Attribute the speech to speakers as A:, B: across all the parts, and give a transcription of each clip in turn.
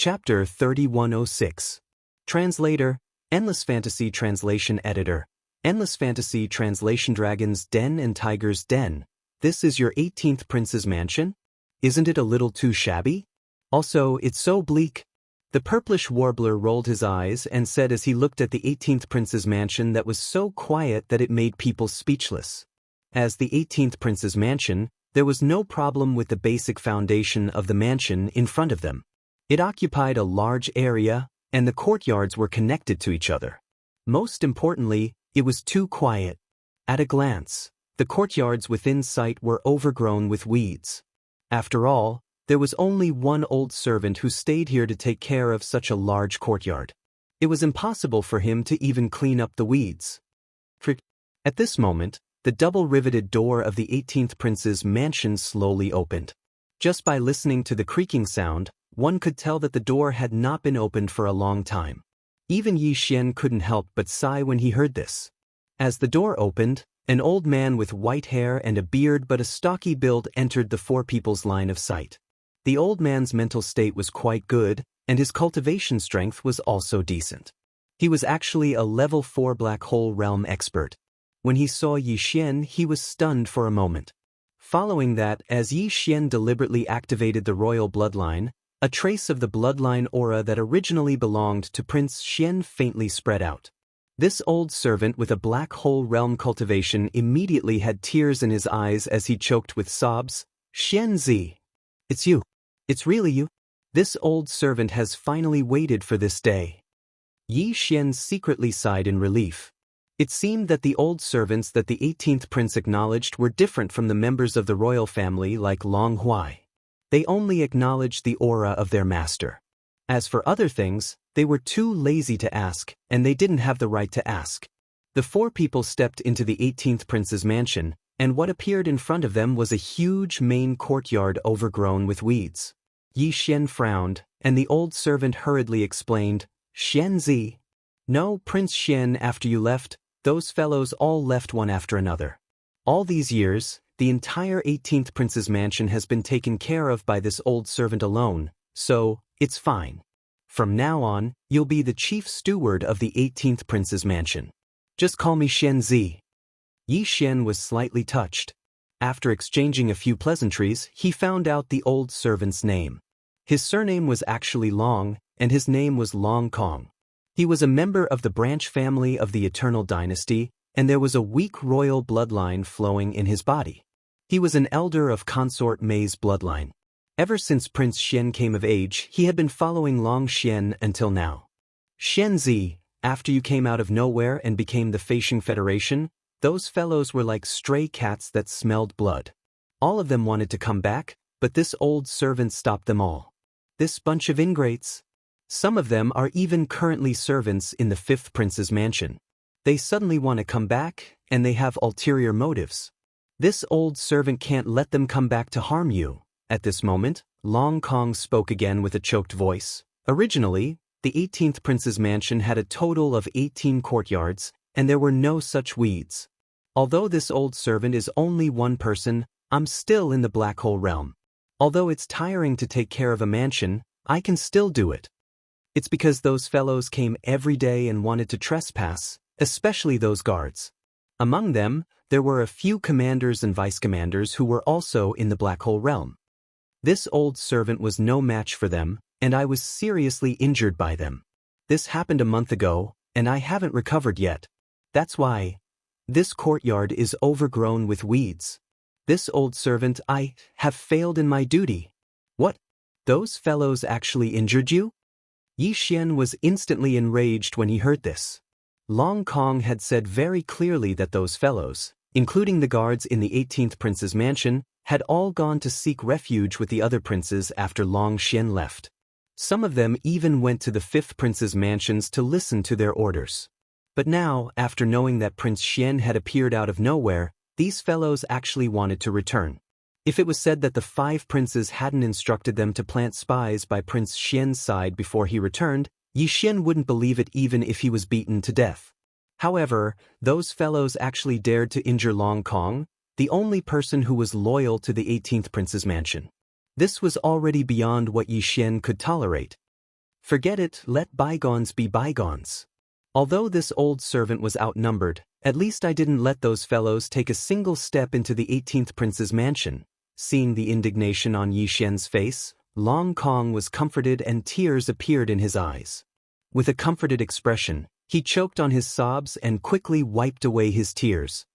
A: Chapter 3106. Translator, Endless Fantasy Translation Editor, Endless Fantasy Translation Dragon's Den and Tiger's Den. This is your 18th Prince's mansion? Isn't it a little too shabby? Also, it's so bleak. The purplish warbler rolled his eyes and said as he looked at the 18th Prince's mansion that was so quiet that it made people speechless. As the 18th Prince's mansion, there was no problem with the basic foundation of the mansion in front of them. It occupied a large area, and the courtyards were connected to each other. Most importantly, it was too quiet. At a glance, the courtyards within sight were overgrown with weeds. After all, there was only one old servant who stayed here to take care of such a large courtyard. It was impossible for him to even clean up the weeds. At this moment, the double-riveted door of the 18th Prince's mansion slowly opened. Just by listening to the creaking sound, one could tell that the door had not been opened for a long time. Even Yi Xian couldn't help but sigh when he heard this. As the door opened, an old man with white hair and a beard but a stocky build entered the four people's line of sight. The old man's mental state was quite good, and his cultivation strength was also decent. He was actually a level 4 black hole realm expert. When he saw Yi Xian, he was stunned for a moment. Following that, as Yi Xian deliberately activated the royal bloodline, a trace of the bloodline aura that originally belonged to Prince Xian faintly spread out. This old servant with a black hole realm cultivation immediately had tears in his eyes as he choked with sobs. "Xian Zi. It's you. It's really you. This old servant has finally waited for this day." Yi Xian secretly sighed in relief. It seemed that the old servants that the 18th Prince acknowledged were different from the members of the royal family like Long Huai. They only acknowledged the aura of their master. As for other things, they were too lazy to ask, and they didn't have the right to ask. The four people stepped into the 18th Prince's mansion, and what appeared in front of them was a huge main courtyard overgrown with weeds. Yi Xian frowned, and the old servant hurriedly explained, "Xian Zi. No, Prince Xian, after you left, those fellows all left one after another. All these years, the entire 18th Prince's mansion has been taken care of by this old servant alone, so, it's fine. From now on, you'll be the chief steward of the 18th Prince's mansion. Just call me Xian Zi." Yi Xian was slightly touched. After exchanging a few pleasantries, he found out the old servant's name. His surname was actually Long, and his name was Long Kong. He was a member of the branch family of the Eternal Dynasty, and there was a weak royal bloodline flowing in his body. He was an elder of Consort Mei's bloodline. Ever since Prince Xian came of age, he had been following Long Xian until now. "Xian Zi, after you came out of nowhere and became the Feisheng Federation, those fellows were like stray cats that smelled blood. All of them wanted to come back, but this old servant stopped them all. This bunch of ingrates. Some of them are even currently servants in the 5th Prince's mansion. They suddenly want to come back, and they have ulterior motives. This old servant can't let them come back to harm you." At this moment, Long Kong spoke again with a choked voice. Originally, the 18th Prince's mansion had a total of 18 courtyards, and there were no such weeds. Although this old servant is only one person, I'm still in the black hole realm. Although it's tiring to take care of a mansion, I can still do it. It's because those fellows came every day and wanted to trespass, especially those guards. Among them, there were a few commanders and vice-commanders who were also in the black hole realm. This old servant was no match for them, and I was seriously injured by them. This happened a month ago, and I haven't recovered yet. That's why this courtyard is overgrown with weeds. This old servant, I have failed in my duty." "What? Those fellows actually injured you?" Yi Xian was instantly enraged when he heard this. Long Kong had said very clearly that those fellows, including the guards in the 18th Prince's mansion, had all gone to seek refuge with the other princes after Long Xian left. Some of them even went to the 5th Prince's mansions to listen to their orders. But now, after knowing that Prince Xian had appeared out of nowhere, these fellows actually wanted to return. If it was said that the 5 princes hadn't instructed them to plant spies by Prince Xian's side before he returned, Yi Xian wouldn't believe it even if he was beaten to death. However, those fellows actually dared to injure Long Kong, the only person who was loyal to the 18th Prince's mansion. This was already beyond what Yi Xian could tolerate. Forget it, let bygones be bygones. Although this old servant was outnumbered, at least I didn't let those fellows take a single step into the 18th prince's mansion. Seeing the indignation on Yi Xian's face, Long Kong was comforted and tears appeared in his eyes. With a comforted expression, he choked on his sobs and quickly wiped away his tears.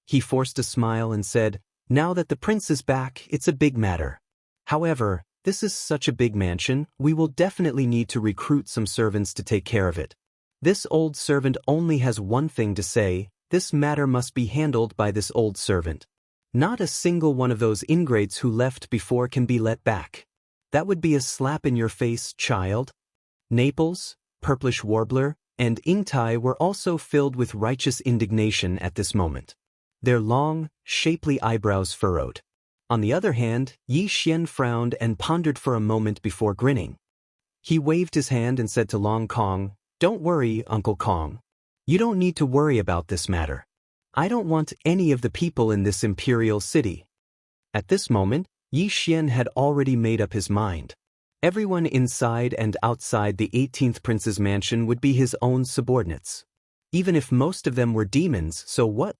A: He forced a smile and said, "Now that the prince is back, it's a big matter. However, this is such a big mansion, we will definitely need to recruit some servants to take care of it. This old servant only has one thing to say, this matter must be handled by this old servant. Not a single one of those ingrates who left before can be let back. That would be a slap in your face, child." Naples, Purplish Warbler, and Ingtai were also filled with righteous indignation at this moment. Their long, shapely eyebrows furrowed. On the other hand, Yi Xian frowned and pondered for a moment before grinning. He waved his hand and said to Long Kong, "Don't worry, Uncle Kong. You don't need to worry about this matter. I don't want any of the people in this imperial city." At this moment, Yi Xian had already made up his mind. Everyone inside and outside the 18th prince's mansion would be his own subordinates. Even if most of them were demons, so what?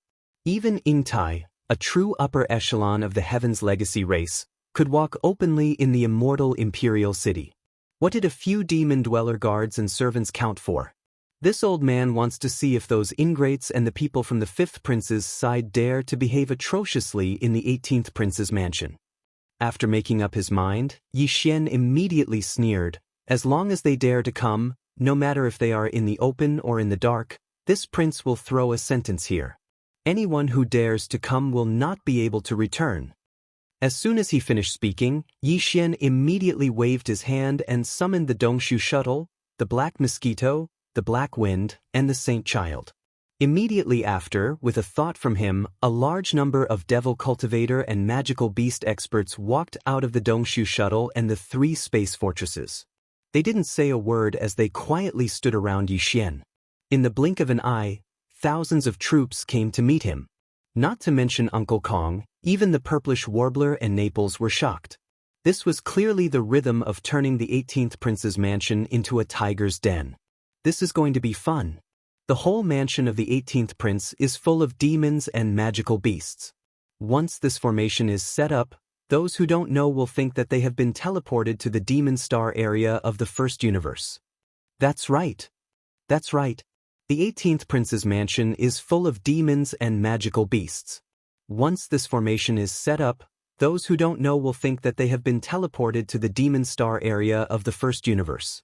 A: Even Ingtai, a true upper echelon of the Heaven's Legacy race, could walk openly in the immortal imperial city. What did a few demon dweller guards and servants count for? This old man wants to see if those ingrates and the people from the 5th prince's side dare to behave atrociously in the 18th prince's mansion. After making up his mind, Yi Xian immediately sneered, "As long as they dare to come, no matter if they are in the open or in the dark, this prince will throw a sentence here. Anyone who dares to come will not be able to return." As soon as he finished speaking, Yi Xian immediately waved his hand and summoned the Dongshu Shuttle, the Black Mosquito, the Black Wind, and the Saint Child. Immediately after, with a thought from him, a large number of Devil Cultivator and Magical Beast experts walked out of the Dongshu Shuttle and the 3 space fortresses. They didn't say a word as they quietly stood around Yi Xian. In the blink of an eye, thousands of troops came to meet him. Not to mention Uncle Kong, even the Purplish Warbler and Naples were shocked. This was clearly the rhythm of turning the 18th prince's mansion into a tiger's den. This is going to be fun. The whole mansion of the 18th prince is full of demons and magical beasts. Once this formation is set up, those who don't know will think that they have been teleported to the demon star area of the first universe. That's right. That's right. The 18th prince's mansion is full of demons and magical beasts. Once this formation is set up, those who don't know will think that they have been teleported to the demon star area of the first universe.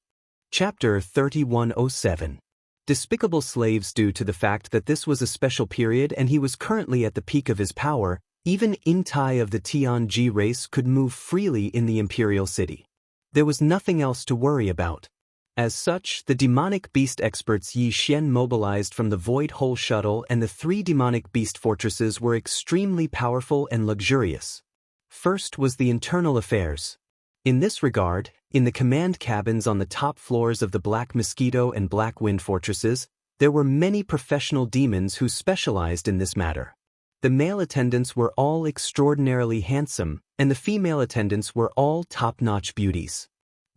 A: Chapter 3107. Despicable slaves. Due to the fact that this was a special period and he was currently at the peak of his power, even Ingtai of the Tianji race could move freely in the imperial city. There was nothing else to worry about. As such, the demonic beast experts Yi Xian mobilized from the Void Hole Shuttle and the 3 demonic beast fortresses were extremely powerful and luxurious. First was the internal affairs. In this regard, in the command cabins on the top floors of the Black Mosquito and Black Wind fortresses, there were many professional demons who specialized in this matter. The male attendants were all extraordinarily handsome, and the female attendants were all top-notch beauties.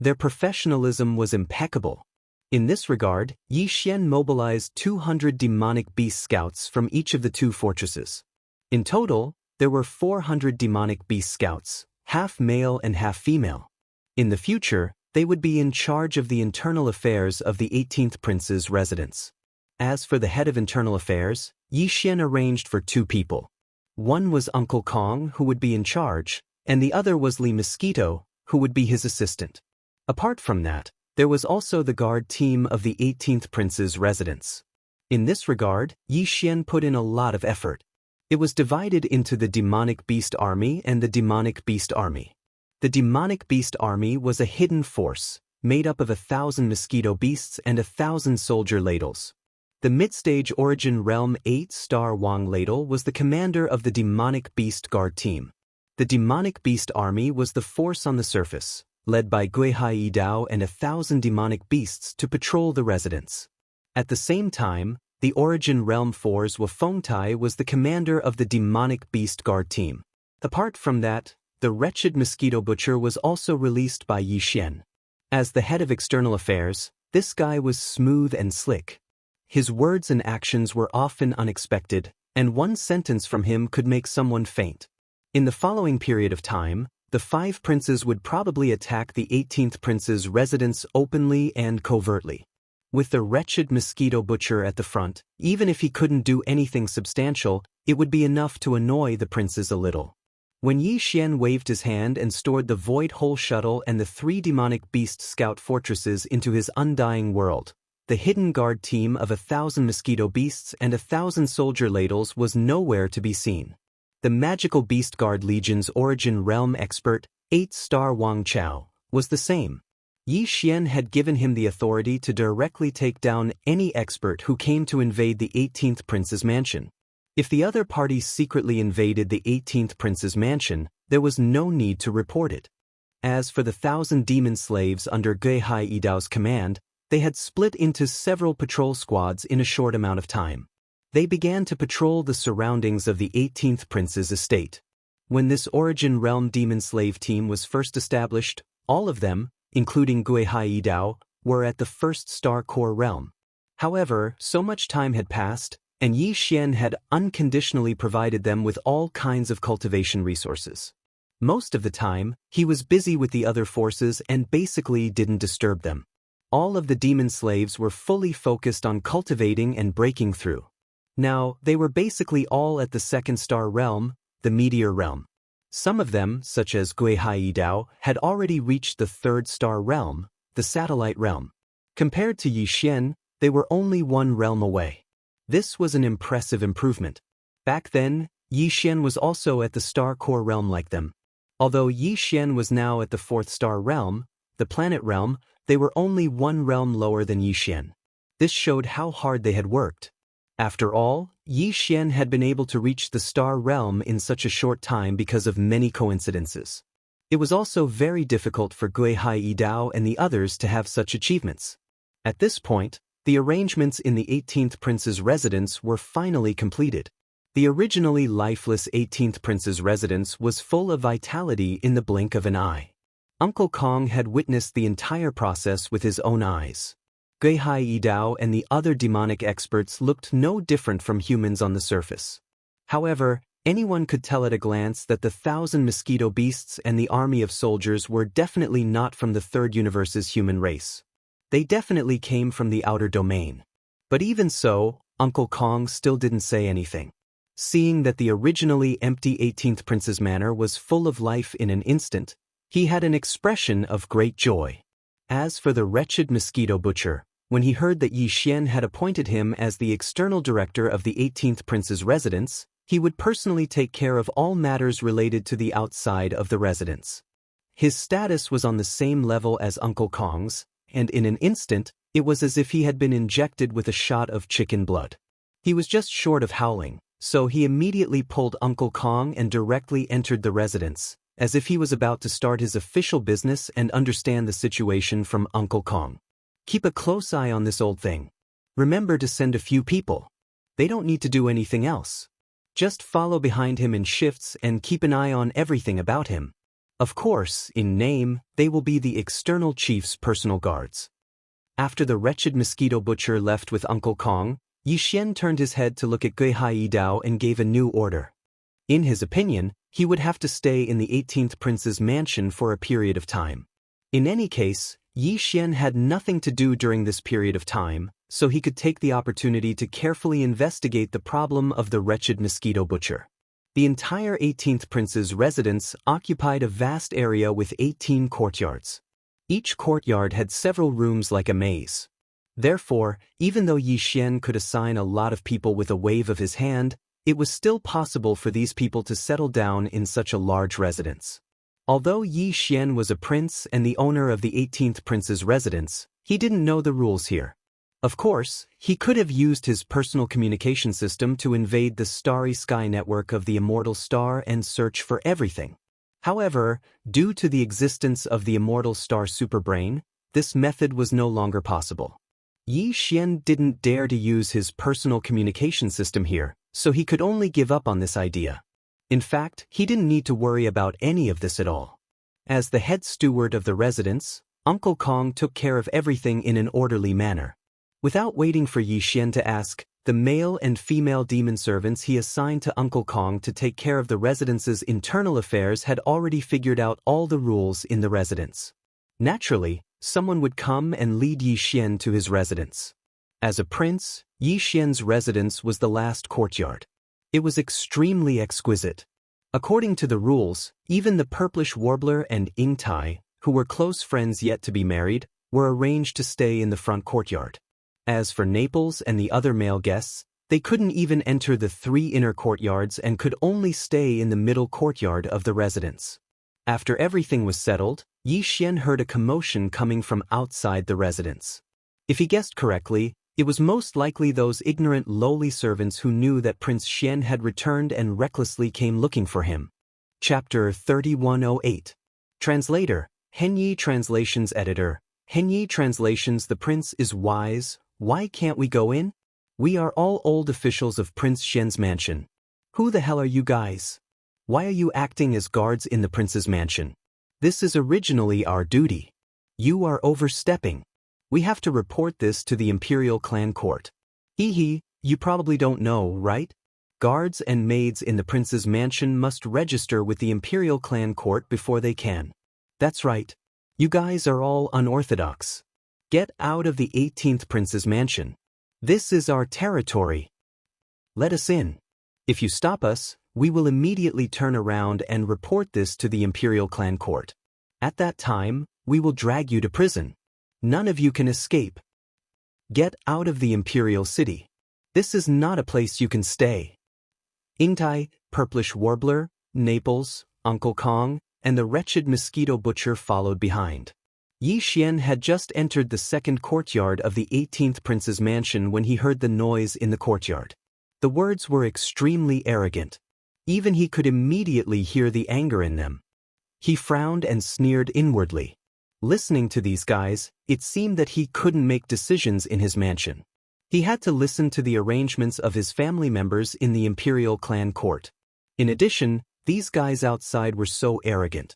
A: Their professionalism was impeccable. In this regard, Yi Xian mobilized 200 demonic beast scouts from each of the 2 fortresses. In total, there were 400 demonic beast scouts, half male and half female. In the future, they would be in charge of the internal affairs of the 18th prince's residence. As for the head of internal affairs, Yi Xian arranged for 2 people. One was Uncle Kong, who would be in charge, and the other was Li Mosquito, who would be his assistant. Apart from that, there was also the guard team of the 18th prince's residence. In this regard, Yi Xian put in a lot of effort. It was divided into the Demonic Beast Army and the Demonic Beast Army. The Demonic Beast Army was a hidden force, made up of 1,000 mosquito beasts and 1,000 soldier ladles. The mid-stage Origin Realm 8-star Wang Ladle was the commander of the Demonic Beast Guard team. The Demonic Beast Army was the force on the surface, led by Guihai Yidao and 1,000 demonic beasts to patrol the residence. At the same time, the Origin Realm 4's Wafengtai was the commander of the Demonic Beast Guard team. Apart from that, the wretched Mosquito Butcher was also released by Yi Xian. As the head of external affairs, this guy was smooth and slick. His words and actions were often unexpected, and one sentence from him could make someone faint. In the following period of time, the 5 princes would probably attack the 18th prince's residence openly and covertly. With the wretched mosquito butcher at the front, even if he couldn't do anything substantial, it would be enough to annoy the princes a little. When Yi Xian waved his hand and stored the Void Hole Shuttle and the 3 demonic beast scout fortresses into his undying world, the hidden guard team of 1,000 mosquito beasts and 1,000 soldier ladles was nowhere to be seen. The magical beast guard legion's origin realm expert, 8-star Wang Chao, was the same. Yi Xian had given him the authority to directly take down any expert who came to invade the 18th prince's mansion. If the other parties secretly invaded the 18th prince's mansion, there was no need to report it. As for the 1,000 demon slaves under Gui Hai Yidao's command, they had split into several patrol squads in a short amount of time. They began to patrol the surroundings of the 18th prince's estate. When this Origin Realm demon slave team was first established, all of them, including Gui Hai Yidao, were at the 1st Star Core realm. However, so much time had passed, and Yi Xian had unconditionally provided them with all kinds of cultivation resources. Most of the time, he was busy with the other forces and basically didn't disturb them. All of the demon slaves were fully focused on cultivating and breaking through. Now, they were basically all at the 2nd Star realm, the Meteor realm. Some of them, such as Gui Hai Yidao, had already reached the 3rd Star realm, the Satellite realm. Compared to Yi Xian, they were only 1 realm away. This was an impressive improvement. Back then, Yi Xian was also at the Star Core realm like them. Although Yi Xian was now at the 4th Star realm, the Planet realm, they were only 1 realm lower than Yi Xian. This showed how hard they had worked. After all, Yi Xian had been able to reach the Star Realm in such a short time because of many coincidences. It was also very difficult for Gui Hai Yidao and the others to have such achievements. At this point, the arrangements in the 18th prince's residence were finally completed. The originally lifeless 18th prince's residence was full of vitality in the blink of an eye. Uncle Kong had witnessed the entire process with his own eyes. Gui Hai Yidao and the other demonic experts looked no different from humans on the surface. However, anyone could tell at a glance that the 1,000 mosquito beasts and the army of soldiers were definitely not from the 3rd universe's human race. They definitely came from the outer domain. But even so, Uncle Kong still didn't say anything. Seeing that the originally empty 18th prince's manor was full of life in an instant, he had an expression of great joy. As for the wretched mosquito butcher, when he heard that Yi Xian had appointed him as the external director of the 18th prince's residence, he would personally take care of all matters related to the outside of the residence. His status was on the same level as Uncle Kong's, and in an instant, it was as if he had been injected with a shot of chicken blood. He was just short of howling, so he immediately pulled Uncle Kong and directly entered the residence, as if he was about to start his official business and understand the situation from Uncle Kong. Keep a close eye on this old thing. Remember to send a few people. They don't need to do anything else. Just follow behind him in shifts and keep an eye on everything about him. Of course, in name, they will be the external chief's personal guards. After the wretched mosquito butcher left with Uncle Kong, Yi Xian turned his head to look at Gui Hai Yidao and gave a new order. In his opinion, he would have to stay in the 18th prince's mansion for a period of time. In any case, Yi Xian had nothing to do during this period of time, so he could take the opportunity to carefully investigate the problem of the wretched mosquito butcher. The entire 18th prince's residence occupied a vast area with 18 courtyards. Each courtyard had several rooms like a maze. Therefore, even though Yi Xian could assign a lot of people with a wave of his hand, it was still possible for these people to settle down in such a large residence. Although Yi Xian was a prince and the owner of the 18th prince's residence, he didn't know the rules here. Of course, he could have used his personal communication system to invade the starry sky network of the Immortal Star and search for everything. However, due to the existence of the Immortal Star superbrain, this method was no longer possible. Yi Xian didn't dare to use his personal communication system here, so he could only give up on this idea. In fact, he didn't need to worry about any of this at all. As the head steward of the residence, Uncle Kong took care of everything in an orderly manner. Without waiting for Yi Xian to ask, the male and female demon servants he assigned to Uncle Kong to take care of the residence's internal affairs had already figured out all the rules in the residence. Naturally, someone would come and lead Yi Xian to his residence. As a prince, Yi Xian's residence was the last courtyard. It was extremely exquisite. According to the rules, even the purplish warbler and Ying Tai, who were close friends yet to be married, were arranged to stay in the front courtyard. As for Naples and the other male guests, they couldn't even enter the 3 inner courtyards and could only stay in the middle courtyard of the residence. After everything was settled, Yi Xian heard a commotion coming from outside the residence. If he guessed correctly, it was most likely those ignorant lowly servants who knew that Prince Xian had returned and recklessly came looking for him. Chapter 3108. Translator, Henyi Translations Editor, Henyi Translations. The prince is wise. Why can't we go in? We are all old officials of Prince Xian's mansion. Who the hell are you guys? Why are you acting as guards in the prince's mansion? This is originally our duty. You are overstepping. We have to report this to the Imperial Clan Court. Hee, you probably don't know, right? Guards and maids in the prince's mansion must register with the Imperial Clan Court before they can. That's right. You guys are all unorthodox. Get out of the 18th prince's mansion. This is our territory. Let us in. If you stop us, we will immediately turn around and report this to the Imperial Clan Court. At that time, we will drag you to prison. None of you can escape. Get out of the Imperial City. This is not a place you can stay. Ying Tai, Purplish Warbler, Naples, Uncle Kong, and the wretched mosquito butcher followed behind. Yi Xian had just entered the second courtyard of the 18th prince's mansion when he heard the noise in the courtyard. The words were extremely arrogant. Even he could immediately hear the anger in them. He frowned and sneered inwardly. Listening to these guys, it seemed that he couldn't make decisions in his mansion. He had to listen to the arrangements of his family members in the Imperial Clan Court. In addition, these guys outside were so arrogant.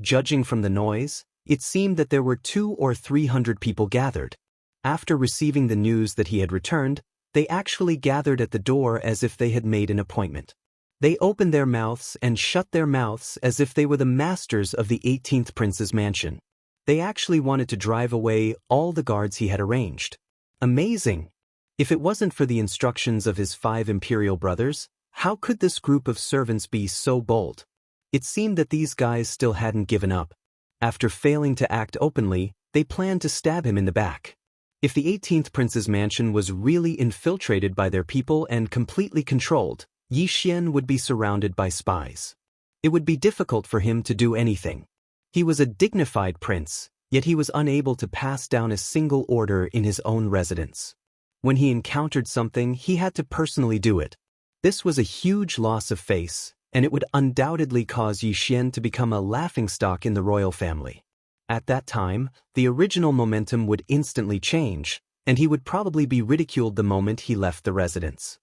A: Judging from the noise, it seemed that there were 200 or 300 people gathered. After receiving the news that he had returned, they actually gathered at the door as if they had made an appointment. They opened their mouths and shut their mouths as if they were the masters of the 18th prince's mansion. They actually wanted to drive away all the guards he had arranged. Amazing! If it wasn't for the instructions of his 5 imperial brothers, how could this group of servants be so bold? It seemed that these guys still hadn't given up. After failing to act openly, they planned to stab him in the back. If the 18th prince's mansion was really infiltrated by their people and completely controlled, Yi Xian would be surrounded by spies. It would be difficult for him to do anything. He was a dignified prince, yet he was unable to pass down a single order in his own residence. When he encountered something, he had to personally do it. This was a huge loss of face, and it would undoubtedly cause Yi Xian to become a laughingstock in the royal family. At that time, the original momentum would instantly change, and he would probably be ridiculed the moment he left the residence.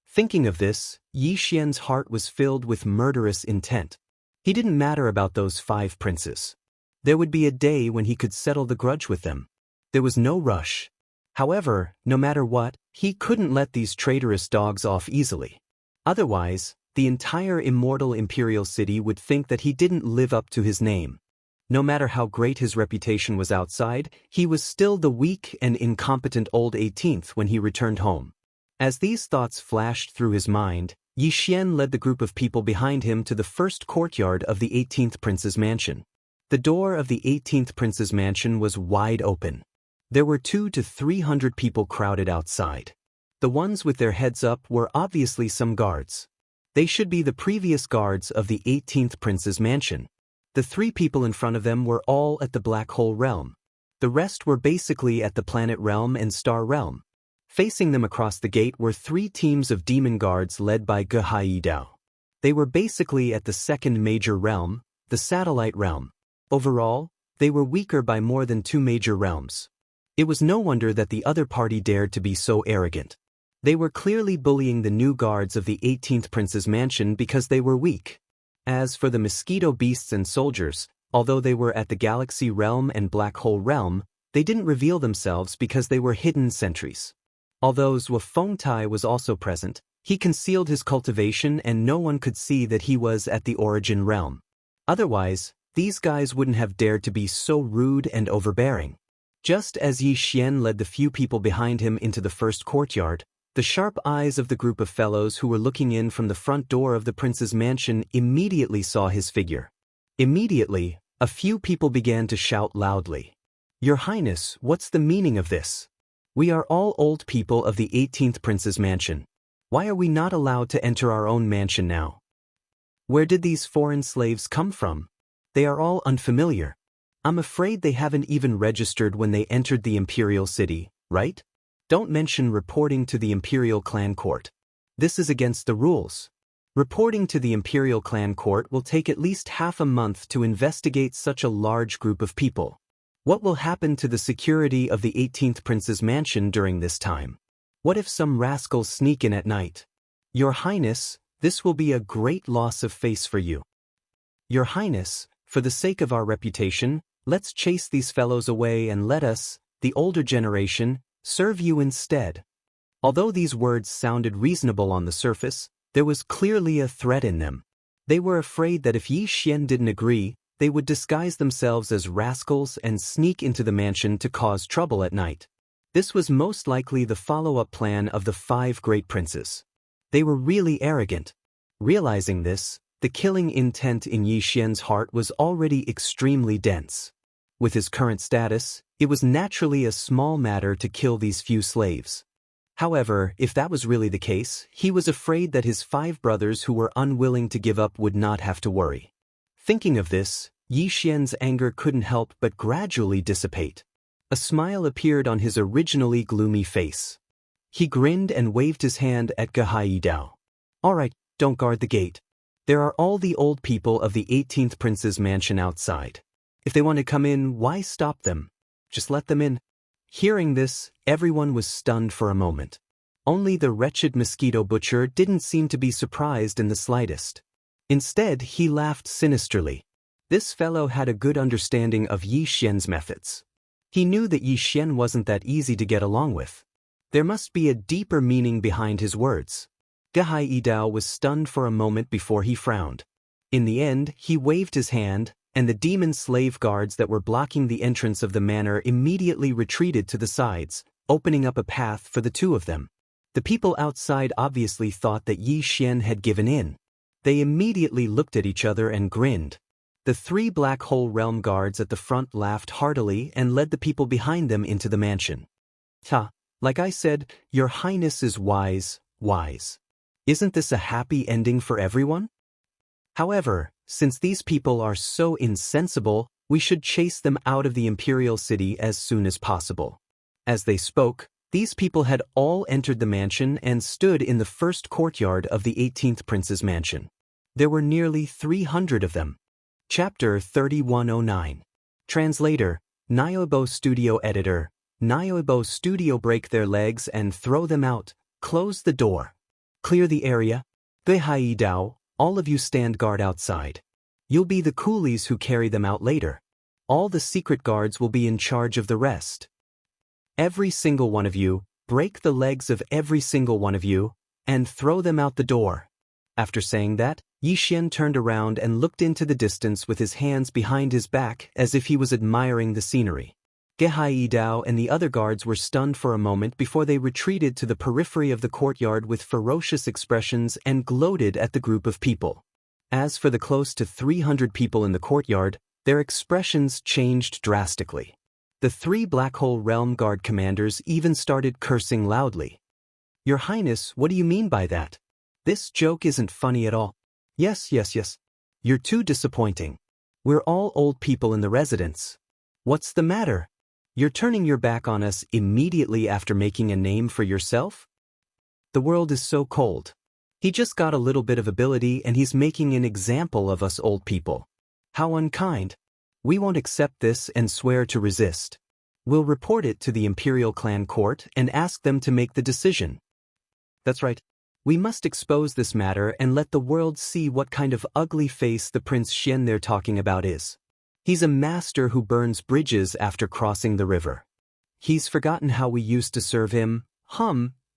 A: Thinking of this, Yi Xian's heart was filled with murderous intent. He didn't matter about those 5 princes. There would be a day when he could settle the grudge with them. There was no rush. However, no matter what, he couldn't let these traitorous dogs off easily. Otherwise, the entire immortal imperial city would think that he didn't live up to his name. No matter how great his reputation was outside, he was still the weak and incompetent old 18th when he returned home. As these thoughts flashed through his mind, Yi Xian led the group of people behind him to the first courtyard of the 18th prince's mansion. The door of the 18th prince's mansion was wide open. There were 200 to 300 people crowded outside. The ones with their heads up were obviously some guards. They should be the previous guards of the 18th prince's mansion. The 3 people in front of them were all at the Black Hole Realm. The rest were basically at the Planet Realm and Star Realm. Facing them across the gate were 3 teams of demon guards led by Ge Hai Dao. They were basically at the second major realm, the Satellite Realm. Overall, they were weaker by more than 2 major realms. It was no wonder that the other party dared to be so arrogant. They were clearly bullying the new guards of the 18th prince's mansion because they were weak. As for the mosquito beasts and soldiers, Although they were at the Galaxy Realm and Black Hole Realm, they didn't reveal themselves because they were hidden sentries. Although Zhuofengtai was also present, he concealed his cultivation and no one could see that he was at the Origin Realm. Otherwise, these guys wouldn't have dared to be so rude and overbearing. Just as Yi Xian led the few people behind him into the first courtyard, the sharp eyes of the group of fellows who were looking in from the front door of the prince's mansion immediately saw his figure. Immediately, a few people began to shout loudly. "Your Highness, what's the meaning of this? We are all old people of the 18th prince's mansion. Why are we not allowed to enter our own mansion now? Where did these foreign slaves come from? They are all unfamiliar. I'm afraid they haven't even registered when they entered the Imperial City, right? Don't mention reporting to the Imperial Clan Court. This is against the rules. Reporting to the Imperial Clan Court will take at least half a month to investigate such a large group of people. What will happen to the security of the 18th Prince's mansion during this time? What if some rascals sneak in at night? Your Highness, this will be a great loss of face for you. Your Highness, for the sake of our reputation, let's chase these fellows away and let us, the older generation, serve you instead." Although these words sounded reasonable on the surface, there was clearly a threat in them. They were afraid that if Yi Xian didn't agree, they would disguise themselves as rascals and sneak into the mansion to cause trouble at night. This was most likely the follow-up plan of the 5 great princes. They were really arrogant. Realizing this, the killing intent in Yi Xian's heart was already extremely dense. With his current status, it was naturally a small matter to kill these few slaves. However, if that was really the case, he was afraid that his 5 brothers who were unwilling to give up would not have to worry. Thinking of this, Yi Xian's anger couldn't help but gradually dissipate. A smile appeared on his originally gloomy face. He grinned and waved his hand at Gehai Dao. "All right, don't guard the gate. There are all the old people of the 18th Prince's mansion outside. If they want to come in, why stop them? Just let them in." Hearing this, everyone was stunned for a moment. Only the wretched mosquito butcher didn't seem to be surprised in the slightest. Instead, he laughed sinisterly. This fellow had a good understanding of Yi Xian's methods. He knew that Yi Xian wasn't that easy to get along with. There must be a deeper meaning behind his words. Gehai Dao was stunned for a moment before he frowned. In the end, he waved his hand, and the demon slave guards that were blocking the entrance of the manor immediately retreated to the sides, opening up a path for the 2 of them. The people outside obviously thought that Yi Xian had given in. They immediately looked at each other and grinned. The 3 Black Hole Realm guards at the front laughed heartily and led the people behind them into the mansion. Like I said, Your Highness is wise. Isn't this a happy ending for everyone? However, since these people are so insensible, we should chase them out of the Imperial City as soon as possible. As they spoke, these people had all entered the mansion and stood in the first courtyard of the 18th Prince's mansion. There were nearly 300 of them. Chapter 3109. Translator, Niobo Studio Editor, Niobo Studio. Break their legs and throw them out, close the door. Clear the area. Gehai Dao, all of you stand guard outside. You'll be the coolies who carry them out later. All the secret guards will be in charge of the rest. Every single one of you, break the legs of every single one of you, and throw them out the door. After saying that, Yi Xian turned around and looked into the distance with his hands behind his back as if he was admiring the scenery. Gehai Dao and the other guards were stunned for a moment before they retreated to the periphery of the courtyard with ferocious expressions and gloated at the group of people. As for the close to 300 people in the courtyard, their expressions changed drastically. The 3 Black Hole Realm Guard commanders even started cursing loudly. "Your Highness, what do you mean by that? This joke isn't funny at all." Yes. You're too disappointing. We're all old people in the residence. What's the matter? You're turning your back on us immediately after making a name for yourself? The world is so cold. He just got a little bit of ability and he's making an example of us old people. How unkind. We won't accept this and swear to resist. We'll report it to the Imperial Clan Court and ask them to make the decision. That's right. We must expose this matter and let the world see what kind of ugly face the Prince Xian they're talking about is. He's a master who burns bridges after crossing the river. He's forgotten how we used to serve him,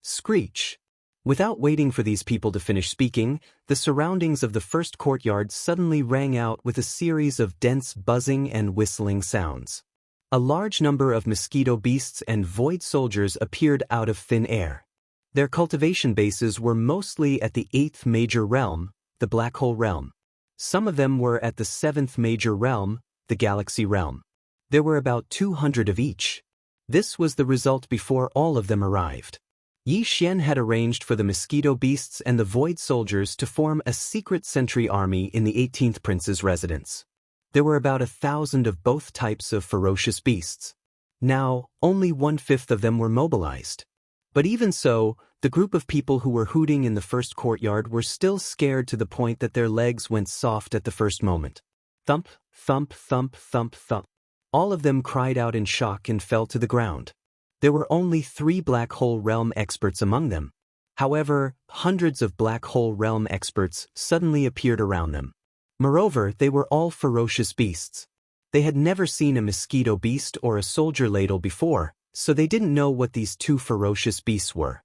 A: screech. Without waiting for these people to finish speaking, the surroundings of the first courtyard suddenly rang out with a series of dense buzzing and whistling sounds. A large number of mosquito beasts and void soldiers appeared out of thin air. Their cultivation bases were mostly at the 8th major realm, the Black Hole realm. Some of them were at the 7th major realm, the Galaxy realm. There were about 200 of each. This was the result before all of them arrived. Yi Xian had arranged for the mosquito beasts and the void soldiers to form a secret sentry army in the 18th prince's residence. There were about 1,000 of both types of ferocious beasts. Now, only 1/5 of them were mobilized. But even so, the group of people who were hooting in the first courtyard were still scared to the point that their legs went soft at the first moment. Thump, thump, thump, thump, thump. All of them cried out in shock and fell to the ground. There were only 3 Black Hole realm experts among them. However, hundreds of Black Hole realm experts suddenly appeared around them. Moreover, they were all ferocious beasts. They had never seen a mosquito beast or a soldier ladle before, so they didn't know what these 2 ferocious beasts were.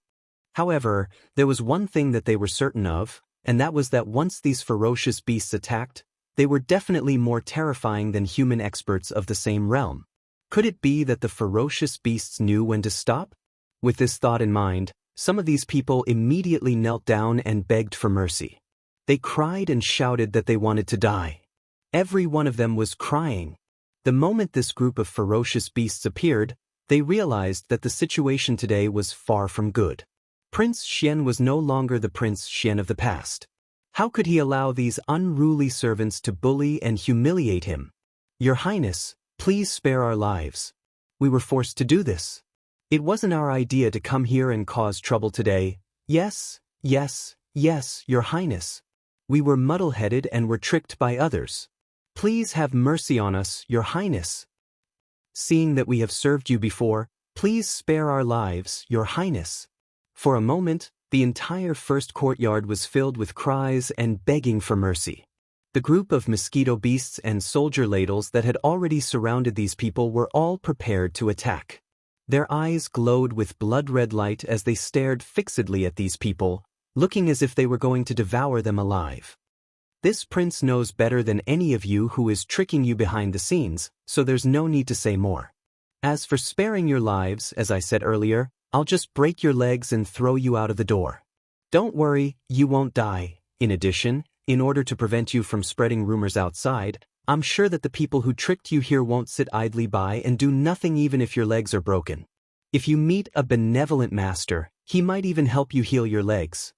A: However, there was one thing that they were certain of, and that was that once these ferocious beasts attacked, they were definitely more terrifying than human experts of the same realm. Could it be that the ferocious beasts knew when to stop? With this thought in mind, some of these people immediately knelt down and begged for mercy. They cried and shouted that they wanted to die. Every one of them was crying. The moment this group of ferocious beasts appeared, they realized that the situation today was far from good. Prince Xian was no longer the Prince Xian of the past. How could he allow these unruly servants to bully and humiliate him? Your Highness, please spare our lives. We were forced to do this. It wasn't our idea to come here and cause trouble today. Yes, yes, yes, Your Highness. We were muddle-headed and were tricked by others. Please have mercy on us, Your Highness. Seeing that we have served you before, please spare our lives, Your Highness. For a moment, the entire first courtyard was filled with cries and begging for mercy. The group of mosquito beasts and soldier ladles that had already surrounded these people were all prepared to attack. Their eyes glowed with blood-red light as they stared fixedly at these people, looking as if they were going to devour them alive. This prince knows better than any of you who is tricking you behind the scenes, so there's no need to say more. As for sparing your lives, as I said earlier, I'll just break your legs and throw you out of the door. Don't worry, you won't die. In addition, in order to prevent you from spreading rumors outside, I'm sure that the people who tricked you here won't sit idly by and do nothing even if your legs are broken. If you meet a benevolent master, he might even help you heal your legs.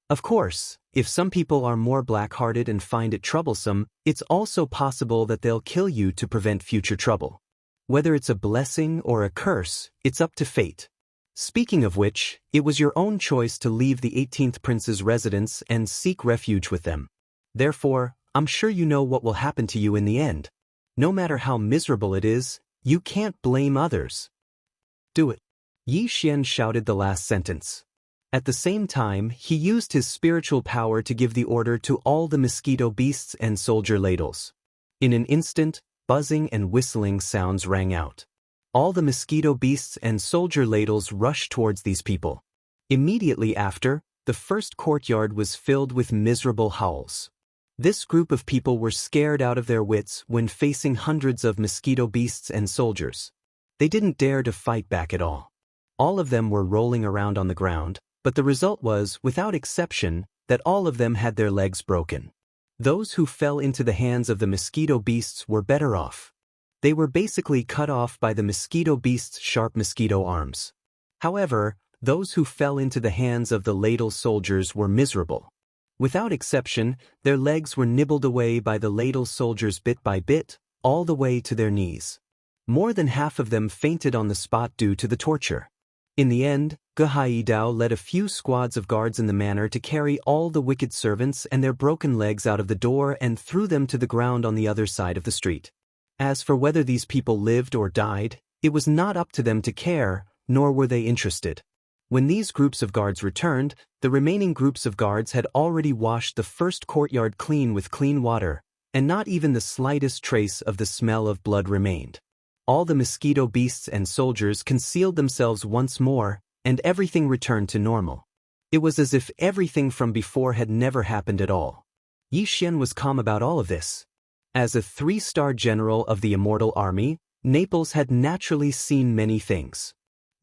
A: Of course, if some people are more black-hearted and find it troublesome, it's also possible that they'll kill you to prevent future trouble. Whether it's a blessing or a curse, it's up to fate. Speaking of which, it was your own choice to leave the 18th prince's residence and seek refuge with them. Therefore, I'm sure you know what will happen to you in the end. No matter how miserable it is, you can't blame others. Do it. Yi Xian shouted the last sentence. At the same time, he used his spiritual power to give the order to all the mosquito beasts and soldier ladles. In an instant, buzzing and whistling sounds rang out. All the mosquito beasts and soldier ladles rushed towards these people. Immediately after, the first courtyard was filled with miserable howls. This group of people were scared out of their wits when facing hundreds of mosquito beasts and soldiers. They didn't dare to fight back at all. All of them were rolling around on the ground, but the result was, without exception, that all of them had their legs broken. Those who fell into the hands of the mosquito beasts were better off. They were basically cut off by the mosquito beast's sharp mosquito arms. However, those who fell into the hands of the ladle soldiers were miserable. Without exception, their legs were nibbled away by the ladle soldiers bit by bit, all the way to their knees. More than half of them fainted on the spot due to the torture. In the end, Ge Dao led a few squads of guards in the manor to carry all the wicked servants and their broken legs out of the door and threw them to the ground on the other side of the street. As for whether these people lived or died, it was not up to them to care, nor were they interested. When these groups of guards returned, the remaining groups of guards had already washed the first courtyard clean with clean water, and not even the slightest trace of the smell of blood remained. All the mosquito beasts and soldiers concealed themselves once more, and everything returned to normal. It was as if everything from before had never happened at all. Yi Xian was calm about all of this. As a 3-star general of the Immortal Army, Naples had naturally seen many things.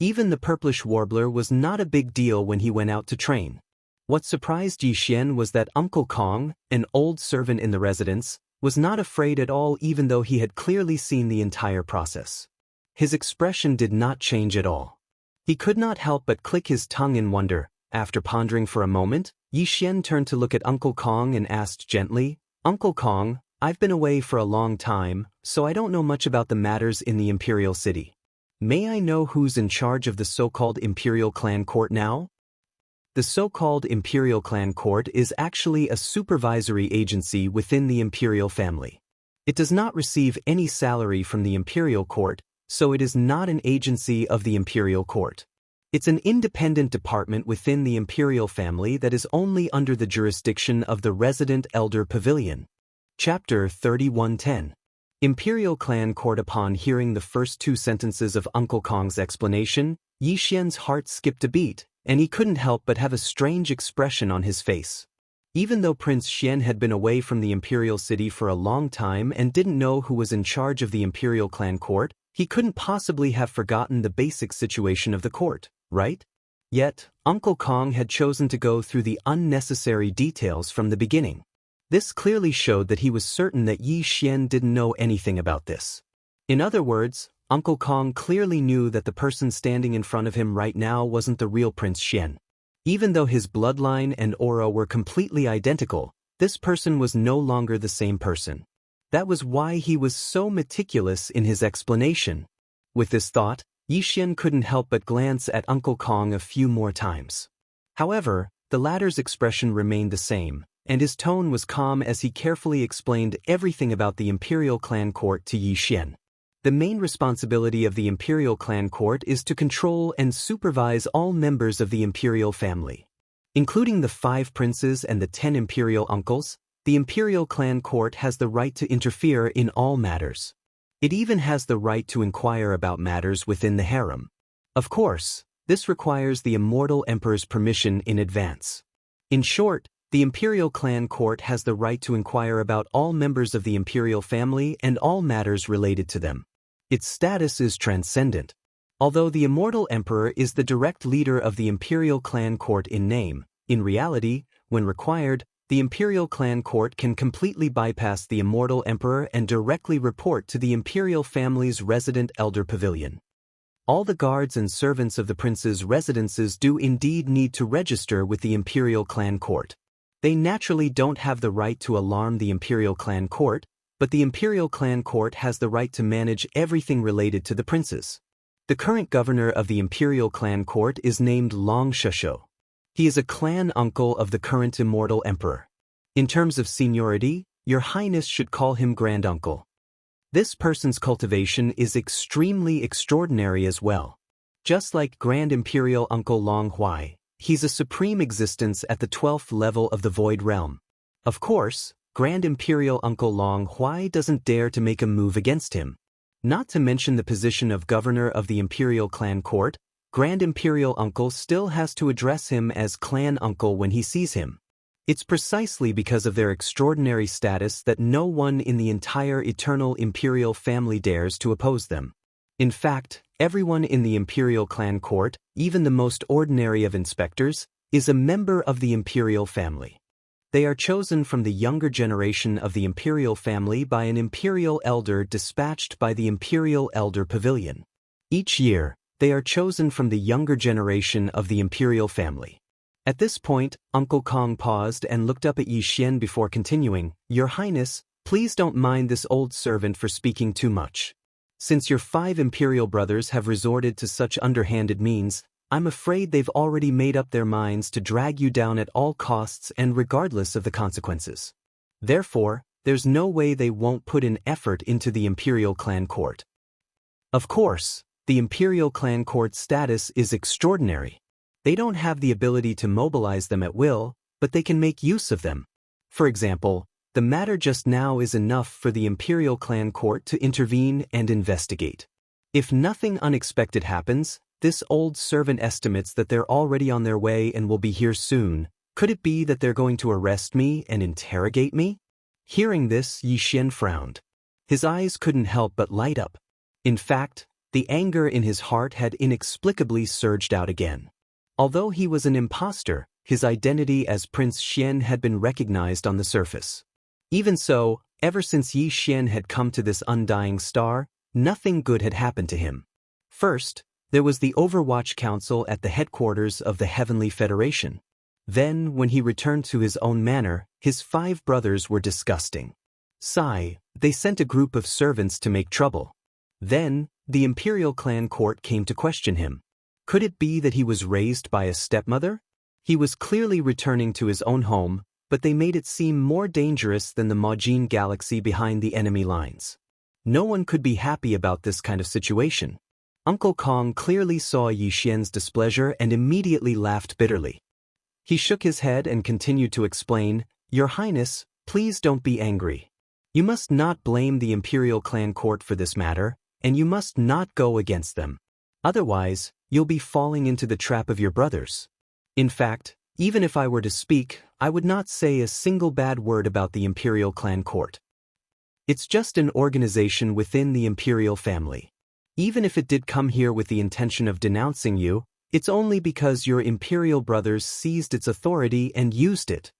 A: Even the purplish warbler was not a big deal when he went out to train. What surprised Yi Xian was that Uncle Kong, an old servant in the residence, was not afraid at all even though he had clearly seen the entire process. His expression did not change at all. He could not help but click his tongue in wonder. After pondering for a moment, Yi Xian turned to look at Uncle Kong and asked gently, "Uncle Kong, I've been away for a long time, so I don't know much about the matters in the Imperial City. May I know who's in charge of the so-called Imperial Clan Court now?" The so-called Imperial Clan Court is actually a supervisory agency within the Imperial family. It does not receive any salary from the Imperial Court, so it is not an agency of the Imperial Court. It's an independent department within the Imperial family that is only under the jurisdiction of the Resident Elder Pavilion. Chapter 3110. Imperial Clan Court. Upon hearing the first 2 sentences of Uncle Kong's explanation, Yi Xian's heart skipped a beat, and he couldn't help but have a strange expression on his face. Even though Prince Xian had been away from the Imperial City for a long time and didn't know who was in charge of the Imperial Clan Court, he couldn't possibly have forgotten the basic situation of the court, right? Yet, Uncle Kong had chosen to go through the unnecessary details from the beginning. This clearly showed that he was certain that Yi Xian didn't know anything about this. In other words, Uncle Kong clearly knew that the person standing in front of him right now wasn't the real Prince Xian. Even though his bloodline and aura were completely identical, this person was no longer the same person. That was why he was so meticulous in his explanation. With this thought, Yi Xian couldn't help but glance at Uncle Kong a few more times. However, the latter's expression remained the same, and his tone was calm as he carefully explained everything about the Imperial Clan Court to Yi Xian. The main responsibility of the Imperial Clan Court is to control and supervise all members of the Imperial family. Including the 5 princes and the 10 Imperial uncles, the Imperial Clan Court has the right to interfere in all matters. It even has the right to inquire about matters within the harem. Of course, this requires the Immortal Emperor's permission in advance. In short, the Imperial Clan Court has the right to inquire about all members of the Imperial family and all matters related to them. Its status is transcendent. Although the Immortal Emperor is the direct leader of the Imperial Clan Court in name, in reality, when required, the Imperial Clan Court can completely bypass the Immortal Emperor and directly report to the Imperial family's Resident Elder Pavilion. All the guards and servants of the prince's residences do indeed need to register with the Imperial Clan Court. They naturally don't have the right to alarm the Imperial Clan Court, but the Imperial Clan Court has the right to manage everything related to the princes. The current governor of the Imperial Clan Court is named Long Shusho. He is a clan uncle of the current Immortal Emperor. In terms of seniority, Your Highness should call him Grand Uncle. This person's cultivation is extremely extraordinary as well. Just like Grand Imperial Uncle Long Huai, he's a supreme existence at the 12th level of the Void Realm. Of course, Grand Imperial Uncle Long Huai doesn't dare to make a move against him. Not to mention the position of governor of the Imperial Clan Court, Grand Imperial Uncle still has to address him as Clan Uncle when he sees him. It's precisely because of their extraordinary status that no one in the entire Eternal Imperial family dares to oppose them. In fact, everyone in the Imperial Clan Court, even the most ordinary of inspectors, is a member of the Imperial family. They are chosen from the younger generation of the Imperial family by an Imperial Elder dispatched by the Imperial Elder Pavilion. Each year, they are chosen from the younger generation of the Imperial family. At this point, Uncle Kong paused and looked up at Yi Xian before continuing, "Your Highness, please don't mind this old servant for speaking too much. Since your 5 Imperial brothers have resorted to such underhanded means, I'm afraid they've already made up their minds to drag you down at all costs and regardless of the consequences. Therefore, there's no way they won't put an effort into the Imperial Clan Court. Of course, the Imperial Clan Court's status is extraordinary. They don't have the ability to mobilize them at will, but they can make use of them. For example, The matter just now is enough for the imperial clan court to intervene and investigate. If nothing unexpected happens, this old servant estimates that they're already on their way and will be here soon. Could it be that they're going to arrest me and interrogate me? Hearing this, Yi Xian frowned. His eyes couldn't help but light up. In fact, the anger in his heart had inexplicably surged out again. Although he was an imposter, his identity as Prince Xian had been recognized on the surface. Even so, ever since Yi Xian had come to this undying star, nothing good had happened to him. First, there was the Overwatch Council at the headquarters of the Heavenly Federation. Then, when he returned to his own manor, his 5 brothers were disgusting. They sent a group of servants to make trouble. Then, the Imperial Clan Court came to question him. Could it be that he was raised by a stepmother? He was clearly returning to his own home, but they made it seem more dangerous than the Majin galaxy behind the enemy lines. No one could be happy about this kind of situation. Uncle Kong clearly saw Yi Xian's displeasure and immediately laughed bitterly. He shook his head and continued to explain, "Your Highness, please don't be angry. You must not blame the Imperial Clan Court for this matter, and you must not go against them. Otherwise, you'll be falling into the trap of your brothers. In fact, even if I were to speak, I would not say a single bad word about the Imperial Clan Court. It's just an organization within the Imperial family. Even if it did come here with the intention of denouncing you, it's only because your Imperial brothers seized its authority and used it.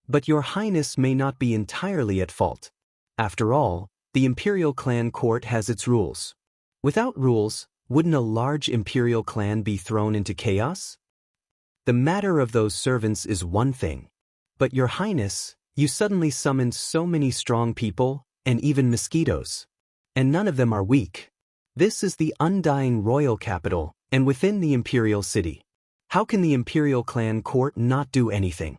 A: But your Highness may not be entirely at fault. After all, the Imperial Clan Court has its rules. Without rules, wouldn't a large Imperial clan be thrown into chaos? The matter of those servants is one thing. But your Highness, you suddenly summoned so many strong people, and even mosquitoes. And none of them are weak. This is the undying royal capital, and within the Imperial city. How can the Imperial Clan Court not do anything?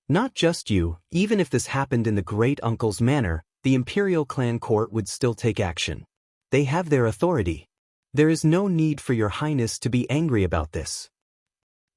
A: Not just you, even if this happened in the Great Uncle's manor, the Imperial Clan Court would still take action. They have their authority. There is no need for your Highness to be angry about this.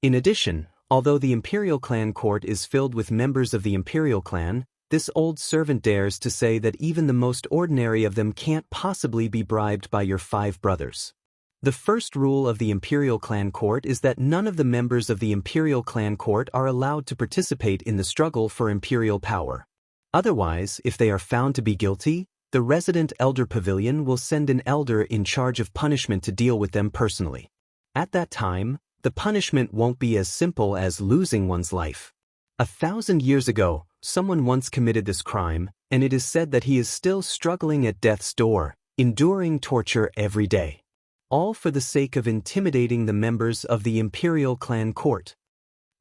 A: In addition, although the Imperial Clan Court is filled with members of the Imperial Clan, this old servant dares to say that even the most ordinary of them can't possibly be bribed by your 5 brothers. The first rule of the Imperial Clan Court is that none of the members of the Imperial Clan Court are allowed to participate in the struggle for imperial power. Otherwise, if they are found to be guilty, the resident Elder Pavilion will send an elder in charge of punishment to deal with them personally. At that time, the punishment won't be as simple as losing one's life. 1,000 years ago, someone once committed this crime, and it is said that he is still struggling at death's door, enduring torture every day. All for the sake of intimidating the members of the Imperial Clan Court.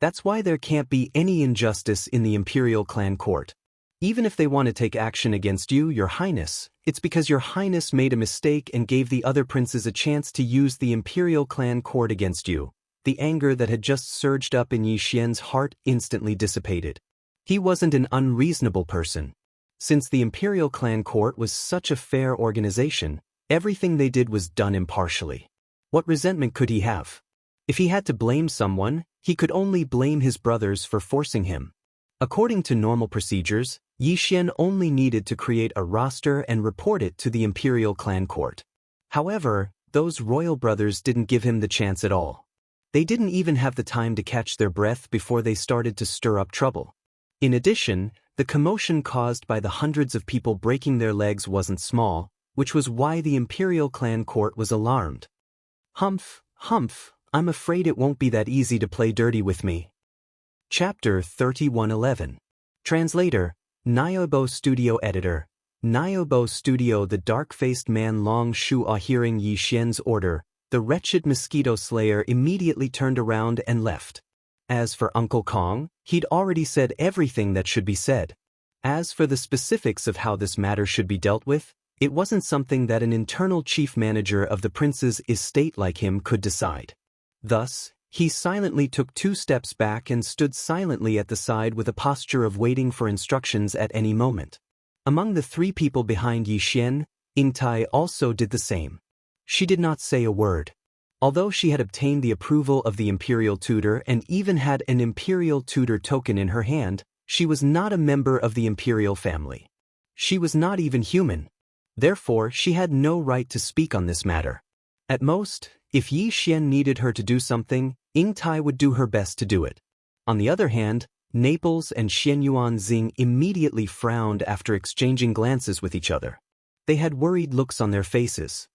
A: That's why there can't be any injustice in the Imperial Clan Court. Even if they want to take action against you, your Highness, it's because your Highness made a mistake and gave the other princes a chance to use the Imperial Clan Court against you. The anger that had just surged up in Yi Xian's heart instantly dissipated. He wasn't an unreasonable person. Since the Imperial Clan Court was such a fair organization, everything they did was done impartially. What resentment could he have? If he had to blame someone, he could only blame his brothers for forcing him. According to normal procedures, Yi Xian only needed to create a roster and report it to the Imperial Clan Court. However, those royal brothers didn't give him the chance at all. They didn't even have the time to catch their breath before they started to stir up trouble. In addition, the commotion caused by the hundreds of people breaking their legs wasn't small, which was why the Imperial Clan Court was alarmed. Humph, I'm afraid it won't be that easy to play dirty with me. Chapter 3111. Translator, Nyobo Studio Editor. Nyobo Studio. The dark-faced man Long Shu. Hearing Yi Xian's order, the wretched mosquito slayer immediately turned around and left. As for Uncle Kong, he'd already said everything that should be said. As for the specifics of how this matter should be dealt with, it wasn't something that an internal chief manager of the prince's estate like him could decide. Thus, he silently took 2 steps back and stood silently at the side with a posture of waiting for instructions at any moment. Among the 3 people behind Yi Xian, Yingtai also did the same. She did not say a word. Although she had obtained the approval of the Imperial Tutor and even had an Imperial Tutor token in her hand, She was not a member of the imperial family. She was not even human. Therefore, she had no right to speak on this matter. At most, if Yi Xian needed her to do something, Ying Tai would do her best to do it. On the other hand, Naples and Xianyuan Xing immediately frowned after exchanging glances with each other. They had worried looks on their faces.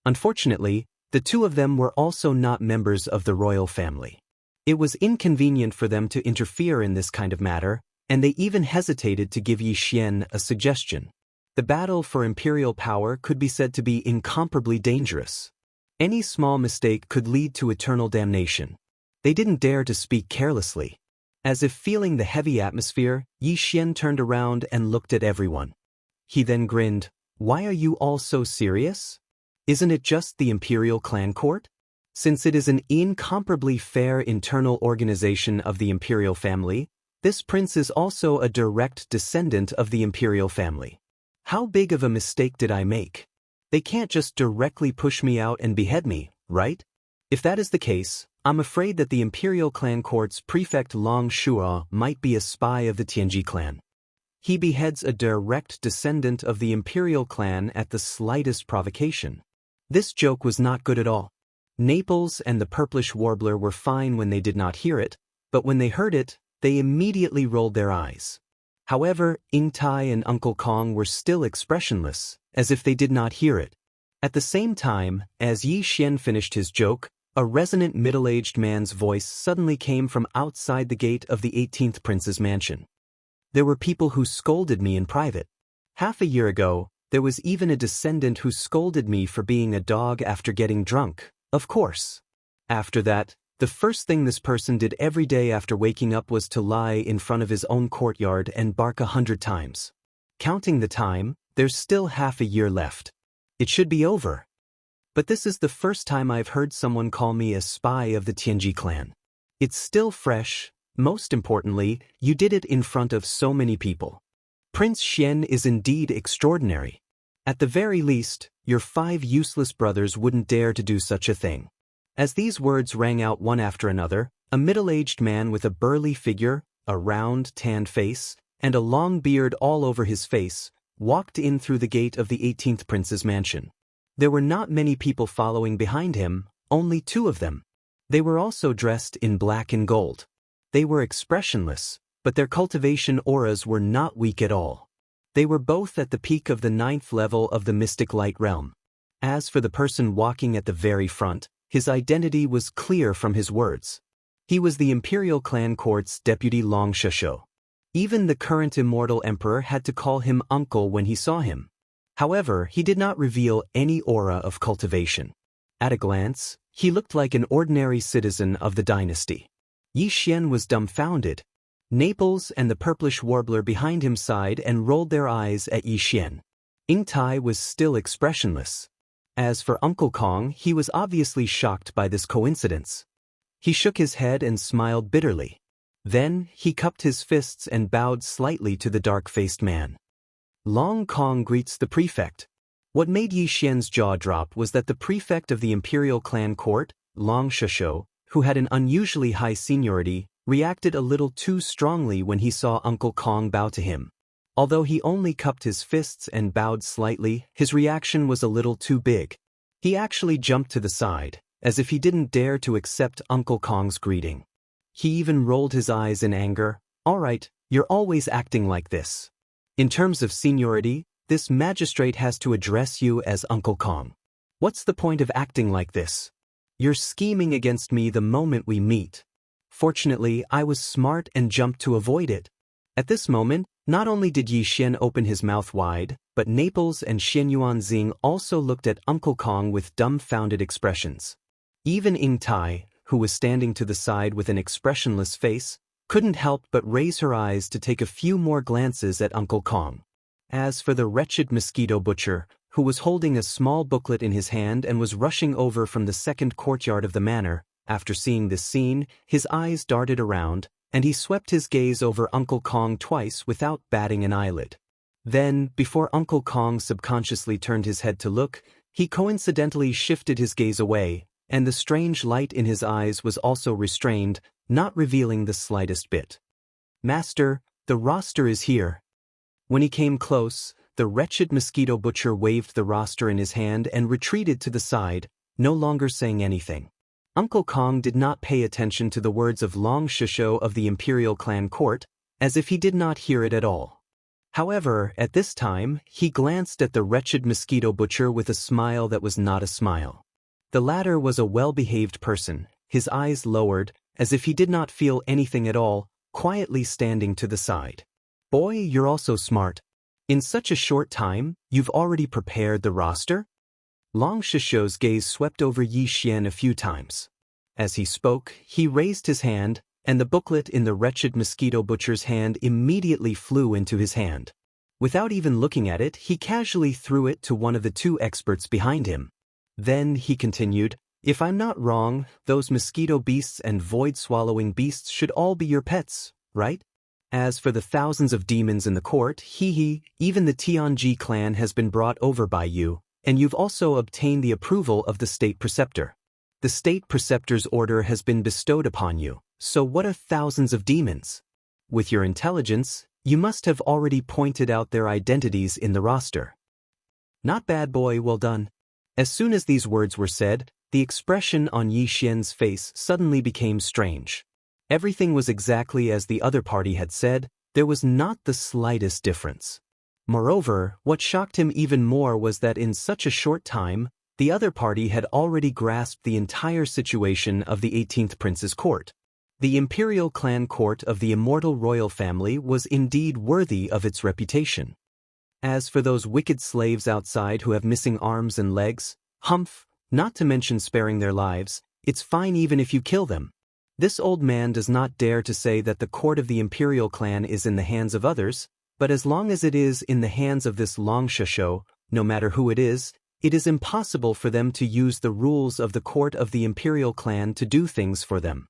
A: Unfortunately, the two of them were also not members of the royal family. It was inconvenient for them to interfere in this kind of matter, and they even hesitated to give Yi Xian a suggestion. The battle for imperial power could be said to be incomparably dangerous. Any small mistake could lead to eternal damnation. They didn't dare to speak carelessly. As if feeling the heavy atmosphere, Yi Xian turned around and looked at everyone. He then grinned. "Why are you all so serious? Isn't it just the imperial clan court? Since it is an incomparably fair internal organization of the imperial family, this prince is also a direct descendant of the imperial family. How big of a mistake did I make? They can't just directly push me out and behead me, right? If that is the case, I'm afraid that the imperial clan court's prefect Long Shuo might be a spy of the Tianji clan. He beheads a direct descendant of the imperial clan at the slightest provocation." This joke was not good at all. Naples and the purplish warbler were fine when they did not hear it, but when they heard it, they immediately rolled their eyes. However, Ying Tai and Uncle Kong were still expressionless, as if they did not hear it. At the same time, as Yi Xian finished his joke, a resonant middle-aged man's voice suddenly came from outside the gate of the 18th prince's mansion. "There were people who scolded me in private. Half a year ago, there was even a descendant who scolded me for being a dog after getting drunk, of course. After that, the first thing this person did every day after waking up was to lie in front of his own courtyard and bark 100 times. Counting the time, there's still half a year left. It should be over. But this is the first time I've heard someone call me a spy of the Tianji clan. It's still fresh. Most importantly, you did it in front of so many people. Prince Xian is indeed extraordinary. At the very least, your 5 useless brothers wouldn't dare to do such a thing." As these words rang out one after another, a middle-aged man with a burly figure, a round, tanned face, and a long beard all over his face, walked in through the gate of the 18th prince's mansion. There were not many people following behind him, only 2 of them. They were also dressed in black and gold. They were expressionless, but their cultivation auras were not weak at all. They were both at the peak of the 9th level of the mystic light realm. As for the person walking at the very front, his identity was clear from his words. He was the imperial clan court's deputy Long Shishou. Even the current immortal emperor had to call him uncle when he saw him. However, he did not reveal any aura of cultivation. At a glance, he looked like an ordinary citizen of the dynasty. Yi Xian was dumbfounded. Naples and the purplish warbler behind him sighed and rolled their eyes at Yi Xian. Ying Tai was still expressionless. As for Uncle Kong, he was obviously shocked by this coincidence. He shook his head and smiled bitterly. Then, he cupped his fists and bowed slightly to the dark-faced man. "Long Kong greets the prefect." What made Yi Xian's jaw drop was that the prefect of the imperial clan court, Long Shishou, who had an unusually high seniority, reacted a little too strongly when he saw Uncle Kong bow to him. Although he only cupped his fists and bowed slightly, his reaction was a little too big. He actually jumped to the side, as if he didn't dare to accept Uncle Kong's greeting. He even rolled his eyes in anger. "All right, you're always acting like this. In terms of seniority, this magistrate has to address you as Uncle Kong. What's the point of acting like this? You're scheming against me the moment we meet." Fortunately, I was smart and jumped to avoid it. At this moment, not only did Yi Xian open his mouth wide, but Naples and Xianyuan Xing also looked at Uncle Kong with dumbfounded expressions. Even Ying Tai, who was standing to the side with an expressionless face, couldn't help but raise her eyes to take a few more glances at Uncle Kong. As for the wretched mosquito butcher, who was holding a small booklet in his hand and was rushing over from the second courtyard of the manor, after seeing this scene, his eyes darted around, and he swept his gaze over Uncle Kong twice without batting an eyelid. Then, before Uncle Kong subconsciously turned his head to look, he coincidentally shifted his gaze away, and the strange light in his eyes was also restrained, not revealing the slightest bit. "Master, The roster is here. When he came close, the wretched mosquito butcher waved the roster in his hand and retreated to the side, no longer saying anything. Uncle Kong did not pay attention to the words of Long Shisho of the Imperial Clan Court, as if he did not hear it at all. However, at this time, he glanced at the wretched mosquito butcher with a smile that was not a smile. The latter was a well-behaved person, his eyes lowered, as if he did not feel anything at all, quietly standing to the side. Boy, you're also smart. In such a short time, you've already prepared the roster? Long Shisho's gaze swept over Yi Xian a few times. As he spoke, he raised his hand, and the booklet in the wretched mosquito butcher's hand immediately flew into his hand. Without even looking at it, he casually threw it to one of the two experts behind him. Then, he continued, if I'm not wrong, those mosquito beasts and void-swallowing beasts should all be your pets, right? As for the thousands of demons in the court, even the Tianji clan has been brought over by you, and you've also obtained the approval of the state preceptor. The state preceptor's order has been bestowed upon you, so what are thousands of demons? With your intelligence, you must have already pointed out their identities in the roster. Not bad, boy, well done. As soon as these words were said, the expression on Yi Xian's face suddenly became strange. Everything was exactly as the other party had said, there was not the slightest difference. Moreover, what shocked him even more was that in such a short time, the other party had already grasped the entire situation of the 18th Prince's court. The Imperial Clan Court of the immortal royal family was indeed worthy of its reputation. As for those wicked slaves outside who have missing arms and legs, humph, not to mention sparing their lives, it's fine even if you kill them. This old man does not dare to say that the court of the Imperial Clan is in the hands of others, but as long as it is in the hands of this Long Shisho, no matter who it is impossible for them to use the rules of the court of the Imperial Clan to do things for them.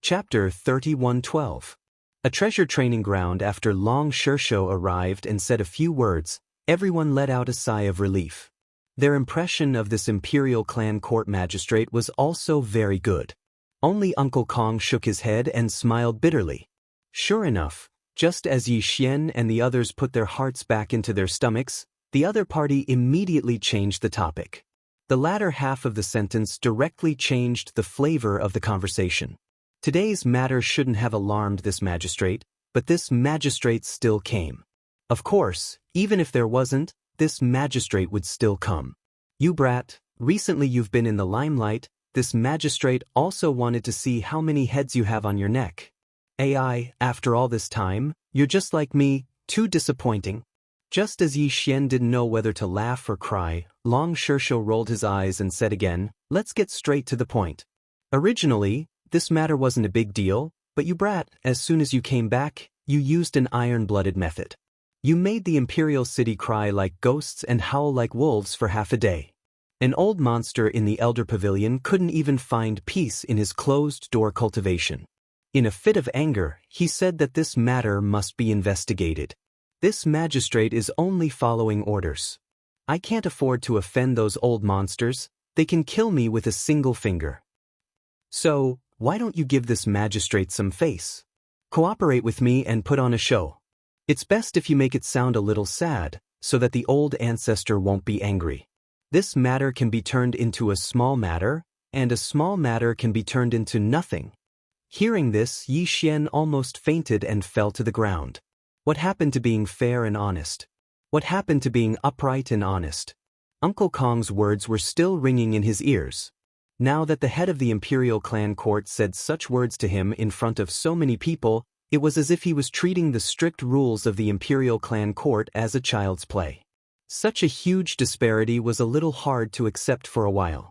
A: Chapter 31:12. A treasure training ground. After Long Shisho arrived and said a few words, everyone let out a sigh of relief. Their impression of this Imperial Clan court magistrate was also very good. Only Uncle Kong shook his head and smiled bitterly. Sure enough, just as Yi Xian and the others put their hearts back into their stomachs, the other party immediately changed the topic. The latter half of the sentence directly changed the flavor of the conversation. Today's matter shouldn't have alarmed this magistrate, but this magistrate still came. Of course, even if there wasn't, this magistrate would still come. You brat, recently you've been in the limelight. This magistrate also wanted to see how many heads you have on your neck. AI, after all this time, you're just like me, too disappointing. Just as Yi Xian didn't know whether to laugh or cry, Long Shisho rolled his eyes and said again, let's get straight to the point. Originally, this matter wasn't a big deal, but you brat, as soon as you came back, you used an iron-blooded method. You made the Imperial City cry like ghosts and howl like wolves for half a day. An old monster in the Elder Pavilion couldn't even find peace in his closed-door cultivation. In a fit of anger, he said that this matter must be investigated. This magistrate is only following orders. I can't afford to offend those old monsters. They can kill me with a single finger. So, why don't you give this magistrate some face? Cooperate with me and put on a show. It's best if you make it sound a little sad, so that the old ancestor won't be angry. This matter can be turned into a small matter, and a small matter can be turned into nothing. Hearing this, Yi Xian almost fainted and fell to the ground. What happened to being fair and honest? What happened to being upright and honest? Uncle Kong's words were still ringing in his ears. Now that the head of the Imperial Clan Court said such words to him in front of so many people, it was as if he was treating the strict rules of the Imperial Clan Court as a child's play. Such a huge disparity was a little hard to accept for a while.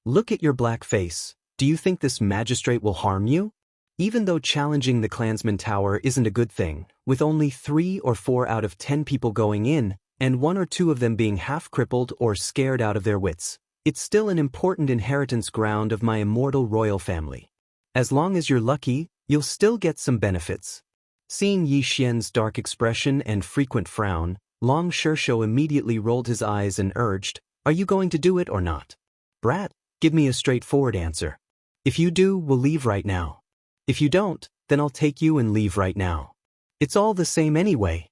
A: Look at your black face. Do you think this magistrate will harm you? Even though challenging the Clansman Tower isn't a good thing, with only 3 or 4 out of 10 people going in, and 1 or 2 of them being half-crippled or scared out of their wits, it's still an important inheritance ground of my immortal royal family. As long as you're lucky, you'll still get some benefits. Seeing Yi Xian's dark expression and frequent frown, Long Shisho immediately rolled his eyes and urged, are you going to do it or not? Brat, give me a straightforward answer. If you do, we'll leave right now. If you don't, then I'll take you and leave right now. It's all the same anyway.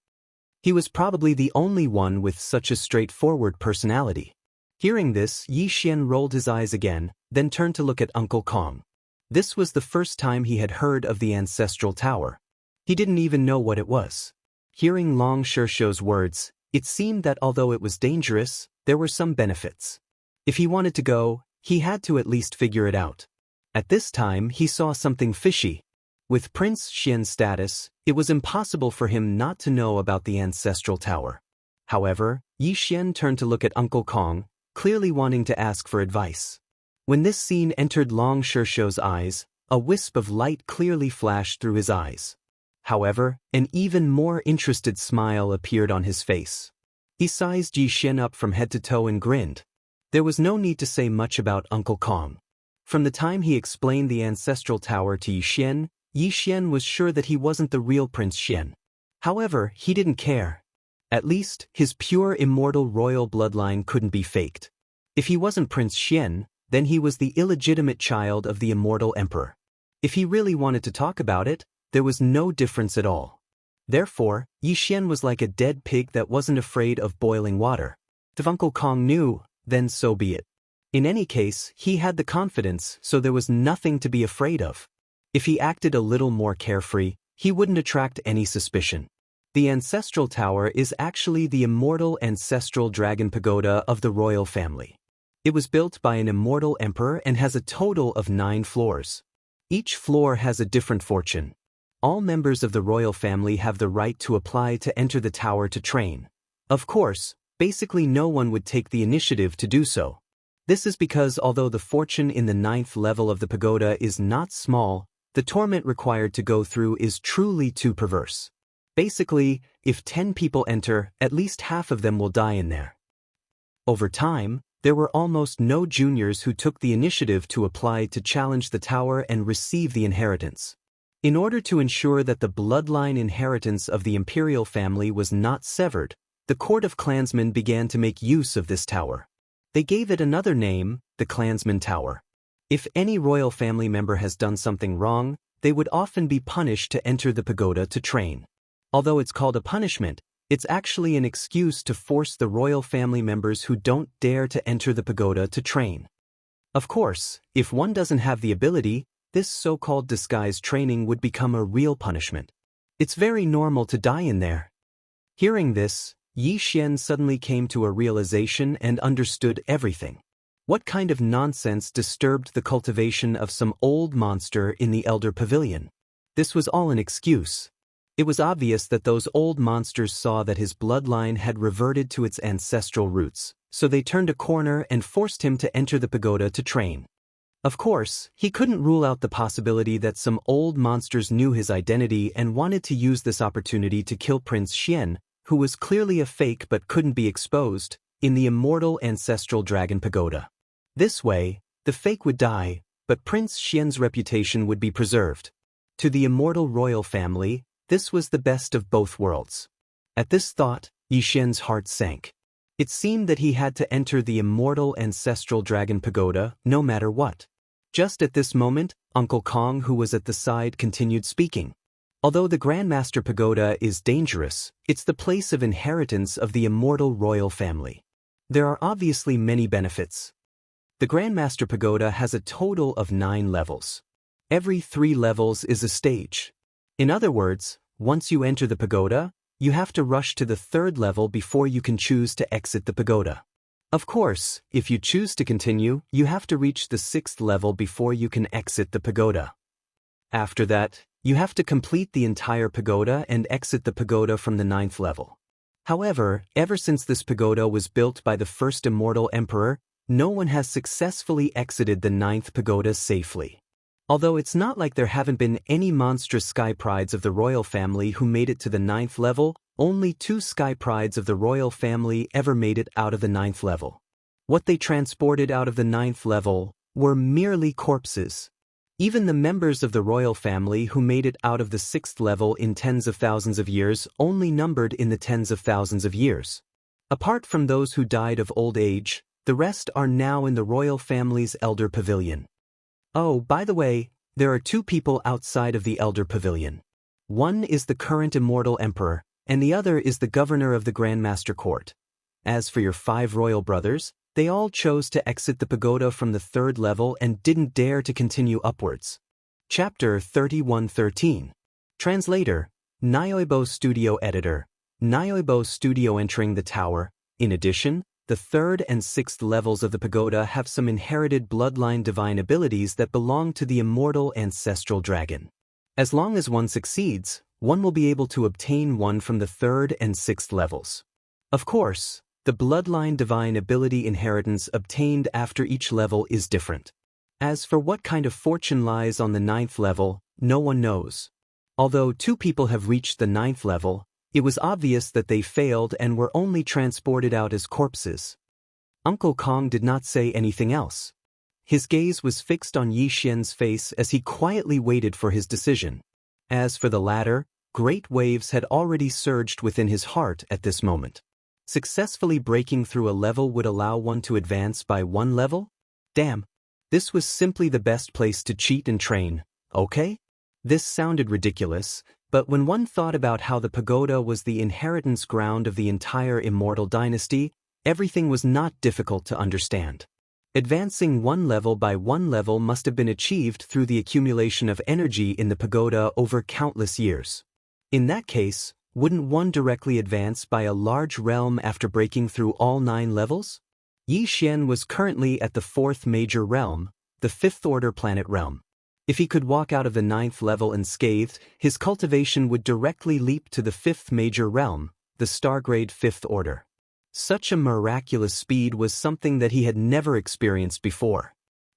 A: He was probably the only one with such a straightforward personality. Hearing this, Yi Xian rolled his eyes again, then turned to look at Uncle Kong. This was the first time he had heard of the ancestral tower. He didn't even know what it was. Hearing Long Shishou's words, it seemed that although it was dangerous, there were some benefits. If he wanted to go, he had to at least figure it out. At this time, he saw something fishy. With Prince Xian's status, it was impossible for him not to know about the ancestral tower. However, Yi Xian turned to look at Uncle Kong, clearly wanting to ask for advice. When this scene entered Long Shishou's eyes, a wisp of light clearly flashed through his eyes. However, an even more interested smile appeared on his face. He sized Yi Xian up from head to toe and grinned. There was no need to say much about Uncle Kong. From the time he explained the ancestral tower to Yi Xian was sure that he wasn't the real Prince Xian. However, he didn't care. At least, his pure immortal royal bloodline couldn't be faked. If he wasn't Prince Xian, then he was the illegitimate child of the immortal emperor. If he really wanted to talk about it, there was no difference at all. Therefore, Yi Xian was like a dead pig that wasn't afraid of boiling water. If Uncle Kong knew, then so be it. In any case, he had the confidence, so there was nothing to be afraid of. If he acted a little more carefree, he wouldn't attract any suspicion. The ancestral tower is actually the immortal ancestral dragon pagoda of the royal family. It was built by an immortal emperor and has a total of 9 floors. Each floor has a different fortune. All members of the royal family have the right to apply to enter the tower to train. Of course, basically no one would take the initiative to do so. This is because although the fortune in the 9th level of the pagoda is not small, the torment required to go through is truly too perverse. Basically, if 10 people enter, at least half of them will die in there. Over time, there were almost no juniors who took the initiative to apply to challenge the tower and receive the inheritance. In order to ensure that the bloodline inheritance of the imperial family was not severed, the court of clansmen began to make use of this tower. They gave it another name, the Clansman Tower. If any royal family member has done something wrong, they would often be punished to enter the pagoda to train. Although it's called a punishment, it's actually an excuse to force the royal family members who don't dare to enter the pagoda to train. Of course, if one doesn't have the ability, this so-called disguised training would become a real punishment. It's very normal to die in there. Hearing this, Yi Xian suddenly came to a realization and understood everything. What kind of nonsense disturbed the cultivation of some old monster in the Elder Pavilion? This was all an excuse. It was obvious that those old monsters saw that his bloodline had reverted to its ancestral roots, so they turned a corner and forced him to enter the pagoda to train. Of course, he couldn't rule out the possibility that some old monsters knew his identity and wanted to use this opportunity to kill Prince Xian, who was clearly a fake but couldn't be exposed, in the immortal ancestral dragon pagoda. This way, the fake would die, but Prince Xian's reputation would be preserved. To the immortal royal family, this was the best of both worlds. At this thought, Yi Xian's heart sank. It seemed that he had to enter the immortal ancestral dragon pagoda, no matter what. Just at this moment, Uncle Kong, who was at the side, continued speaking. Although the Grandmaster Pagoda is dangerous, it's the place of inheritance of the immortal royal family. There are obviously many benefits. The Grandmaster Pagoda has a total of 9 levels. Every 3 levels is a stage. In other words, once you enter the pagoda, you have to rush to the 3rd level before you can choose to exit the pagoda. Of course, if you choose to continue, you have to reach the 6th level before you can exit the pagoda. After that, you have to complete the entire pagoda and exit the pagoda from the 9th level. However, ever since this pagoda was built by the first immortal emperor, no one has successfully exited the 9th pagoda safely. Although it's not like there haven't been any monstrous sky prides of the royal family who made it to the 9th level, only 2 sky prides of the royal family ever made it out of the 9th level. What they transported out of the 9th level were merely corpses. Even the members of the royal family who made it out of the 6th level in tens of thousands of years only numbered in the tens of thousands of years. Apart from those who died of old age, the rest are now in the royal family's Elder Pavilion. Oh, by the way, there are 2 people outside of the Elder Pavilion. One is the current immortal emperor, and the other is the governor of the Grandmaster Court. As for your 5 royal brothers, they all chose to exit the pagoda from the 3rd level and didn't dare to continue upwards. Chapter 31:13. Translator, Nyoibo Studio Editor, Nyoibo Studio entering the tower. In addition, the 3rd and 6th levels of the pagoda have some inherited bloodline divine abilities that belong to the immortal ancestral dragon. As long as one succeeds, one will be able to obtain one from the 3rd and 6th levels. Of course, the bloodline divine ability inheritance obtained after each level is different. As for what kind of fortune lies on the 9th level, no one knows. Although 2 people have reached the 9th level, it was obvious that they failed and were only transported out as corpses. Uncle Kong did not say anything else. His gaze was fixed on Yi Xian's face as he quietly waited for his decision. As for the latter, great waves had already surged within his heart at this moment. Successfully breaking through a level would allow one to advance by 1 level? Damn. This was simply the best place to cheat and train, okay? This sounded ridiculous, but when one thought about how the pagoda was the inheritance ground of the entire immortal dynasty, everything was not difficult to understand. Advancing 1 level by 1 level must have been achieved through the accumulation of energy in the pagoda over countless years. In that case, wouldn't one directly advance by a large realm after breaking through all 9 levels? Yi Xian was currently at the 4th major realm, the 5th order planet realm. If he could walk out of the 9th level unscathed, his cultivation would directly leap to the 5th major realm, the Stargrade 5th order. Such a miraculous speed was something that he had never experienced before.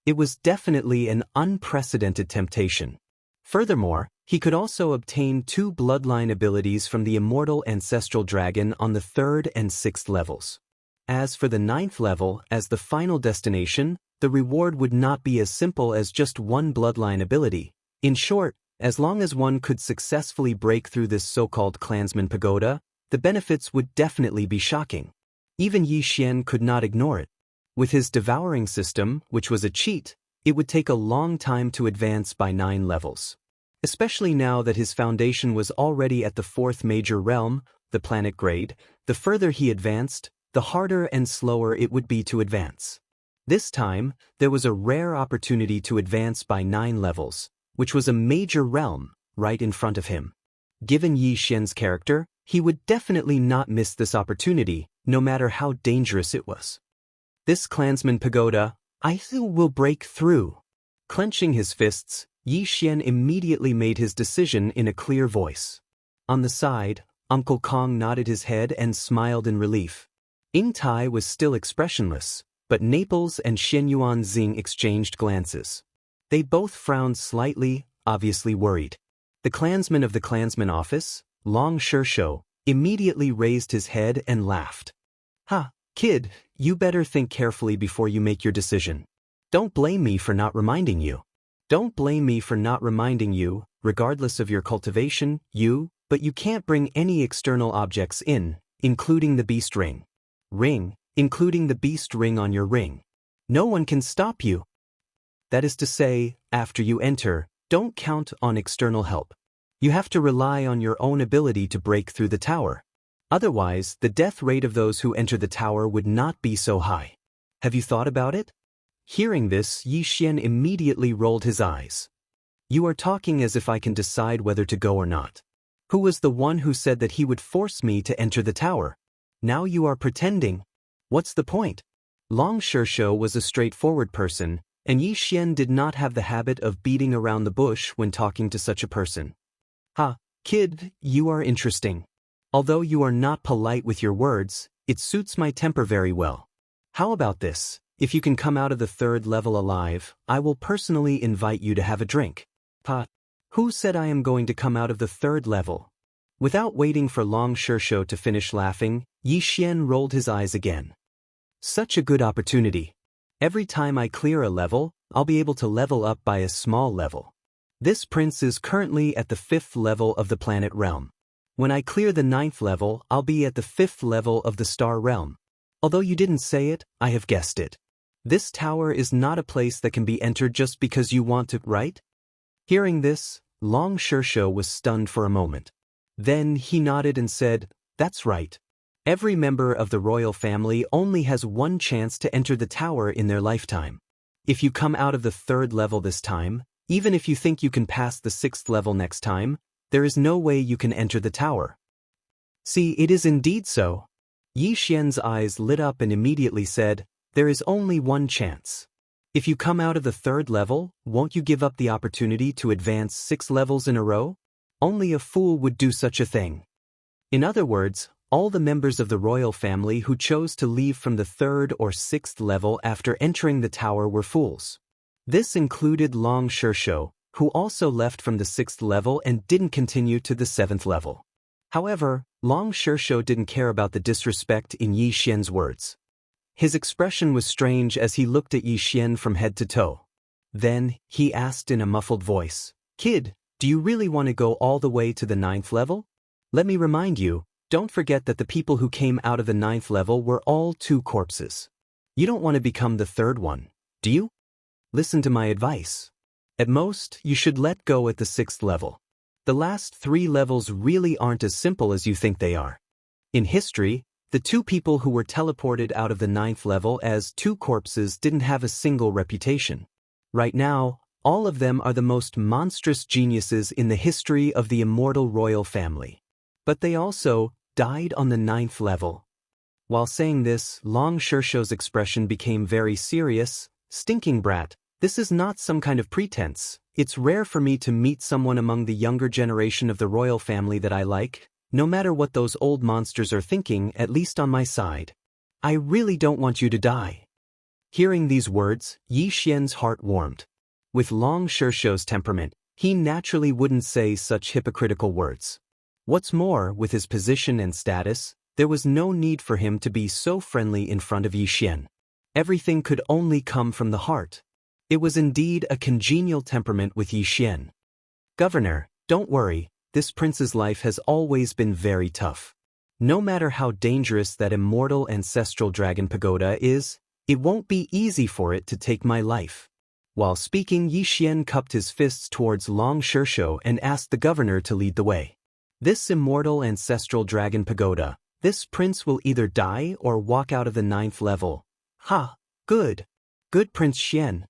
A: It was definitely an unprecedented temptation. Furthermore, he could also obtain 2 bloodline abilities from the immortal ancestral dragon on the 3rd and 6th levels. As for the 9th level, as the final destination, the reward would not be as simple as just 1 bloodline ability. In short, as long as one could successfully break through this so-called clansman pagoda, the benefits would definitely be shocking. Even Yi Xian could not ignore it. With his devouring system, which was a cheat, it would take a long time to advance by 9 levels. Especially now that his foundation was already at the 4th major realm, the planet grade, the further he advanced, the harder and slower it would be to advance. This time, there was a rare opportunity to advance by 9 levels, which was a major realm, right in front of him. Given Yi Xian's character, he would definitely not miss this opportunity, no matter how dangerous it was. This clansman pagoda, I will break through. Clenching his fists, Yi Xian immediately made his decision in a clear voice. On the side, Uncle Kong nodded his head and smiled in relief. Ying Tai was still expressionless, but Naples and Shen Yuanxing exchanged glances. They both frowned slightly, obviously worried. The clansman of the clansman office, Long Shishou, immediately raised his head and laughed. Ha, kid, you better think carefully before you make your decision. Don't blame me for not reminding you. Don't blame me for not reminding you, regardless of your cultivation, but you can't bring any external objects in, including the beast ring. Including the beast ring on your ring. No one can stop you. That is to say, after you enter, don't count on external help. You have to rely on your own ability to break through the tower. Otherwise, the death rate of those who enter the tower would not be so high. Have you thought about it? Hearing this, Yi Xian immediately rolled his eyes. You are talking as if I can decide whether to go or not. Who was the one who said that he would force me to enter the tower? Now you are pretending. What's the point? Long Shishou was a straightforward person, and Yi Xian did not have the habit of beating around the bush when talking to such a person. Ha, kid, you are interesting. Although you are not polite with your words, it suits my temper very well. How about this? If you can come out of the 3rd level alive, I will personally invite you to have a drink. Pa, who said I am going to come out of the 3rd level? Without waiting for Long Shishou to finish laughing, Yi Xian rolled his eyes again. Such a good opportunity. Every time I clear a level, I'll be able to level up by a small level. This prince is currently at the 5th level of the planet realm. When I clear the 9th level, I'll be at the 5th level of the star realm. Although you didn't say it, I have guessed it. This tower is not a place that can be entered just because you want to, right? Hearing this, Long Shursho was stunned for a moment. Then he nodded and said, "That's right. Every member of the royal family only has one chance to enter the tower in their lifetime. If you come out of the 3rd level this time, even if you think you can pass the 6th level next time, there is no way you can enter the tower." "See, it is indeed so." Yi Xian's eyes lit up and immediately said, "There is only one chance. If you come out of the 3rd level, won't you give up the opportunity to advance 6 levels in a row? Only a fool would do such a thing." In other words, all the members of the royal family who chose to leave from the 3rd or 6th level after entering the tower were fools. This included Long Shursho, who also left from the 6th level and didn't continue to the 7th level. However, Long Shursho didn't care about the disrespect in Yi Xian's words. His expression was strange as he looked at Yi Xian from head to toe. Then, he asked in a muffled voice, "Kid, do you really want to go all the way to the 9th level? Let me remind you, don't forget that the people who came out of the 9th level were all 2 corpses. You don't want to become the 3rd one, do you? Listen to my advice. At most, you should let go at the 6th level. The last 3 levels really aren't as simple as you think they are." In history, the 2 people who were teleported out of the 9th level as 2 corpses didn't have a single reputation. Right now, all of them are the most monstrous geniuses in the history of the immortal royal family. But they also died on the 9th level. While saying this, Long Shursho's expression became very serious. "Stinking brat, this is not some kind of pretense. It's rare for me to meet someone among the younger generation of the royal family that I like, no matter what those old monsters are thinking, at least on my side. I really don't want you to die." Hearing these words, Yi Xian's heart warmed. With Long Shursho's temperament, he naturally wouldn't say such hypocritical words. What's more, with his position and status, there was no need for him to be so friendly in front of Yi Xian. Everything could only come from the heart. It was indeed a congenial temperament with Yi Xian. "Governor, don't worry, this prince's life has always been very tough. No matter how dangerous that immortal ancestral dragon pagoda is, it won't be easy for it to take my life." While speaking, Yi Xian cupped his fists towards Long Shursho and asked the governor to lead the way. "This immortal ancestral dragon pagoda, this prince will either die or walk out of the 9th level. Ha! Good. Good Prince Xian."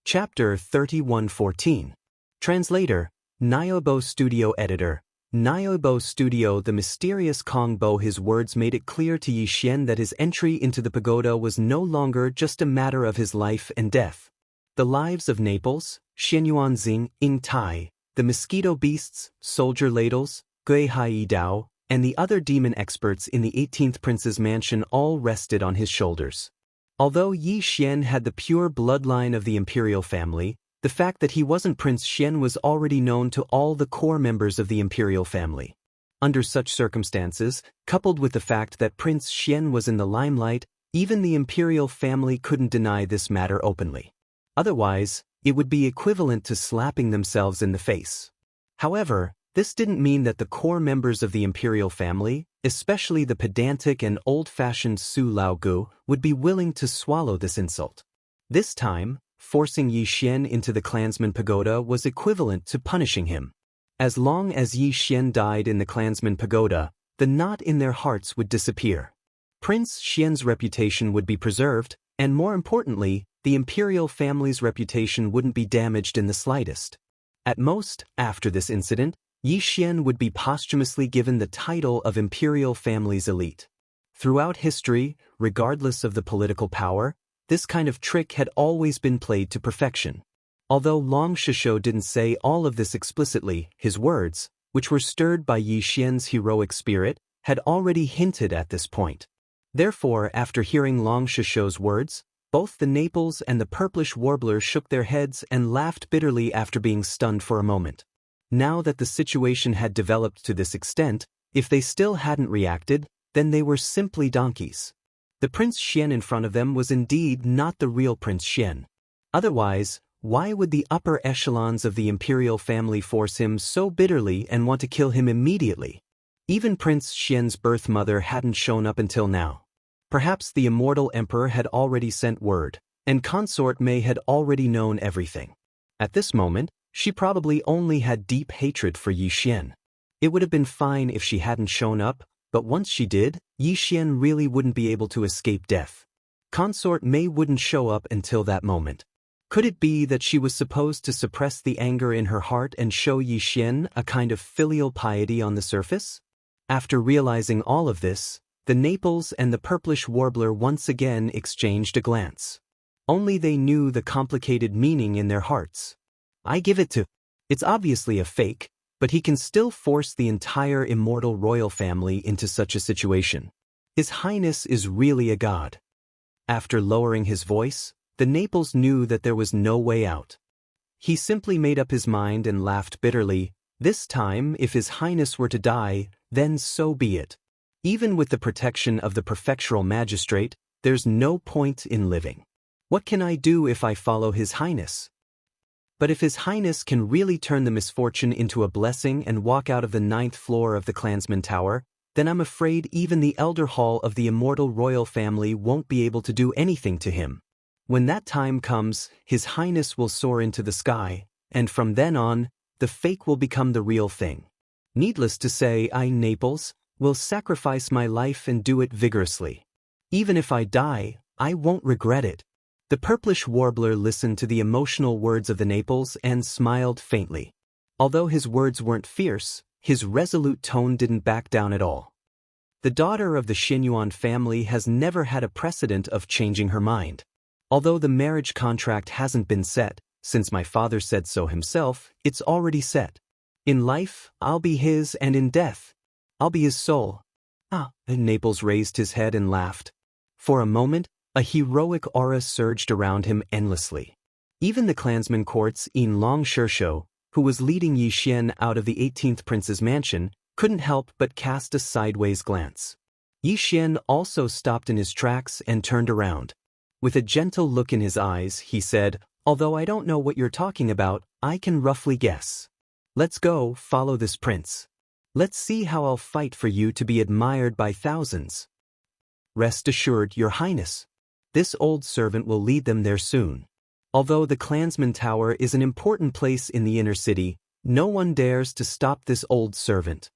A: Chapter 3114. Translator, Nyobo Studio Editor. Nyobo Studio. The mysterious Kong Bo. His words made it clear to Yi Xian that his entry into the pagoda was no longer just a matter of his life and death. The lives of Naples, Xianyuan Xing, Ing Tai, the mosquito beasts, soldier ladles, Gui Hai Dao, and the other demon experts in the 18th Prince's mansion all rested on his shoulders. Although Yi Xian had the pure bloodline of the imperial family, the fact that he wasn't Prince Xian was already known to all the core members of the imperial family. Under such circumstances, coupled with the fact that Prince Xian was in the limelight, even the imperial family couldn't deny this matter openly. Otherwise, it would be equivalent to slapping themselves in the face. However, this didn't mean that the core members of the imperial family, especially the pedantic and old-fashioned Su Laogu, would be willing to swallow this insult. This time, forcing Yi Xian into the clansman pagoda was equivalent to punishing him. As long as Yi Xian died in the clansman pagoda, the knot in their hearts would disappear. Prince Xian's reputation would be preserved, and more importantly, the imperial family's reputation wouldn't be damaged in the slightest. At most, after this incident, Yi Xian would be posthumously given the title of imperial family's elite. Throughout history, regardless of the political power, this kind of trick had always been played to perfection. Although Long Shursho didn't say all of this explicitly, his words, which were stirred by Yi Xian's heroic spirit, had already hinted at this point. Therefore, after hearing Long Shursho's words, both the Naples and the purplish warbler shook their heads and laughed bitterly after being stunned for a moment. Now that the situation had developed to this extent, if they still hadn't reacted, then they were simply donkeys. The Prince Xian in front of them was indeed not the real Prince Xian. Otherwise, why would the upper echelons of the imperial family force him so bitterly and want to kill him immediately? Even Prince Xian's birth mother hadn't shown up until now. Perhaps the immortal emperor had already sent word, and Consort Mei had already known everything. At this moment, She probably only had deep hatred for Yi Xian. It would have been fine if she hadn't shown up, but once she did, Yi Xian really wouldn't be able to escape death. Consort Mei wouldn't show up until that moment. Could it be that she was supposed to suppress the anger in her heart and show Yi Xian a kind of filial piety on the surface? After realizing all of this, the Naples and the purplish warbler once again exchanged a glance. Only they knew the complicated meaning in their hearts. I give it to. It's obviously a fake, but he can still force the entire immortal royal family into such a situation. His Highness is really a god. After lowering his voice, the Naples knew that there was no way out. He simply made up his mind and laughed bitterly. This time, if His Highness were to die, then so be it. Even with the protection of the prefectural magistrate, there's no point in living. What can I do if I follow His Highness? But if His Highness can really turn the misfortune into a blessing and walk out of the 9th floor of the Clansman Tower, then I'm afraid even the Elder Hall of the immortal royal family won't be able to do anything to him. When that time comes, His Highness will soar into the sky, and from then on, the fake will become the real thing. Needless to say, I, Naples, will sacrifice my life and do it vigorously. Even if I die, I won't regret it. The purplish warbler listened to the emotional words of the Naples and smiled faintly. Although his words weren't fierce, his resolute tone didn't back down at all. The daughter of the Xinyuan family has never had a precedent of changing her mind. Although the marriage contract hasn't been set, since my father said so himself, it's already set. In life, I'll be his, and in death, I'll be his soul. And Naples raised his head and laughed. For a moment, a heroic aura surged around him endlessly. Even the clansman courts in Long Shersho, who was leading Yi Xian out of the 18th prince's mansion, couldn't help but cast a sideways glance. Yi Xian also stopped in his tracks and turned around. With a gentle look in his eyes, he said, "Although I don't know what you're talking about, I can roughly guess. Let's go, follow this prince. Let's see how I'll fight for you to be admired by thousands." "Rest assured, Your Highness. This old servant will lead them there soon." Although the Clansman Tower is an important place in the inner city, no one dares to stop this old servant.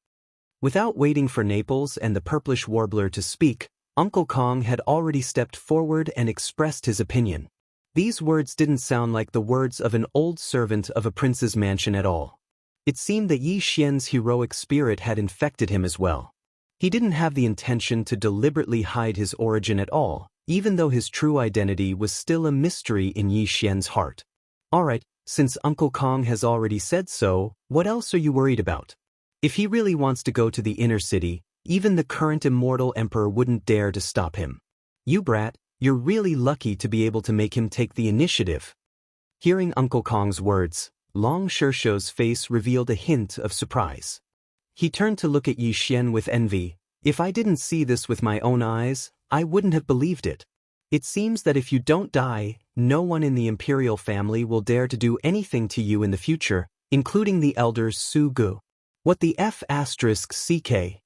A: Without waiting for Naples and the purplish warbler to speak, Uncle Kong had already stepped forward and expressed his opinion. These words didn't sound like the words of an old servant of a prince's mansion at all. It seemed that Yi Xian's heroic spirit had infected him as well. He didn't have the intention to deliberately hide his origin at all, even though his true identity was still a mystery in Yi Xian's heart. "Alright, since Uncle Kong has already said so, what else are you worried about? If he really wants to go to the inner city, even the current immortal emperor wouldn't dare to stop him. You brat, you're really lucky to be able to make him take the initiative." Hearing Uncle Kong's words, Long Shersho's face revealed a hint of surprise. He turned to look at Yi Xian with envy. "If I didn't see this with my own eyes, I wouldn't have believed it. It seems that if you don't die, no one in the imperial family will dare to do anything to you in the future, including the elder Su Gu. What the F***ck?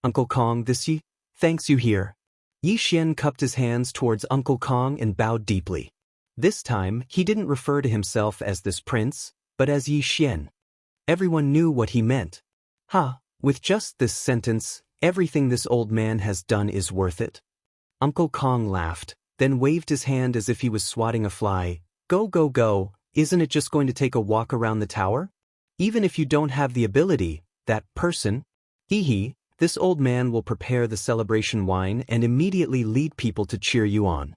A: Uncle Kong, this Yi? Thanks you here." Yi Xian cupped his hands towards Uncle Kong and bowed deeply. This time, he didn't refer to himself as this prince, but as Yi Xian. Everyone knew what he meant. With just this sentence, everything this old man has done is worth it. Uncle Kong laughed, then waved his hand as if he was swatting a fly. Go, go, go, isn't it just going to take a walk around the tower? Even if you don't have the ability, that person, this old man will prepare the celebration wine and immediately lead people to cheer you on."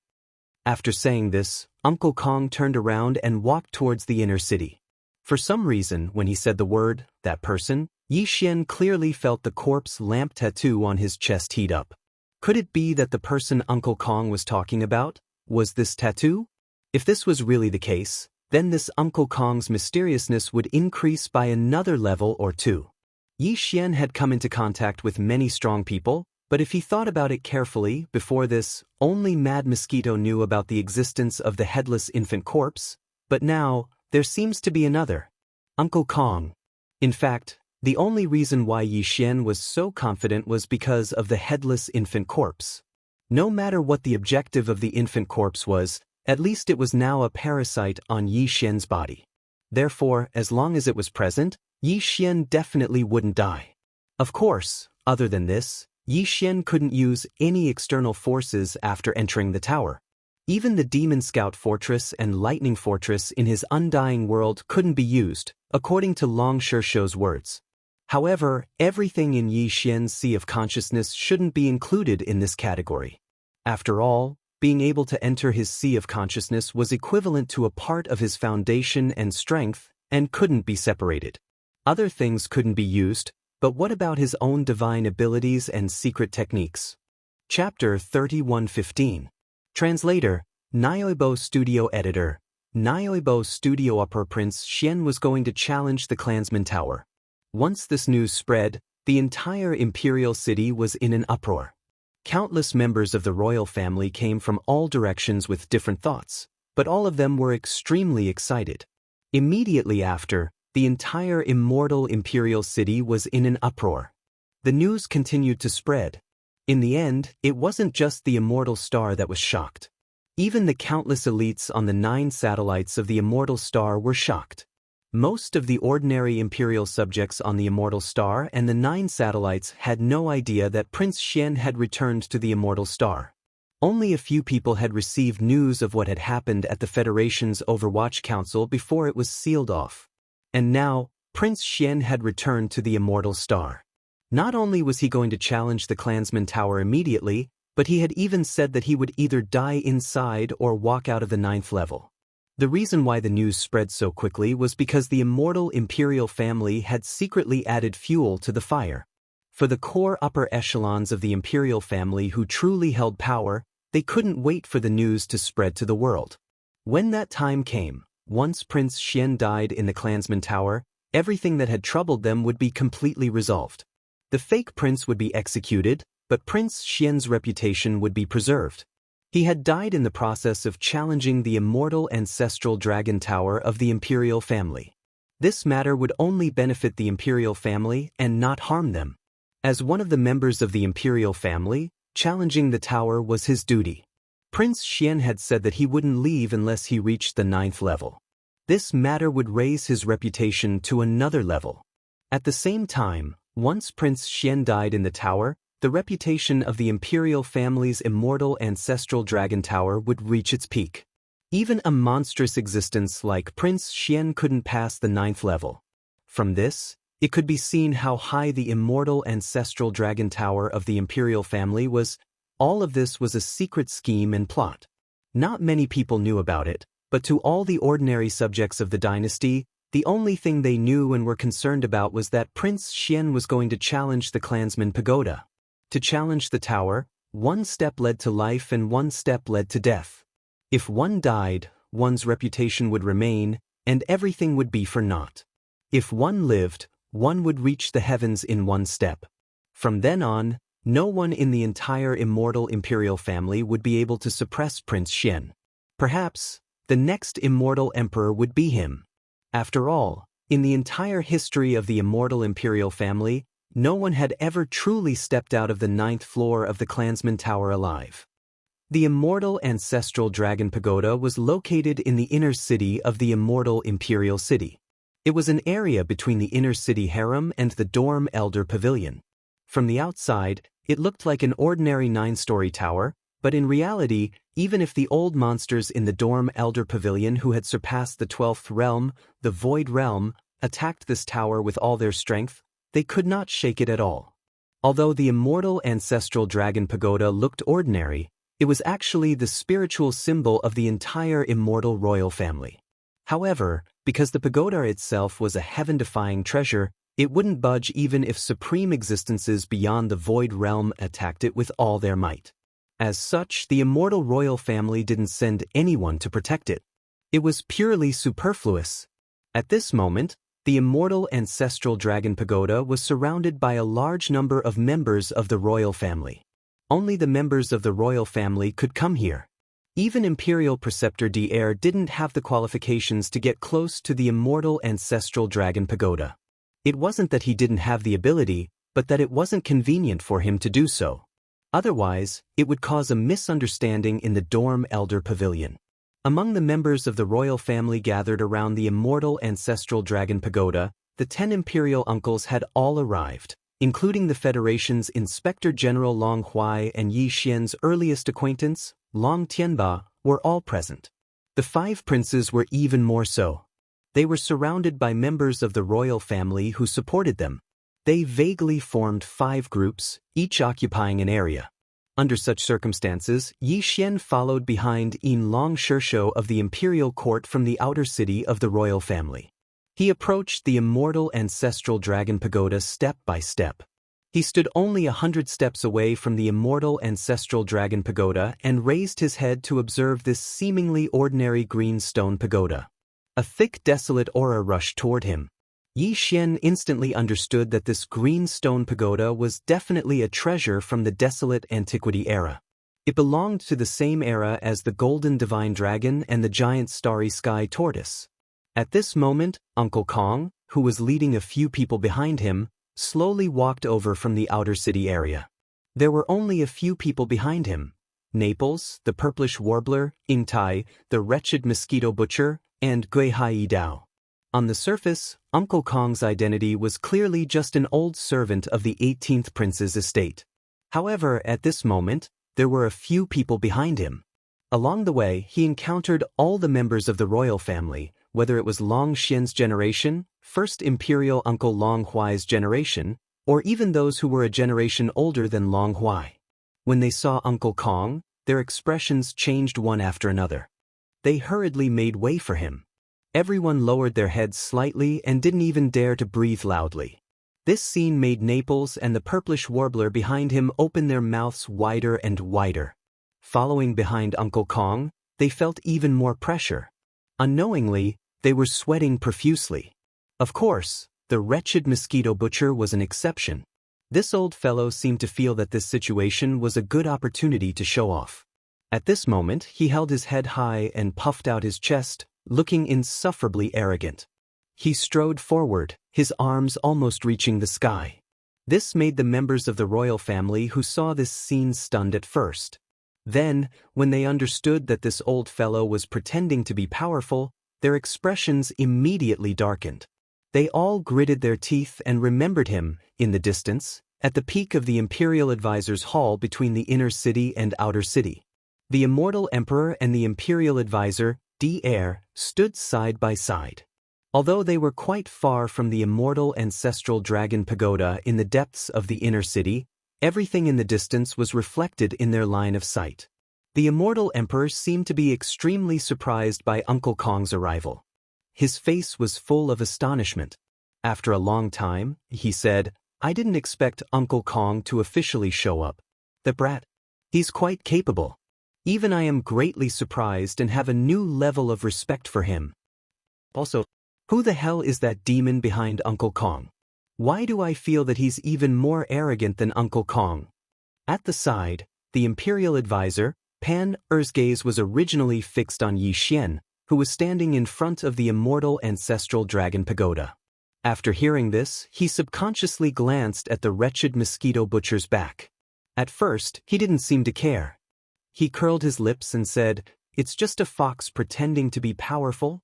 A: After saying this, Uncle Kong turned around and walked towards the inner city. For some reason, when he said the word, that person, Yi Xian clearly felt the corpse lamp tattoo on his chest heat up. Could it be that the person Uncle Kong was talking about was this tattoo? If this was really the case, then this Uncle Kong's mysteriousness would increase by another level or two. Yi Xian had come into contact with many strong people, but if he thought about it carefully, before this, only Mad Mosquito knew about the existence of the headless infant corpse, but now, there seems to be another. Uncle Kong. In fact, the only reason why Yi Xian was so confident was because of the headless infant corpse. No matter what the objective of the infant corpse was, at least it was now a parasite on Yi Xian's body. Therefore, as long as it was present, Yi Xian definitely wouldn't die. Of course, other than this, Yi Xian couldn't use any external forces after entering the tower. Even the Demon Scout Fortress and Lightning Fortress in his undying world couldn't be used, according to Long Shishou's words. However, everything in Yi Xian's Sea of Consciousness shouldn't be included in this category. After all, being able to enter his Sea of Consciousness was equivalent to a part of his foundation and strength and couldn't be separated. Other things couldn't be used, but what about his own divine abilities and secret techniques? Chapter 31:15. Translator, Nyoibo Studio Editor. Nyoibo Studio Upper Prince Xian was going to challenge the Clansman Tower. Once this news spread, the entire imperial city was in an uproar. Countless members of the royal family came from all directions with different thoughts, but all of them were extremely excited. Immediately after, the entire immortal imperial city was in an uproar. The news continued to spread. In the end, it wasn't just the immortal star that was shocked. Even the countless elites on the 9 satellites of the immortal star were shocked. Most of the ordinary imperial subjects on the immortal star and the 9 satellites had no idea that Prince Xian had returned to the immortal star. Only a few people had received news of what had happened at the Federation's Overwatch Council before it was sealed off. And now, Prince Xian had returned to the immortal star. Not only was he going to challenge the Clansman Tower immediately, but he had even said that he would either die inside or walk out of the 9th level. The reason why the news spread so quickly was because the immortal imperial family had secretly added fuel to the fire. For the core upper echelons of the imperial family who truly held power, they couldn't wait for the news to spread to the world. When that time came, once Prince Xian died in the Clansman Tower, everything that had troubled them would be completely resolved. The fake prince would be executed, but Prince Xian's reputation would be preserved. He had died in the process of challenging the immortal ancestral dragon tower of the imperial family. This matter would only benefit the imperial family and not harm them. As one of the members of the imperial family, challenging the tower was his duty. Prince Xian had said that he wouldn't leave unless he reached the 9th level. This matter would raise his reputation to another level. At the same time, once Prince Xian died in the tower, the reputation of the imperial family's immortal ancestral dragon tower would reach its peak. Even a monstrous existence like Prince Xian couldn't pass the 9th level. From this, it could be seen how high the immortal ancestral dragon tower of the imperial family was. All of this was a secret scheme and plot. Not many people knew about it, but to all the ordinary subjects of the dynasty, the only thing they knew and were concerned about was that Prince Xian was going to challenge the Clansman Pagoda. To challenge the tower, one step led to life and one step led to death. If one died, one's reputation would remain, and everything would be for naught. If one lived, one would reach the heavens in one step. From then on, no one in the entire immortal imperial family would be able to suppress Prince Xian. Perhaps, the next immortal emperor would be him. After all, in the entire history of the immortal imperial family, no one had ever truly stepped out of the 9th floor of the Clansman Tower alive. The immortal ancestral dragon pagoda was located in the inner city of the immortal imperial city. It was an area between the inner city harem and the dorm elder pavilion. From the outside, it looked like an ordinary 9-story tower, but in reality, even if the old monsters in the dorm elder pavilion who had surpassed the 12th realm, the void realm, attacked this tower with all their strength, they could not shake it at all. Although the immortal ancestral dragon pagoda looked ordinary, it was actually the spiritual symbol of the entire immortal royal family. However, because the pagoda itself was a heaven-defying treasure, it wouldn't budge even if supreme existences beyond the void realm attacked it with all their might. As such, the immortal royal family didn't send anyone to protect it. It was purely superfluous. At this moment, the immortal ancestral dragon pagoda was surrounded by a large number of members of the royal family. Only the members of the royal family could come here. Even Imperial Preceptor d'Air didn't have the qualifications to get close to the immortal ancestral dragon pagoda. It wasn't that he didn't have the ability, but that it wasn't convenient for him to do so. Otherwise, it would cause a misunderstanding in the dorm elder pavilion. Among the members of the royal family gathered around the immortal ancestral dragon pagoda, the 10 imperial uncles had all arrived, including the Federation's Inspector General Long Huai and Yi Xian's earliest acquaintance, Long Tianba, were all present. The 5 princes were even more so. They were surrounded by members of the royal family who supported them. They vaguely formed 5 groups, each occupying an area. Under such circumstances, Yi Xian followed behind Yin Long Shishou of the imperial court from the outer city of the royal family. He approached the immortal ancestral dragon pagoda step by step. He stood only 100 steps away from the immortal ancestral dragon pagoda and raised his head to observe this seemingly ordinary green stone pagoda. A thick, desolate aura rushed toward him. Yi Xian instantly understood that this green stone pagoda was definitely a treasure from the desolate antiquity era. It belonged to the same era as the golden divine dragon and the giant starry sky tortoise. At this moment, Uncle Kong, who was leading a few people behind him, slowly walked over from the outer city area. There were only a few people behind him: Naples, the purplish warbler, Ing Tai, the wretched mosquito butcher, and Gui Hai Dao. On the surface, Uncle Kong's identity was clearly just an old servant of the 18th prince's estate. However, at this moment, there were a few people behind him. Along the way, he encountered all the members of the royal family, whether it was Long Xian's generation, first imperial uncle Long Huai's generation, or even those who were a generation older than Long Huai. When they saw Uncle Kong, their expressions changed one after another. They hurriedly made way for him. Everyone lowered their heads slightly and didn't even dare to breathe loudly. This scene made Naples and the purplish warbler behind him open their mouths wider and wider. Following behind Uncle Kong, they felt even more pressure. Unknowingly, they were sweating profusely. Of course, the wretched mosquito butcher was an exception. This old fellow seemed to feel that this situation was a good opportunity to show off. At this moment, he held his head high and puffed out his chest, looking insufferably arrogant. He strode forward, his arms almost reaching the sky. This made the members of the royal family who saw this scene stunned at first. Then, when they understood that this old fellow was pretending to be powerful, their expressions immediately darkened. They all gritted their teeth and remembered him, in the distance, at the peak of the Imperial Advisor's Hall between the inner city and outer city. The immortal emperor and the Imperial Advisor, Dr. stood side by side. Although they were quite far from the immortal ancestral dragon pagoda in the depths of the inner city, everything in the distance was reflected in their line of sight. The immortal emperor seemed to be extremely surprised by Uncle Kong's arrival. His face was full of astonishment. After a long time, he said, "I didn't expect Uncle Kong to officially show up. The brat. He's quite capable. Even I am greatly surprised and have a new level of respect for him. Also, who the hell is that demon behind Uncle Kong? Why do I feel that he's even more arrogant than Uncle Kong?" At the side, the Imperial Advisor, Pan Er's gaze was originally fixed on Yi Xian, who was standing in front of the immortal ancestral dragon pagoda. After hearing this, he subconsciously glanced at the wretched mosquito butcher's back. At first, he didn't seem to care. He curled his lips and said, "It's just a fox pretending to be powerful."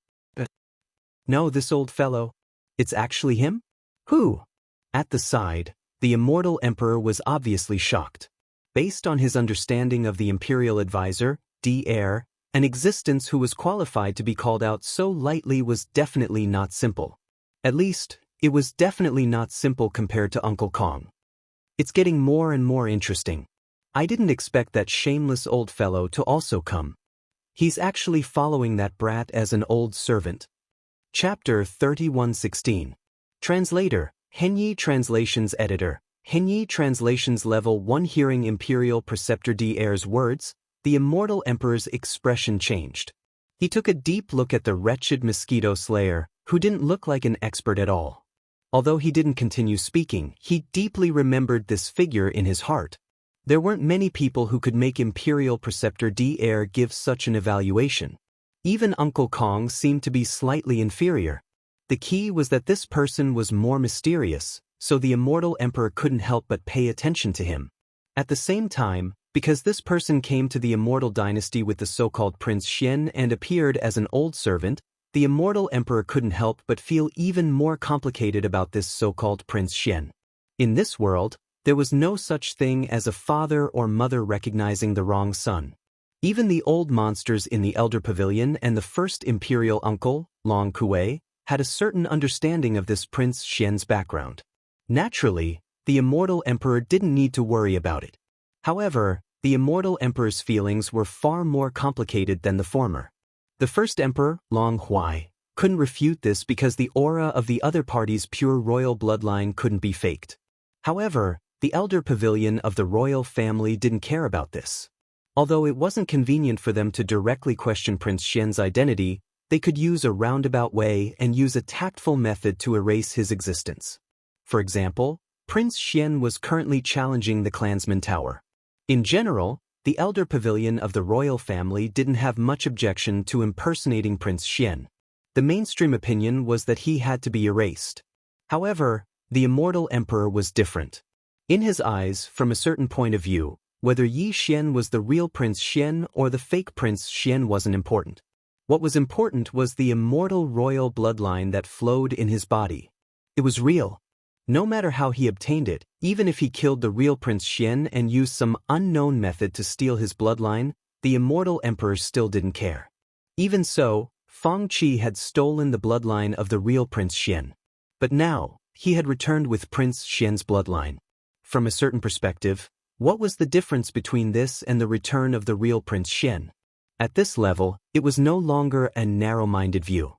A: No, this old fellow. It's actually him? Who? At the side, the immortal emperor was obviously shocked. Based on his understanding of the Imperial Advisor, Dr., an existence who was qualified to be called out so lightly was definitely not simple. At least, it was definitely not simple compared to Uncle Kong. It's getting more and more interesting. I didn't expect that shameless old fellow to also come. He's actually following that brat as an old servant. Chapter 31:16. Translator, Henyi Translations Editor, Henyi Translations Level 1. Hearing Imperial Preceptor Dr's words, the immortal emperor's expression changed. He took a deep look at the wretched mosquito slayer, who didn't look like an expert at all. Although he didn't continue speaking, he deeply remembered this figure in his heart. There weren't many people who could make Imperial Preceptor Dr give such an evaluation. Even Uncle Kong seemed to be slightly inferior. The key was that this person was more mysterious, so the immortal emperor couldn't help but pay attention to him. At the same time, Because this person came to the immortal dynasty with the so-called Prince Xian and appeared as an old servant, the immortal emperor couldn't help but feel even more complicated about this so-called Prince Xian. In this world, there was no such thing as a father or mother recognizing the wrong son. Even the old monsters in the Elder Pavilion and the first imperial uncle, Long Kuei, had a certain understanding of this Prince Xian's background. Naturally, the immortal emperor didn't need to worry about it. However, the immortal emperor's feelings were far more complicated than the former. The first emperor, Long Huai, couldn't refute this because the aura of the other party's pure royal bloodline couldn't be faked. However, the Elder Pavilion of the royal family didn't care about this. Although it wasn't convenient for them to directly question Prince Xian's identity, they could use a roundabout way and use a tactful method to erase his existence. For example, Prince Xian was currently challenging the Clansman Tower. In general, the Elder Pavilion of the royal family didn't have much objection to impersonating Prince Xian. The mainstream opinion was that he had to be erased. However, the immortal emperor was different. In his eyes, from a certain point of view, whether Yi Xian was the real Prince Xian or the fake Prince Xian wasn't important. What was important was the immortal royal bloodline that flowed in his body. It was real. No matter how he obtained it, even if he killed the real Prince Xian and used some unknown method to steal his bloodline, the immortal emperor still didn't care. Even so, Feng Qi had stolen the bloodline of the real Prince Xian. But now, he had returned with Prince Xian's bloodline. From a certain perspective, what was the difference between this and the return of the real Prince Xian? At this level, it was no longer a narrow-minded view.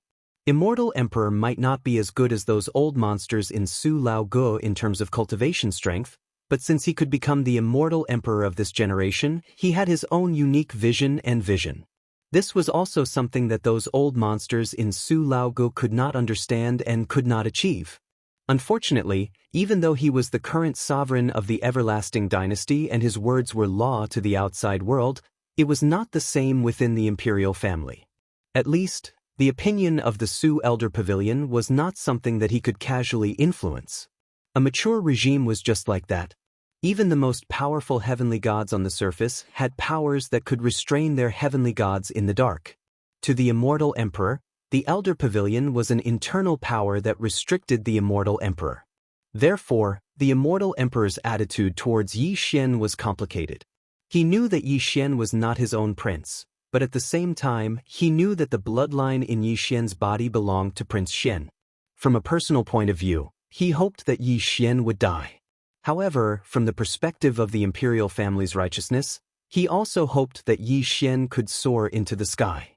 A: Immortal Emperor might not be as good as those old monsters in Su Lao Gu in terms of cultivation strength, but since he could become the immortal emperor of this generation, he had his own unique vision and vision. This was also something that those old monsters in Su Lao Gu could not understand and could not achieve. Unfortunately, even though he was the current sovereign of the everlasting dynasty and his words were law to the outside world, it was not the same within the imperial family. At least, the opinion of the Su Elder Pavilion was not something that he could casually influence. A mature regime was just like that. Even the most powerful heavenly gods on the surface had powers that could restrain their heavenly gods in the dark. To the immortal emperor, the Elder Pavilion was an internal power that restricted the immortal emperor. Therefore, the immortal emperor's attitude towards Yi Xian was complicated. He knew that Yi Xian was not his own prince, but at the same time, he knew that the bloodline in Yi Xian's body belonged to Prince Xian. From a personal point of view, he hoped that Yi Xian would die. However, from the perspective of the imperial family's righteousness, he also hoped that Yi Xian could soar into the sky.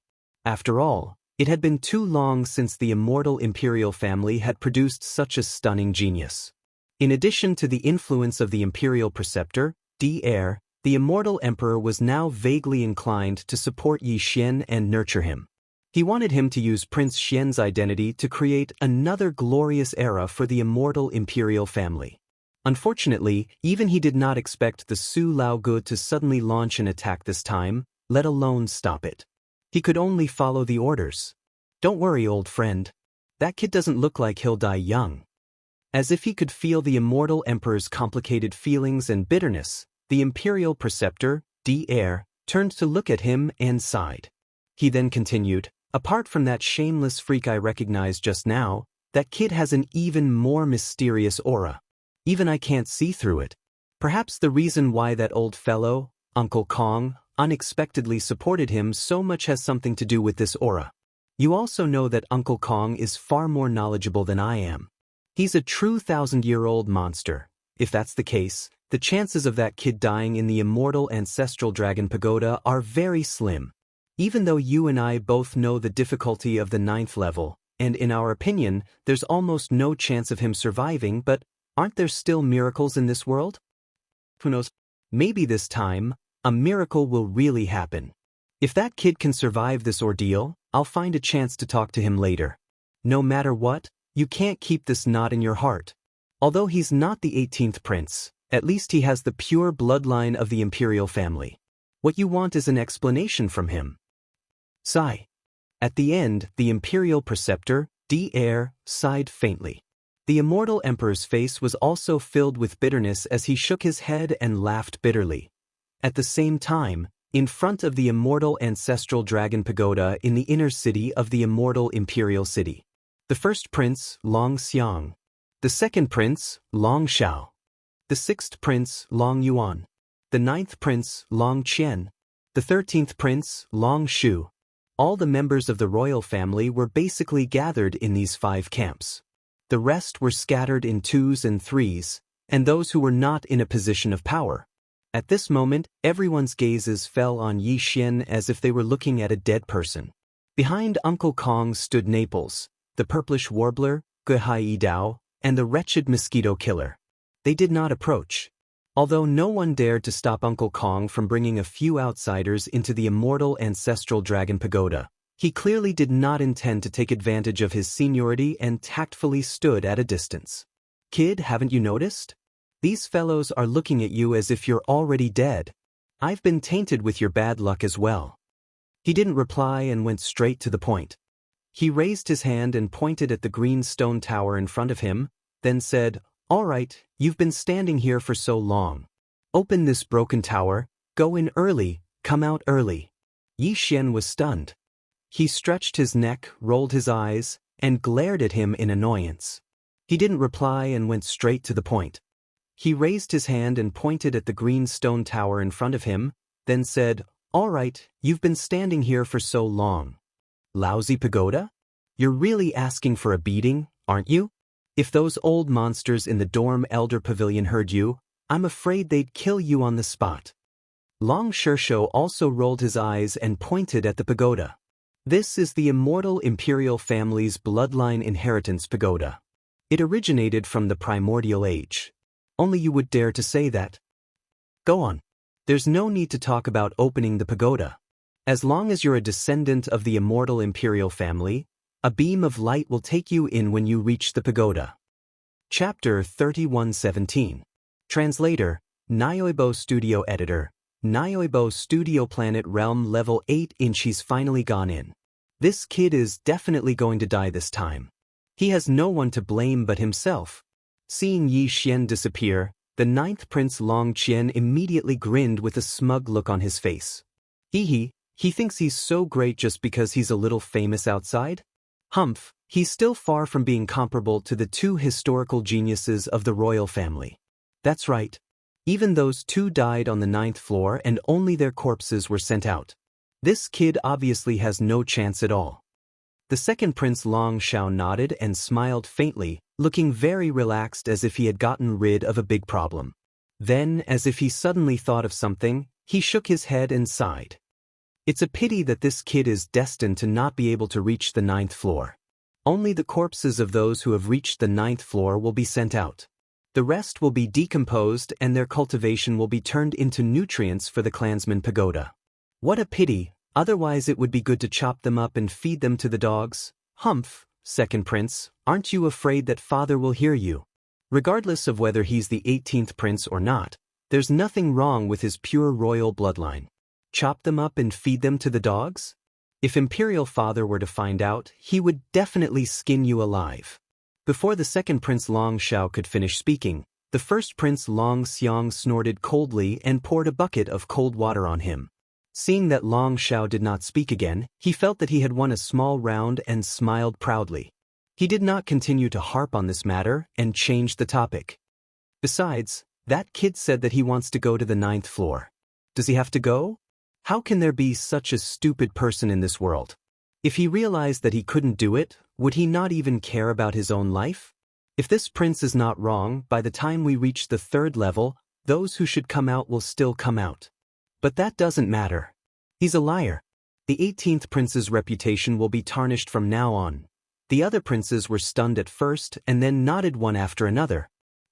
A: After all, it had been too long since the immortal imperial family had produced such a stunning genius. In addition to the influence of the imperial preceptor, Heir, the immortal emperor was now vaguely inclined to support Yi Xian and nurture him. He wanted him to use Prince Xian's identity to create another glorious era for the immortal imperial family. Unfortunately, even he did not expect the Su Lao Gu to suddenly launch an attack this time, let alone stop it. He could only follow the orders. Don't worry, old friend. That kid doesn't look like he'll die young. As if he could feel the immortal emperor's complicated feelings and bitterness, the imperial preceptor, Heir, turned to look at him and sighed. He then continued, apart from that shameless freak I recognized just now, that kid has an even more mysterious aura. Even I can't see through it. Perhaps the reason why that old fellow, Uncle Kong, unexpectedly supported him so much has something to do with this aura. You also know that Uncle Kong is far more knowledgeable than I am. He's a true 1,000-year-old monster. If that's the case, the chances of that kid dying in the immortal ancestral dragon pagoda are very slim. Even though you and I both know the difficulty of the 9th level, and in our opinion, there's almost no chance of him surviving, but aren't there still miracles in this world? Who knows? Maybe this time, a miracle will really happen. If that kid can survive this ordeal, I'll find a chance to talk to him later. No matter what, you can't keep this knot in your heart. Although he's not the 18th prince, at least he has the pure bloodline of the imperial family. What you want is an explanation from him. Sigh. At the end, the imperial preceptor, Heir, sighed faintly. The immortal emperor's face was also filled with bitterness as he shook his head and laughed bitterly. At the same time, in front of the immortal ancestral dragon pagoda in the inner city of the immortal imperial city. The first prince, Long Xiang. The second prince, Long Xiao. The sixth prince, Long Yuan. The ninth prince, Long Qian. The 13th prince, Long Shu. All the members of the royal family were basically gathered in these 5 camps. The rest were scattered in 2s and 3s, and those who were not in a position of power. At this moment, everyone's gazes fell on Yi Xian as if they were looking at a dead person. Behind Uncle Kong stood Naples, the purplish warbler, Guhai Dao, and the wretched mosquito killer. They did not approach. Although no one dared to stop Uncle Kong from bringing a few outsiders into the immortal ancestral dragon pagoda, he clearly did not intend to take advantage of his seniority and tactfully stood at a distance. Kid, haven't you noticed? These fellows are looking at you as if you're already dead. I've been tainted with your bad luck as well. He didn't reply and went straight to the point. He raised his hand and pointed at the green stone tower in front of him, then said, "All right, you've been standing here for so long. Open this broken tower, go in early, come out early." Yi Xian was stunned. He stretched his neck, rolled his eyes, and glared at him in annoyance. He didn't reply and went straight to the point. He raised his hand and pointed at the green stone tower in front of him, then said, "All right, you've been standing here for so long. Lousy pagoda? You're really asking for a beating, aren't you? If those old monsters in the dorm elder pavilion heard you, I'm afraid they'd kill you on the spot." Long Shisho also rolled his eyes and pointed at the pagoda. This is the immortal imperial family's bloodline inheritance pagoda. It originated from the primordial age. Only you would dare to say that. Go on. There's no need to talk about opening the pagoda. As long as you're a descendant of the immortal imperial family, a beam of light will take you in when you reach the pagoda. Chapter 3117. Translator, Nyoibo Studio Editor, Nyoibo Studio Planet Realm Level 8 He's finally gone in. This kid is definitely going to die this time. He has no one to blame but himself. Seeing Yi Xian disappear, the 9th Prince Long Qian immediately grinned with a smug look on his face. He thinks he's so great just because he's a little famous outside? Humph, he's still far from being comparable to the 2 historical geniuses of the royal family. That's right. Even those 2 died on the 9th floor and only their corpses were sent out. This kid obviously has no chance at all. The 2nd Prince Long Xiao nodded and smiled faintly, looking very relaxed as if he had gotten rid of a big problem. Then, as if he suddenly thought of something, he shook his head and sighed. It's a pity that this kid is destined to not be able to reach the 9th floor. Only the corpses of those who have reached the 9th floor will be sent out. The rest will be decomposed and their cultivation will be turned into nutrients for the clansman pagoda. What a pity, otherwise it would be good to chop them up and feed them to the dogs. Humph, 2nd Prince, aren't you afraid that father will hear you? Regardless of whether he's the 18th prince or not, there's nothing wrong with his pure royal bloodline. Chop them up and feed them to the dogs? If Imperial Father were to find out, he would definitely skin you alive. Before the 2nd Prince Long Xiao could finish speaking, the 1st Prince Long Xiang snorted coldly and poured a bucket of cold water on him. Seeing that Long Xiao did not speak again, he felt that he had won a small round and smiled proudly. He did not continue to harp on this matter and changed the topic. Besides, that kid said that he wants to go to the 9th floor. Does he have to go? How can there be such a stupid person in this world? If he realized that he couldn't do it, would he not even care about his own life? If this prince is not wrong, by the time we reach the 3rd level, those who should come out will still come out. But that doesn't matter. He's a liar. The 18th prince's reputation will be tarnished from now on. The other princes were stunned at first and then nodded one after another.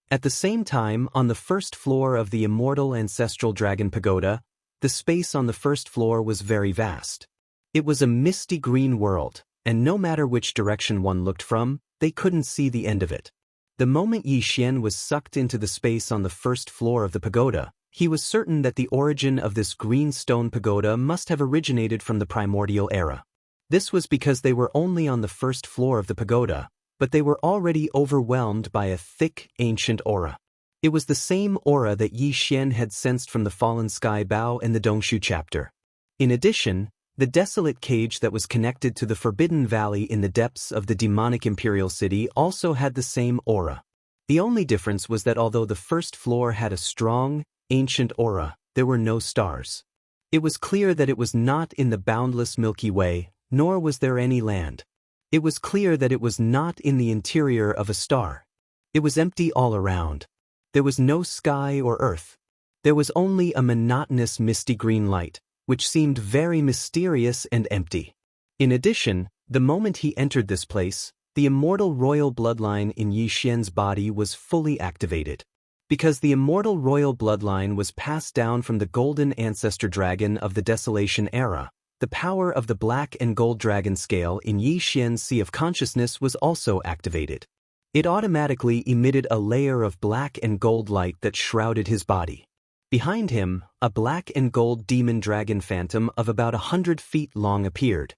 A: At the same time, on the 1st floor of the immortal ancestral dragon pagoda, the space on the 1st floor was very vast. It was a misty green world, and no matter which direction one looked from, they couldn't see the end of it. The moment Yi Xian was sucked into the space on the 1st floor of the pagoda, he was certain that the origin of this green stone pagoda must have originated from the primordial era. This was because they were only on the 1st floor of the pagoda, but they were already overwhelmed by a thick, ancient aura. It was the same aura that Yi Xian had sensed from the fallen sky Bao and the Dongshu chapter. In addition, the desolate cage that was connected to the Forbidden Valley in the depths of the demonic imperial city also had the same aura. The only difference was that although the first floor had a strong, ancient aura, there were no stars. It was clear that it was not in the boundless Milky Way, nor was there any land. It was clear that it was not in the interior of a star. It was empty all around. There was no sky or earth. There was only a monotonous misty green light, which seemed very mysterious and empty. In addition, the moment he entered this place, the immortal royal bloodline in Yi Xian's body was fully activated. Because the immortal royal bloodline was passed down from the golden ancestor dragon of the Desolation era, the power of the black and gold dragon scale in Yi Xian's sea of consciousness was also activated. It automatically emitted a layer of black and gold light that shrouded his body. Behind him, a black and gold demon dragon phantom of about 100 feet long appeared.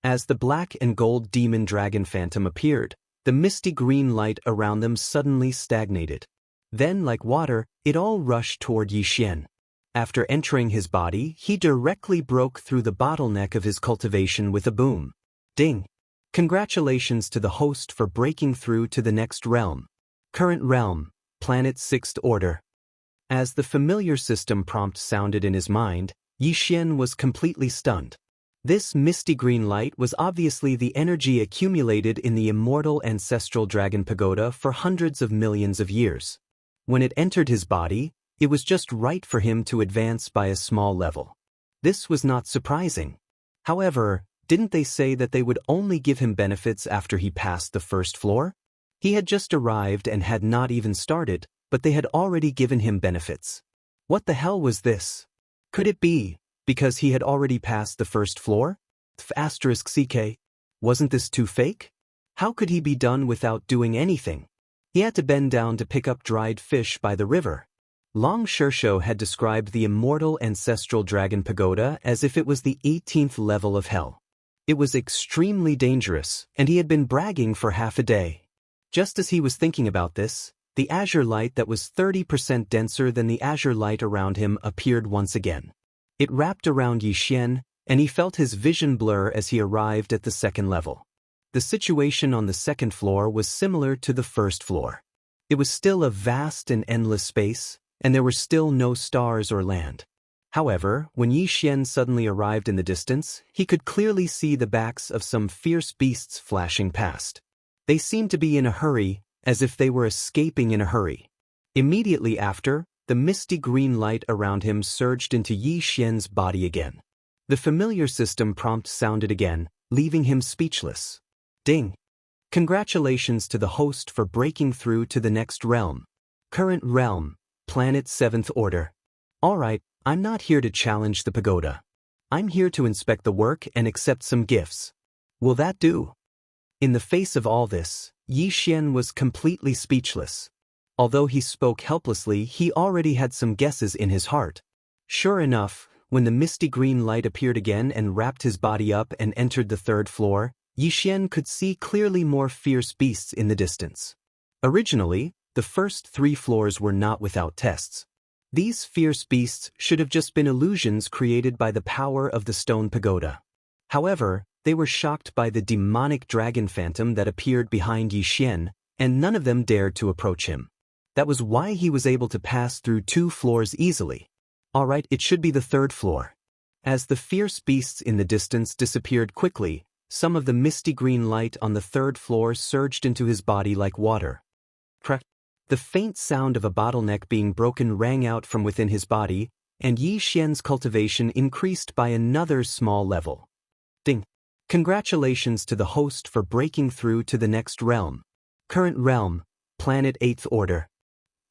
A: As the black and gold demon dragon phantom appeared, the misty green light around them suddenly stagnated. Then, like water, it all rushed toward Yi Xian. After entering his body, he directly broke through the bottleneck of his cultivation with a boom. Ding! Congratulations to the host for breaking through to the next realm. Current realm, planet 6th order. As the familiar system prompt sounded in his mind, Yi Xian was completely stunned. This misty green light was obviously the energy accumulated in the immortal ancestral dragon pagoda for hundreds of millions of years. When it entered his body, it was just right for him to advance by a small level. This was not surprising. However, didn't they say that they would only give him benefits after he passed the first floor? He had just arrived and had not even started, but they had already given him benefits. What the hell was this? Could it be because he had already passed the first floor? *CK. Wasn't this too fake? How could he be done without doing anything? He had to bend down to pick up dried fish by the river. Long Shersho had described the immortal ancestral dragon pagoda as if it was the 18th level of hell. It was extremely dangerous, and he had been bragging for half a day. Just as he was thinking about this, the azure light that was 30% denser than the azure light around him appeared once again. It wrapped around Yi Xian, and he felt his vision blur as he arrived at the second level. The situation on the second floor was similar to the first floor. It was still a vast and endless space, and there were still no stars or land. However, when Yi Xian suddenly arrived in the distance, he could clearly see the backs of some fierce beasts flashing past. They seemed to be in a hurry, as if they were escaping in a hurry. Immediately after, the misty green light around him surged into Yi Xian's body again. The familiar system prompt sounded again, leaving him speechless. Ding! Congratulations to the host for breaking through to the next realm. Current realm, planet 7th order. Alright, I'm not here to challenge the pagoda. I'm here to inspect the work and accept some gifts. Will that do? In the face of all this, Yi Xian was completely speechless. Although he spoke helplessly, he already had some guesses in his heart. Sure enough, when the misty green light appeared again and wrapped his body up and entered the third floor, Yi Xian could see clearly more fierce beasts in the distance. Originally, the first 3 floors were not without tests. These fierce beasts should have just been illusions created by the power of the stone pagoda. However, they were shocked by the demonic dragon phantom that appeared behind Yi Xian, and none of them dared to approach him. That was why he was able to pass through 2 floors easily. Alright, it should be the 3rd floor. As the fierce beasts in the distance disappeared quickly, some of the misty green light on the 3rd floor surged into his body like water. Crack! The faint sound of a bottleneck being broken rang out from within his body, and Yi Xian's cultivation increased by another small level. Ding! Congratulations to the host for breaking through to the next realm. Current realm, planet 8th order.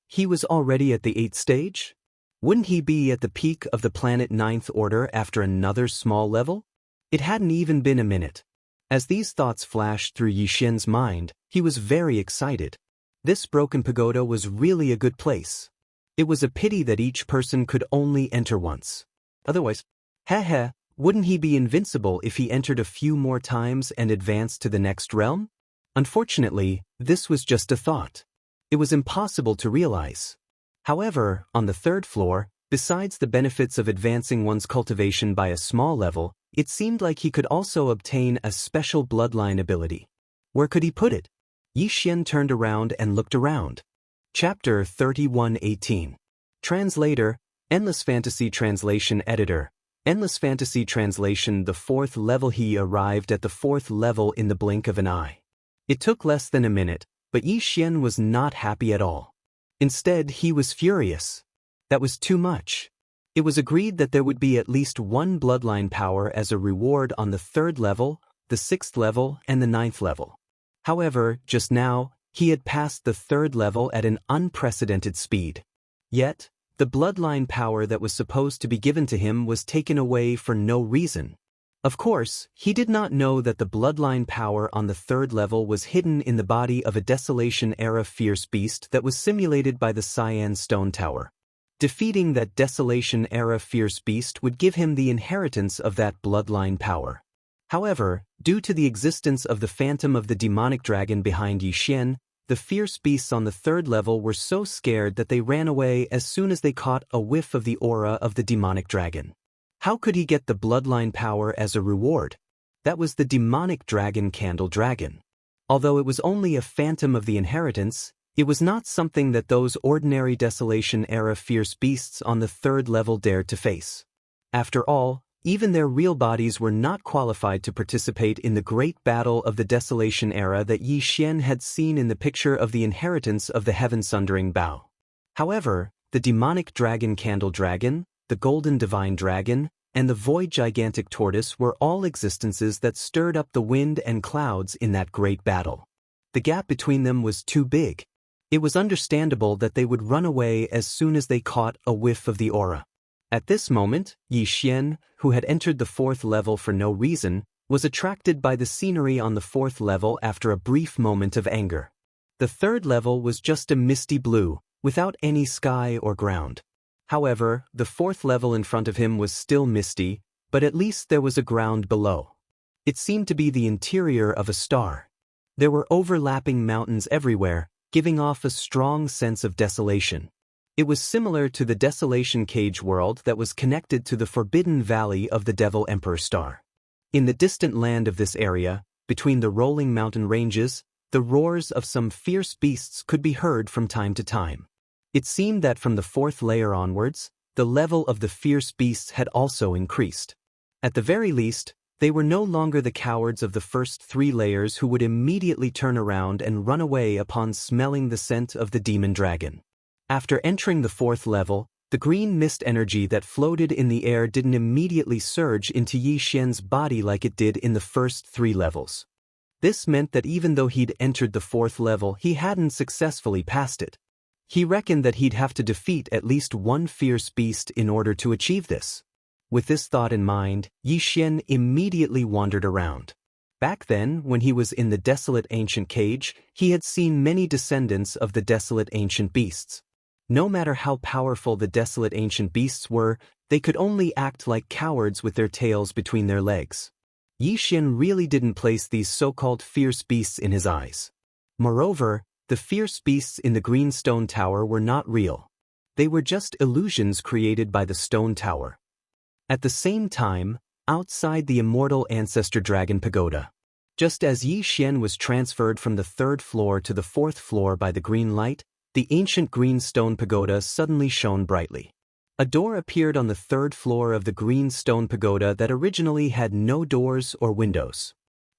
A: He was already at the 8th stage? Wouldn't he be at the peak of the planet 9th order after another small level? It hadn't even been a minute. As these thoughts flashed through Yi Xian's mind, he was very excited. This broken pagoda was really a good place. It was a pity that each person could only enter once. Otherwise, wouldn't he be invincible if he entered a few more times and advanced to the next realm? Unfortunately, this was just a thought. It was impossible to realize. However, on the third floor, besides the benefits of advancing one's cultivation by a small level, it seemed like he could also obtain a special bloodline ability. Where could he put it? Yi Xian turned around and looked around. Chapter 31:18. Translator, Endless Fantasy Translation Editor. Endless Fantasy Translation. The fourth level. He arrived at the fourth level in the blink of an eye. It took less than a minute, but Yi Xian was not happy at all. Instead, he was furious. That was too much. It was agreed that there would be at least one bloodline power as a reward on the third level, the sixth level, and the ninth level. However, just now, he had passed the third level at an unprecedented speed. Yet, the bloodline power that was supposed to be given to him was taken away for no reason. Of course, he did not know that the bloodline power on the third level was hidden in the body of a Desolation-era fierce beast that was simulated by the Cyan Stone Tower. Defeating that Desolation-era fierce beast would give him the inheritance of that bloodline power. However, due to the existence of the phantom of the demonic dragon behind Yi Xian, the fierce beasts on the third level were so scared that they ran away as soon as they caught a whiff of the aura of the demonic dragon. How could he get the bloodline power as a reward? That was the demonic dragon Candle Dragon. Although it was only a phantom of the inheritance, it was not something that those ordinary Desolation-era fierce beasts on the third level dared to face. After all, even their real bodies were not qualified to participate in the great battle of the Desolation era that Yi Xian had seen in the picture of the inheritance of the heaven-sundering bow. However, the demonic dragon Candle Dragon, the golden divine dragon, and the void gigantic tortoise were all existences that stirred up the wind and clouds in that great battle. The gap between them was too big. It was understandable that they would run away as soon as they caught a whiff of the aura. At this moment, Yi Xian, who had entered the fourth level for no reason, was attracted by the scenery on the fourth level after a brief moment of anger. The third level was just a misty blue, without any sky or ground. However, the fourth level in front of him was still misty, but at least there was a ground below. It seemed to be the interior of a star. There were overlapping mountains everywhere, giving off a strong sense of desolation. It was similar to the Desolation Cage world that was connected to the Forbidden Valley of the Devil Emperor Star. In the distant land of this area, between the rolling mountain ranges, the roars of some fierce beasts could be heard from time to time. It seemed that from the fourth layer onwards, the level of the fierce beasts had also increased. At the very least, they were no longer the cowards of the first three layers who would immediately turn around and run away upon smelling the scent of the demon dragon. After entering the fourth level, the green mist energy that floated in the air didn't immediately surge into Yi Xian's body like it did in the first three levels. This meant that even though he'd entered the fourth level, he hadn't successfully passed it. He reckoned that he'd have to defeat at least one fierce beast in order to achieve this. With this thought in mind, Yi Xian immediately wandered around. Back then, when he was in the desolate ancient cage, he had seen many descendants of the desolate ancient beasts. No matter how powerful the desolate ancient beasts were, they could only act like cowards with their tails between their legs. Yi Xian really didn't place these so-called fierce beasts in his eyes. Moreover, the fierce beasts in the green stone tower were not real. They were just illusions created by the stone tower. At the same time, outside the immortal ancestor dragon pagoda, just as Yi Xian was transferred from the third floor to the fourth floor by the green light, the ancient green stone pagoda suddenly shone brightly. A door appeared on the third floor of the green stone pagoda that originally had no doors or windows.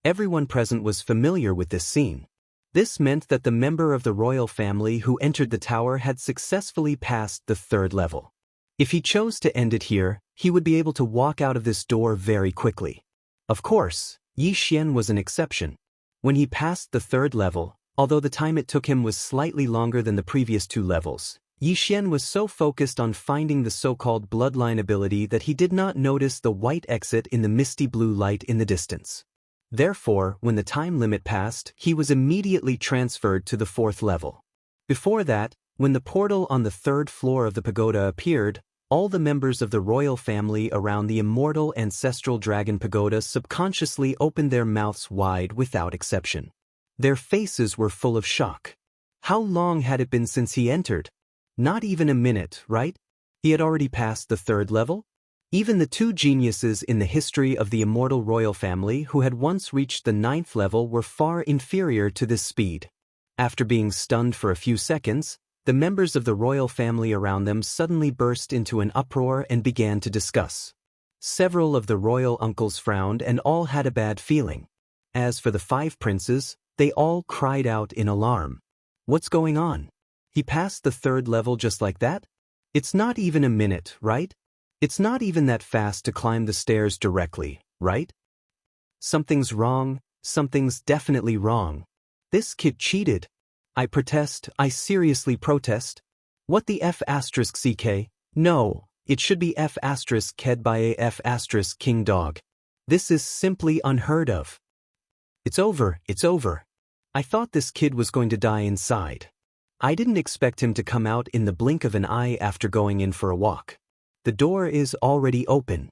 A: Everyone present was familiar with this scene. This meant that the member of the royal family who entered the tower had successfully passed the third level. If he chose to end it here, he would be able to walk out of this door very quickly. Of course, Yi Xian was an exception. When he passed the third level, although the time it took him was slightly longer than the previous two levels, Yi Xian was so focused on finding the so-called bloodline ability that he did not notice the white exit in the misty blue light in the distance. Therefore, when the time limit passed, he was immediately transferred to the fourth level. Before that, when the portal on the third floor of the pagoda appeared, all the members of the royal family around the immortal ancestral dragon pagoda subconsciously opened their mouths wide without exception. Their faces were full of shock. How long had it been since he entered? Not even a minute, right? He had already passed the third level? Even the two geniuses in the history of the immortal royal family who had once reached the ninth level were far inferior to this speed. After being stunned for a few seconds, the members of the royal family around them suddenly burst into an uproar and began to discuss. Several of the royal uncles frowned and all had a bad feeling. As for the five princes, they all cried out in alarm. What's going on? He passed the third level just like that? It's not even a minute, right? It's not even that fast to climb the stairs directly, right? Something's wrong, something's definitely wrong. This kid cheated. I protest, I seriously protest. What the F***CK? No, it should be F***ked by a F***king dog. This is simply unheard of. It's over, it's over. I thought this kid was going to die inside. I didn't expect him to come out in the blink of an eye after going in for a walk. The door is already open.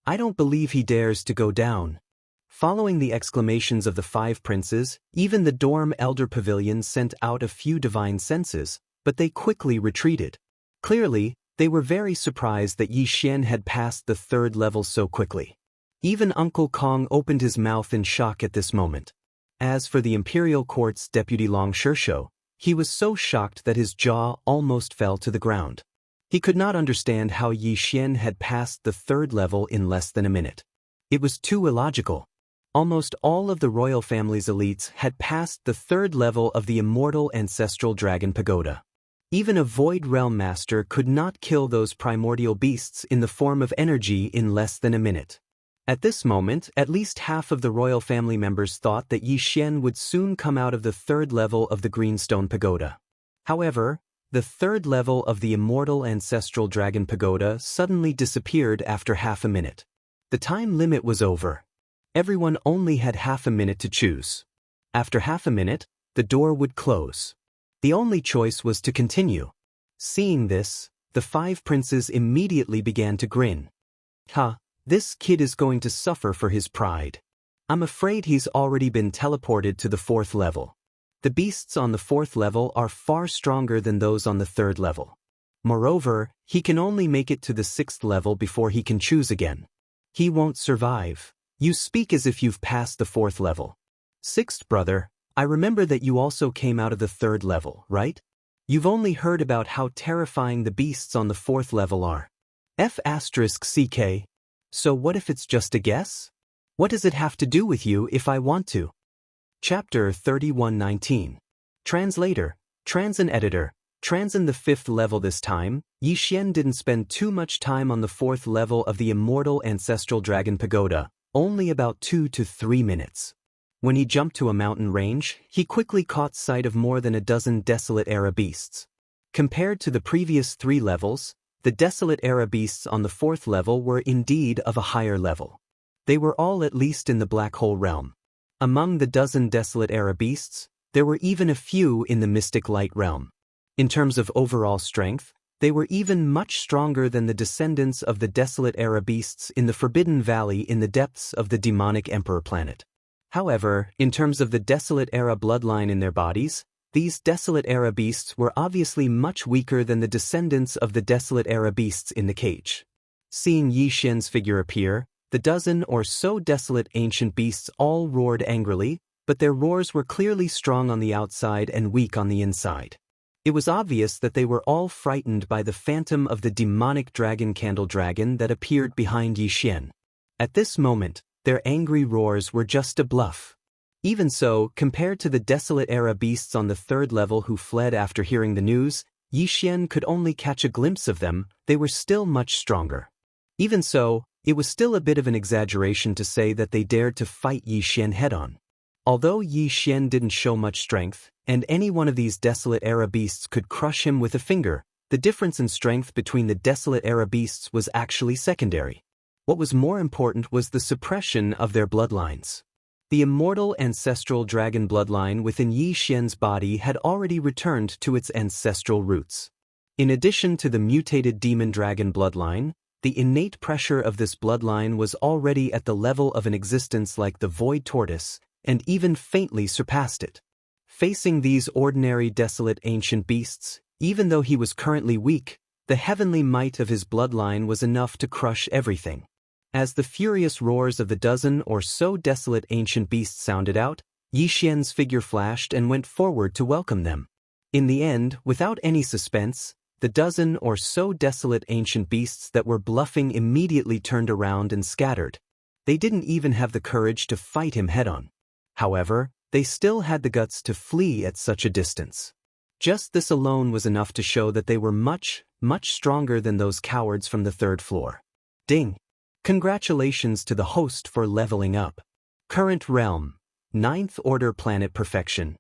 A: I don't believe he dares to go down. Following the exclamations of the five princes, even the dorm elder pavilion sent out a few divine senses, but they quickly retreated. Clearly, they were very surprised that Yi Xian had passed the third level so quickly. Even Uncle Kong opened his mouth in shock at this moment. As for the Imperial Court's deputy Long Shishou, he was so shocked that his jaw almost fell to the ground. He could not understand how Yi Xian had passed the third level in less than a minute. It was too illogical. Almost all of the royal family's elites had passed the third level of the immortal ancestral dragon pagoda. Even a Void Realm Master could not kill those primordial beasts in the form of energy in less than a minute. At this moment, at least half of the royal family members thought that Yi Xian would soon come out of the third level of the Greenstone Pagoda. However, the third level of the immortal ancestral dragon pagoda suddenly disappeared after half a minute. The time limit was over. Everyone only had half a minute to choose. After half a minute, the door would close. The only choice was to continue. Seeing this, the five princes immediately began to grin. Ha, this kid is going to suffer for his pride. I'm afraid he's already been teleported to the fourth level. The beasts on the fourth level are far stronger than those on the third level. Moreover, he can only make it to the sixth level before he can choose again. He won't survive. You speak as if you've passed the fourth level. Sixth brother, I remember that you also came out of the third level, right? You've only heard about how terrifying the beasts on the fourth level are. F***CK. So what if it's just a guess? What does it have to do with you if I want to? Chapter 31:19. Translator, Transin Editor, Transin the fifth level this time. Yi Xian didn't spend too much time on the fourth level of the immortal ancestral dragon pagoda, only about 2 to 3 minutes. When he jumped to a mountain range, he quickly caught sight of more than a dozen Desolate Era beasts. Compared to the previous 3 levels, the Desolate Era beasts on the fourth level were indeed of a higher level. They were all at least in the Black Hole realm. Among the dozen Desolate Era beasts, there were even a few in the Mystic Light realm. In terms of overall strength, they were even much stronger than the descendants of the Desolate Era beasts in the Forbidden Valley in the depths of the demonic Emperor planet. However, in terms of the Desolate Era bloodline in their bodies, these Desolate Era beasts were obviously much weaker than the descendants of the Desolate Era beasts in the cage. Seeing Yi Xian's figure appear, the dozen or so desolate ancient beasts all roared angrily, but their roars were clearly strong on the outside and weak on the inside. It was obvious that they were all frightened by the phantom of the demonic dragon candle dragon that appeared behind Yi Xian. At this moment, their angry roars were just a bluff. Even so, compared to the Desolate Era beasts on the third level who fled after hearing the news, Yi Xian could only catch a glimpse of them. They were still much stronger. Even so, it was still a bit of an exaggeration to say that they dared to fight Yi Xian head-on. Although Yi Xian didn't show much strength, and any one of these Desolate Era beasts could crush him with a finger, the difference in strength between the Desolate Era beasts was actually secondary. What was more important was the suppression of their bloodlines. The immortal ancestral dragon bloodline within Yi Xian's body had already returned to its ancestral roots. In addition to the mutated demon dragon bloodline, the innate pressure of this bloodline was already at the level of an existence like the Void Tortoise, and even faintly surpassed it. Facing these ordinary desolate ancient beasts, Even though he was currently weak, the heavenly might of his bloodline was enough to crush everything. As the furious roars of the dozen or so desolate ancient beasts sounded out, Yi Xian's figure flashed and went forward to welcome them. In the end, without any suspense, the dozen or so desolate ancient beasts that were bluffing immediately turned around and scattered. They didn't even have the courage to fight him head-on. However, they still had the guts to flee at such a distance. Just this alone was enough to show that they were much, much stronger than those cowards from the third floor. Ding! Congratulations to the host for leveling up. Current realm, 9th order planet perfection.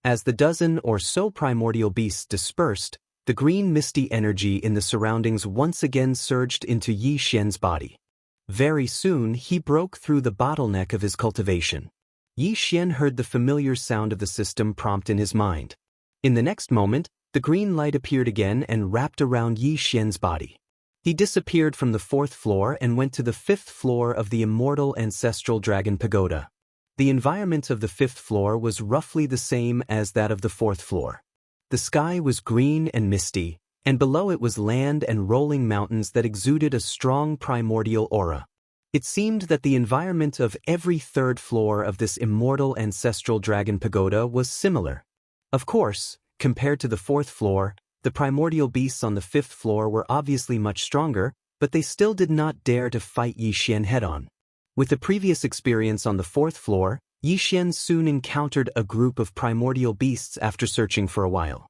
A: As the dozen or so primordial beasts dispersed, the green misty energy in the surroundings once again surged into Yi Xian's body. Very soon he broke through the bottleneck of his cultivation. Yi Xian heard the familiar sound of the system prompt in his mind. In the next moment, the green light appeared again and wrapped around Yi Xian's body. He disappeared from the 4th floor and went to the 5th floor of the immortal ancestral dragon pagoda. The environment of the 5th floor was roughly the same as that of the 4th floor. The sky was green and misty, and below it was land and rolling mountains that exuded a strong primordial aura. It seemed that the environment of every 3rd floor of this immortal ancestral dragon pagoda was similar. Of course, compared to the 4th floor, the primordial beasts on the 5th floor were obviously much stronger, but they still did not dare to fight Yi Xian head-on. With the previous experience on the 4th floor, Yi Xian soon encountered a group of primordial beasts after searching for a while.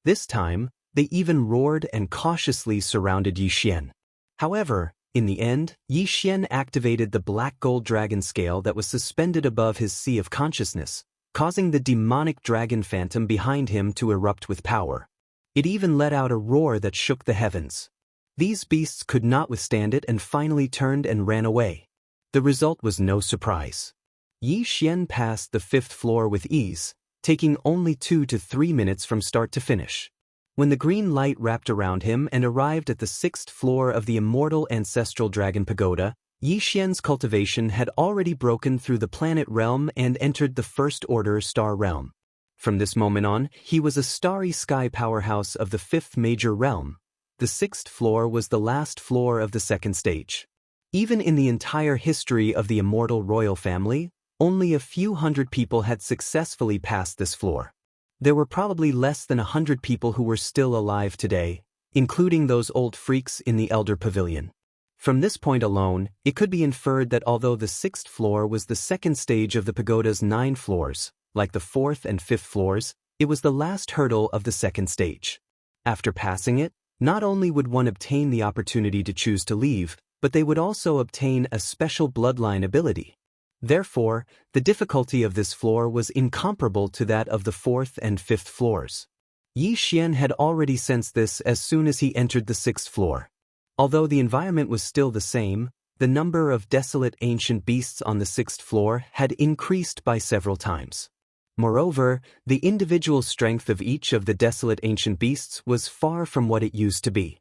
A: This time, they even roared and cautiously surrounded Yi Xian. However, in the end, Yi Xian activated the black gold dragon scale that was suspended above his sea of consciousness, causing the demonic dragon phantom behind him to erupt with power. It even let out a roar that shook the heavens. These beasts could not withstand it and finally turned and ran away. The result was no surprise. Yi Xian passed the 5th floor with ease, taking only 2 to 3 minutes from start to finish. When the green light wrapped around him and arrived at the 6th floor of the immortal ancestral dragon pagoda, Yi Xian's cultivation had already broken through the planet realm and entered the 1st order star realm. From this moment on, he was a starry sky powerhouse of the 5th major realm. The 6th floor was the last floor of the 2nd stage. Even in the entire history of the immortal royal family, only a few hundred people had successfully passed this floor. There were probably less than 100 people who were still alive today, including those old freaks in the Elder Pavilion. From this point alone, it could be inferred that although the 6th floor was the 2nd stage of the pagoda's 9 floors, like the 4th and 5th floors, it was the last hurdle of the 2nd stage. After passing it, not only would one obtain the opportunity to choose to leave, but they would also obtain a special bloodline ability. Therefore, the difficulty of this floor was incomparable to that of the 4th and 5th floors. Yi Xian had already sensed this as soon as he entered the 6th floor. Although the environment was still the same, the number of desolate ancient beasts on the 6th floor had increased by several times. Moreover, the individual strength of each of the desolate ancient beasts was far from what it used to be.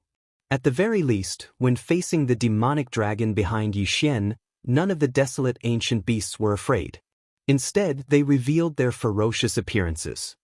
A: At the very least, when facing the demonic dragon behind Yi Xian, none of the desolate ancient beasts were afraid. Instead, they revealed their ferocious appearances.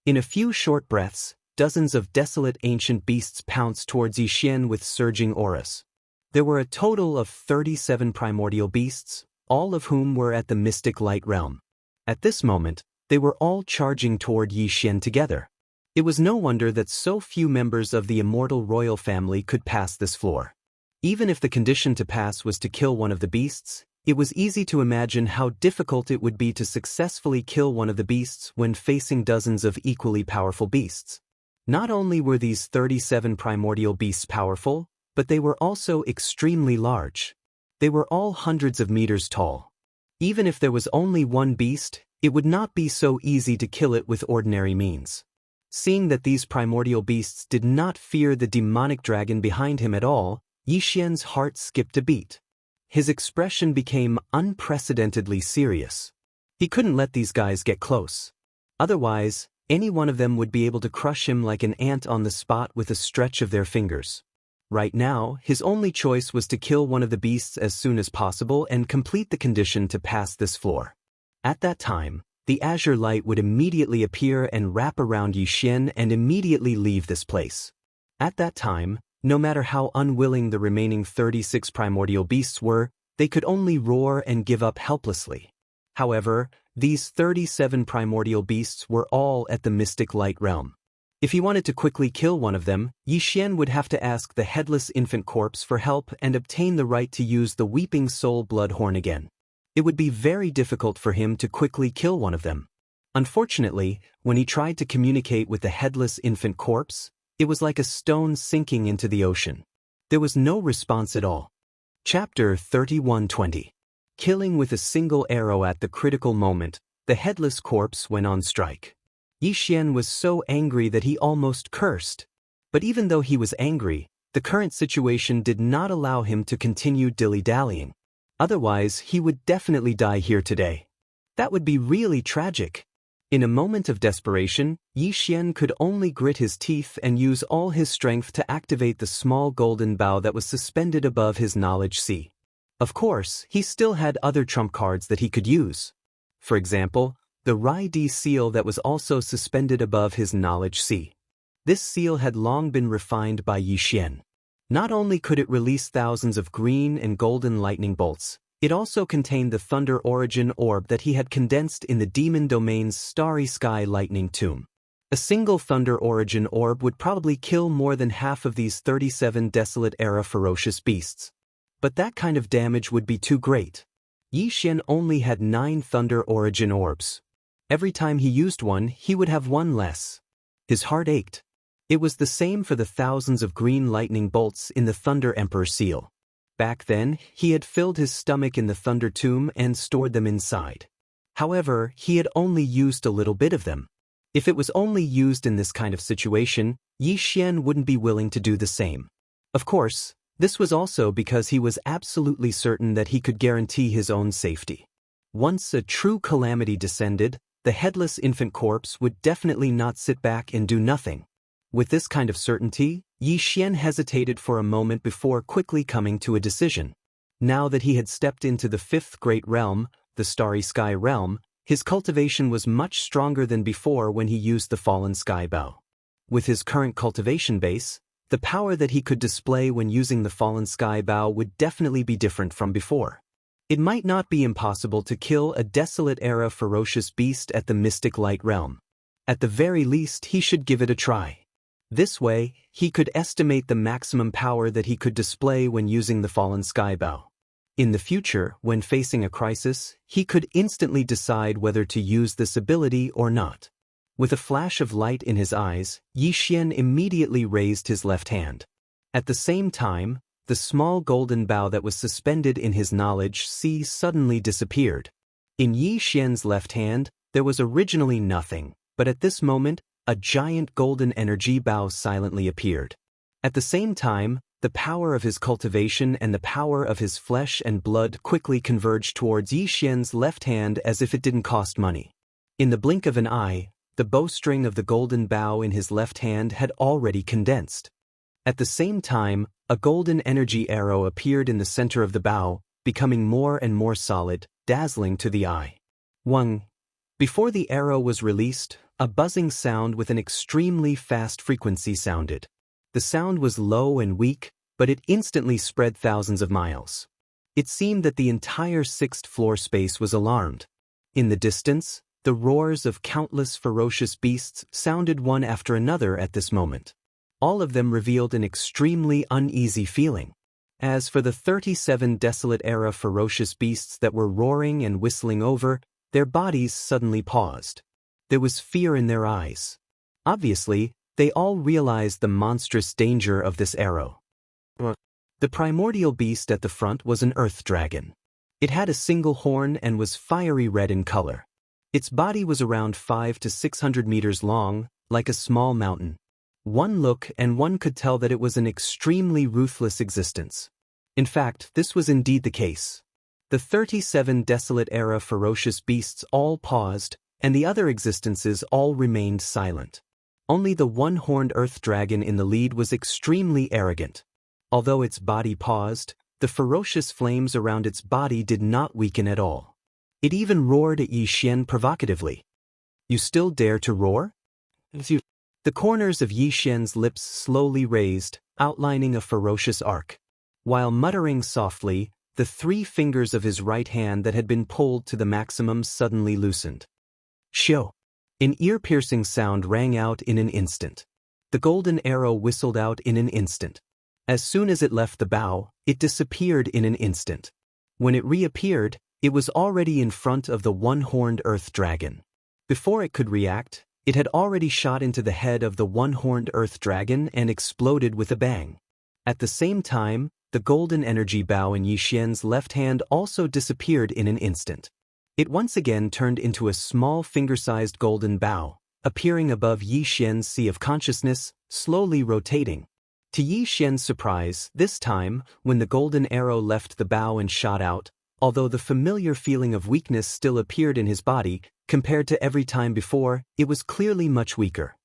A: In a few short breaths, dozens of desolate ancient beasts pounced towards Yi Xian with surging auras. There were a total of 37 primordial beasts, all of whom were at the mystic light realm. At this moment, they were all charging toward Yi Xian together. It was no wonder that so few members of the immortal royal family could pass this floor. Even if the condition to pass was to kill one of the beasts, it was easy to imagine how difficult it would be to successfully kill one of the beasts when facing dozens of equally powerful beasts. Not only were these 37 primordial beasts powerful, but they were also extremely large. They were all hundreds of meters tall. Even if there was only one beast, it would not be so easy to kill it with ordinary means. Seeing that these primordial beasts did not fear the demonic dragon behind him at all, Yi Xian's heart skipped a beat. His expression became unprecedentedly serious. He couldn't let these guys get close. Otherwise, any one of them would be able to crush him like an ant on the spot with a stretch of their fingers. Right now, his only choice was to kill one of the beasts as soon as possible and complete the condition to pass this floor. At that time, the azure light would immediately appear and wrap around Yi Xian and immediately leave this place. At that time, no matter how unwilling the remaining 36 primordial beasts were, they could only roar and give up helplessly. However, these 37 primordial beasts were all at the mystic light realm. If he wanted to quickly kill one of them, Yi Xian would have to ask the headless infant corpse for help and obtain the right to use the weeping soul bloodhorn again. It would be very difficult for him to quickly kill one of them. Unfortunately, when he tried to communicate with the headless infant corpse, it was like a stone sinking into the ocean. There was no response at all. Chapter 31:20. Killing with a single arrow at the critical moment, the headless corpse went on strike. Yi Xian was so angry that he almost cursed. But even though he was angry, the current situation did not allow him to continue dilly-dallying. Otherwise, he would definitely die here today. That would be really tragic. In a moment of desperation, Yi Xian could only grit his teeth and use all his strength to activate the small golden bow that was suspended above his knowledge sea. Of course, he still had other trump cards that he could use. For example, the Rai Di seal that was also suspended above his knowledge sea. This seal had long been refined by Yi Xian. Not only could it release thousands of green and golden lightning bolts, it also contained the Thunder Origin Orb that he had condensed in the Demon Domain's Starry Sky Lightning Tomb. A single Thunder Origin Orb would probably kill more than half of these 37 Desolate Era ferocious beasts. But that kind of damage would be too great. Yi Xian only had 9 Thunder Origin Orbs. Every time he used one, he would have one less. His heart ached. It was the same for the thousands of green lightning bolts in the Thunder Emperor seal. Back then, he had filled his stomach in the Thunder Tomb and stored them inside. However, he had only used a little bit of them. If it was only used in this kind of situation, Yi Xian wouldn't be willing to do the same. Of course, this was also because he was absolutely certain that he could guarantee his own safety. Once a true calamity descended, the headless infant corpse would definitely not sit back and do nothing. With this kind of certainty, Yi Xian hesitated for a moment before quickly coming to a decision. Now that he had stepped into the 5th great realm, the Starry Sky realm, his cultivation was much stronger than before when he used the Fallen Sky Bow. With his current cultivation base, the power that he could display when using the Fallen Sky Bow would definitely be different from before. It might not be impossible to kill a Desolate Era ferocious beast at the Mystic Light realm. At the very least, he should give it a try. This way, he could estimate the maximum power that he could display when using the Fallen Sky Bow. In the future, when facing a crisis, he could instantly decide whether to use this ability or not. With a flash of light in his eyes, Yi Xian immediately raised his left hand. At the same time, the small golden bow that was suspended in his knowledge sea suddenly disappeared. In Yi Xian's left hand, there was originally nothing, but at this moment, a giant golden energy bow silently appeared. At the same time, the power of his cultivation and the power of his flesh and blood quickly converged towards Yi Xian's left hand as if it didn't cost money. In the blink of an eye, the bowstring of the golden bow in his left hand had already condensed. At the same time, a golden energy arrow appeared in the center of the bow, becoming more and more solid, dazzling to the eye. 1. Before the arrow was released, a buzzing sound with an extremely fast frequency sounded. The sound was low and weak, but it instantly spread thousands of miles. It seemed that the entire 6th floor space was alarmed. In the distance, the roars of countless ferocious beasts sounded one after another at this moment. All of them revealed an extremely uneasy feeling. As for the 37 Desolate Era ferocious beasts that were roaring and whistling over, their bodies suddenly paused. There was fear in their eyes. Obviously, they all realized the monstrous danger of this arrow. The primordial beast at the front was an earth dragon. It had a single horn and was fiery red in color. Its body was around 500 to 600 meters long, like a small mountain. One look and one could tell that it was an extremely ruthless existence. In fact, this was indeed the case. The 37 Desolate Era ferocious beasts all paused, and the other existences all remained silent. Only the one-horned earth dragon in the lead was extremely arrogant. Although its body paused, the ferocious flames around its body did not weaken at all. It even roared at Yi Xian provocatively. "You still dare to roar?" The corners of Yi Xian's lips slowly raised, outlining a ferocious arc. While muttering softly, the 3 fingers of his right hand that had been pulled to the maximum suddenly loosened. Shio! An ear-piercing sound rang out in an instant. The golden arrow whistled out in an instant. As soon as it left the bow, it disappeared in an instant. When it reappeared, it was already in front of the one-horned earth dragon. Before it could react, it had already shot into the head of the one-horned earth dragon and exploded with a bang. At the same time, the golden energy bow in Yi Xian's left hand also disappeared in an instant. It once again turned into a small finger-sized golden bow, appearing above Yi Xian's sea of consciousness, slowly rotating. To Yi Xian's surprise, this time, when the golden arrow left the bow and shot out, although the familiar feeling of weakness still appeared in his body, compared to every time before, it was clearly much weaker.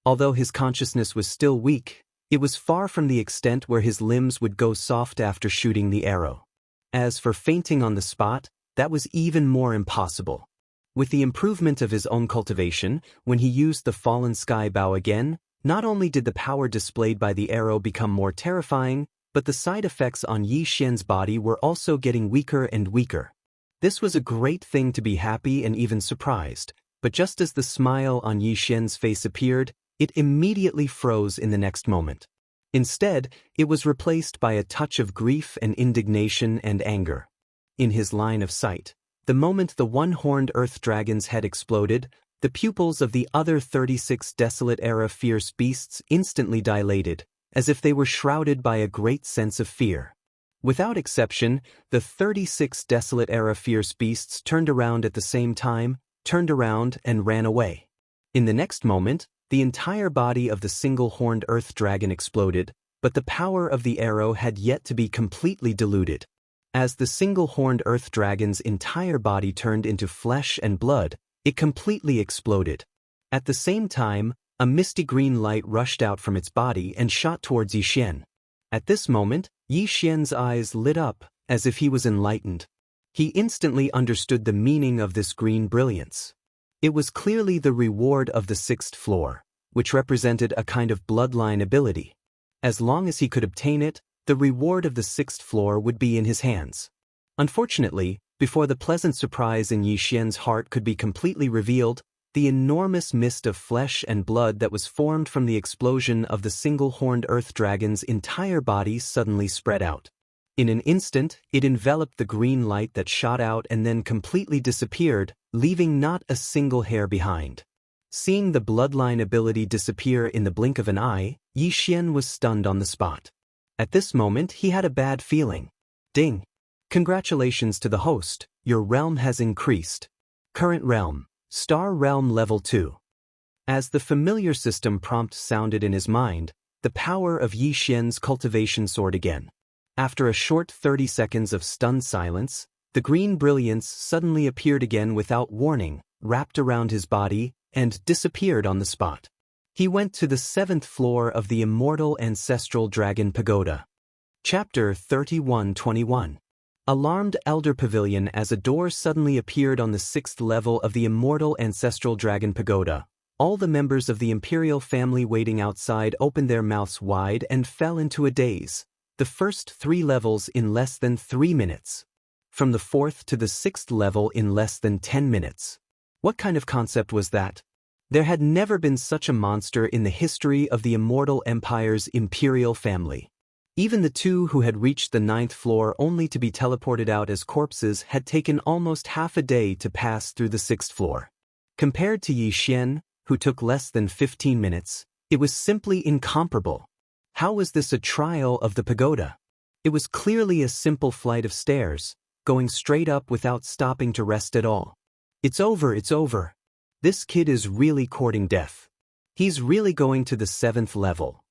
A: Although his consciousness was still weak, it was far from the extent where his limbs would go soft after shooting the arrow. As for fainting on the spot, that was even more impossible. With the improvement of his own cultivation, when he used the fallen sky bow again, not only did the power displayed by the arrow become more terrifying, but the side effects on Yi Xian's body were also getting weaker and weaker. This was a great thing to be happy and even surprised, but just as the smile on Yi Xian's face appeared, it immediately froze in the next moment. Instead, it was replaced by a touch of grief and indignation and anger. In his line of sight, the moment the one-horned earth dragon's head exploded, the pupils of the other 36 desolate-era fierce beasts instantly dilated, as if they were shrouded by a great sense of fear. Without exception, the 36 desolate-era fierce beasts turned around at the same time, turned around and ran away. In the next moment, the entire body of the single-horned earth dragon exploded, but the power of the arrow had yet to be completely diluted. As the single-horned earth dragon's entire body turned into flesh and blood, it completely exploded. At the same time, a misty green light rushed out from its body and shot towards Yi Xian. At this moment, Yi Xian's eyes lit up, as if he was enlightened. He instantly understood the meaning of this green brilliance. It was clearly the reward of the 6th floor, which represented a kind of bloodline ability. As long as he could obtain it, the reward of the 6th floor would be in his hands. Unfortunately, before the pleasant surprise in Yi Xian's heart could be completely revealed, the enormous mist of flesh and blood that was formed from the explosion of the single-horned earth dragon's entire body suddenly spread out. In an instant, it enveloped the green light that shot out and then completely disappeared, leaving not a single hair behind. Seeing the bloodline ability disappear in the blink of an eye, Yi Xian was stunned on the spot. At this moment, he had a bad feeling. Ding! Congratulations to the host, your realm has increased. Current realm, Star Realm Level 2. As the familiar system prompt sounded in his mind, the power of Yi Xian's cultivation soared again. After a short 30 seconds of stunned silence, the green brilliance suddenly appeared again without warning, wrapped around his body, and disappeared on the spot. He went to the 7th floor of the immortal ancestral dragon pagoda. Chapter 31:21. Alarmed Elder Pavilion. As a door suddenly appeared on the 6th level of the immortal ancestral dragon pagoda, all the members of the imperial family waiting outside opened their mouths wide and fell into a daze. The first 3 levels in less than 3 minutes. From the 4th to the 6th level in less than 10 minutes. What kind of concept was that? There had never been such a monster in the history of the Immortal Empire's imperial family. Even the 2 who had reached the 9th floor only to be teleported out as corpses had taken almost half a day to pass through the 6th floor. Compared to Yi Xian, who took less than 15 minutes, it was simply incomparable. How was this a trial of the pagoda? It was clearly a simple flight of stairs, going straight up without stopping to rest at all. It's over, it's over. This kid is really courting death. He's really going to the 7th level.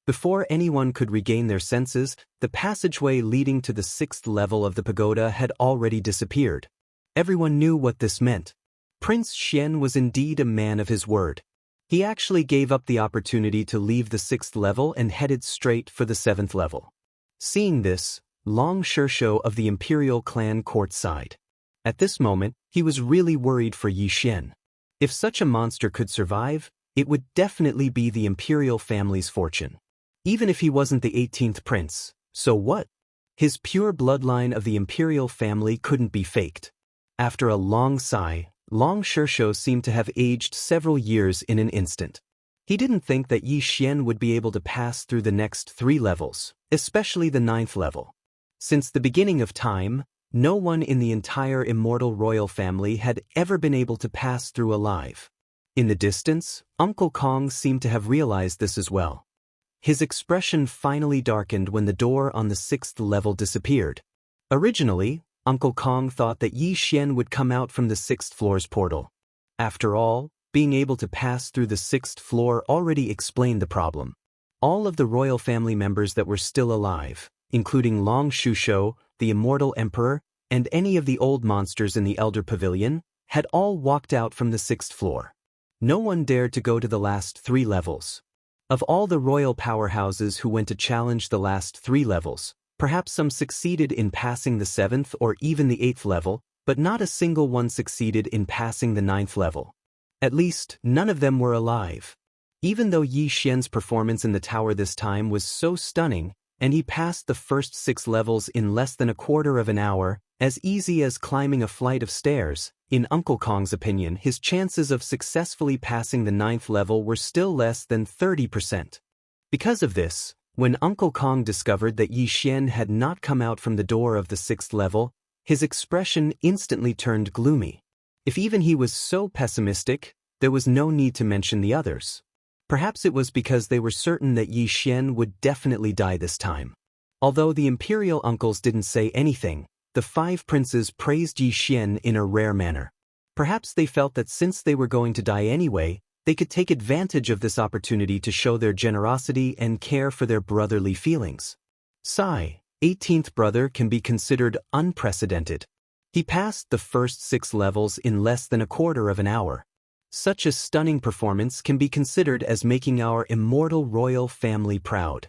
A: Before anyone could regain their senses, the passageway leading to the 6th level of the pagoda had already disappeared. Everyone knew what this meant. Prince Xian was indeed a man of his word. He actually gave up the opportunity to leave the 6th level and headed straight for the 7th level. Seeing this, Long Shursho of the imperial clan court sighed. At this moment, he was really worried for Yi Xian. If such a monster could survive, it would definitely be the imperial family's fortune. Even if he wasn't the 18th prince, so what? His pure bloodline of the imperial family couldn't be faked. After a long sigh, Long Shishou seemed to have aged several years in an instant. He didn't think that Yi Xian would be able to pass through the next 3 levels, especially the 9th level. Since the beginning of time, no one in the entire immortal royal family had ever been able to pass through alive. In the distance, Uncle Kong seemed to have realized this as well. His expression finally darkened when the door on the 6th level disappeared. Originally, Uncle Kong thought that Yi Xian would come out from the 6th floor's portal. After all, being able to pass through the 6th floor already explained the problem. All of the royal family members that were still alive, including Long Shishou, the immortal emperor, and any of the old monsters in the Elder Pavilion, had all walked out from the 6th floor. No one dared to go to the last 3 levels. Of all the royal powerhouses who went to challenge the last 3 levels, perhaps some succeeded in passing the 7th or even the 8th level, but not a single one succeeded in passing the 9th level. At least, none of them were alive. Even though Yi Xian's performance in the tower this time was so stunning, and he passed the first 6 levels in less than a quarter of an hour, as easy as climbing a flight of stairs, in Uncle Kong's opinion, his chances of successfully passing the 9th level were still less than 30%. Because of this, when Uncle Kong discovered that Yi Xian had not come out from the door of the 6th level, his expression instantly turned gloomy. If even he was so pessimistic, there was no need to mention the others. Perhaps it was because they were certain that Yi Xian would definitely die this time. Although the imperial uncles didn't say anything, the 5 princes praised Yi Xian in a rare manner. Perhaps they felt that since they were going to die anyway, they could take advantage of this opportunity to show their generosity and care for their brotherly feelings. Sai, 18th brother, can be considered unprecedented. He passed the first 6 levels in less than a quarter of an hour. Such a stunning performance can be considered as making our immortal royal family proud.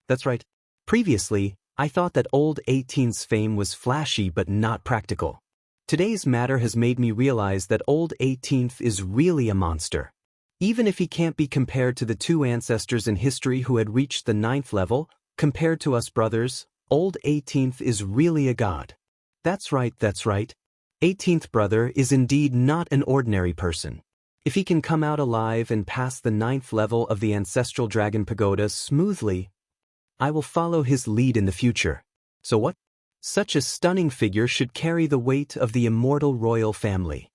A: That's right. Previously, I thought that old 18th's fame was flashy but not practical. Today's matter has made me realize that old 18th is really a monster. Even if he can't be compared to the 2 ancestors in history who had reached the 9th level, compared to us brothers, old 18th is really a god. That's right. 18th brother is indeed not an ordinary person. If he can come out alive and pass the 9th level of the ancestral dragon pagoda smoothly, I will follow his lead in the future. So what? Such a stunning figure should carry the weight of the immortal royal family.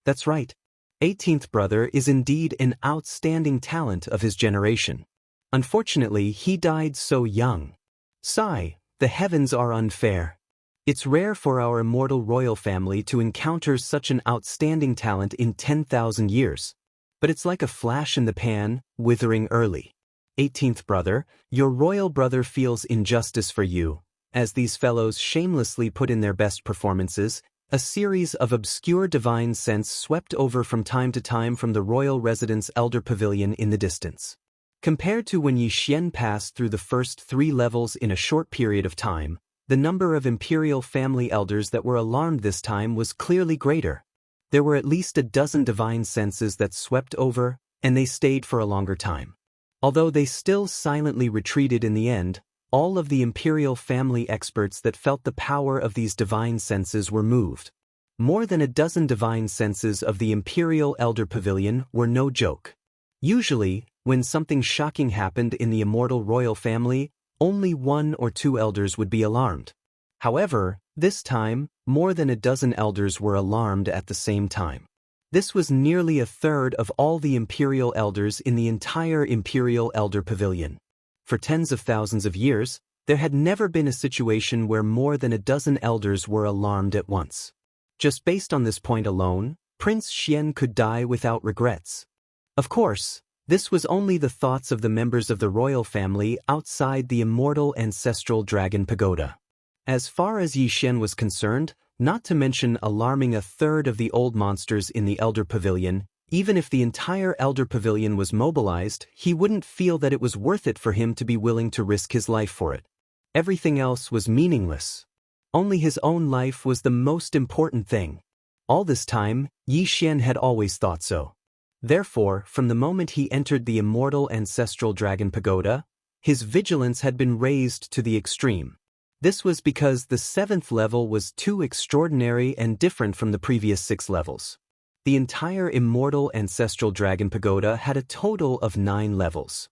A: That's right. 18th brother is indeed an outstanding talent of his generation. Unfortunately, he died so young. Sigh, the heavens are unfair. It's rare for our immortal royal family to encounter such an outstanding talent in 10,000 years. But it's like a flash in the pan, withering early. 18th brother, your royal brother feels injustice for you, as these fellows shamelessly put in their best performances. A series of obscure divine scents swept over from time to time from the royal residence Elder Pavilion in the distance. Compared to when Yi Xian passed through the first 3 levels in a short period of time, the number of imperial family elders that were alarmed this time was clearly greater. There were at least a dozen divine senses that swept over, and they stayed for a longer time. Although they still silently retreated in the end, all of the imperial family experts that felt the power of these divine senses were moved. More than a dozen divine senses of the imperial elder pavilion were no joke. Usually, when something shocking happened in the immortal royal family, only 1 or 2 elders would be alarmed. However, this time, more than a dozen elders were alarmed at the same time. This was nearly a third of all the imperial elders in the entire imperial elder pavilion. For tens of thousands of years, there had never been a situation where more than a dozen elders were alarmed at once. Just based on this point alone, Prince Xian could die without regrets. Of course, this was only the thoughts of the members of the royal family outside the immortal ancestral dragon pagoda. As far as Yi Xian was concerned, not to mention alarming a third of the old monsters in the Elder Pavilion, even if the entire Elder Pavilion was mobilized, he wouldn't feel that it was worth it for him to be willing to risk his life for it. Everything else was meaningless. Only his own life was the most important thing. All this time, Yi Xian had always thought so. Therefore, from the moment he entered the immortal ancestral dragon pagoda, his vigilance had been raised to the extreme. This was because the 7th level was too extraordinary and different from the previous 6 levels. The entire immortal ancestral dragon pagoda had a total of 9 levels.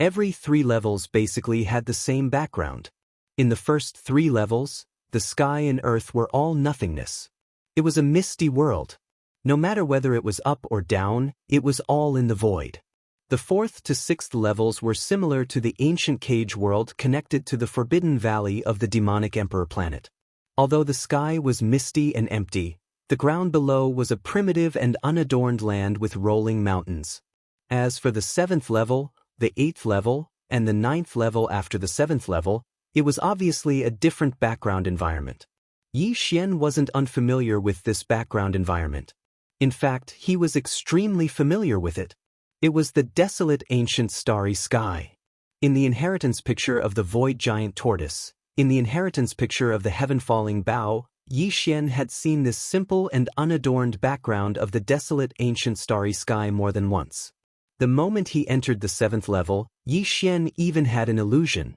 A: Every 3 levels basically had the same background. In the first 3 levels, the sky and earth were all nothingness. It was a misty world. No matter whether it was up or down, it was all in the void. The 4th to 6th levels were similar to the ancient cage world connected to the forbidden valley of the demonic emperor planet. Although the sky was misty and empty, the ground below was a primitive and unadorned land with rolling mountains. As for the 7th level, the 8th level, and the 9th level after the 7th level, it was obviously a different background environment. Yi Xian wasn't unfamiliar with this background environment. In fact, he was extremely familiar with it. It was the desolate ancient starry sky. In the inheritance picture of the void giant tortoise, in the inheritance picture of the heaven-falling bow, Yi Xian had seen this simple and unadorned background of the desolate ancient starry sky more than once. The moment he entered the 7th level, Yi Xian even had an illusion.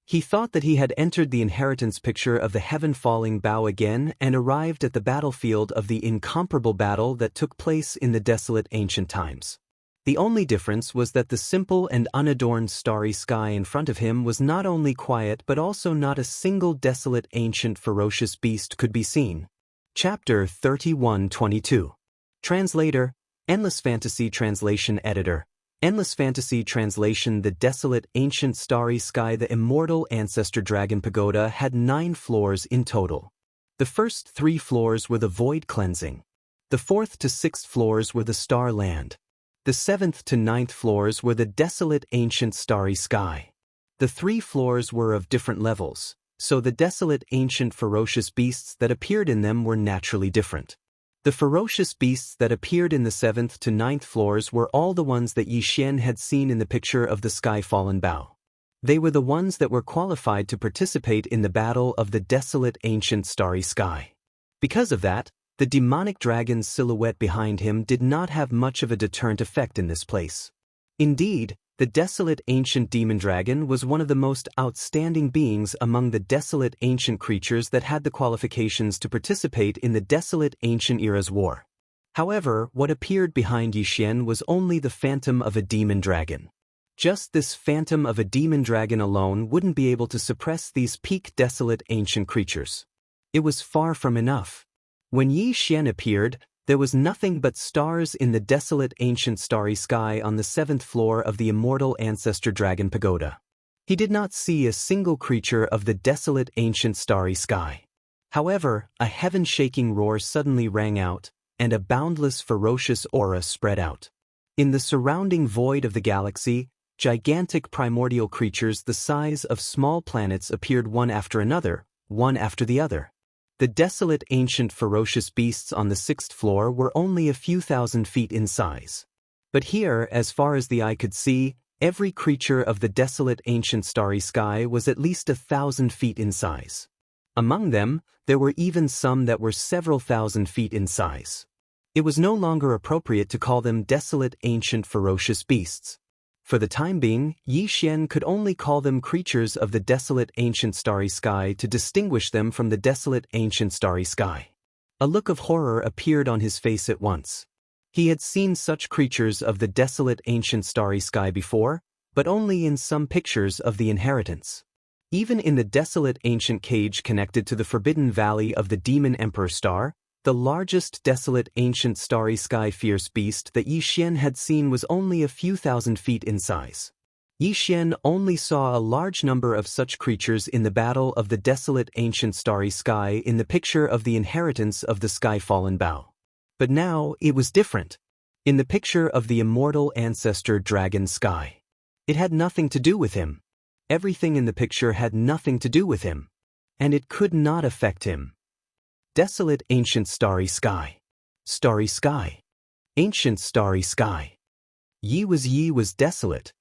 A: He thought that he had entered the inheritance picture of the heaven-falling bow again and arrived at the battlefield of the incomparable battle that took place in the desolate ancient times. The only difference was that the simple and unadorned starry sky in front of him was not only quiet but also not a single desolate ancient ferocious beast could be seen. Chapter 31-22. Translator, Endless Fantasy Translation Editor. Endless Fantasy Translation. The desolate ancient starry sky, the immortal ancestor dragon pagoda, had 9 floors in total. The first 3 floors were the void cleansing. The 4th to 6th floors were the star land. The 7th to 9th floors were the desolate ancient starry sky. The 3 floors were of different levels, so the desolate ancient ferocious beasts that appeared in them were naturally different. The ferocious beasts that appeared in the 7th to 9th floors were all the ones that Yi Xian had seen in the picture of the sky-fallen bow. They were the ones that were qualified to participate in the battle of the desolate ancient starry sky. Because of that, the demonic dragon's silhouette behind him did not have much of a deterrent effect in this place. Indeed, the desolate ancient demon dragon was one of the most outstanding beings among the desolate ancient creatures that had the qualifications to participate in the desolate ancient era's war. However, what appeared behind Yi Xian was only the phantom of a demon dragon. Just this phantom of a demon dragon alone wouldn't be able to suppress these peak desolate ancient creatures. It was far from enough. When Yi Xian appeared, there was nothing but stars in the desolate ancient starry sky on the 7th floor of the immortal ancestor dragon pagoda. He did not see a single creature of the desolate ancient starry sky. However, a heaven-shaking roar suddenly rang out, and a boundless ferocious aura spread out. In the surrounding void of the galaxy, gigantic primordial creatures the size of small planets appeared one after another, one after the other. The desolate ancient ferocious beasts on the 6th floor were only a few thousand feet in size. But here, as far as the eye could see, every creature of the desolate ancient starry sky was at least 1,000 feet in size. Among them, there were even some that were several thousand feet in size. It was no longer appropriate to call them desolate ancient ferocious beasts. For the time being, Yi Xian could only call them creatures of the desolate ancient starry sky to distinguish them from the desolate ancient starry sky. A look of horror appeared on his face at once. He had seen such creatures of the desolate ancient starry sky before, but only in some pictures of the inheritance. Even in the desolate ancient cage connected to the forbidden valley of the demon emperor star, the largest desolate ancient starry sky fierce beast that Yi Xian had seen was only a few thousand feet in size. Yi Xian only saw a large number of such creatures in the battle of the desolate ancient starry sky in the picture of the inheritance of the sky-fallen bow. But now it was different. In the picture of the immortal ancestor dragon sky. It had nothing to do with him. Everything in the picture had nothing to do with him. And it could not affect him. Desolate ancient starry sky. Starry sky. Ancient starry sky. Yi was desolate.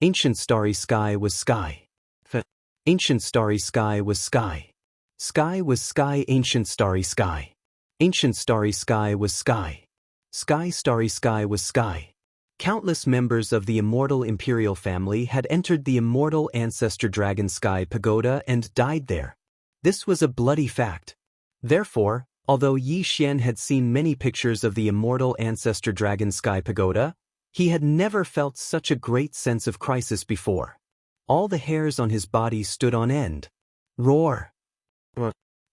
A: Ancient starry sky was sky. Ancient starry sky was sky. Sky was sky, ancient starry sky. Ancient starry sky was sky. Sky starry sky was sky. Countless members of the immortal imperial family had entered the immortal ancestor dragon sky pagoda and died there. This was a bloody fact. Therefore, although Yi Xian had seen many pictures of the immortal ancestor dragon sky pagoda, he had never felt such a great sense of crisis before. All the hairs on his body stood on end. Roar.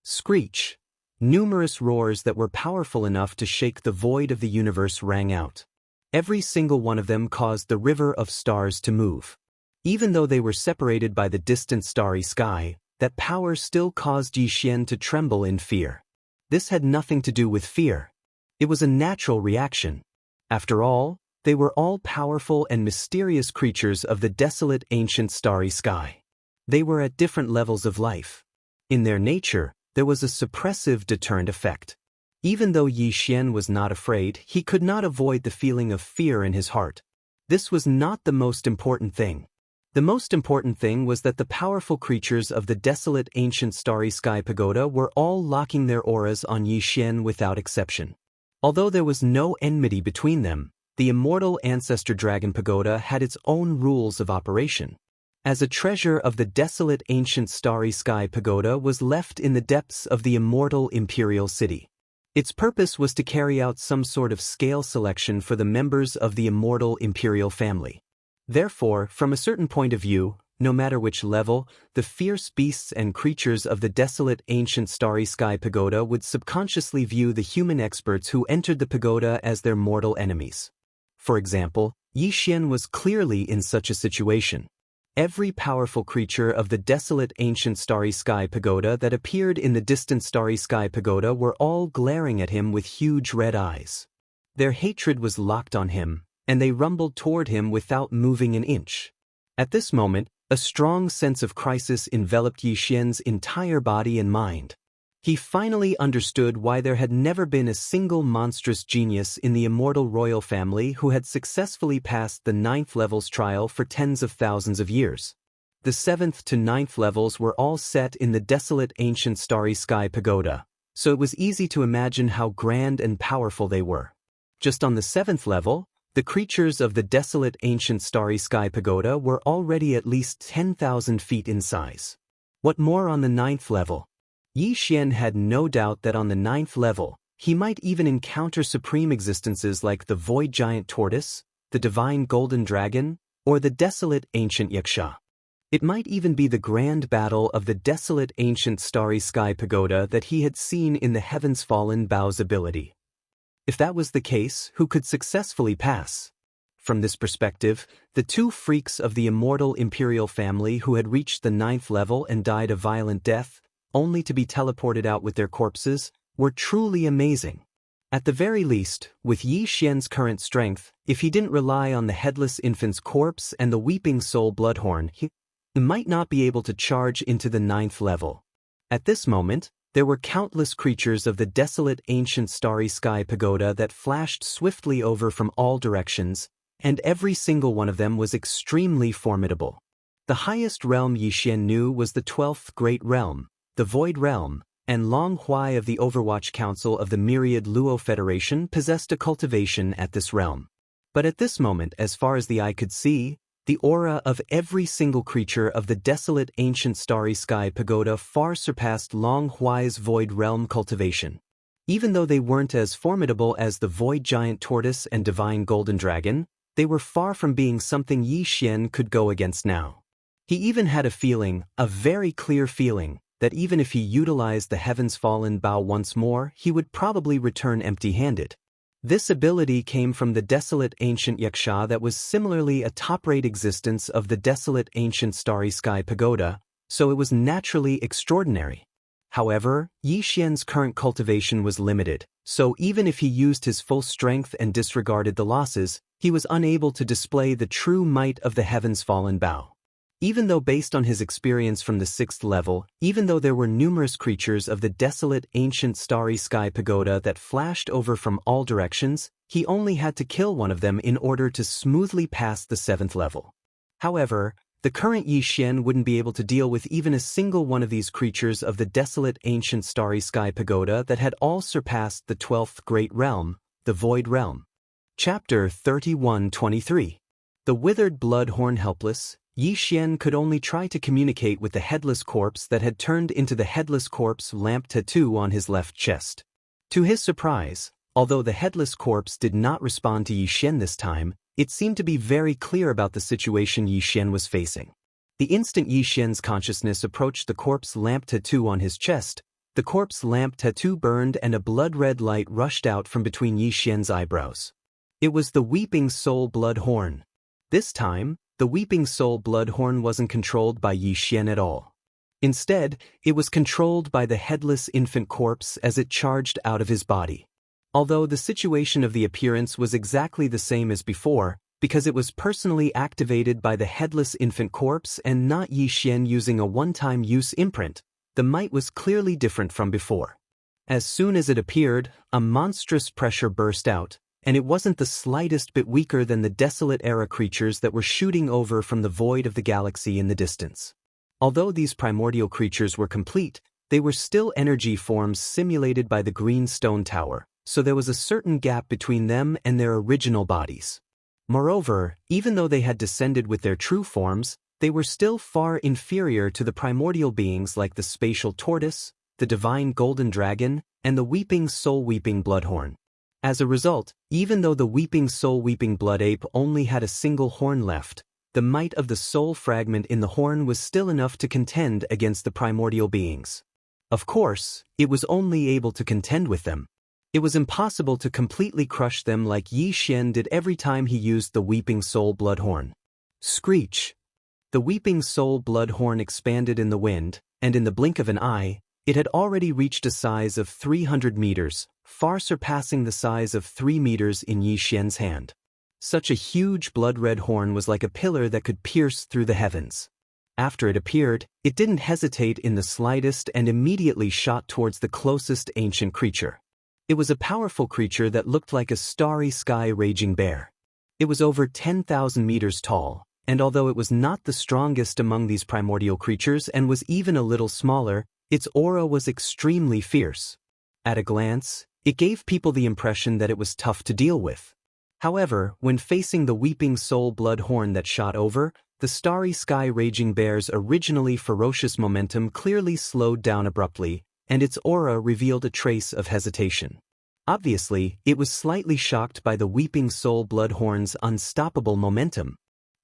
A: Screech. Numerous roars that were powerful enough to shake the void of the universe rang out. Every single one of them caused the river of stars to move. Even though they were separated by the distant starry sky, that power still caused Yi Xian to tremble in fear. This had nothing to do with fear. It was a natural reaction. After all, they were all powerful and mysterious creatures of the desolate ancient starry sky. They were at different levels of life. In their nature, there was a suppressive deterrent effect. Even though Yi Xian was not afraid, he could not avoid the feeling of fear in his heart. This was not the most important thing. The most important thing was that the powerful creatures of the desolate ancient starry sky pagoda were all locking their auras on Yi Xian without exception. Although there was no enmity between them, the immortal ancestor dragon pagoda had its own rules of operation. As a treasure of the desolate ancient starry sky pagoda was left in the depths of the immortal imperial city. Its purpose was to carry out some sort of scale selection for the members of the immortal imperial family. Therefore, from a certain point of view, no matter which level, the fierce beasts and creatures of the desolate ancient starry sky pagoda would subconsciously view the human experts who entered the pagoda as their mortal enemies. For example, Yi Xian was clearly in such a situation. Every powerful creature of the desolate ancient starry sky pagoda that appeared in the distant starry sky pagoda were all glaring at him with huge red eyes. Their hatred was locked on him, and they rumbled toward him without moving an inch. At this moment, a strong sense of crisis enveloped Yi Xian's entire body and mind. He finally understood why there had never been a single monstrous genius in the immortal royal family who had successfully passed the 9th level's trial for tens of thousands of years. The 7th to 9th levels were all set in the desolate ancient starry sky pagoda, so it was easy to imagine how grand and powerful they were. Just on the 7th level, the creatures of the desolate ancient starry sky pagoda were already at least 10,000 feet in size. What more on the 9th level? Yi Xian had no doubt that on the 9th level, he might even encounter supreme existences like the void giant tortoise, the divine golden dragon, or the desolate ancient yaksha. It might even be the grand battle of the desolate ancient starry sky pagoda that he had seen in the Heavens Fallen Bao's ability. If that was the case, who could successfully pass? From this perspective, the two freaks of the immortal imperial family who had reached the 9th level and died a violent death, only to be teleported out with their corpses, were truly amazing. At the very least, with Yi Xian's current strength, if he didn't rely on the headless infant's corpse and the weeping soul bloodhorn, he might not be able to charge into the 9th level. At this moment, there were countless creatures of the desolate ancient starry sky pagoda that flashed swiftly over from all directions, and every single one of them was extremely formidable. The highest realm Yi Xian knew was the 12th Great Realm, the Void Realm, and Long Huai of the Overwatch Council of the Myriad Luo Federation possessed a cultivation at this realm. But at this moment, as far as the eye could see, the aura of every single creature of the desolate ancient starry sky pagoda far surpassed Long Huai's Void Realm cultivation. Even though they weren't as formidable as the Void Giant Tortoise and Divine Golden Dragon, they were far from being something Yi Xian could go against now. He even had a feeling, a very clear feeling, that even if he utilized the Heavens Fallen Bao once more, he would probably return empty-handed. This ability came from the desolate ancient yaksha that was similarly a top-rate existence of the desolate ancient starry sky pagoda, so it was naturally extraordinary. However, Yi Xian's current cultivation was limited, so even if he used his full strength and disregarded the losses, he was unable to display the true might of the Heavens Fallen Bao. Even though based on his experience from the 6th level, even though there were numerous creatures of the desolate ancient starry sky pagoda that flashed over from all directions, he only had to kill one of them in order to smoothly pass the 7th level. However, The current Yi Xian wouldn't be able to deal with even a single one of these creatures of the desolate ancient starry sky pagoda that had all surpassed the 12th great realm, the Void Realm. Chapter 31-23. The withered bloodhorn helpless, Yi Xian could only try to communicate with the headless corpse that had turned into the headless corpse lamp tattoo on his left chest. To his surprise, although the headless corpse did not respond to Yi Xian this time, it seemed to be very clear about the situation Yi Xian was facing. The instant Yi Xian's consciousness approached the corpse lamp tattoo on his chest, the corpse lamp tattoo burned and a blood-red light rushed out from between Yi Xian's eyebrows. It was the Weeping Soul Bloodhorn. This time, the Weeping Soul Bloodhorn wasn't controlled by Yi Xian at all. Instead, it was controlled by the headless infant corpse as it charged out of his body. Although the situation of the appearance was exactly the same as before, because it was personally activated by the headless infant corpse and not Yi Xian using a one-time use imprint, the might was clearly different from before. As soon as it appeared, a monstrous pressure burst out, and it wasn't the slightest bit weaker than the desolate era creatures that were shooting over from the void of the galaxy in the distance. Although these primordial creatures were complete, they were still energy forms simulated by the green stone tower, so there was a certain gap between them and their original bodies. Moreover, even though they had descended with their true forms, they were still far inferior to the primordial beings like the spatial tortoise, the divine golden dragon, and the weeping soul weeping bloodhorn. As a result, even though the weeping soul weeping blood ape only had a single horn left, the might of the soul fragment in the horn was still enough to contend against the primordial beings. Of course, it was only able to contend with them. It was impossible to completely crush them like Yi Xian did every time he used the Weeping Soul Bloodhorn. Screech! The Weeping Soul Bloodhorn expanded in the wind, and in the blink of an eye, it had already reached a size of 300 meters, far surpassing the size of 3 meters in Yi Xian's hand. Such a huge blood-red horn was like a pillar that could pierce through the heavens. After it appeared, it didn't hesitate in the slightest and immediately shot towards the closest ancient creature. It was a powerful creature that looked like a starry sky raging bear. It was over 10,000 meters tall, and although it was not the strongest among these primordial creatures and was even a little smaller, its aura was extremely fierce. At a glance, it gave people the impression that it was tough to deal with. However, when facing the Weeping Soul Bloodhorn that shot over, the starry sky raging bear's originally ferocious momentum clearly slowed down abruptly, and its aura revealed a trace of hesitation. Obviously, it was slightly shocked by the Weeping Soul Bloodhorn's unstoppable momentum.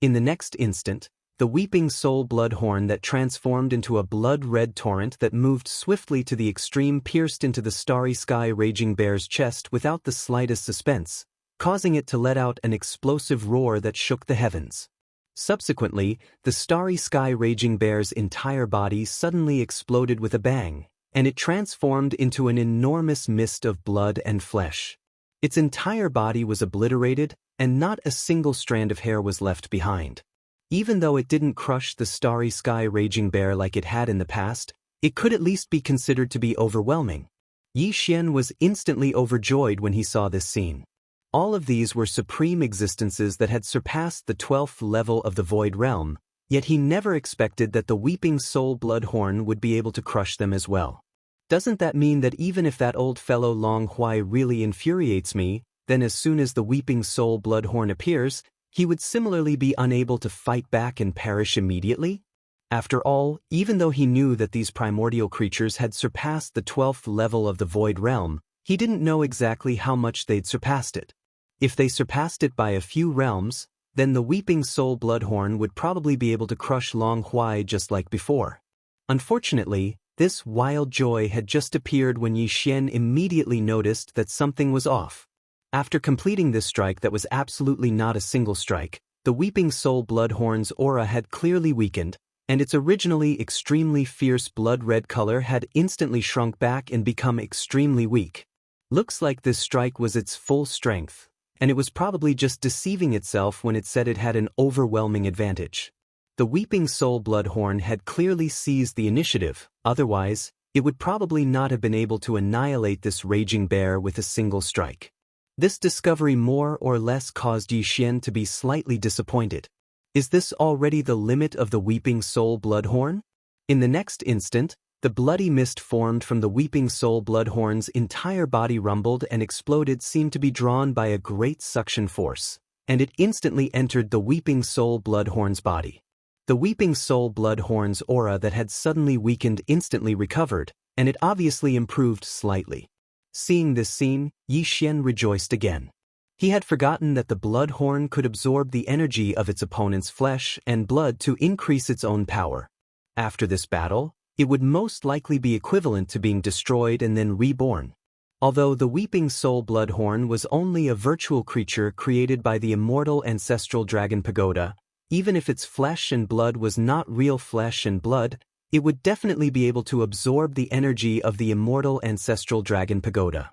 A: In the next instant, the Weeping Soul Bloodhorn that transformed into a blood-red torrent that moved swiftly to the extreme pierced into the starry sky raging bear's chest without the slightest suspense, causing it to let out an explosive roar that shook the heavens. Subsequently, the starry sky raging bear's entire body suddenly exploded with a bang, and it transformed into an enormous mist of blood and flesh. Its entire body was obliterated, and not a single strand of hair was left behind. Even though it didn't crush the starry sky raging bear like it had in the past, it could at least be considered to be overwhelming. Yi Xian was instantly overjoyed when he saw this scene. All of these were supreme existences that had surpassed the 12th level of the Void Realm, yet he never expected that the Weeping Soul Bloodhorn would be able to crush them as well. Doesn't that mean that even if that old fellow Long Huai really infuriates me, then as soon as the Weeping Soul Bloodhorn appears, he would similarly be unable to fight back and perish immediately? After all, even though he knew that these primordial creatures had surpassed the 12th level of the Void Realm, he didn't know exactly how much they'd surpassed it. If they surpassed it by a few realms, then the Weeping Soul Bloodhorn would probably be able to crush Long Huai just like before. Unfortunately, this wild joy had just appeared when Yi Xian immediately noticed that something was off. After completing this strike that was absolutely not a single strike, the Weeping Soul Bloodhorn's aura had clearly weakened, and its originally extremely fierce blood-red color had instantly shrunk back and become extremely weak. Looks like this strike was its full strength, and it was probably just deceiving itself when it said it had an overwhelming advantage. The Weeping Soul Bloodhorn had clearly seized the initiative, otherwise, it would probably not have been able to annihilate this raging bear with a single strike. This discovery more or less caused Yi Xian to be slightly disappointed. Is this already the limit of the Weeping Soul Bloodhorn? In the next instant, the bloody mist formed from the Weeping Soul Bloodhorn's entire body rumbled and exploded, seemed to be drawn by a great suction force, and it instantly entered the Weeping Soul Bloodhorn's body. The Weeping Soul Bloodhorn's aura that had suddenly weakened instantly recovered, and it obviously improved slightly. Seeing this scene, Yi Xian rejoiced again. He had forgotten that the Bloodhorn could absorb the energy of its opponent's flesh and blood to increase its own power. After this battle, it would most likely be equivalent to being destroyed and then reborn. Although the Weeping Soul Bloodhorn was only a virtual creature created by the immortal ancestral dragon Pagoda, even if its flesh and blood was not real flesh and blood, it would definitely be able to absorb the energy of the immortal ancestral dragon Pagoda.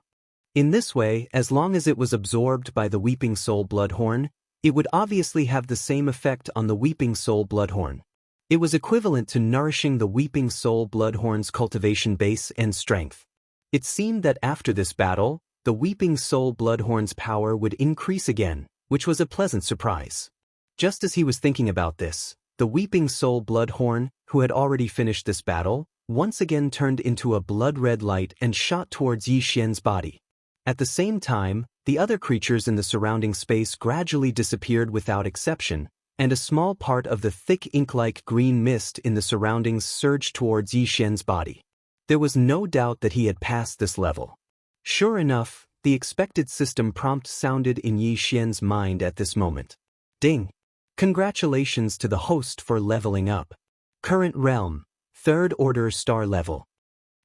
A: In this way, as long as it was absorbed by the Weeping Soul Bloodhorn, it would obviously have the same effect on the Weeping Soul Bloodhorn. It was equivalent to nourishing the Weeping Soul Bloodhorn's cultivation base and strength. It seemed that after this battle, the Weeping Soul Bloodhorn's power would increase again, which was a pleasant surprise. Just as he was thinking about this, the Weeping Soul Bloodhorn, who had already finished this battle, once again turned into a blood-red light and shot towards Yi Xian's body. At the same time, the other creatures in the surrounding space gradually disappeared without exception, and a small part of the thick ink-like green mist in the surroundings surged towards Yi Xian's body. There was no doubt that he had passed this level. Sure enough, the expected system prompt sounded in Yi Xian's mind at this moment. Ding! Congratulations to the host for leveling up. Current realm, 3rd order star level.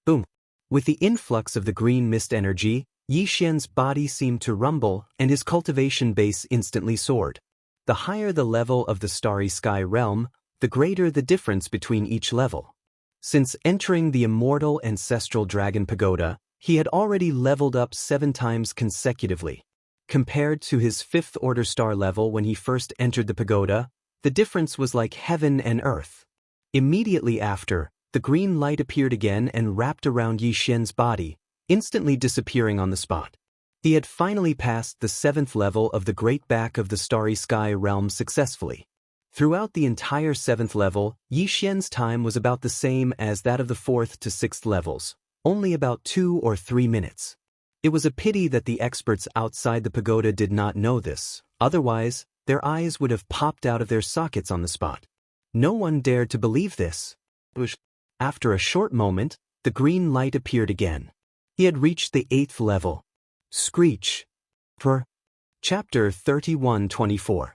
A: Boom! With the influx of the green mist energy, Yi Xian's body seemed to rumble and his cultivation base instantly soared. The higher the level of the Starry Sky realm, the greater the difference between each level. Since entering the immortal ancestral dragon pagoda, he had already leveled up 7 times consecutively. Compared to his 5th order star level when he first entered the pagoda, the difference was like heaven and earth. Immediately after, the green light appeared again and wrapped around Yi Xian's body, instantly disappearing on the spot. He had finally passed the 7th level of the Great Back of the Starry Sky realm successfully. Throughout the entire 7th level, Yi Xian's time was about the same as that of the 4th to 6th levels, only about 2 or 3 minutes. It was a pity that the experts outside the pagoda did not know this, otherwise, their eyes would have popped out of their sockets on the spot. No one dared to believe this. After a short moment, the green light appeared again. He had reached the 8th level. Screech. For Chapter 31-24.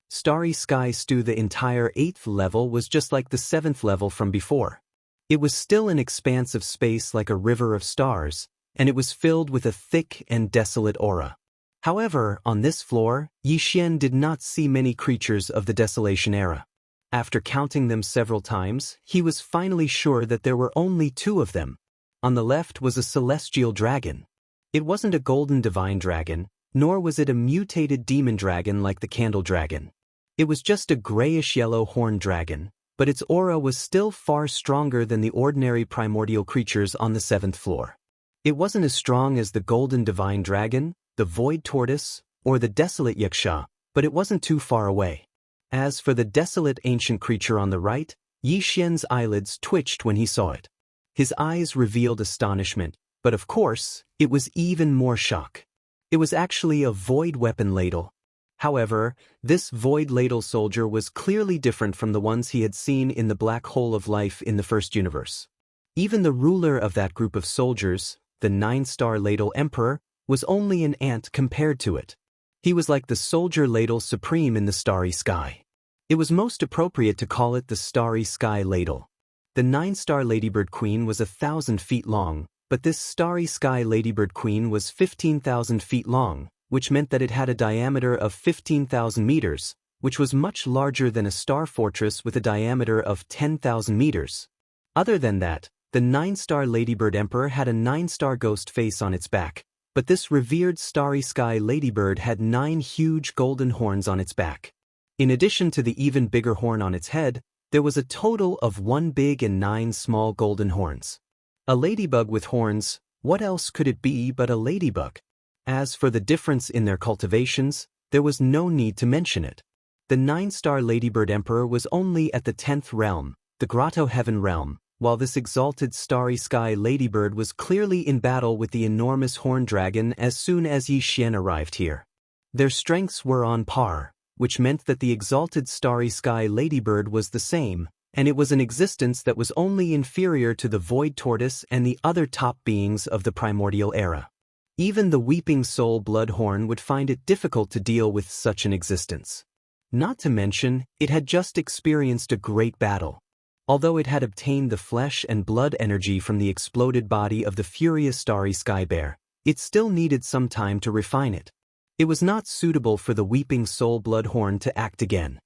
A: Starry Sky Stew. The entire 8th level was just like the 7th level from before. It was still an expanse of space like a river of stars, and it was filled with a thick and desolate aura. However, on this floor, Yi Xian did not see many creatures of the Desolation era. After counting them several times, he was finally sure that there were only 2 of them. On the left was a celestial dragon. It wasn't a golden divine dragon, nor was it a mutated demon dragon like the candle dragon. It was just a grayish-yellow horned dragon, but its aura was still far stronger than the ordinary primordial creatures on the 7th floor. It wasn't as strong as the golden divine dragon, the void tortoise, or the desolate yaksha, but it wasn't too far away. As for the desolate ancient creature on the right, Yi Xian's eyelids twitched when he saw it. His eyes revealed astonishment, but of course, it was even more shock. It was actually a void weapon ladle. However, this void ladle soldier was clearly different from the ones he had seen in the black hole of life in the first universe. Even the ruler of that group of soldiers, the 9-star ladle emperor, was only an ant compared to it. He was like the soldier ladle supreme in the starry sky. It was most appropriate to call it the Starry Sky Ladle. The 9-star Ladybird Queen was 1,000 feet long, but this Starry Sky Ladybird Queen was 15,000 feet long, which meant that it had a diameter of 15,000 meters, which was much larger than a star fortress with a diameter of 10,000 meters. Other than that, the 9-star Ladybird Emperor had a 9-star ghost face on its back, but this revered Starry Sky Ladybird had 9 huge golden horns on its back. In addition to the even bigger horn on its head, there was a total of 1 big and 9 small golden horns. A ladybug with horns, what else could it be but a ladybug? As for the difference in their cultivations, there was no need to mention it. The 9-star Ladybird Emperor was only at the 10th realm, the Grotto Heaven realm, while this exalted starry sky ladybird was clearly in battle with the enormous horned dragon as soon as Yi Xian arrived here. Their strengths were on par, which meant that the exalted starry sky ladybird was the same, and it was an existence that was only inferior to the void tortoise and the other top beings of the primordial era. Even the weeping soul bloodhorn would find it difficult to deal with such an existence. Not to mention, it had just experienced a great battle. Although it had obtained the flesh and blood energy from the exploded body of the furious starry sky bear, it still needed some time to refine it. It was not suitable for the weeping soul bloodhorn to act again.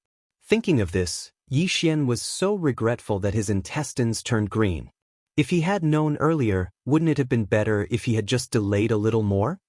A: Thinking of this, Yi Xian was so regretful that his intestines turned green. If he had known earlier, wouldn't it have been better if he had just delayed a little more?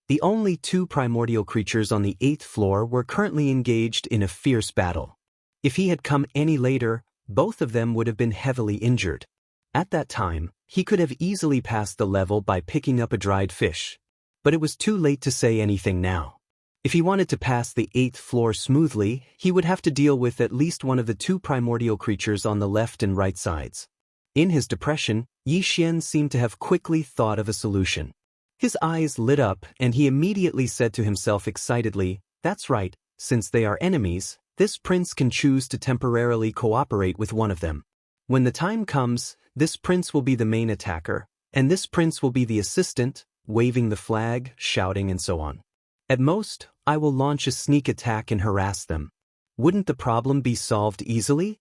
A: The only 2 primordial creatures on the 8th floor were currently engaged in a fierce battle. If he had come any later, both of them would have been heavily injured. At that time, he could have easily passed the level by picking up a dried fish. But it was too late to say anything now. If he wanted to pass the 8th floor smoothly, he would have to deal with at least one of the 2 primordial creatures on the left and right sides. In his depression, Yi Xian seemed to have quickly thought of a solution. His eyes lit up and he immediately said to himself excitedly, "That's right, since they are enemies, this prince can choose to temporarily cooperate with one of them. When the time comes, this prince will be the main attacker, and this prince will be the assistant, waving the flag, shouting and so on. At most, I will launch a sneak attack and harass them. Wouldn't the problem be solved easily?"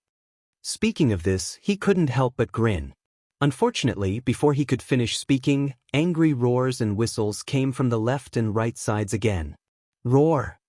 A: Speaking of this, he couldn't help but grin. Unfortunately, before he could finish speaking, angry roars and whistles came from the left and right sides again. Roar!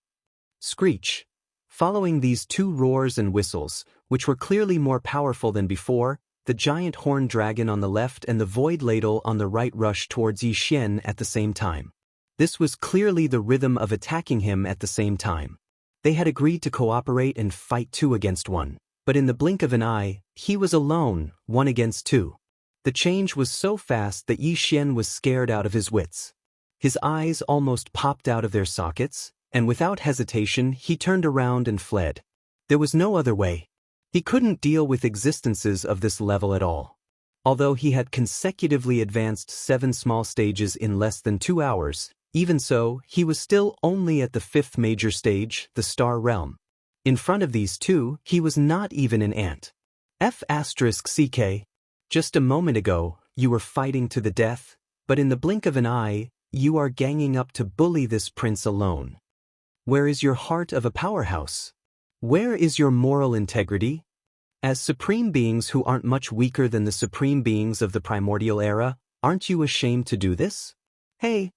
A: Screech! Following these 2 roars and whistles, which were clearly more powerful than before, the giant horned dragon on the left and the void ladle on the right rushed towards Yi Xian at the same time. This was clearly the rhythm of attacking him at the same time. They had agreed to cooperate and fight 2 against 1, but in the blink of an eye, he was alone, 1 against 2. The change was so fast that Yi Xian was scared out of his wits. His eyes almost popped out of their sockets, and without hesitation he turned around and fled. There was no other way. He couldn't deal with existences of this level at all. Although he had consecutively advanced 7 small stages in less than 2 hours, even so, he was still only at the 5th major stage, the Star Realm. In front of these 2, he was not even an ant. F***CK. Just a moment ago, you were fighting to the death, but in the blink of an eye, you are ganging up to bully this prince alone. Where is your heart of a powerhouse? Where is your moral integrity? As supreme beings who aren't much weaker than the supreme beings of the primordial era, aren't you ashamed to do this? Hey,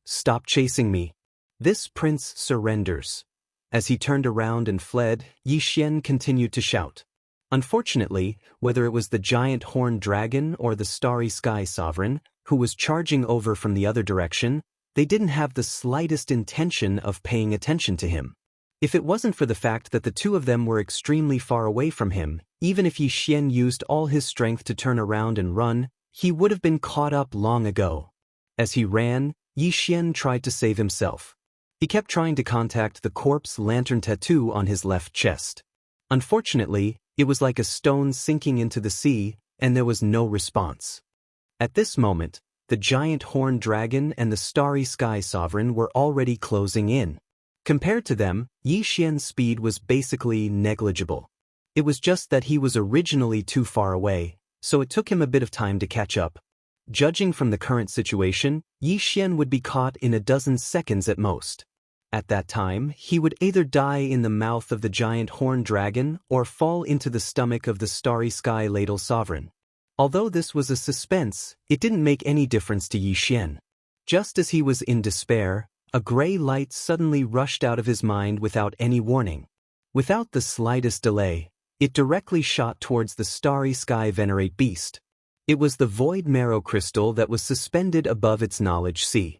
A: stop chasing me. This prince surrenders. As he turned around and fled, Yi Xian continued to shout. Unfortunately, whether it was the giant horned dragon or the starry sky sovereign, who was charging over from the other direction, they didn't have the slightest intention of paying attention to him. If it wasn't for the fact that the 2 of them were extremely far away from him, even if Yi Xian used all his strength to turn around and run, he would have been caught up long ago. As he ran, Yi Xian tried to save himself. He kept trying to contact the corpse lantern tattoo on his left chest. Unfortunately, it was like a stone sinking into the sea, and there was no response. At this moment, the giant horned dragon and the starry sky sovereign were already closing in. Compared to them, Yi Xian's speed was basically negligible. It was just that he was originally too far away, so it took him a bit of time to catch up. Judging from the current situation, Yi Xian would be caught in a dozen seconds at most. At that time, he would either die in the mouth of the giant horned dragon or fall into the stomach of the starry sky ladle sovereign. Although this was a suspense, it didn't make any difference to Yi Xian. Just as he was in despair, a gray light suddenly rushed out of his mind without any warning. Without the slightest delay, it directly shot towards the starry sky venerate beast. It was the void marrow crystal that was suspended above its knowledge sea.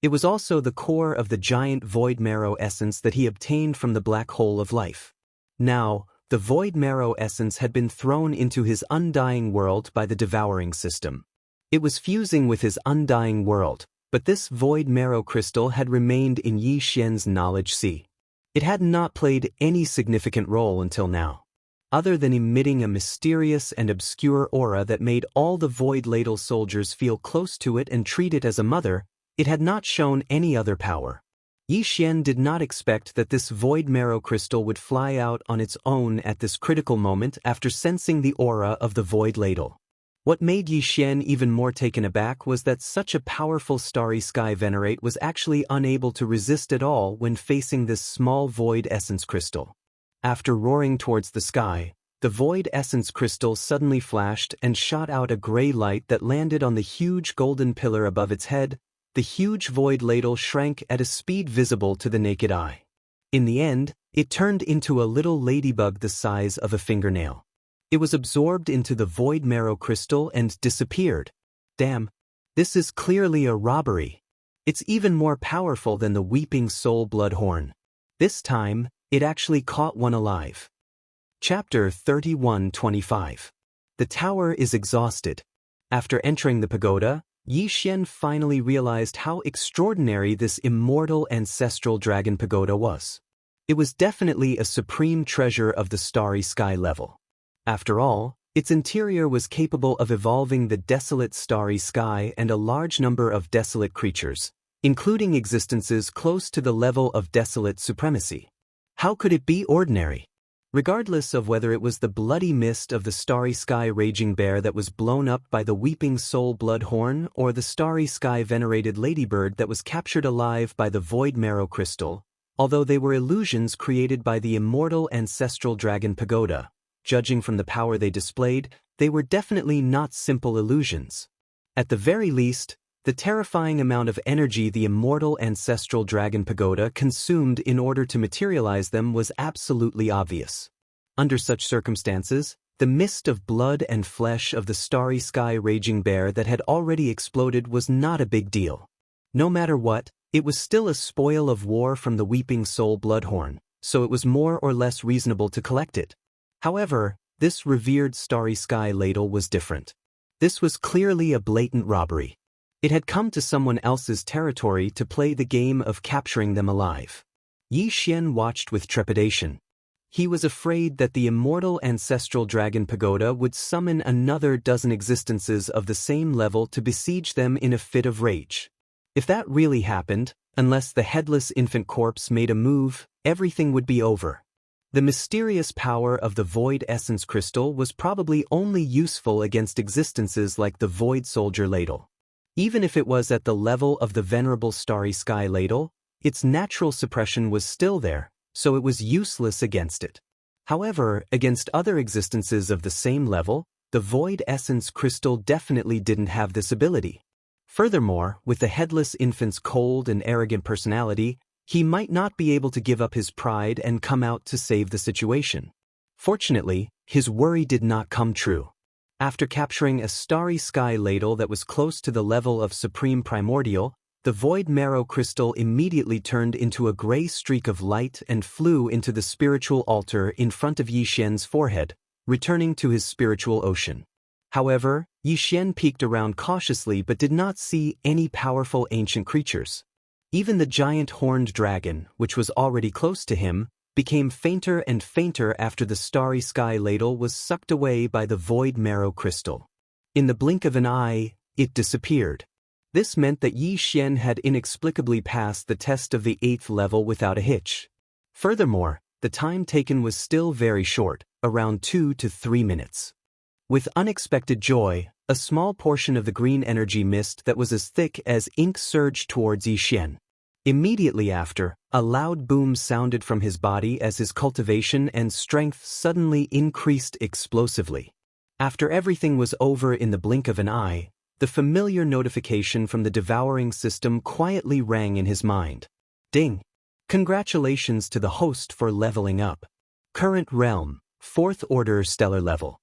A: It was also the core of the giant void marrow essence that he obtained from the black hole of life. Now, the void marrow essence had been thrown into his undying world by the devouring system. It was fusing with his undying world, but this void marrow crystal had remained in Yi Xian's knowledge sea. It had not played any significant role until now. Other than emitting a mysterious and obscure aura that made all the Void Ladle soldiers feel close to it and treat it as a mother, it had not shown any other power. Yi Xian did not expect that this Void Marrow Crystal would fly out on its own at this critical moment after sensing the aura of the Void Ladle. What made Yi Xian even more taken aback was that such a powerful Starry Sky Venerate was actually unable to resist at all when facing this small Void Essence Crystal. After roaring towards the sky, the Void Essence Crystal suddenly flashed and shot out a gray light that landed on the huge golden pillar above its head. The huge Void Ladle shrank at a speed visible to the naked eye. In the end, it turned into a little ladybug the size of a fingernail. It was absorbed into the Void Marrow Crystal and disappeared. Damn, this is clearly a robbery. It's even more powerful than the Weeping Soul Bloodhorn. This time, it actually caught one alive. Chapter 31-25. The tower is exhausted. After entering the pagoda, Yi Xian finally realized how extraordinary this immortal ancestral dragon pagoda was. It was definitely a supreme treasure of the Starry Sky level. After all, its interior was capable of evolving the desolate starry sky and a large number of desolate creatures, including existences close to the level of desolate supremacy. How could it be ordinary? Regardless of whether it was the bloody mist of the Starry Sky Raging Bear that was blown up by the Weeping Soul Bloodhorn or the Starry Sky Venerated Ladybird that was captured alive by the Void Marrow Crystal, although they were illusions created by the immortal ancestral dragon pagoda, judging from the power they displayed, they were definitely not simple illusions. At the very least, the terrifying amount of energy the immortal ancestral dragon pagoda consumed in order to materialize them was absolutely obvious. Under such circumstances, the mist of blood and flesh of the Starry Sky Raging Bear that had already exploded was not a big deal. No matter what, it was still a spoil of war from the Weeping Soul Bloodhorn, so it was more or less reasonable to collect it. However, this revered Starry Sky Ladle was different. This was clearly a blatant robbery. It had come to someone else's territory to play the game of capturing them alive. Yi Xian watched with trepidation. He was afraid that the immortal ancestral dragon pagoda would summon another dozen existences of the same level to besiege them in a fit of rage. If that really happened, unless the headless infant corpse made a move, everything would be over. The mysterious power of the Void Essence Crystal was probably only useful against existences like the Void Soldier Ladle. Even if it was at the level of the venerable Starry Sky Ladle, its natural suppression was still there, so it was useless against it. However, against other existences of the same level, the Void Essence Crystal definitely didn't have this ability. Furthermore, with the headless infant's cold and arrogant personality, he might not be able to give up his pride and come out to save the situation. Fortunately, his worry did not come true. After capturing a Starry Sky Ladle that was close to the level of Supreme Primordial, the Void Marrow Crystal immediately turned into a gray streak of light and flew into the spiritual altar in front of Yi Xian's forehead, returning to his spiritual ocean. However, Yi Xian peeked around cautiously but did not see any powerful ancient creatures. Even the giant horned dragon, which was already close to him, became fainter and fainter after the Starry Sky Ladle was sucked away by the Void Marrow Crystal. In the blink of an eye, it disappeared. This meant that Yi Xian had inexplicably passed the test of the 8th level without a hitch. Furthermore, the time taken was still very short, around 2 to 3 minutes. With unexpected joy, a small portion of the green energy mist that was as thick as ink surged towards Yi Xian. Immediately after, a loud boom sounded from his body as his cultivation and strength suddenly increased explosively. After everything was over in the blink of an eye, the familiar notification from the devouring system quietly rang in his mind. Ding! Congratulations to the host for leveling up. Current realm, 4th Order Stellar Level.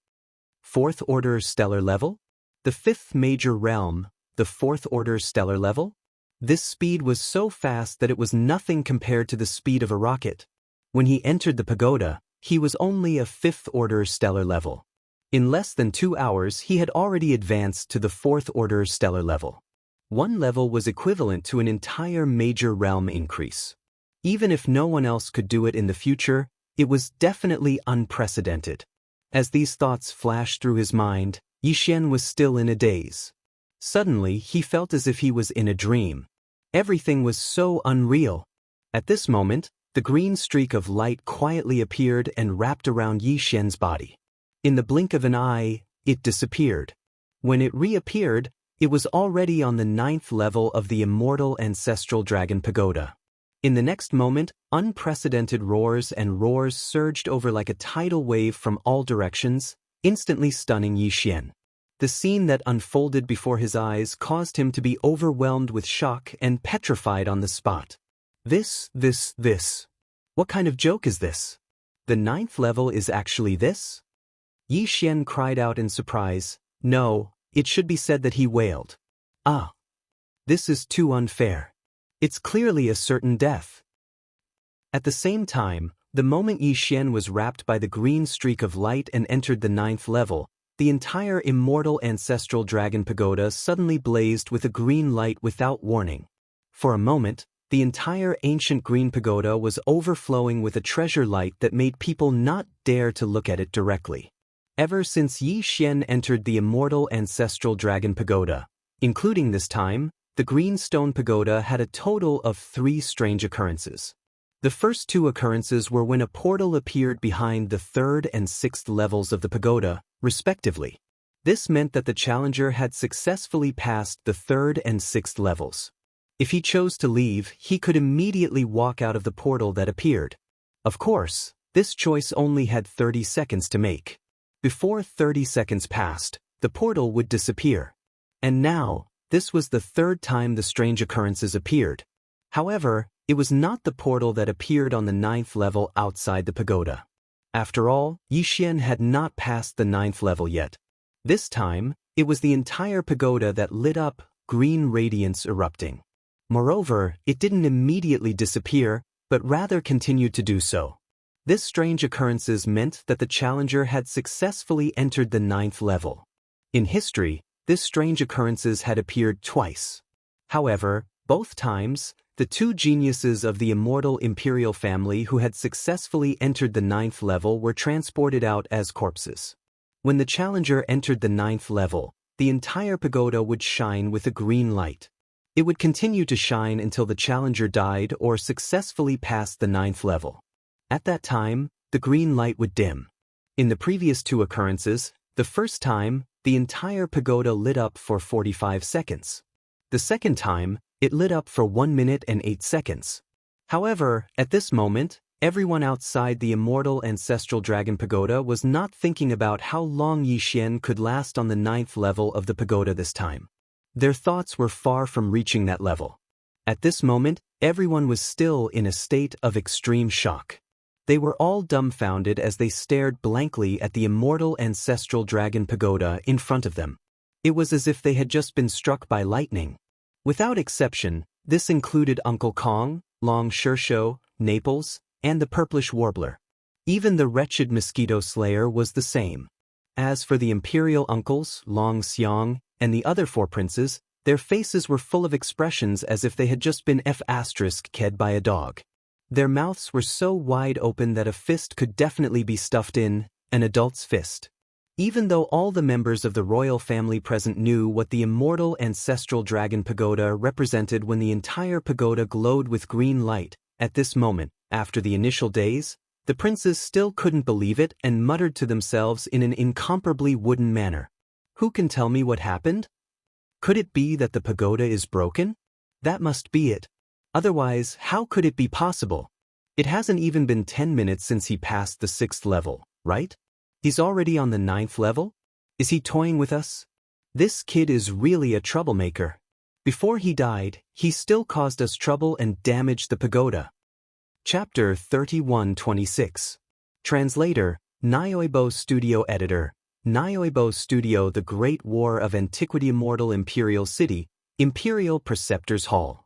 A: 4th Order Stellar Level? The 5th major realm, the 4th Order Stellar Level? This speed was so fast that it was nothing compared to the speed of a rocket. When he entered the pagoda, he was only a 5th Order Stellar Level. In less than 2 hours he had already advanced to the 4th Order Stellar Level. One level was equivalent to an entire major realm increase. Even if no one else could do it in the future, it was definitely unprecedented. As these thoughts flashed through his mind, Yi Xian was still in a daze. Suddenly, he felt as if he was in a dream. Everything was so unreal. At this moment, the green streak of light quietly appeared and wrapped around Yi Xian's body. In the blink of an eye, it disappeared. When it reappeared, it was already on the 9th level of the immortal ancestral dragon pagoda. In the next moment, unprecedented roars and roars surged over like a tidal wave from all directions, instantly stunning Yi Xian. The scene that unfolded before his eyes caused him to be overwhelmed with shock and petrified on the spot. This. What kind of joke is this? The 9th level is actually this? Yi Xian cried out in surprise. No, it should be said that he wailed. Ah! This is too unfair. It's clearly a certain death. At the same time, the moment Yi Xian was wrapped by the green streak of light and entered the 9th level, the entire immortal ancestral dragon pagoda suddenly blazed with a green light without warning. For a moment, the entire ancient green pagoda was overflowing with a treasure light that made people not dare to look at it directly. Ever since Yi Xian entered the immortal ancestral dragon pagoda, including this time, the green stone pagoda had a total of 3 strange occurrences. The first 2 occurrences were when a portal appeared behind the 3rd and 6th levels of the pagoda, respectively. This meant that the challenger had successfully passed the 3rd and 6th levels. If he chose to leave, he could immediately walk out of the portal that appeared. Of course, this choice only had 30 seconds to make. Before 30 seconds passed, the portal would disappear. And now, this was the 3rd time the strange occurrences appeared. However, it was not the portal that appeared on the 9th level outside the pagoda. After all, Yi Xian had not passed the 9th level yet. This time, it was the entire pagoda that lit up, green radiance erupting. Moreover, it didn't immediately disappear, but rather continued to do so. This strange occurrences meant that the challenger had successfully entered the 9th level. In history, this strange occurrences had appeared twice. However, both times, the 2 geniuses of the immortal imperial family who had successfully entered the 9th level were transported out as corpses. When the challenger entered the 9th level, the entire pagoda would shine with a green light. It would continue to shine until the challenger died or successfully passed the 9th level. At that time, the green light would dim. In the previous 2 occurrences, the first time, the entire pagoda lit up for 45 seconds. The second time, it lit up for 1 minute and 8 seconds. However, at this moment, everyone outside the immortal ancestral dragon pagoda was not thinking about how long Yi Xian could last on the 9th level of the pagoda this time. Their thoughts were far from reaching that level. At this moment, everyone was still in a state of extreme shock. They were all dumbfounded as they stared blankly at the immortal ancestral dragon pagoda in front of them. It was as if they had just been struck by lightning. Without exception, this included Uncle Kong, Long Shersho, Naples, and the purplish warbler. Even the wretched mosquito slayer was the same. As for the imperial uncles, Long Xiang, and the other 4 princes, their faces were full of expressions as if they had just been ked by a dog. Their mouths were so wide open that a fist could definitely be stuffed in, an adult's fist. Even though all the members of the royal family present knew what the immortal ancestral dragon pagoda represented when the entire pagoda glowed with green light, at this moment, after the initial days, the princes still couldn't believe it and muttered to themselves in an incomparably wooden manner. Who can tell me what happened? Could it be that the pagoda is broken? That must be it. Otherwise, how could it be possible? It hasn't even been 10 minutes since he passed the 6th level, right? He's already on the 9th level? Is he toying with us? This kid is really a troublemaker. Before he died, he still caused us trouble and damaged the pagoda. Chapter 3126. Translator, Nyoibo Studio Editor, Nyoibo Studio. The Great War of Antiquity. Immortal Imperial City, Imperial Preceptor's Hall.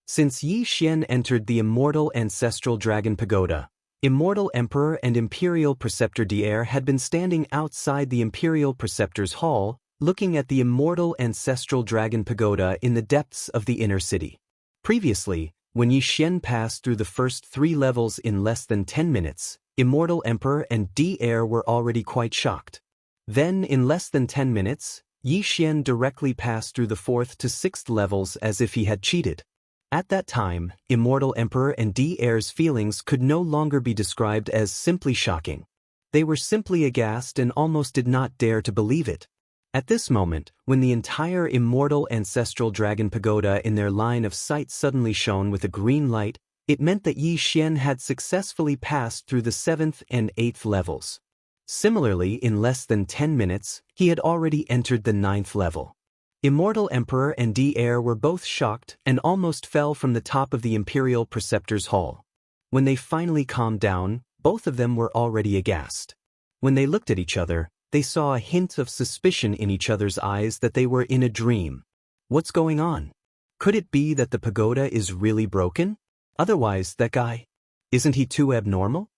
A: Since Yi Xian entered the immortal ancestral dragon pagoda, Immortal Emperor and Imperial Preceptor Dier had been standing outside the Imperial Preceptor's Hall, looking at the immortal ancestral dragon pagoda in the depths of the inner city. Previously, When Yi Xian passed through the first 3 levels in less than 10 minutes, Immortal Emperor and D-Heir were already quite shocked. Then, in less than 10 minutes, Yi Xian directly passed through the 4th to 6th levels as if he had cheated. At that time, Immortal Emperor and D-Heir's feelings could no longer be described as simply shocking. They were simply aghast and almost did not dare to believe it. At this moment, when the entire immortal ancestral dragon pagoda in their line of sight suddenly shone with a green light, it meant that Yi Xian had successfully passed through the 7th and 8th levels. Similarly, in less than 10 minutes, he had already entered the 9th level. Immortal Emperor and D-Heir were both shocked and almost fell from the top of the Imperial Preceptor's Hall. When they finally calmed down, both of them were already aghast. When they looked at each other, they saw a hint of suspicion in each other's eyes that they were in a dream. What's going on? Could it be that the pagoda is really broken? Otherwise, that guy, isn't he too abnormal?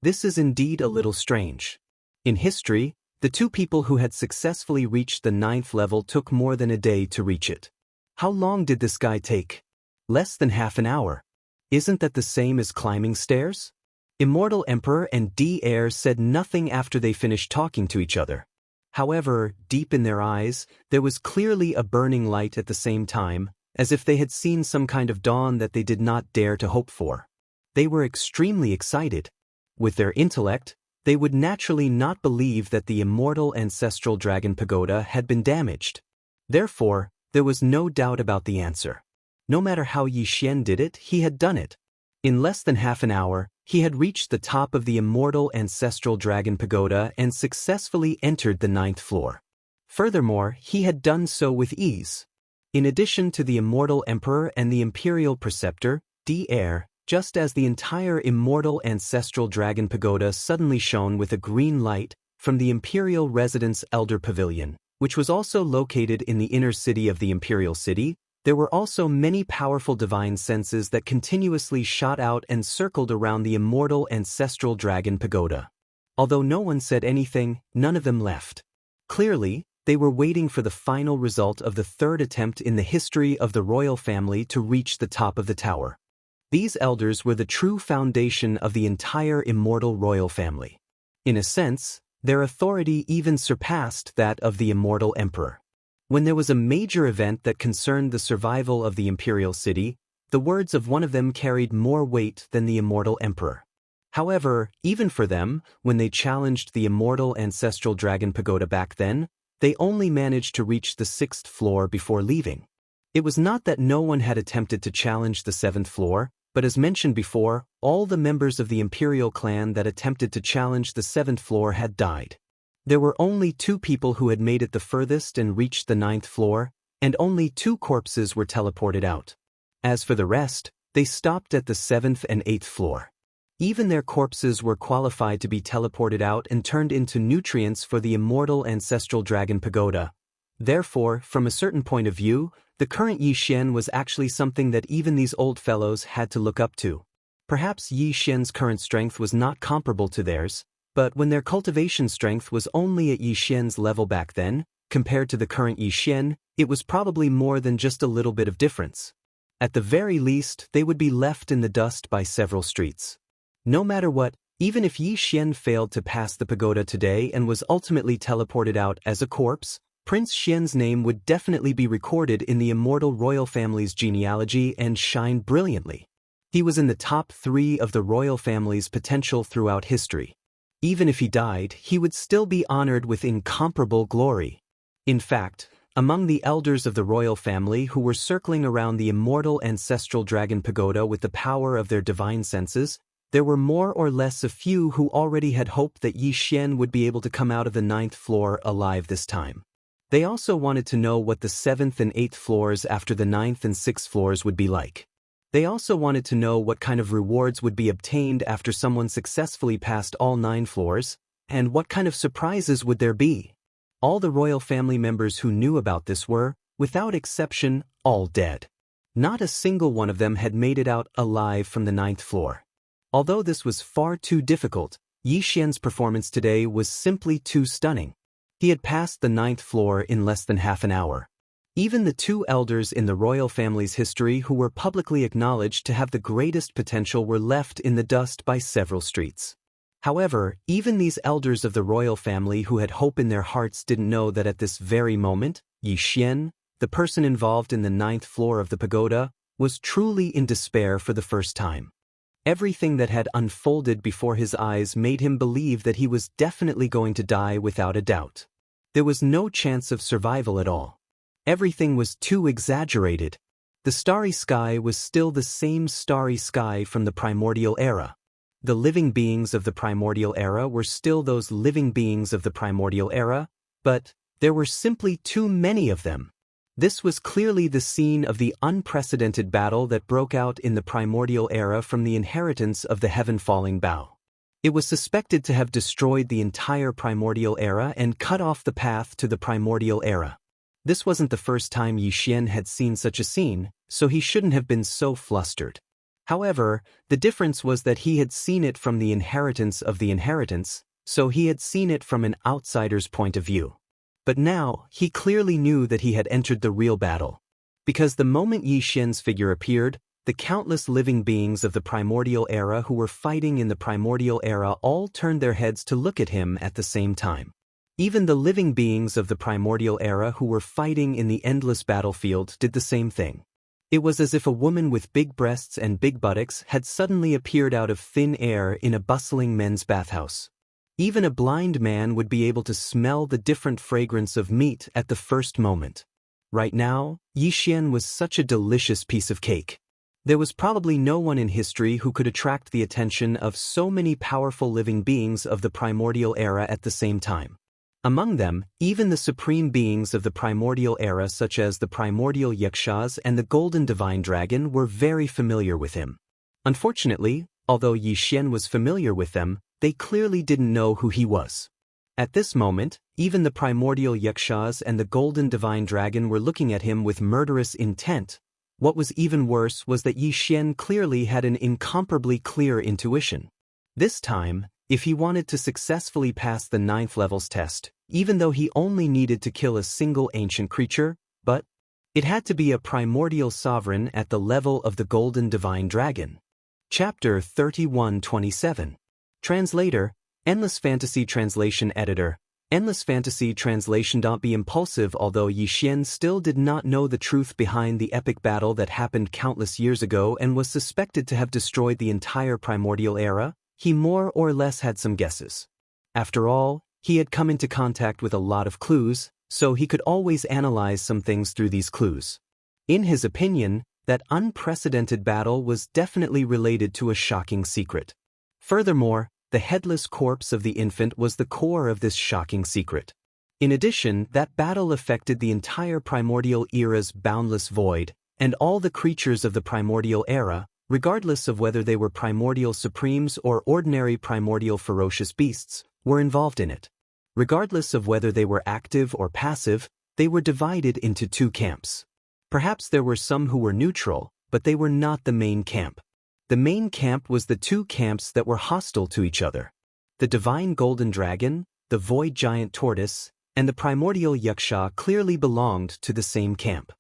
A: This is indeed a little strange. In history, the 2 people who had successfully reached the 9th level took more than a day to reach it. How long did this guy take? Less than half an hour. Isn't that the same as climbing stairs? Immortal Emperor and D-Heir said nothing after they finished talking to each other. However, deep in their eyes, there was clearly a burning light at the same time, as if they had seen some kind of dawn that they did not dare to hope for. They were extremely excited. With their intellect, they would naturally not believe that the immortal ancestral dragon pagoda had been damaged. Therefore, there was no doubt about the answer. No matter how Yi Xian did it, he had done it. In less than half an hour, he had reached the top of the immortal ancestral dragon pagoda and successfully entered the 9th floor. Furthermore, he had done so with ease. In addition to the immortal emperor and the imperial preceptor, D-Heir, just as the entire immortal ancestral dragon pagoda suddenly shone with a green light from the imperial residence elder pavilion, which was also located in the inner city of the imperial city, there were also many powerful divine senses that continuously shot out and circled around the immortal ancestral dragon pagoda. Although no one said anything, none of them left. Clearly, they were waiting for the final result of the 3rd attempt in the history of the royal family to reach the top of the tower. These elders were the true foundation of the entire immortal royal family. In a sense, their authority even surpassed that of the immortal emperor. When there was a major event that concerned the survival of the imperial city, the words of one of them carried more weight than the immortal emperor. However, even for them, when they challenged the immortal ancestral dragon pagoda back then, they only managed to reach the 6th floor before leaving. It was not that no one had attempted to challenge the 7th floor, but as mentioned before, all the members of the imperial clan that attempted to challenge the 7th floor had died. There were only 2 people who had made it the furthest and reached the 9th floor, and only 2 corpses were teleported out. As for the rest, they stopped at the 7th and 8th floor. Even their corpses were qualified to be teleported out and turned into nutrients for the immortal ancestral dragon pagoda. Therefore, from a certain point of view, the current Yi Xian was actually something that even these old fellows had to look up to. Perhaps Yi Xian's current strength was not comparable to theirs, but when their cultivation strength was only at Yi Xian's level back then, compared to the current Yi Xian, it was probably more than just a little bit of difference. At the very least, they would be left in the dust by several streets. No matter what, even if Yi Xian failed to pass the pagoda today and was ultimately teleported out as a corpse, Prince Xian's name would definitely be recorded in the immortal royal family's genealogy and shine brilliantly. He was in the top 3 of the royal family's potential throughout history. Even if he died, he would still be honored with incomparable glory. In fact, among the elders of the royal family who were circling around the immortal ancestral dragon pagoda with the power of their divine senses, there were more or less a few who already had hoped that Yi Xian would be able to come out of the 9th floor alive this time. They also wanted to know what the 7th and 8th floors after the 9th and 6th floors would be like. They also wanted to know what kind of rewards would be obtained after someone successfully passed all 9 floors, and what kind of surprises would there be. All the royal family members who knew about this were, without exception, all dead. Not a single one of them had made it out alive from the 9th floor. Although this was far too difficult, Yi Xian's performance today was simply too stunning. He had passed the 9th floor in less than half an hour. Even the two elders in the royal family's history who were publicly acknowledged to have the greatest potential were left in the dust by several streets. However, even these elders of the royal family who had hope in their hearts didn't know that at this very moment, Yi Xian, the person involved in the 9th floor of the pagoda, was truly in despair for the first time. Everything that had unfolded before his eyes made him believe that he was definitely going to die without a doubt. There was no chance of survival at all. Everything was too exaggerated. The starry sky was still the same starry sky from the primordial era. The living beings of the primordial era were still those living beings of the primordial era, but there were simply too many of them. This was clearly the scene of the unprecedented battle that broke out in the primordial era from the inheritance of the heaven-falling bough. It was suspected to have destroyed the entire primordial era and cut off the path to the primordial era. This wasn't the first time Yi Xian had seen such a scene, so he shouldn't have been so flustered. However, the difference was that he had seen it from the inheritance of the inheritance, so he had seen it from an outsider's point of view. But now, he clearly knew that he had entered the real battle. Because the moment Yi Xian's figure appeared, the countless living beings of the primordial era who were fighting in the primordial era all turned their heads to look at him at the same time. Even the living beings of the primordial era who were fighting in the endless battlefield did the same thing. It was as if a woman with big breasts and big buttocks had suddenly appeared out of thin air in a bustling men's bathhouse. Even a blind man would be able to smell the different fragrance of meat at the first moment. Right now, Yi Xian was such a delicious piece of cake. There was probably no one in history who could attract the attention of so many powerful living beings of the primordial era at the same time. Among them, even the supreme beings of the primordial era such as the primordial yakshas and the golden divine dragon were very familiar with him. Unfortunately, although Yi Xian was familiar with them, they clearly didn't know who he was. At this moment, even the primordial yakshas and the golden divine dragon were looking at him with murderous intent. What was even worse was that Yi Xian clearly had an incomparably clear intuition. This time, if he wanted to successfully pass the 9th level's test, even though he only needed to kill a single ancient creature, but it had to be a primordial sovereign at the level of the golden divine dragon. Chapter 31:27. Translator, Endless Fantasy Translation Editor. Endless Fantasy Translation. Be impulsive. Although Yi Xian still did not know the truth behind the epic battle that happened countless years ago and was suspected to have destroyed the entire primordial era, he more or less had some guesses. After all, he had come into contact with a lot of clues, so he could always analyze some things through these clues. In his opinion, that unprecedented battle was definitely related to a shocking secret. Furthermore, the headless corpse of the infant was the core of this shocking secret. In addition, that battle affected the entire primordial era's boundless void, and all the creatures of the primordial era, regardless of whether they were primordial supremes or ordinary primordial ferocious beasts, were involved in it. Regardless of whether they were active or passive, they were divided into two camps. Perhaps there were some who were neutral, but they were not the main camp. The main camp was the two camps that were hostile to each other. The divine golden dragon, the void giant tortoise, and the primordial yaksha clearly belonged to the same camp.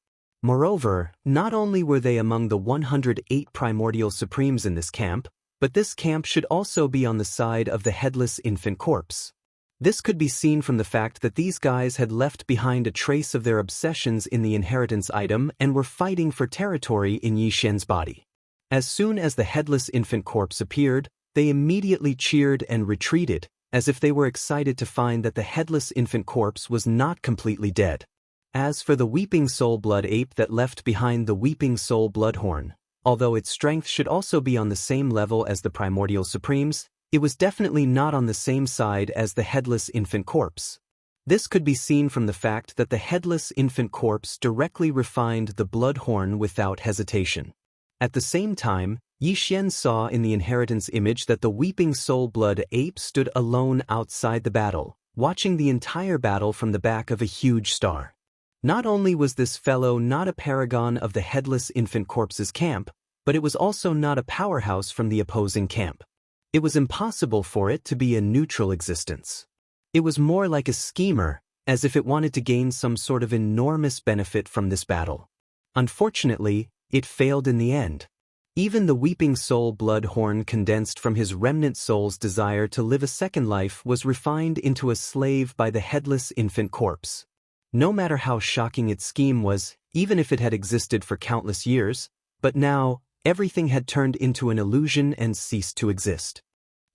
A: Moreover, not only were they among the 108 primordial supremes in this camp, but this camp should also be on the side of the headless infant corpse. This could be seen from the fact that these guys had left behind a trace of their obsessions in the inheritance item and were fighting for territory in Yi Xian's body. As soon as the headless infant corpse appeared, they immediately cheered and retreated, as if they were excited to find that the headless infant corpse was not completely dead. As for the weeping soul blood ape that left behind the weeping soul bloodhorn, although its strength should also be on the same level as the primordial supremes, it was definitely not on the same side as the headless infant corpse. This could be seen from the fact that the headless infant corpse directly refined the bloodhorn without hesitation. At the same time, Yi Xian saw in the inheritance image that the weeping soul blood ape stood alone outside the battle, watching the entire battle from the back of a huge star. Not only was this fellow not a paragon of the headless infant corpse's camp, but it was also not a powerhouse from the opposing camp. It was impossible for it to be a neutral existence. It was more like a schemer, as if it wanted to gain some sort of enormous benefit from this battle. Unfortunately, it failed in the end. Even the weeping soul blood horn condensed from his remnant soul's desire to live a second life was refined into a slave by the headless infant corpse. No matter how shocking its scheme was, even if it had existed for countless years, but now, everything had turned into an illusion and ceased to exist.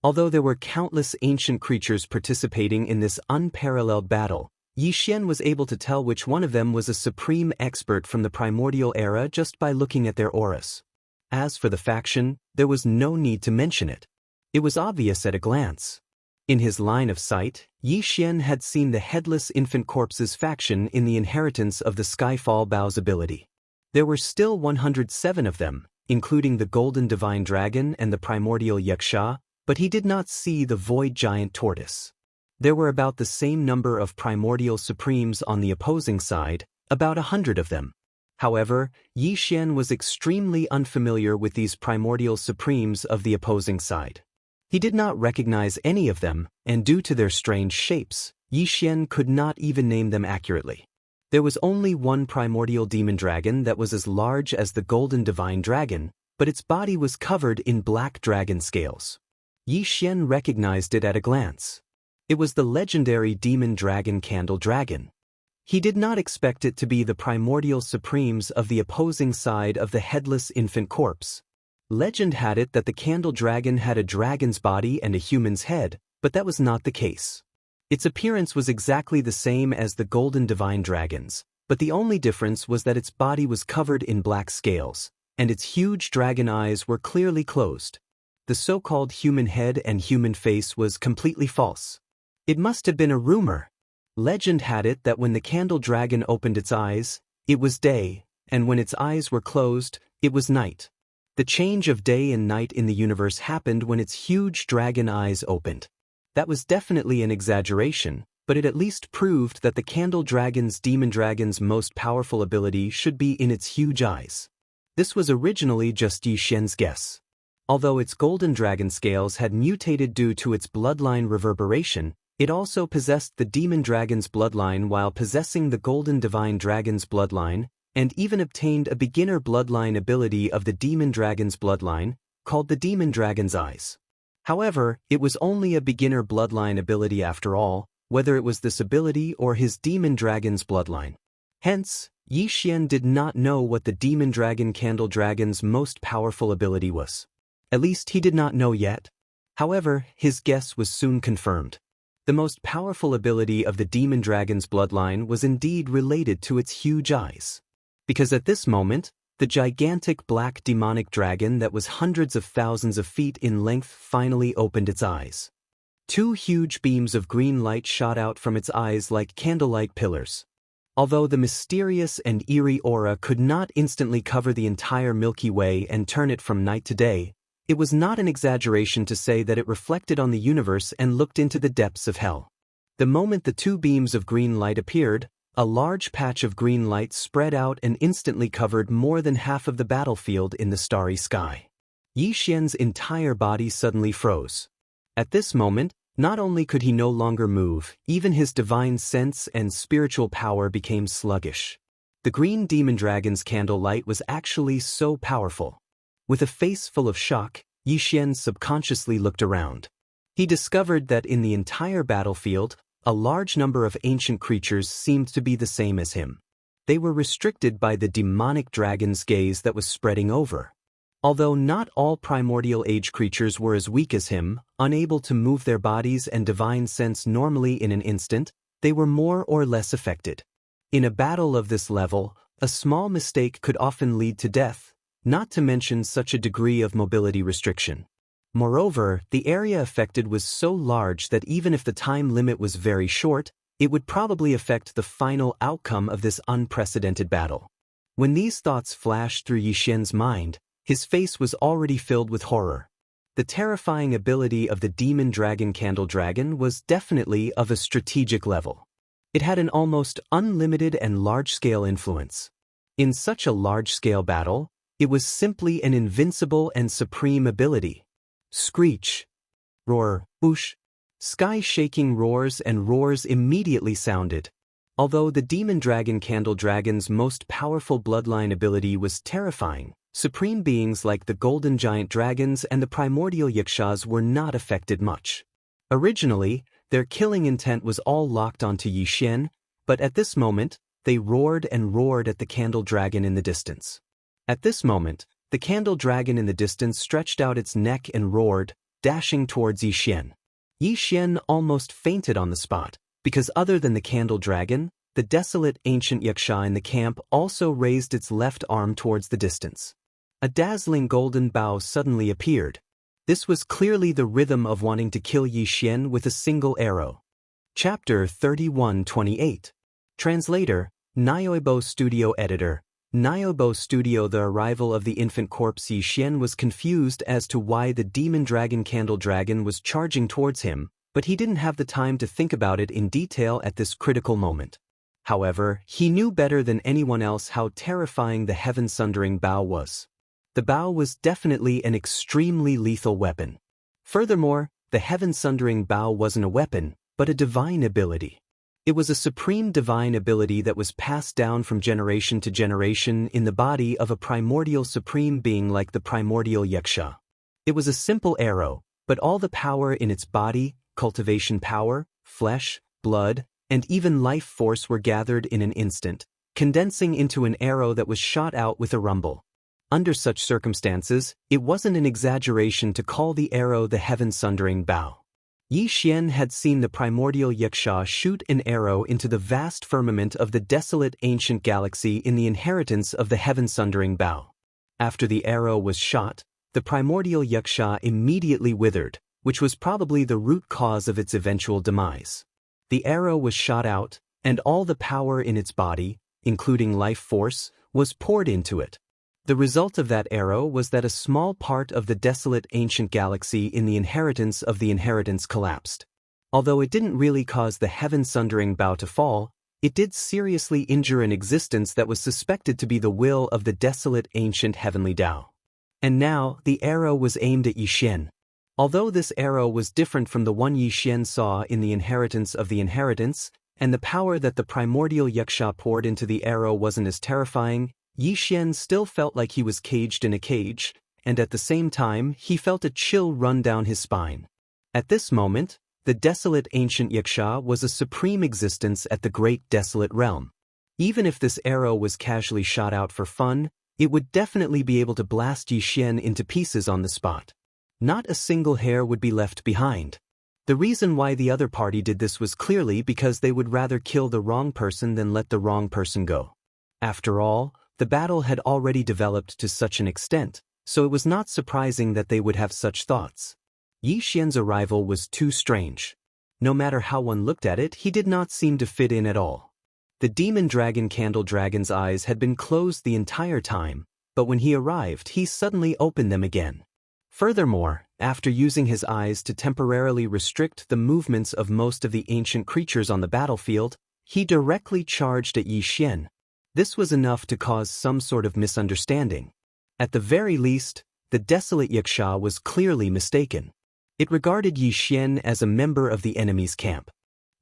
A: Although there were countless ancient creatures participating in this unparalleled battle, Yi Xian was able to tell which one of them was a supreme expert from the primordial era just by looking at their auras. As for the faction, there was no need to mention it. It was obvious at a glance. In his line of sight, Yi Xian had seen the Headless Infant Corpse's faction in the inheritance of the Skyfall Bow's ability. There were still 107 of them, including the Golden Divine Dragon and the Primordial Yaksha, but he did not see the Void Giant Tortoise. There were about the same number of Primordial Supremes on the opposing side, about 100 of them. However, Yi Xian was extremely unfamiliar with these Primordial Supremes of the opposing side. He did not recognize any of them, and due to their strange shapes, Yi Xian could not even name them accurately. There was only one Primordial Demon Dragon that was as large as the Golden Divine Dragon, but its body was covered in black dragon scales. Yi Xian recognized it at a glance. It was the legendary Demon Dragon Candle Dragon. He did not expect it to be the Primordial Supremes of the opposing side of the Headless Infant Corpse. Legend had it that the Candle Dragon had a dragon's body and a human's head, but that was not the case. Its appearance was exactly the same as the Golden Divine Dragon's, but the only difference was that its body was covered in black scales, and its huge dragon eyes were clearly closed. The so-called human head and human face was completely false. It must have been a rumor. Legend had it that when the Candle Dragon opened its eyes, it was day, and when its eyes were closed, it was night. The change of day and night in the universe happened when its huge dragon eyes opened. That was definitely an exaggeration, but it at least proved that the Candle Demon Dragon's most powerful ability should be in its huge eyes. This was originally just Yi Xian's guess. Although its golden dragon scales had mutated due to its bloodline reverberation, it also possessed the Demon Dragon's bloodline while possessing the Golden Divine Dragon's bloodline, and even obtained a beginner bloodline ability of the Demon Dragon's bloodline, called the Demon Dragon's Eyes. However, it was only a beginner bloodline ability after all, whether it was this ability or his Demon Dragon's bloodline. Hence, Yi Xian did not know what the Demon Dragon Candle Dragon's most powerful ability was. At least he did not know yet. However, his guess was soon confirmed. The most powerful ability of the Demon Dragon's bloodline was indeed related to its huge eyes. Because at this moment, the gigantic black demonic dragon that was hundreds of thousands of feet in length finally opened its eyes. Two huge beams of green light shot out from its eyes like candlelight pillars. Although the mysterious and eerie aura could not instantly cover the entire Milky Way and turn it from night to day, it was not an exaggeration to say that it reflected on the universe and looked into the depths of hell. The moment the two beams of green light appeared, a large patch of green light spread out and instantly covered more than half of the battlefield in the starry sky. Yi Xian's entire body suddenly froze. At this moment, not only could he no longer move, even his divine sense and spiritual power became sluggish. The green demon dragon's candle light was actually so powerful. With a face full of shock, Yi Xian subconsciously looked around. He discovered that in the entire battlefield, a large number of ancient creatures seemed to be the same as him. They were restricted by the demonic dragon's gaze that was spreading over. Although not all primordial age creatures were as weak as him, unable to move their bodies and divine sense normally in an instant, they were more or less affected. In a battle of this level, a small mistake could often lead to death, not to mention such a degree of mobility restriction. Moreover, the area affected was so large that even if the time limit was very short, it would probably affect the final outcome of this unprecedented battle. When these thoughts flashed through Yi Xian's mind, his face was already filled with horror. The terrifying ability of the Demon Dragon Candle Dragon was definitely of a strategic level. It had an almost unlimited and large-scale influence. In such a large-scale battle, it was simply an invincible and supreme ability. Screech, roar, whoosh. Sky-shaking roars and roars immediately sounded, Although the demon dragon Candle Dragon's most powerful bloodline ability was terrifying, supreme beings like the golden giant dragons and the primordial yakshas were not affected much. Originally, their killing intent was all locked onto Yi Xian, but at this moment, they roared and roared at the Candle Dragon in the distance. At this moment, the Candle Dragon in the distance stretched out its neck and roared, dashing towards Yi Xian. Yi Xian almost fainted on the spot, because other than the Candle Dragon, the desolate ancient yaksha in the camp also raised its left arm towards the distance. A dazzling golden bow suddenly appeared. This was clearly the rhythm of wanting to kill Yi Xian with a single arrow. Chapter 31:28. Translator, Nyoibo Studio Editor. Nyoibo Studio. The arrival of the infant corpse Yi Xian was confused as to why the demon dragon Candle Dragon was charging towards him, but he didn't have the time to think about it in detail at this critical moment. However, he knew better than anyone else how terrifying the heaven-sundering bow was. The bow was definitely an extremely lethal weapon. Furthermore, the heaven-sundering bow wasn't a weapon, but a divine ability. It was a supreme divine ability that was passed down from generation to generation in the body of a primordial supreme being like the primordial yaksha. It was a simple arrow, but all the power in its body, cultivation power, flesh, blood, and even life force were gathered in an instant, condensing into an arrow that was shot out with a rumble. Under such circumstances, it wasn't an exaggeration to call the arrow the heaven-sundering bow. Yi Xian had seen the primordial yaksha shoot an arrow into the vast firmament of the desolate ancient galaxy in the inheritance of the heaven-sundering bow. After the arrow was shot, the primordial yaksha immediately withered, which was probably the root cause of its eventual demise. The arrow was shot out, and all the power in its body, including life force, was poured into it. The result of that arrow was that a small part of the desolate ancient galaxy in the inheritance of the inheritance collapsed. Although it didn't really cause the heaven-sundering bow to fall, it did seriously injure an existence that was suspected to be the will of the desolate ancient heavenly Tao. And now, the arrow was aimed at Yi Xian. Although this arrow was different from the one Yi Xian saw in the inheritance of the inheritance, and the power that the primordial yaksha poured into the arrow wasn't as terrifying, Yi Xian still felt like he was caged in a cage, and at the same time he felt a chill run down his spine. At this moment, the desolate ancient yaksha was a supreme existence at the great desolate realm. Even if this arrow was casually shot out for fun, it would definitely be able to blast Yi Xian into pieces on the spot. Not a single hair would be left behind. The reason why the other party did this was clearly because they would rather kill the wrong person than let the wrong person go. After all, the battle had already developed to such an extent, so it was not surprising that they would have such thoughts. Yi Xian's arrival was too strange. No matter how one looked at it, he did not seem to fit in at all. The demon dragon Candle Dragon's eyes had been closed the entire time, but when he arrived, he suddenly opened them again. Furthermore, after using his eyes to temporarily restrict the movements of most of the ancient creatures on the battlefield, he directly charged at Yi Xian. This was enough to cause some sort of misunderstanding. At the very least, the desolate yaksha was clearly mistaken. It regarded Yi Xian as a member of the enemy's camp.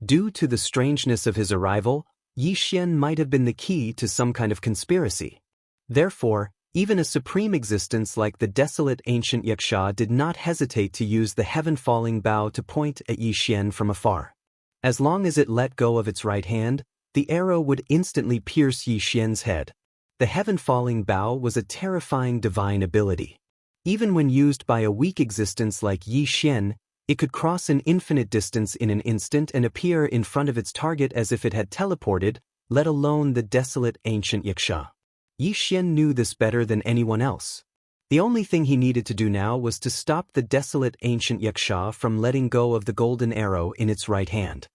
A: Due to the strangeness of his arrival, Yi Xian might have been the key to some kind of conspiracy. Therefore, even a supreme existence like the desolate ancient yaksha did not hesitate to use the heaven-falling bow to point at Yi Xian from afar. As long as it let go of its right hand, the arrow would instantly pierce Yi Xian's head. The heaven-falling bow was a terrifying divine ability. Even when used by a weak existence like Yi Xian, it could cross an infinite distance in an instant and appear in front of its target as if it had teleported, let alone the desolate ancient yaksha. Yi Xian knew this better than anyone else. The only thing he needed to do now was to stop the desolate ancient yaksha from letting go of the golden arrow in its right hand.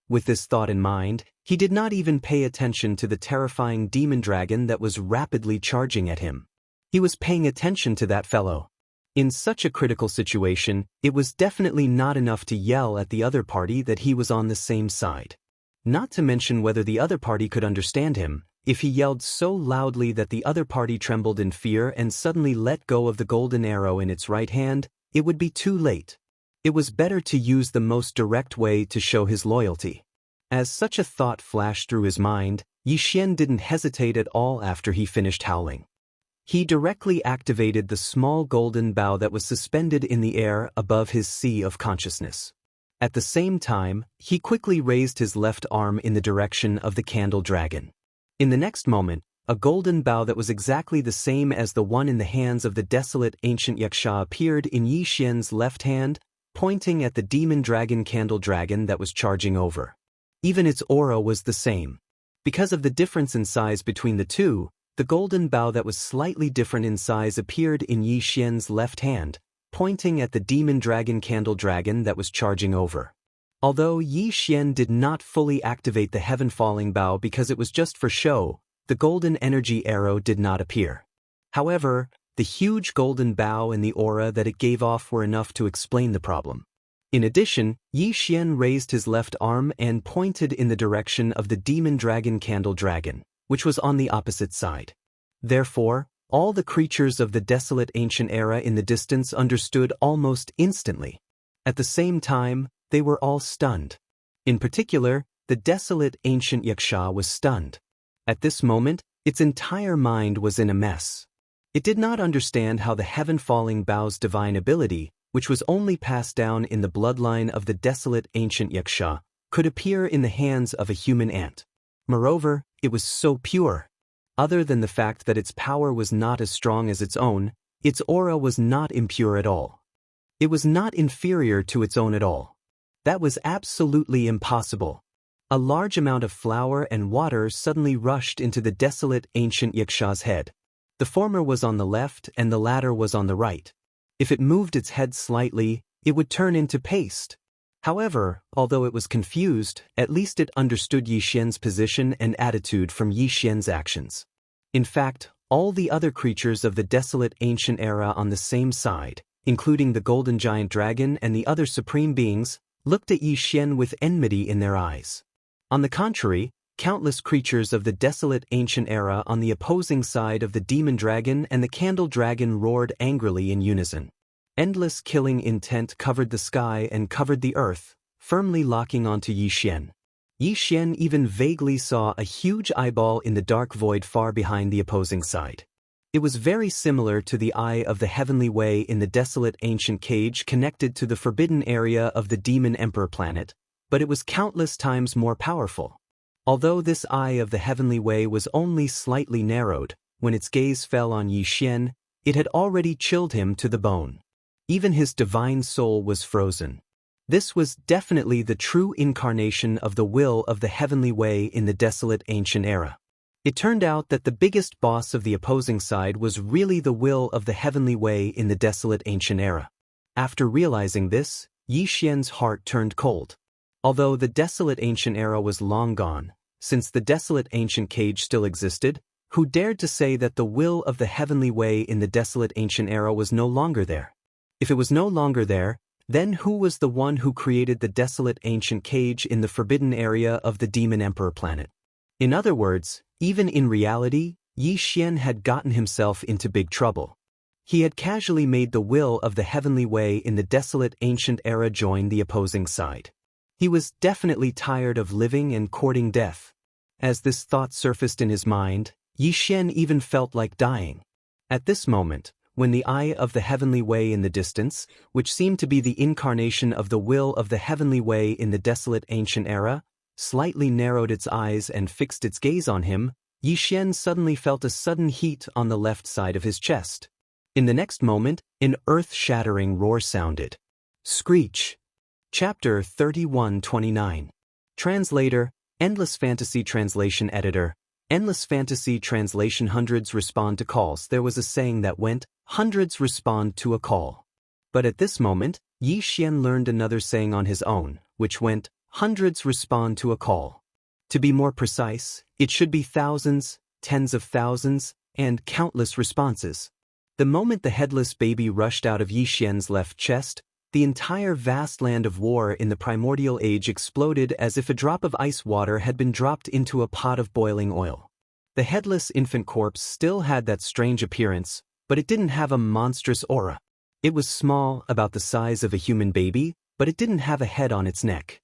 A: With this thought in mind, he did not even pay attention to the terrifying demon dragon that was rapidly charging at him. He was paying attention to that fellow. In such a critical situation, it was definitely not enough to yell at the other party that he was on the same side. Not to mention whether the other party could understand him. If he yelled so loudly that the other party trembled in fear and suddenly let go of the golden arrow in its right hand, it would be too late. It was better to use the most direct way to show his loyalty. As such a thought flashed through his mind, Yi Xian didn't hesitate at all after he finished howling. He directly activated the small golden bow that was suspended in the air above his sea of consciousness. At the same time, he quickly raised his left arm in the direction of the candle dragon. In the next moment, a golden bow that was exactly the same as the one in the hands of the desolate ancient Yaksha appeared in Yi Xian's left hand, pointing at the demon dragon candle dragon that was charging over. Even its aura was the same. Because of the difference in size between the two, the golden bow that was slightly different in size appeared in Yi Xian's left hand, pointing at the demon dragon candle dragon that was charging over. Although Yi Xian did not fully activate the heaven-falling bow because it was just for show, the golden energy arrow did not appear. However, the huge golden bow and the aura that it gave off were enough to explain the problem. In addition, Yi Xian raised his left arm and pointed in the direction of the demon dragon candle dragon, which was on the opposite side. Therefore, all the creatures of the desolate ancient era in the distance understood almost instantly. At the same time, they were all stunned. In particular, the desolate ancient Yaksha was stunned. At this moment, its entire mind was in a mess. It did not understand how the heaven-falling bow's divine ability, which was only passed down in the bloodline of the desolate ancient Yaksha, could appear in the hands of a human ant. Moreover, it was so pure. Other than the fact that its power was not as strong as its own, its aura was not impure at all. It was not inferior to its own at all. That was absolutely impossible. A large amount of flour and water suddenly rushed into the desolate ancient Yaksha's head. The former was on the left and the latter was on the right. If it moved its head slightly, it would turn into paste. However, although it was confused, at least it understood Yi Xian's position and attitude from Yi Xian's actions. In fact, all the other creatures of the desolate ancient era on the same side, including the golden giant dragon and the other supreme beings, looked at Yi Xian with enmity in their eyes. On the contrary, countless creatures of the desolate ancient era on the opposing side of the demon dragon and the candle dragon roared angrily in unison. Endless killing intent covered the sky and covered the earth, firmly locking onto Yi Xian. Yi Xian even vaguely saw a huge eyeball in the dark void far behind the opposing side. It was very similar to the eye of the heavenly way in the desolate ancient cage connected to the forbidden area of the demon emperor planet, but it was countless times more powerful. Although this eye of the heavenly way was only slightly narrowed, when its gaze fell on Yi Xian, it had already chilled him to the bone. Even his divine soul was frozen. This was definitely the true incarnation of the will of the heavenly way in the desolate ancient era. It turned out that the biggest boss of the opposing side was really the will of the heavenly way in the desolate ancient era. After realizing this, Yi Xian's heart turned cold. Although the desolate ancient era was long gone, since the desolate ancient cage still existed, who dared to say that the will of the heavenly way in the desolate ancient era was no longer there? If it was no longer there, then who was the one who created the desolate ancient cage in the forbidden area of the demon emperor planet? In other words, even in reality, Yi Xian had gotten himself into big trouble. He had casually made the will of the heavenly way in the desolate ancient era join the opposing side. He was definitely tired of living and courting death. As this thought surfaced in his mind, Yi Xian even felt like dying. At this moment, when the eye of the heavenly way in the distance, which seemed to be the incarnation of the will of the heavenly way in the desolate ancient era, slightly narrowed its eyes and fixed its gaze on him, Yi Xian suddenly felt a sudden heat on the left side of his chest. In the next moment, an earth-shattering roar sounded. Screech. Chapter 3129. Translator, Endless Fantasy Translation Editor, Endless Fantasy Translation. Hundreds respond to calls. There was a saying that went, hundreds respond to a call. But at this moment, Yi Xian learned another saying on his own, which went, hundreds respond to a call. To be more precise, it should be thousands, tens of thousands, and countless responses. The moment the headless baby rushed out of Yi Xian's left chest, the entire vast land of war in the primordial age exploded as if a drop of ice water had been dropped into a pot of boiling oil. The headless infant corpse still had that strange appearance, but it didn't have a monstrous aura. It was small, about the size of a human baby, but it didn't have a head on its neck.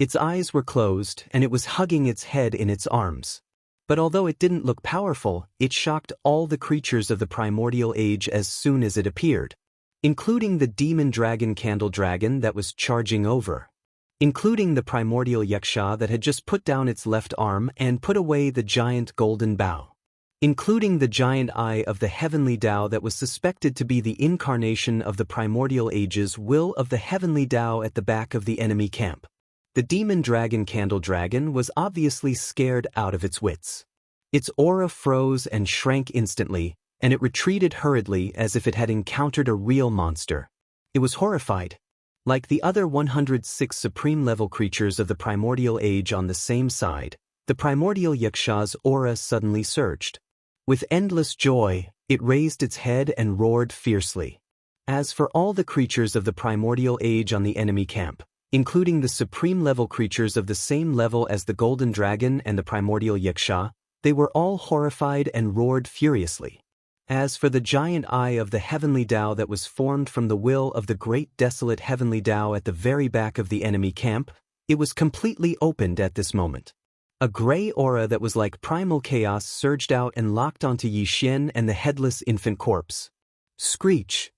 A: Its eyes were closed, and it was hugging its head in its arms. But although it didn't look powerful, it shocked all the creatures of the primordial age as soon as it appeared, including the demon dragon candle dragon that was charging over, including the primordial yaksha that had just put down its left arm and put away the giant golden bow, including the giant eye of the heavenly Tao that was suspected to be the incarnation of the primordial age's will of the heavenly Tao at the back of the enemy camp. The demon dragon candle dragon was obviously scared out of its wits. Its aura froze and shrank instantly, and it retreated hurriedly as if it had encountered a real monster. It was horrified. Like the other 106 supreme-level creatures of the primordial age on the same side, the primordial yaksha's aura suddenly surged. With endless joy, it raised its head and roared fiercely. As for all the creatures of the primordial age on the enemy camp, including the supreme-level creatures of the same level as the golden dragon and the primordial yaksha, they were all horrified and roared furiously. As for the giant eye of the heavenly Tao that was formed from the will of the great desolate heavenly Tao at the very back of the enemy camp, it was completely opened at this moment. A gray aura that was like primal chaos surged out and locked onto Yi Xian and the headless infant corpse. Screech!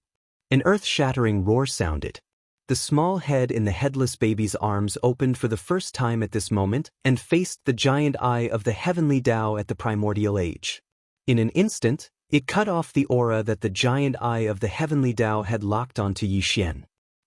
A: An earth-shattering roar sounded. The small head in the headless baby's arms opened for the first time at this moment and faced the giant eye of the heavenly Tao at the primordial age. In an instant, it cut off the aura that the giant eye of the heavenly Tao had locked onto Yi Xian.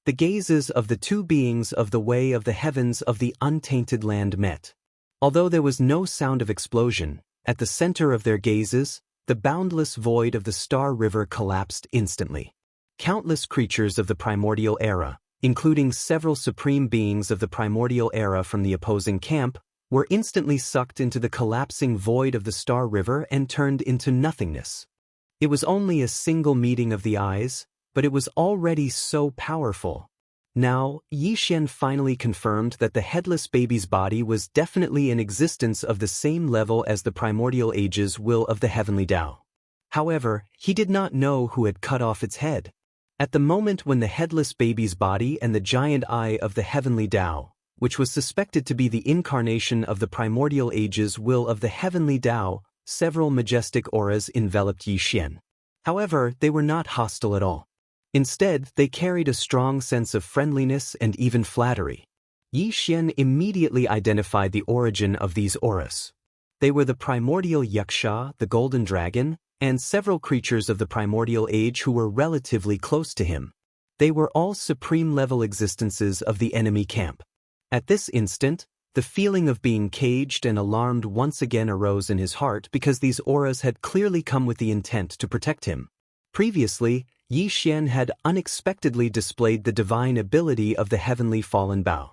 A: The gazes of the two beings of the way of the heavens of the untainted land met. Although there was no sound of explosion, at the center of their gazes, the boundless void of the Star River collapsed instantly. Countless creatures of the primordial era, including several supreme beings of the primordial era from the opposing camp, were instantly sucked into the collapsing void of the Star River and turned into nothingness. It was only a single meeting of the eyes, but it was already so powerful. Now, Yi Xian finally confirmed that the headless baby's body was definitely in existence of the same level as the primordial age's will of the heavenly Tao. However, he did not know who had cut off its head. At the moment when the headless baby's body and the giant eye of the heavenly Tao, which was suspected to be the incarnation of the primordial age's will of the heavenly Tao, several majestic auras enveloped Yi Xian. However, they were not hostile at all. Instead, they carried a strong sense of friendliness and even flattery. Yi Xian immediately identified the origin of these auras. They were the primordial yaksha, the golden dragon, and several creatures of the primordial age who were relatively close to him. They were all supreme-level existences of the enemy camp. At this instant, the feeling of being caged and alarmed once again arose in his heart because these auras had clearly come with the intent to protect him. Previously, Yi Xian had unexpectedly displayed the divine ability of the heavenly fallen Bao.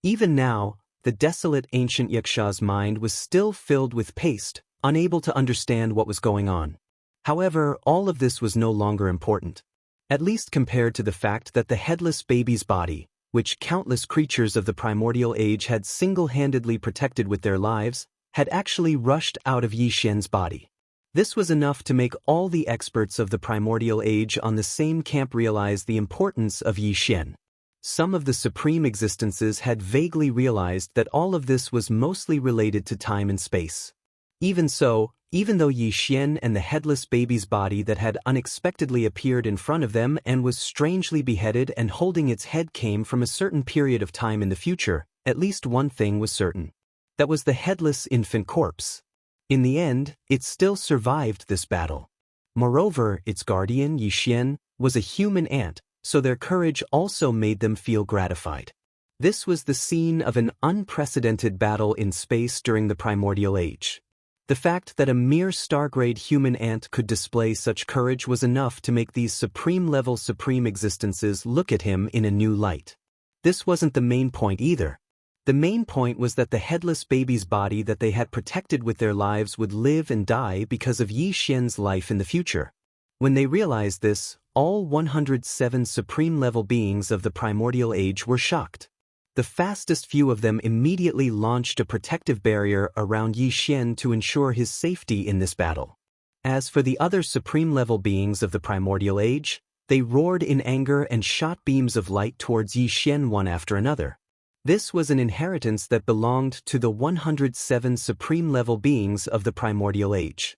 A: Even now, the desolate ancient yaksha's mind was still filled with paste, unable to understand what was going on. However, all of this was no longer important, at least compared to the fact that the headless baby's body, which countless creatures of the primordial age had single-handedly protected with their lives, had actually rushed out of Yi Xian's body. This was enough to make all the experts of the primordial age on the same camp realize the importance of Yi Xian. Some of the supreme existences had vaguely realized that all of this was mostly related to time and space. Even so, even though Yi Xian and the headless baby's body that had unexpectedly appeared in front of them and was strangely beheaded and holding its head came from a certain period of time in the future, at least one thing was certain. That was the headless infant corpse. In the end, it still survived this battle. Moreover, its guardian, Yi Xian, was a human ant, so their courage also made them feel gratified. This was the scene of an unprecedented battle in space during the primordial age. The fact that a mere star-grade human ant could display such courage was enough to make these supreme-level supreme existences look at him in a new light. This wasn't the main point either. The main point was that the headless baby's body that they had protected with their lives would live and die because of Yi Xian's life in the future. When they realized this, all 107 supreme-level beings of the primordial age were shocked. The fastest few of them immediately launched a protective barrier around Yi Xian to ensure his safety in this battle. As for the other supreme-level beings of the primordial age, they roared in anger and shot beams of light towards Yi Xian one after another. This was an inheritance that belonged to the 107 supreme-level beings of the primordial age.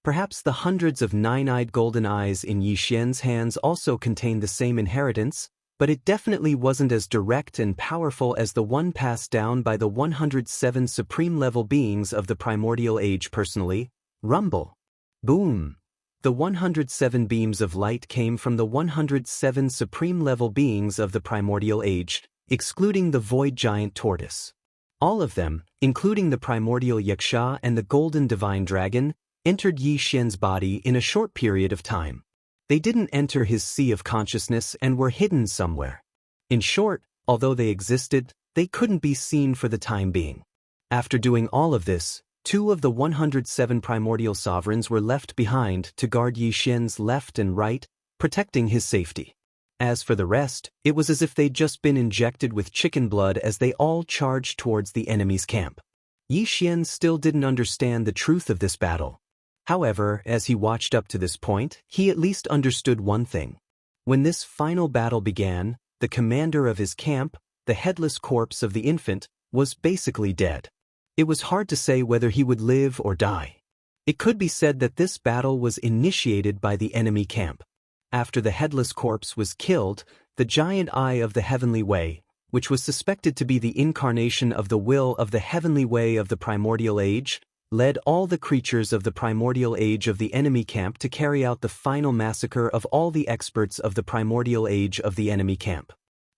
A: Perhaps the hundreds of nine-eyed golden eyes in Yi Xian's hands also contained the same inheritance, but it definitely wasn't as direct and powerful as the one passed down by the 107 supreme-level beings of the primordial age personally. Rumble. Boom. The 107 beams of light came from the 107 supreme-level beings of the primordial age, excluding the void giant tortoise. All of them, including the primordial yaksha and the golden divine dragon, entered Yi Xian's body in a short period of time. They didn't enter his sea of consciousness and were hidden somewhere. In short, although they existed, they couldn't be seen for the time being. After doing all of this, 2 of the 107 primordial sovereigns were left behind to guard Yi Xian's left and right, protecting his safety. As for the rest, it was as if they'd just been injected with chicken blood as they all charged towards the enemy's camp. Yi Xian still didn't understand the truth of this battle. However, as he watched up to this point, he at least understood one thing. When this final battle began, the commander of his camp, the headless corpse of the infant, was basically dead. It was hard to say whether he would live or die. It could be said that this battle was initiated by the enemy camp. After the headless corpse was killed, the giant eye of the heavenly way, which was suspected to be the incarnation of the will of the heavenly way of the primordial age, led all the creatures of the primordial age of the enemy camp to carry out the final massacre of all the experts of the primordial age of the enemy camp.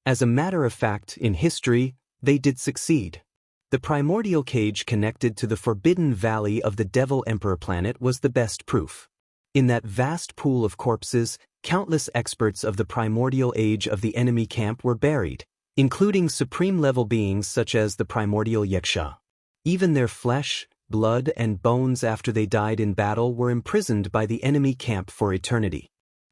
A: As a matter of fact, in history, they did succeed. The primordial cage connected to the forbidden valley of the Devil Emperor planet was the best proof. In that vast pool of corpses, countless experts of the primordial age of the enemy camp were buried, including supreme-level beings such as the primordial yaksha. Even their flesh, blood, and bones after they died in battle were imprisoned by the enemy camp for eternity.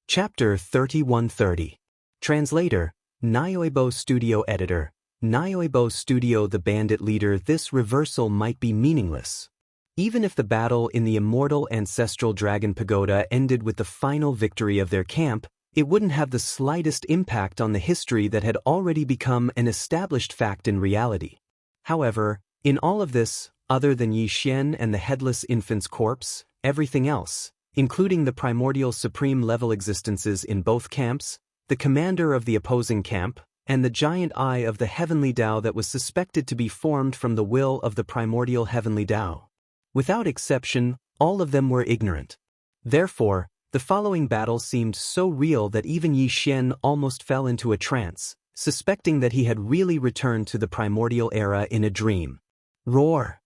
A: Chapter 3130. Translator, Nyoibo Studio Editor, Nyoibo Studio. The bandit leader. This reversal might be meaningless. Even if the battle in the immortal ancestral dragon pagoda ended with the final victory of their camp, it wouldn't have the slightest impact on the history that had already become an established fact in reality. However, in all of this, other than Yi Xian and the headless infant's corpse, everything else, including the primordial supreme-level existences in both camps, the commander of the opposing camp, and the giant eye of the heavenly Tao that was suspected to be formed from the will of the primordial heavenly Tao. Without exception, all of them were ignorant. Therefore, the following battle seemed so real that even Yi Xian almost fell into a trance, suspecting that he had really returned to the primordial era in a dream. Roar!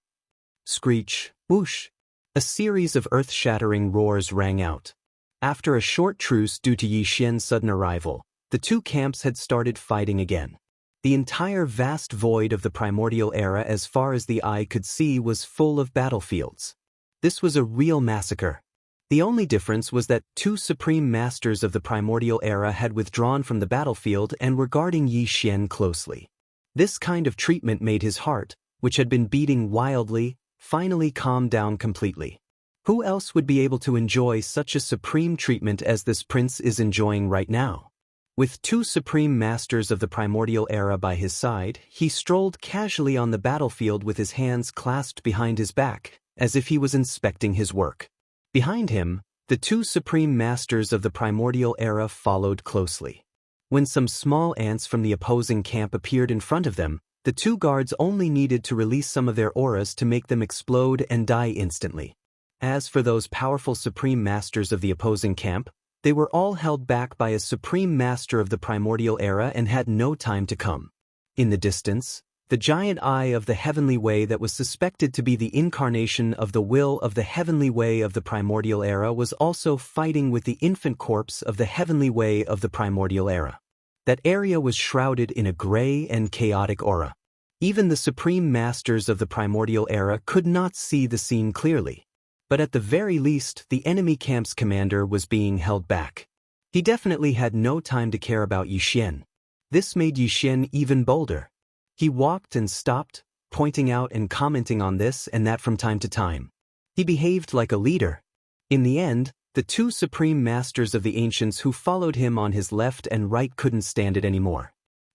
A: Screech! Whoosh! A series of earth-shattering roars rang out. After a short truce due to Yi Xian's sudden arrival, the 2 camps had started fighting again. The entire vast void of the primordial era as far as the eye could see was full of battlefields. This was a real massacre. The only difference was that 2 supreme masters of the primordial era had withdrawn from the battlefield and were guarding Yi Xian closely. This kind of treatment made his heart, which had been beating wildly, finally calm down completely. Who else would be able to enjoy such a supreme treatment as this prince is enjoying right now? With 2 supreme masters of the primordial era by his side, he strolled casually on the battlefield with his hands clasped behind his back, as if he was inspecting his work. Behind him, the 2 supreme masters of the primordial era followed closely. When some small ants from the opposing camp appeared in front of them, the 2 guards only needed to release some of their auras to make them explode and die instantly. As for those powerful supreme masters of the opposing camp, they were all held back by a supreme master of the primordial era and had no time to come. In the distance, the giant eye of the heavenly way that was suspected to be the incarnation of the will of the heavenly way of the primordial era was also fighting with the infant corpse of the heavenly way of the primordial era. That area was shrouded in a gray and chaotic aura. Even the supreme masters of the primordial era could not see the scene clearly. But at the very least, the enemy camp's commander was being held back. He definitely had no time to care about Yi Xian. This made Yi Xian even bolder. He walked and stopped, pointing out and commenting on this and that from time to time. He behaved like a leader. In the end, the 2 supreme masters of the ancients who followed him on his left and right couldn't stand it anymore.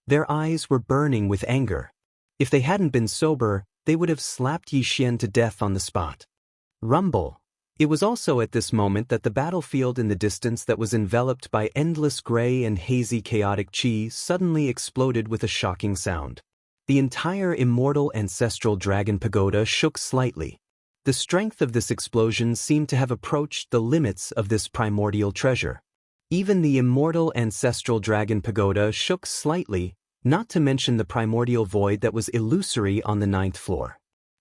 A: Their eyes were burning with anger. If they hadn't been sober, they would have slapped Yi Xian to death on the spot. Rumble. It was also at this moment that the battlefield in the distance that was enveloped by endless gray and hazy chaotic chi suddenly exploded with a shocking sound. The entire immortal ancestral dragon pagoda shook slightly. The strength of this explosion seemed to have approached the limits of this primordial treasure. Even the immortal ancestral dragon pagoda shook slightly, not to mention the primordial void that was illusory on the 9th floor.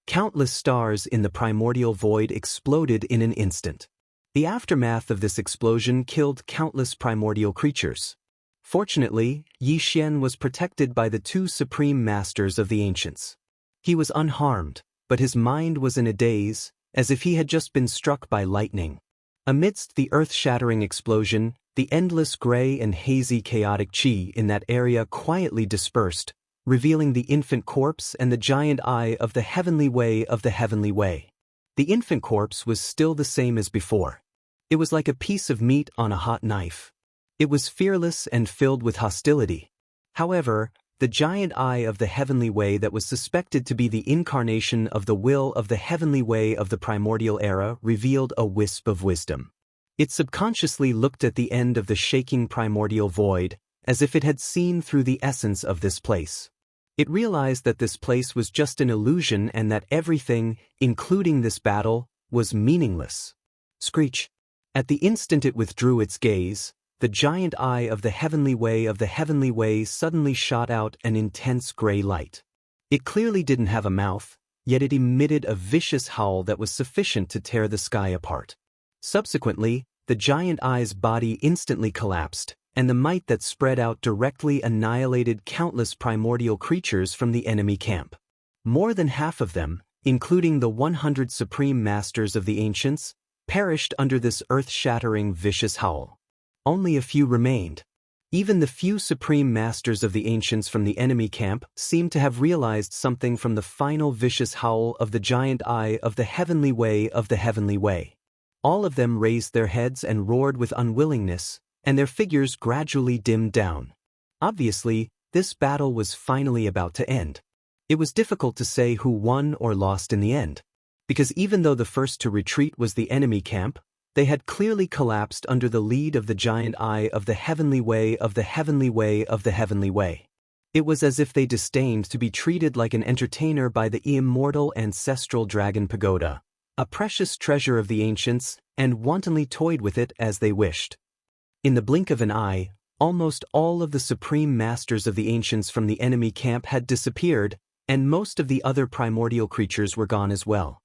A: Countless stars in the primordial void exploded in an instant. The aftermath of this explosion killed countless primordial creatures. Fortunately, Yi Xian was protected by the two supreme masters of the ancients. He was unharmed, but his mind was in a daze, as if he had just been struck by lightning. Amidst the earth-shattering explosion, the endless gray and hazy chaotic chi in that area quietly dispersed, revealing the infant corpse and the giant eye of the heavenly way of the heavenly way. The infant corpse was still the same as before. It was like a piece of meat on a hot knife. It was fearless and filled with hostility. However, the giant eye of the heavenly way that was suspected to be the incarnation of the will of the heavenly way of the primordial era revealed a wisp of wisdom. It subconsciously looked at the end of the shaking primordial void, as if it had seen through the essence of this place. It realized that this place was just an illusion and that everything, including this battle, was meaningless. Screech. At the instant it withdrew its gaze, the giant eye of the heavenly way suddenly shot out an intense gray light. It clearly didn't have a mouth, yet it emitted a vicious howl that was sufficient to tear the sky apart. Subsequently, the giant eye's body instantly collapsed, and the might that spread out directly annihilated countless primordial creatures from the enemy camp. More than half of them, including the 100 supreme masters of the ancients, perished under this earth-shattering vicious howl. Only a few remained. Even the few supreme masters of the ancients from the enemy camp seemed to have realized something from the final vicious howl of the giant eye of the heavenly way of the heavenly way. All of them raised their heads and roared with unwillingness, and their figures gradually dimmed down. Obviously, this battle was finally about to end. It was difficult to say who won or lost in the end, because even though the first to retreat was the enemy camp, they had clearly collapsed under the lead of the giant eye of the heavenly way of the heavenly way of the heavenly way. It was as if they disdained to be treated like an entertainer by the immortal ancestral dragon pagoda, a precious treasure of the ancients, and wantonly toyed with it as they wished. In the blink of an eye, almost all of the supreme masters of the ancients from the enemy camp had disappeared, and most of the other primordial creatures were gone as well.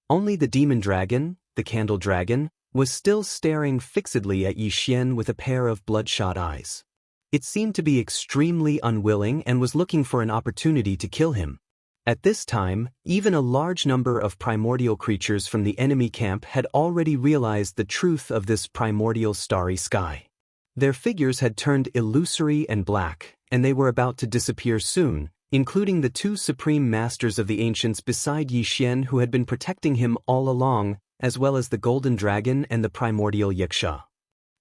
A: Only the demon dragon, the candle dragon, was still staring fixedly at Yi Xian with a pair of bloodshot eyes. It seemed to be extremely unwilling and was looking for an opportunity to kill him. At this time, even a large number of primordial creatures from the enemy camp had already realized the truth of this primordial starry sky. Their figures had turned illusory and black, and they were about to disappear soon, including the two supreme masters of the ancients beside Yi Xian who had been protecting him all along, as well as the golden dragon and the primordial yaksha.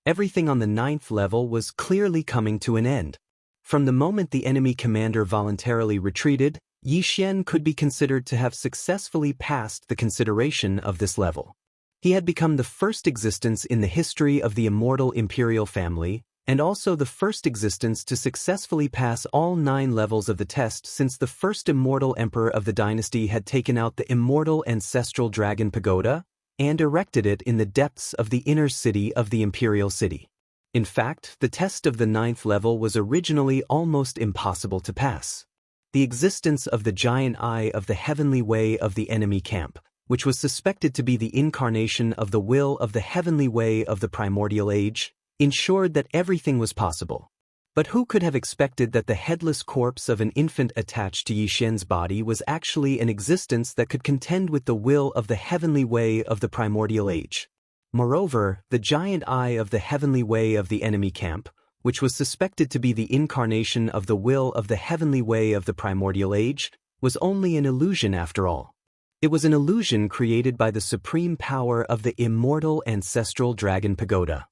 A: Everything on the 9th level was clearly coming to an end. From the moment the enemy commander voluntarily retreated, Yi Xian could be considered to have successfully passed the consideration of this level. He had become the first existence in the history of the immortal imperial family, and also the first existence to successfully pass all 9 levels of the test since the first immortal emperor of the dynasty had taken out the immortal ancestral dragon pagoda and erected it in the depths of the inner city of the imperial city. In fact, the test of the 9th level was originally almost impossible to pass. The existence of the giant eye of the heavenly way of the enemy camp, which was suspected to be the incarnation of the will of the heavenly way of the primordial age, ensured that everything was possible. But who could have expected that the headless corpse of an infant attached to Yi Xian's body was actually an existence that could contend with the will of the heavenly way of the primordial age? Moreover, the giant eye of the heavenly way of the enemy camp, which was suspected to be the incarnation of the will of the heavenly way of the primordial age, was only an illusion after all. It was an illusion created by the supreme power of the immortal ancestral dragon pagoda.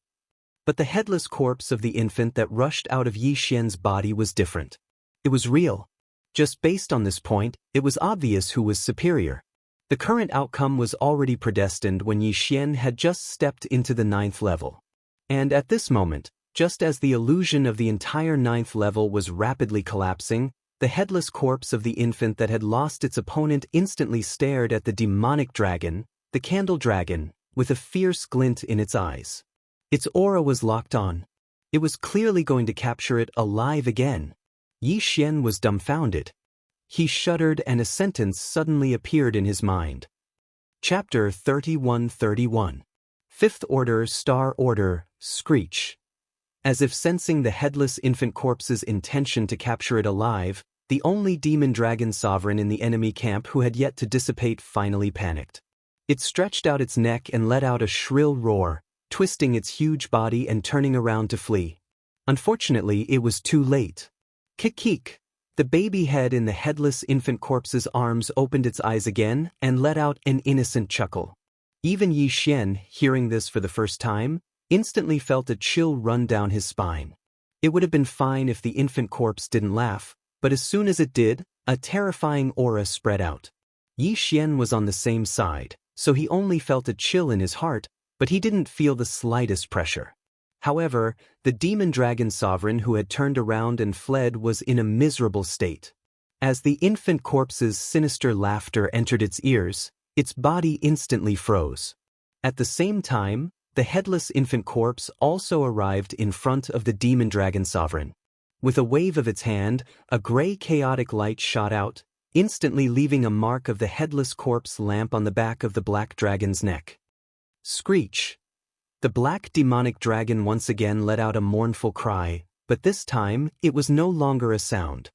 A: But the headless corpse of the infant that rushed out of Yi Xian's body was different. It was real. Just based on this point, it was obvious who was superior. The current outcome was already predestined when Yi Xian had just stepped into the 9th level. And at this moment, just as the illusion of the entire 9th level was rapidly collapsing, the headless corpse of the infant that had lost its opponent instantly stared at the demonic dragon, the candle dragon, with a fierce glint in its eyes. Its aura was locked on. It was clearly going to capture it alive again. Yi Xian was dumbfounded. He shuddered and a sentence suddenly appeared in his mind. Chapter 31:31. Fifth Order Star Order, Screech. As if sensing the headless infant corpse's intention to capture it alive, the only demon dragon sovereign in the enemy camp who had yet to dissipate finally panicked. It stretched out its neck and let out a shrill roar, twisting its huge body and turning around to flee. Unfortunately, it was too late. Kik-kik! The baby head in the headless infant corpse's arms opened its eyes again and let out an innocent chuckle. Even Yi Xian, hearing this for the first time, instantly felt a chill run down his spine. It would have been fine if the infant corpse didn't laugh, but as soon as it did, a terrifying aura spread out. Yi Xian was on the same side, so he only felt a chill in his heart, but he didn't feel the slightest pressure. However, the demon dragon sovereign who had turned around and fled was in a miserable state. As the infant corpse's sinister laughter entered its ears, its body instantly froze. At the same time, the headless infant corpse also arrived in front of the demon dragon sovereign. With a wave of its hand, a gray chaotic light shot out, instantly leaving a mark of the headless corpse lamp on the back of the black dragon's neck. Screech! The black demonic dragon once again let out a mournful cry, but this time it was no longer a sound.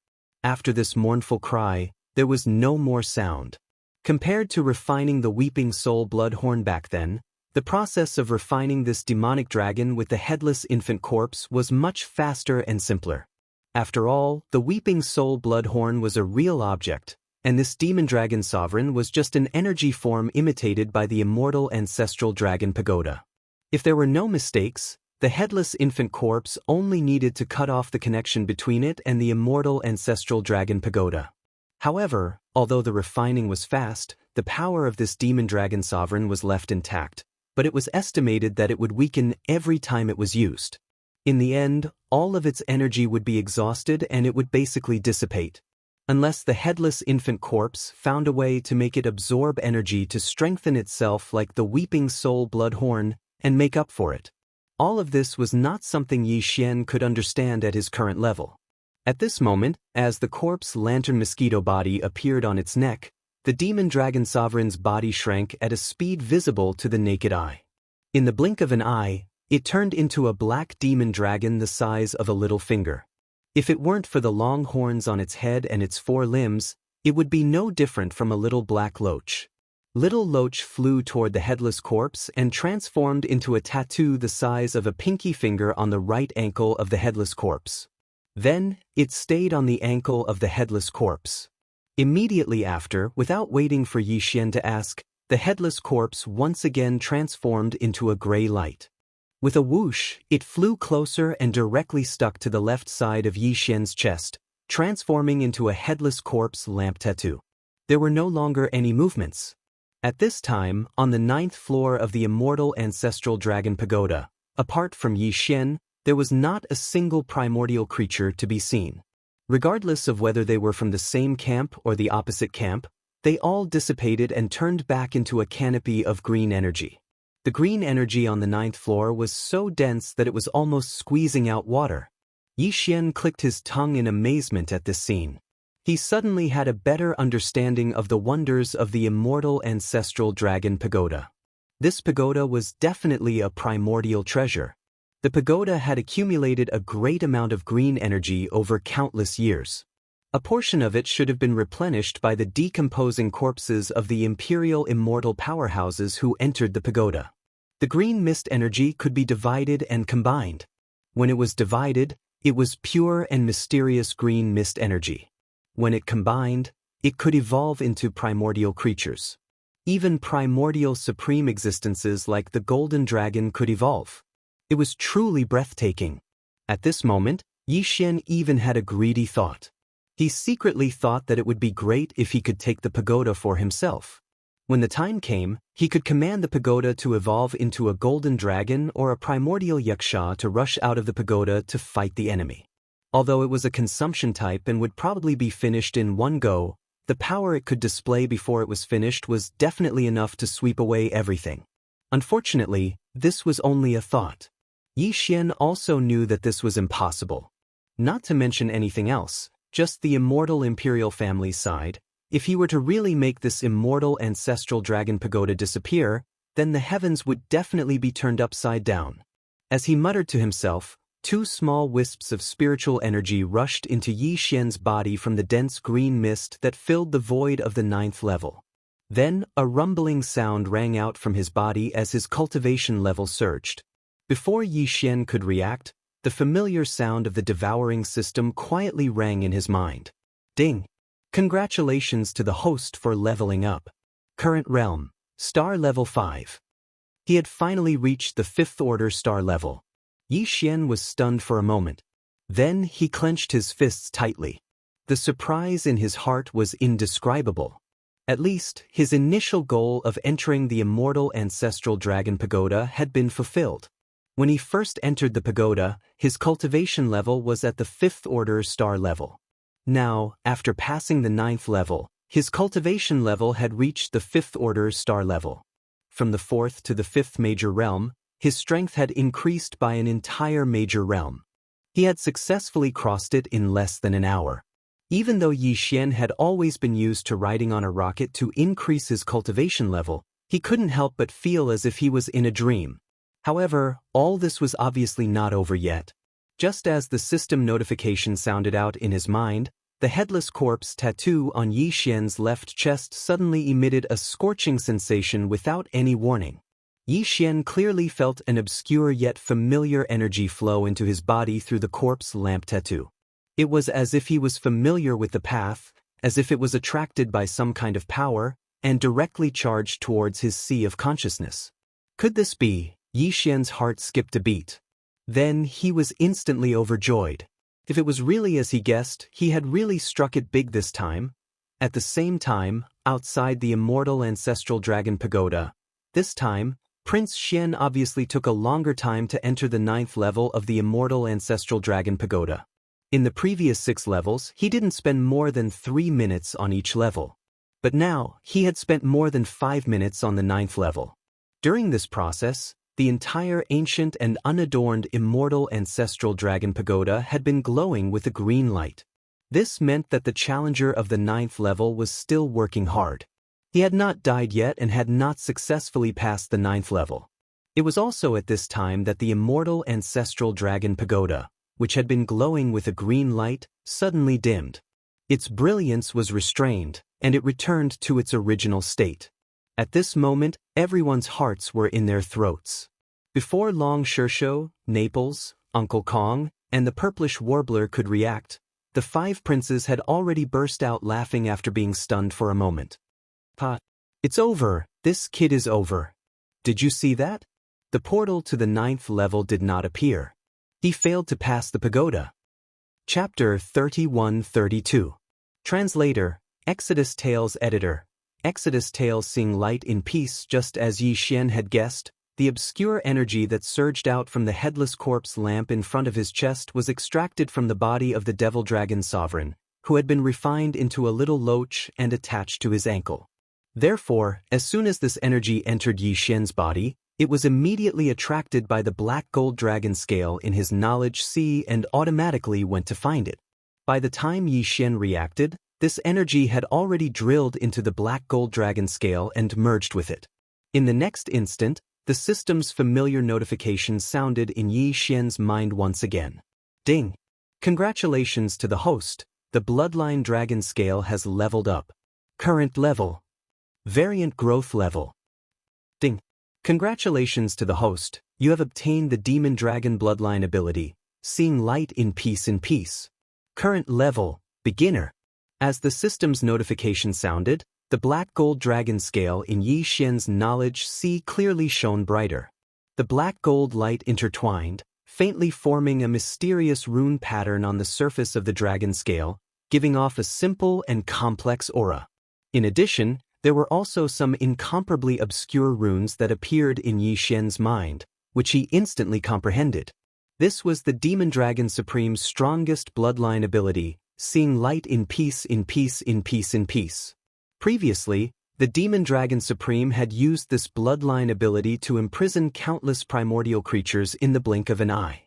A: After this mournful cry, there was no more sound. Compared to refining the weeping soul bloodhorn back then, the process of refining this demonic dragon with the headless infant corpse was much faster and simpler. After all, the weeping soul bloodhorn was a real object, and this demon dragon sovereign was just an energy form imitated by the immortal ancestral dragon pagoda. If there were no mistakes, the headless infant corpse only needed to cut off the connection between it and the immortal ancestral dragon pagoda. However, although the refining was fast, the power of this demon dragon sovereign was left intact, but it was estimated that it would weaken every time it was used. In the end, all of its energy would be exhausted and it would basically dissipate. Unless the headless infant corpse found a way to make it absorb energy to strengthen itself like the weeping soul bloodhorn and make up for it. All of this was not something Yi Xian could understand at his current level. At this moment, as the corpse lantern mosquito body appeared on its neck, the demon dragon sovereign's body shrank at a speed visible to the naked eye. In the blink of an eye, it turned into a black demon dragon the size of a little finger. If it weren't for the long horns on its head and its 4 limbs, it would be no different from a little black loach. Little Loach flew toward the headless corpse and transformed into a tattoo the size of a pinky finger on the right ankle of the headless corpse. Then, it stayed on the ankle of the headless corpse. Immediately after, without waiting for Yi Xian to ask, the headless corpse once again transformed into a gray light. With a whoosh, it flew closer and directly stuck to the left side of Yi Xian's chest, transforming into a headless corpse lamp tattoo. There were no longer any movements. At this time, on the 9th floor of the immortal ancestral dragon pagoda, apart from Yi Xian, there was not a single primordial creature to be seen. Regardless of whether they were from the same camp or the opposite camp, they all dissipated and turned back into a canopy of green energy. The green energy on the 9th floor was so dense that it was almost squeezing out water. Yi Xian clicked his tongue in amazement at this scene. He suddenly had a better understanding of the wonders of the immortal ancestral dragon pagoda. This pagoda was definitely a primordial treasure. The pagoda had accumulated a great amount of green energy over countless years. A portion of it should have been replenished by the decomposing corpses of the imperial immortal powerhouses who entered the pagoda. The green mist energy could be divided and combined. When it was divided, it was pure and mysterious green mist energy. When it combined, it could evolve into primordial creatures. Even primordial supreme existences like the golden dragon could evolve. It was truly breathtaking. At this moment, Yi Xian even had a greedy thought. He secretly thought that it would be great if he could take the pagoda for himself. When the time came, he could command the pagoda to evolve into a golden dragon or a primordial yaksha to rush out of the pagoda to fight the enemy. Although it was a consumption type and would probably be finished in one go, the power it could display before it was finished was definitely enough to sweep away everything. Unfortunately, this was only a thought. Yi Xian also knew that this was impossible. Not to mention anything else, just the immortal imperial family side. If he were to really make this immortal ancestral dragon pagoda disappear, then the heavens would definitely be turned upside down. As he muttered to himself, two small wisps of spiritual energy rushed into Yi Xian's body from the dense green mist that filled the void of the 9th level. Then, a rumbling sound rang out from his body as his cultivation level surged. Before Yi Xian could react, the familiar sound of the devouring system quietly rang in his mind. Ding! Congratulations to the host for leveling up. Current realm, star level 5. He had finally reached the 5th order star level. Yi Xian was stunned for a moment. Then he clenched his fists tightly. The surprise in his heart was indescribable. At least, his initial goal of entering the immortal ancestral dragon pagoda had been fulfilled. When he first entered the pagoda, his cultivation level was at the 5th order star level. Now, after passing the 9th level, his cultivation level had reached the 5th order star level. From the 4th to the 5th major realm, his strength had increased by an entire major realm. He had successfully crossed it in less than an hour. Even though Yi Xian had always been used to riding on a rocket to increase his cultivation level, he couldn't help but feel as if he was in a dream. However, all this was obviously not over yet. Just as the system notification sounded out in his mind, the headless corpse tattoo on Yi Xian's left chest suddenly emitted a scorching sensation without any warning. Yi Xian clearly felt an obscure yet familiar energy flow into his body through the corpse lamp tattoo. It was as if he was familiar with the path, as if it was attracted by some kind of power, and directly charged towards his sea of consciousness. Could this be? Yi Xian's heart skipped a beat. Then he was instantly overjoyed. If it was really as he guessed, he had really struck it big this time. At the same time, outside the immortal ancestral dragon pagoda, this time, Prince Xian obviously took a longer time to enter the 9th level of the immortal ancestral dragon pagoda. In the previous 6 levels, he didn't spend more than 3 minutes on each level. But now, he had spent more than 5 minutes on the 9th level. During this process, the entire ancient and unadorned immortal ancestral dragon pagoda had been glowing with a green light. This meant that the challenger of the 9th level was still working hard. He had not died yet and had not successfully passed the 9th level. It was also at this time that the immortal ancestral dragon pagoda, which had been glowing with a green light, suddenly dimmed. Its brilliance was restrained, and it returned to its original state. At this moment, everyone's hearts were in their throats. Before Long Shersho, Naples, Uncle Kong, and the purplish warbler could react, the 5 princes had already burst out laughing after being stunned for a moment. Pa, it's over, this kid is over. Did you see that? The portal to the 9th level did not appear. He failed to pass the pagoda. Chapter 31-32. Translator, Exodus Tales Editor. Exodus Tales sing light in peace. Just as Yi Xian had guessed, the obscure energy that surged out from the headless corpse lamp in front of his chest was extracted from the body of the devil dragon sovereign, who had been refined into a little loach and attached to his ankle. Therefore, as soon as this energy entered Yi Xian's body, it was immediately attracted by the black gold dragon scale in his knowledge sea and automatically went to find it. By the time Yi Xian reacted, this energy had already drilled into the black gold dragon scale and merged with it. In the next instant, the system's familiar notification sounded in Yi Xian's mind once again. Ding! Congratulations to the host, the bloodline dragon scale has leveled up. Current level. Variant growth level. Ding! Congratulations to the host, you have obtained the demon dragon bloodline ability, seeing light in peace. Current level, beginner. As the system's notification sounded, the black gold dragon scale in Yi Xian's knowledge sea clearly shone brighter. The black gold light intertwined, faintly forming a mysterious rune pattern on the surface of the dragon scale, giving off a simple and complex aura. In addition, there were also some incomparably obscure runes that appeared in Yi Xian's mind, which he instantly comprehended. This was the Demon Dragon Supreme's strongest bloodline ability, seeing light in peace, in peace, in peace, in peace. Previously, the Demon Dragon Supreme had used this bloodline ability to imprison countless primordial creatures in the blink of an eye.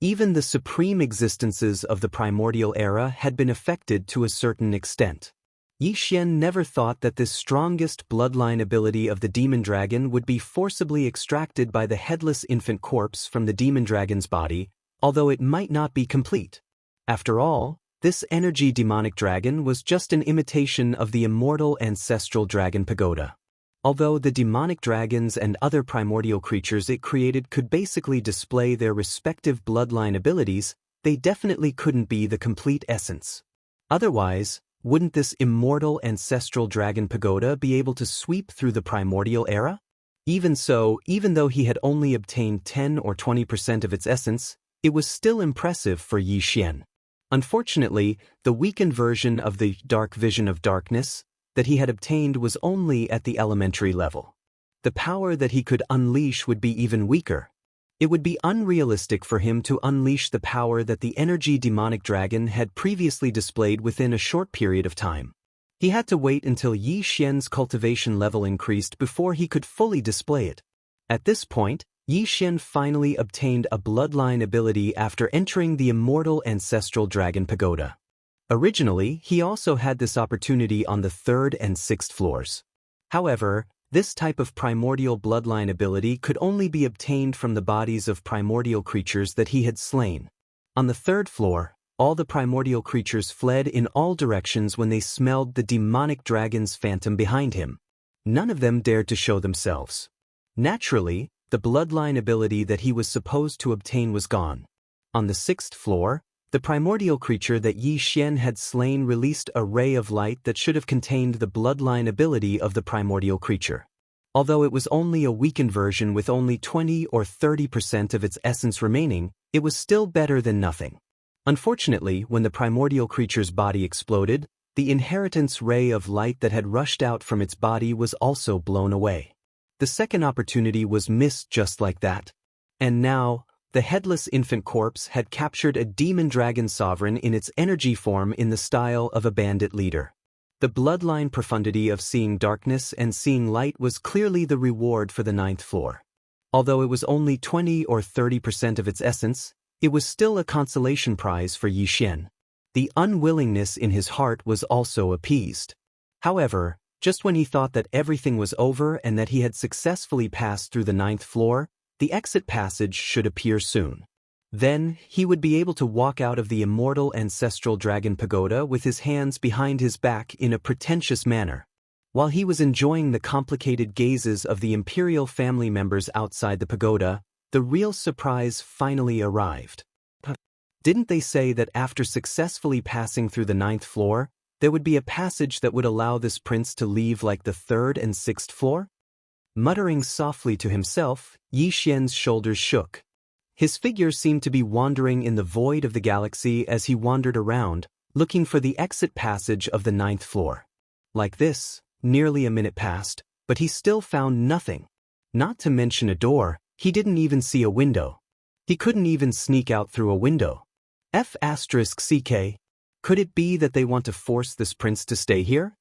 A: Even the supreme existences of the primordial era had been affected to a certain extent. Yi Xian never thought that this strongest bloodline ability of the demon dragon would be forcibly extracted by the headless infant corpse from the demon dragon's body, although it might not be complete. After all, this energy demonic dragon was just an imitation of the immortal ancestral dragon pagoda. Although the demonic dragons and other primordial creatures it created could basically display their respective bloodline abilities, they definitely couldn't be the complete essence. Otherwise, wouldn't this immortal ancestral dragon pagoda be able to sweep through the primordial era? Even so, even though he had only obtained 10 or 20% of its essence, it was still impressive for Yi Xian. Unfortunately, the weakened version of the dark vision of darkness that he had obtained was only at the elementary level. The power that he could unleash would be even weaker. It would be unrealistic for him to unleash the power that the energy demonic dragon had previously displayed within a short period of time. He had to wait until Yi Xian's cultivation level increased before he could fully display it. At this point, Yi Xian finally obtained a bloodline ability after entering the immortal ancestral dragon pagoda. Originally, he also had this opportunity on the 3rd and 6th floors. However, this type of primordial bloodline ability could only be obtained from the bodies of primordial creatures that he had slain. On the 3rd floor, all the primordial creatures fled in all directions when they smelled the demonic dragon's phantom behind him. None of them dared to show themselves. Naturally, the bloodline ability that he was supposed to obtain was gone. On the 6th floor, the primordial creature that Yi Xian had slain released a ray of light that should have contained the bloodline ability of the primordial creature. Although it was only a weakened version with only 20 or 30% of its essence remaining, it was still better than nothing. Unfortunately, when the primordial creature's body exploded, the inheritance ray of light that had rushed out from its body was also blown away. The second opportunity was missed just like that. And now, the headless infant corpse had captured a demon dragon sovereign in its energy form in the style of a bandit leader. The bloodline profundity of seeing darkness and seeing light was clearly the reward for the 9th floor. Although it was only 20 or 30% of its essence, it was still a consolation prize for Yi Xian. The unwillingness in his heart was also appeased. However, just when he thought that everything was over and that he had successfully passed through the 9th floor, the exit passage should appear soon. Then, he would be able to walk out of the immortal ancestral dragon pagoda with his hands behind his back in a pretentious manner. While he was enjoying the complicated gazes of the imperial family members outside the pagoda, the real surprise finally arrived. Didn't they say that after successfully passing through the 9th floor, there would be a passage that would allow this prince to leave like the 3rd and 6th floor? Muttering softly to himself, Yi Xian's shoulders shook. His figure seemed to be wandering in the void of the galaxy as he wandered around, looking for the exit passage of the 9th floor. Like this, nearly a minute passed, but he still found nothing. Not to mention a door, he didn't even see a window. He couldn't even sneak out through a window. F***CK. Could it be that they want to force this prince to stay here?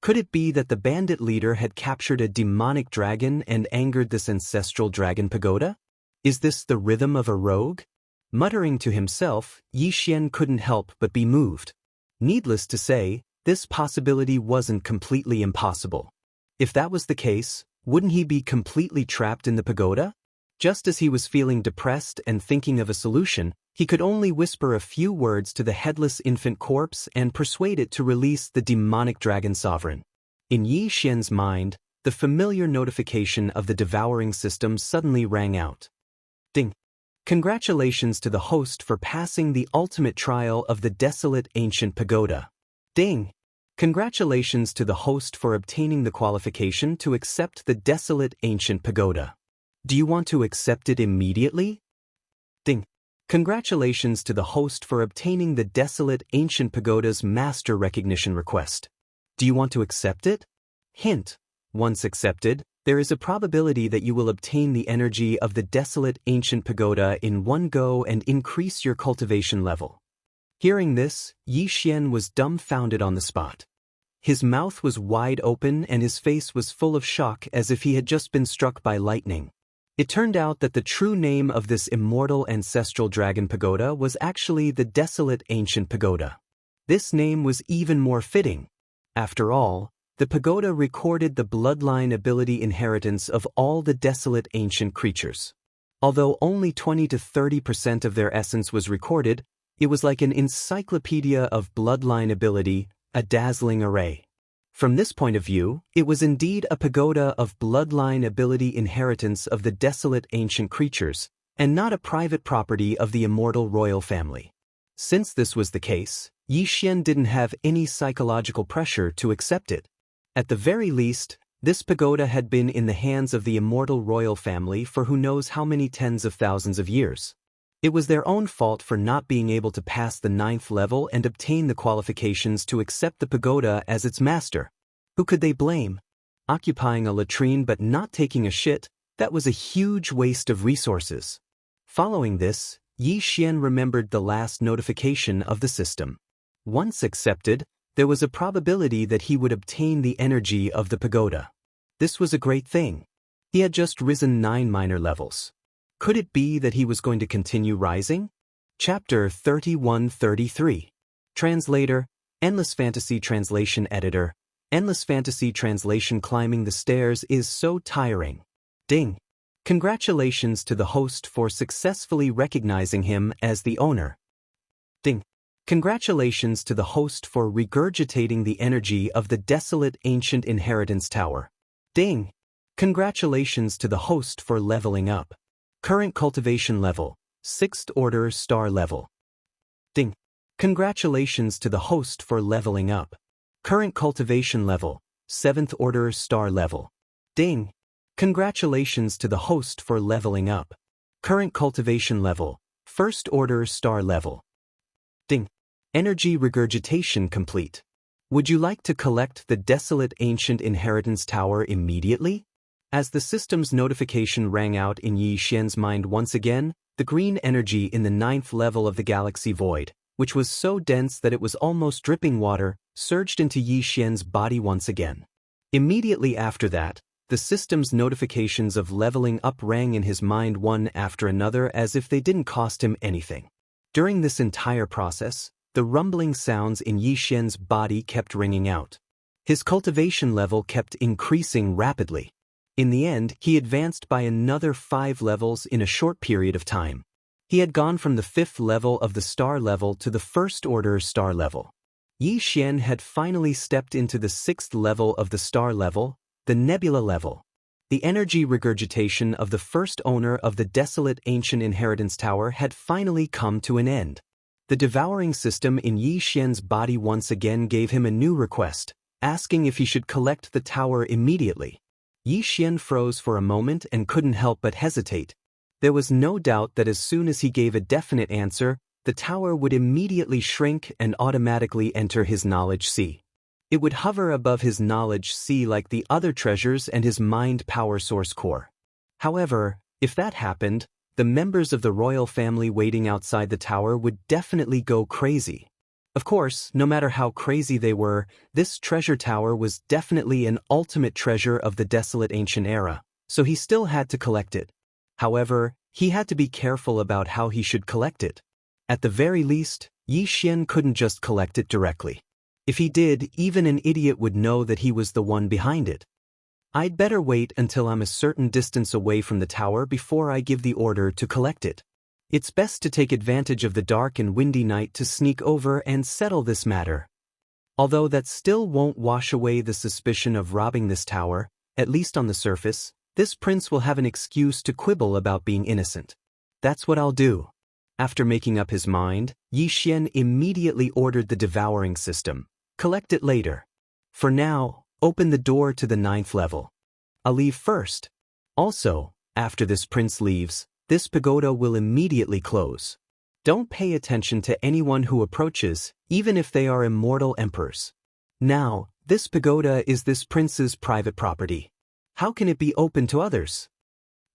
A: Could it be that the bandit leader had captured a demonic dragon and angered this ancestral dragon pagoda? Is this the rhythm of a rogue? Muttering to himself, Yi Xian couldn't help but be moved. Needless to say, this possibility wasn't completely impossible. If that was the case, wouldn't he be completely trapped in the pagoda? Just as he was feeling depressed and thinking of a solution, he could only whisper a few words to the headless infant corpse and persuade it to release the demonic dragon sovereign. In Yi Xian's mind, the familiar notification of the devouring system suddenly rang out. Ding! Congratulations to the host for passing the ultimate trial of the desolate ancient pagoda. Ding! Congratulations to the host for obtaining the qualification to accept the desolate ancient pagoda. Do you want to accept it immediately? Ding! Congratulations to the host for obtaining the desolate ancient pagoda's master recognition request. Do you want to accept it? Hint: once accepted, there is a probability that you will obtain the energy of the desolate ancient pagoda in one go and increase your cultivation level. Hearing this, Yi Xian was dumbfounded on the spot. His mouth was wide open and his face was full of shock as if he had just been struck by lightning. It turned out that the true name of this immortal ancestral dragon pagoda was actually the Desolate Ancient Pagoda. This name was even more fitting. After all, the pagoda recorded the bloodline ability inheritance of all the desolate ancient creatures. Although only 20 to 30% of their essence was recorded, it was like an encyclopedia of bloodline ability, a dazzling array. From this point of view, it was indeed a pagoda of bloodline ability inheritance of the desolate ancient creatures, and not a private property of the immortal royal family. Since this was the case, Yi Xian didn't have any psychological pressure to accept it. At the very least, this pagoda had been in the hands of the immortal royal family for who knows how many tens of thousands of years. It was their own fault for not being able to pass the 9th level and obtain the qualifications to accept the pagoda as its master. Who could they blame? Occupying a latrine but not taking a shit, that was a huge waste of resources. Following this, Yi Xian remembered the last notification of the system. Once accepted, there was a probability that he would obtain the energy of the pagoda. This was a great thing. He had just risen 9 minor levels. Could it be that he was going to continue rising? Chapter 31-33. Translator, Endless Fantasy Translation Editor. Endless Fantasy Translation. Climbing the stairs is so tiring. Ding. Congratulations to the host for successfully recognizing him as the owner. Ding. Congratulations to the host for regurgitating the energy of the desolate ancient inheritance tower. Ding. Congratulations to the host for leveling up. Current cultivation level, 6th order star level. Ding. Congratulations to the host for leveling up. Current cultivation level, 7th order star level. Ding. Congratulations to the host for leveling up. Current cultivation level, 1st order star level. Ding. Energy regurgitation complete. Would you like to collect the desolate ancient inheritance tower immediately? As the system's notification rang out in Yi Xian's mind once again, the green energy in the 9th level of the galaxy void, which was so dense that it was almost dripping water, surged into Yi Xian's body once again. Immediately after that, the system's notifications of leveling up rang in his mind one after another as if they didn't cost him anything. During this entire process, the rumbling sounds in Yi Xian's body kept ringing out. His cultivation level kept increasing rapidly. In the end, he advanced by another 5 levels in a short period of time. He had gone from the 5th level of the star level to the 1st order star level. Yi Xian had finally stepped into the 6th level of the star level, the nebula level. The energy regurgitation of the first owner of the desolate ancient inheritance tower had finally come to an end. The devouring system in Yi Xian's body once again gave him a new request, asking if he should collect the tower immediately. Yi Xian froze for a moment and couldn't help but hesitate. There was no doubt that as soon as he gave a definite answer, the tower would immediately shrink and automatically enter his knowledge sea. It would hover above his knowledge sea like the other treasures and his mind power source core. However, if that happened, the members of the royal family waiting outside the tower would definitely go crazy. Of course, no matter how crazy they were, this treasure tower was definitely an ultimate treasure of the desolate ancient era, so he still had to collect it. However, he had to be careful about how he should collect it. At the very least, Yi Xian couldn't just collect it directly. If he did, even an idiot would know that he was the one behind it. I'd better wait until I'm a certain distance away from the tower before I give the order to collect it. It's best to take advantage of the dark and windy night to sneak over and settle this matter. Although that still won't wash away the suspicion of robbing this tower, at least on the surface, this prince will have an excuse to quibble about being innocent. That's what I'll do. After making up his mind, Yi Xian immediately ordered the devouring system. Collect it later. For now, open the door to the 9th level. I'll leave first. Also, after this prince leaves, this pagoda will immediately close. Don't pay attention to anyone who approaches, even if they are immortal emperors. Now, this pagoda is this prince's private property. How can it be open to others?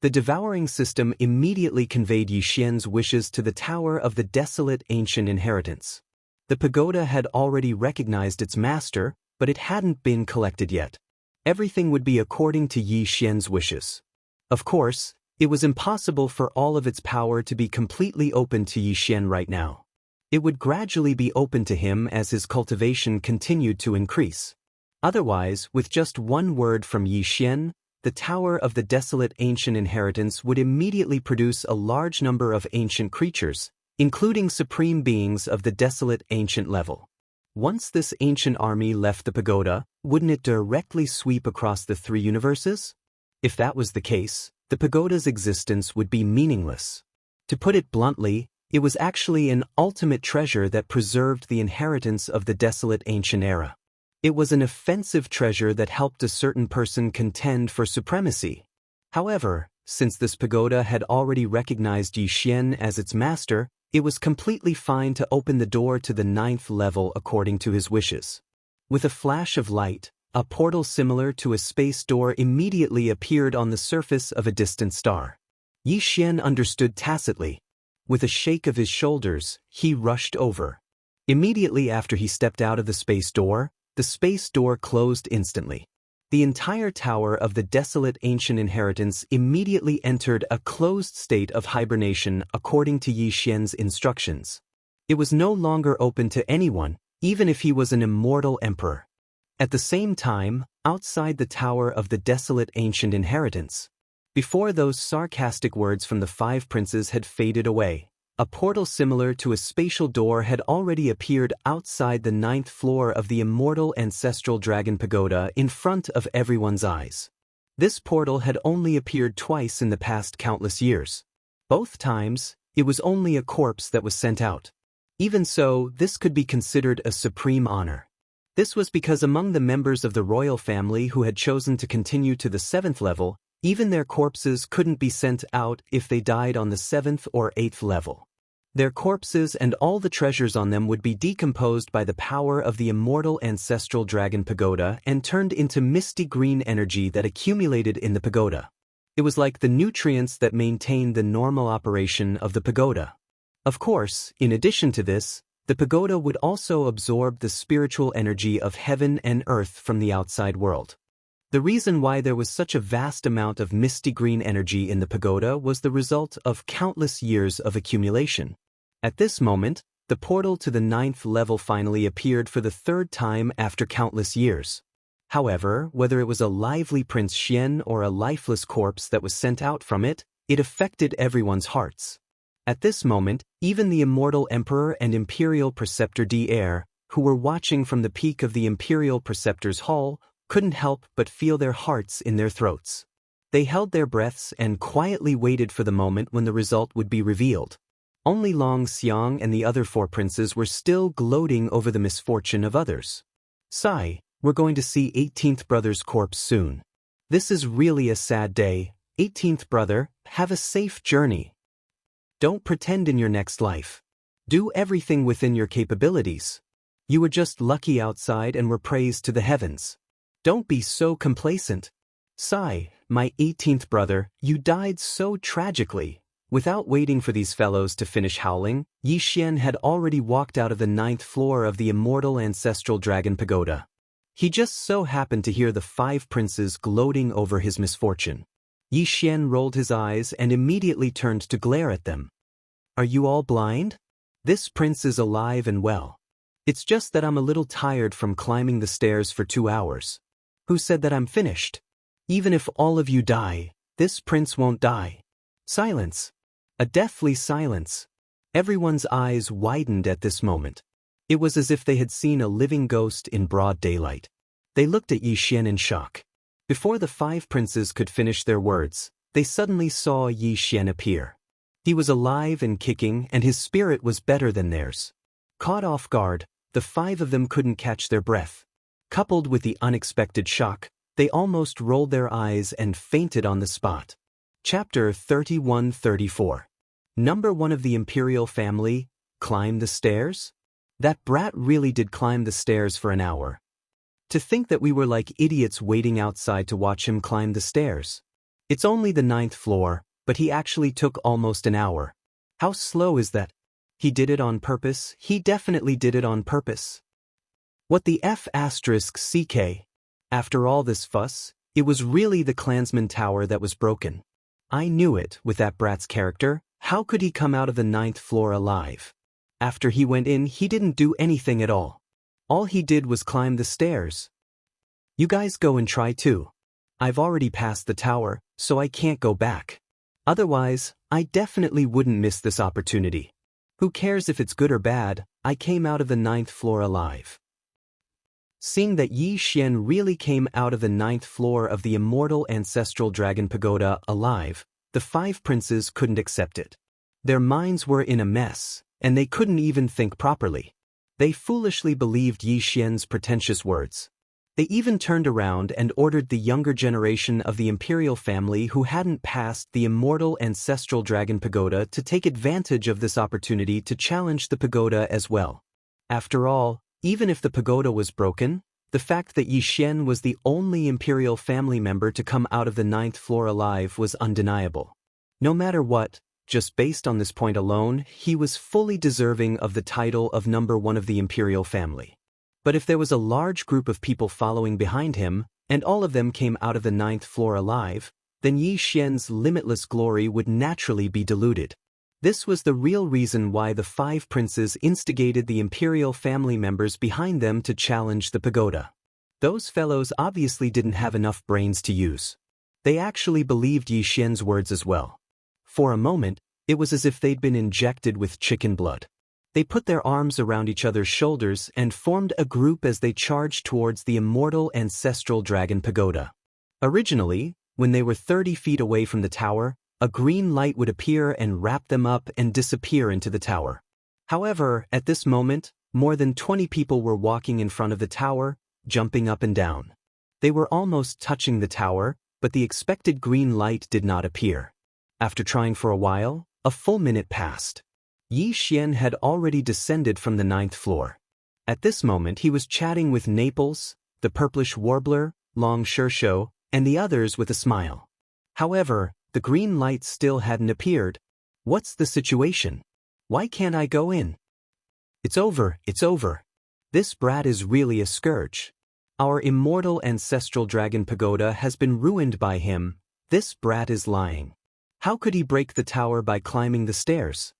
A: The devouring system immediately conveyed Yi Xian's wishes to the tower of the desolate ancient inheritance. The pagoda had already recognized its master, but it hadn't been collected yet. Everything would be according to Yi Xian's wishes. Of course, it was impossible for all of its power to be completely open to Yi Xian right now. It would gradually be open to him as his cultivation continued to increase. Otherwise, with just one word from Yi Xian, the tower of the desolate ancient inheritance would immediately produce a large number of ancient creatures, including supreme beings of the desolate ancient level. Once this ancient army left the pagoda, wouldn't it directly sweep across the three universes? If that was the case, the pagoda's existence would be meaningless. To put it bluntly, it was actually an ultimate treasure that preserved the inheritance of the desolate ancient era. It was an offensive treasure that helped a certain person contend for supremacy. However, since this pagoda had already recognized Yi Xian as its master, it was completely fine to open the door to the 9th level according to his wishes. With a flash of light, a portal similar to a space door immediately appeared on the surface of a distant star. Yi Xian understood tacitly. With a shake of his shoulders, he rushed over. Immediately after he stepped out of the space door closed instantly. The entire tower of the desolate ancient inheritance immediately entered a closed state of hibernation according to Yi Xian's instructions. It was no longer open to anyone, even if he was an immortal emperor. At the same time, outside the tower of the desolate ancient inheritance, before those sarcastic words from the 5 princes had faded away, a portal similar to a spatial door had already appeared outside the 9th floor of the immortal ancestral dragon pagoda in front of everyone's eyes. This portal had only appeared twice in the past countless years. Both times, it was only a corpse that was sent out. Even so, this could be considered a supreme honor. This was because among the members of the royal family who had chosen to continue to the 7th level, even their corpses couldn't be sent out if they died on the 7th or 8th level. Their corpses and all the treasures on them would be decomposed by the power of the immortal ancestral dragon pagoda and turned into misty green energy that accumulated in the pagoda. It was like the nutrients that maintained the normal operation of the pagoda. Of course, in addition to this, the pagoda would also absorb the spiritual energy of heaven and earth from the outside world. The reason why there was such a vast amount of misty green energy in the pagoda was the result of countless years of accumulation. At this moment, the portal to the 9th level finally appeared for the 3rd time after countless years. However, whether it was a lively Prince Xian or a lifeless corpse that was sent out from it, it affected everyone's hearts. At this moment, even the immortal emperor and imperial preceptor D'Air, who were watching from the peak of the imperial preceptor's hall, couldn't help but feel their hearts in their throats. They held their breaths and quietly waited for the moment when the result would be revealed. Only Long Xiang and the other 4 princes were still gloating over the misfortune of others. Sigh, we're going to see 18th brother's corpse soon. This is really a sad day. 18th brother, have a safe journey. Don't pretend in your next life. Do everything within your capabilities. You were just lucky outside and were praised to the heavens. Don't be so complacent. Sigh, my 18th brother, you died so tragically. Without waiting for these fellows to finish howling, Yi Xian had already walked out of the 9th floor of the immortal ancestral dragon pagoda. He just so happened to hear the 5 princes gloating over his misfortune. Yi Xian rolled his eyes and immediately turned to glare at them. Are you all blind? This prince is alive and well. It's just that I'm a little tired from climbing the stairs for 2 hours. Who said that I'm finished? Even if all of you die, this prince won't die. Silence. A deathly silence. Everyone's eyes widened at this moment. It was as if they had seen a living ghost in broad daylight. They looked at Yi Xian in shock. Before the 5 princes could finish their words, they suddenly saw Yi Xian appear. He was alive and kicking, and his spirit was better than theirs. Caught off guard, the 5 of them couldn't catch their breath. Coupled with the unexpected shock, they almost rolled their eyes and fainted on the spot. Chapter 31-34. Number 1 of the imperial family, climb the stairs? That brat really did climb the stairs for an hour. To think that we were like idiots waiting outside to watch him climb the stairs. It's only the 9th floor, but he actually took almost an hour. How slow is that? He did it on purpose. He definitely did it on purpose. What the F***ck? After all this fuss, it was really the Klansman Tower that was broken. I knew it, with that brat's character. How could he come out of the 9th floor alive? After he went in, he didn't do anything at all. All he did was climb the stairs. You guys go and try too. I've already passed the tower, so I can't go back. Otherwise, I definitely wouldn't miss this opportunity. Who cares if it's good or bad? I came out of the 9th floor alive. Seeing that Yi Xian really came out of the 9th floor of the immortal ancestral dragon pagoda alive, the 5 princes couldn't accept it. Their minds were in a mess, and they couldn't even think properly. They foolishly believed Yi Xian's pretentious words. They even turned around and ordered the younger generation of the imperial family who hadn't passed the immortal ancestral dragon pagoda to take advantage of this opportunity to challenge the pagoda as well. After all, even if the pagoda was broken, the fact that Yi Xian was the only imperial family member to come out of the 9th floor alive was undeniable. No matter what, just based on this point alone, he was fully deserving of the title of number 1 of the imperial family. But if there was a large group of people following behind him, and all of them came out of the 9th floor alive, then Yi Xian's limitless glory would naturally be diluted. This was the real reason why the 5 princes instigated the imperial family members behind them to challenge the pagoda. Those fellows obviously didn't have enough brains to use. They actually believed Yi Xian's words as well. For a moment, it was as if they'd been injected with chicken blood. They put their arms around each other's shoulders and formed a group as they charged towards the immortal ancestral dragon pagoda. Originally, when they were 30 feet away from the tower, a green light would appear and wrap them up and disappear into the tower. However, at this moment, more than 20 people were walking in front of the tower, jumping up and down. They were almost touching the tower, but the expected green light did not appear. After trying for a while, a full minute passed. Yi Xian had already descended from the 9th floor. At this moment he was chatting with Naples, the purplish warbler, Long Shersho, and the others with a smile. However, the green light still hadn't appeared. What's the situation? Why can't I go in? It's over, it's over. This brat is really a scourge. Our immortal ancestral dragon pagoda has been ruined by him. This brat is lying. How could he break the tower by climbing the stairs?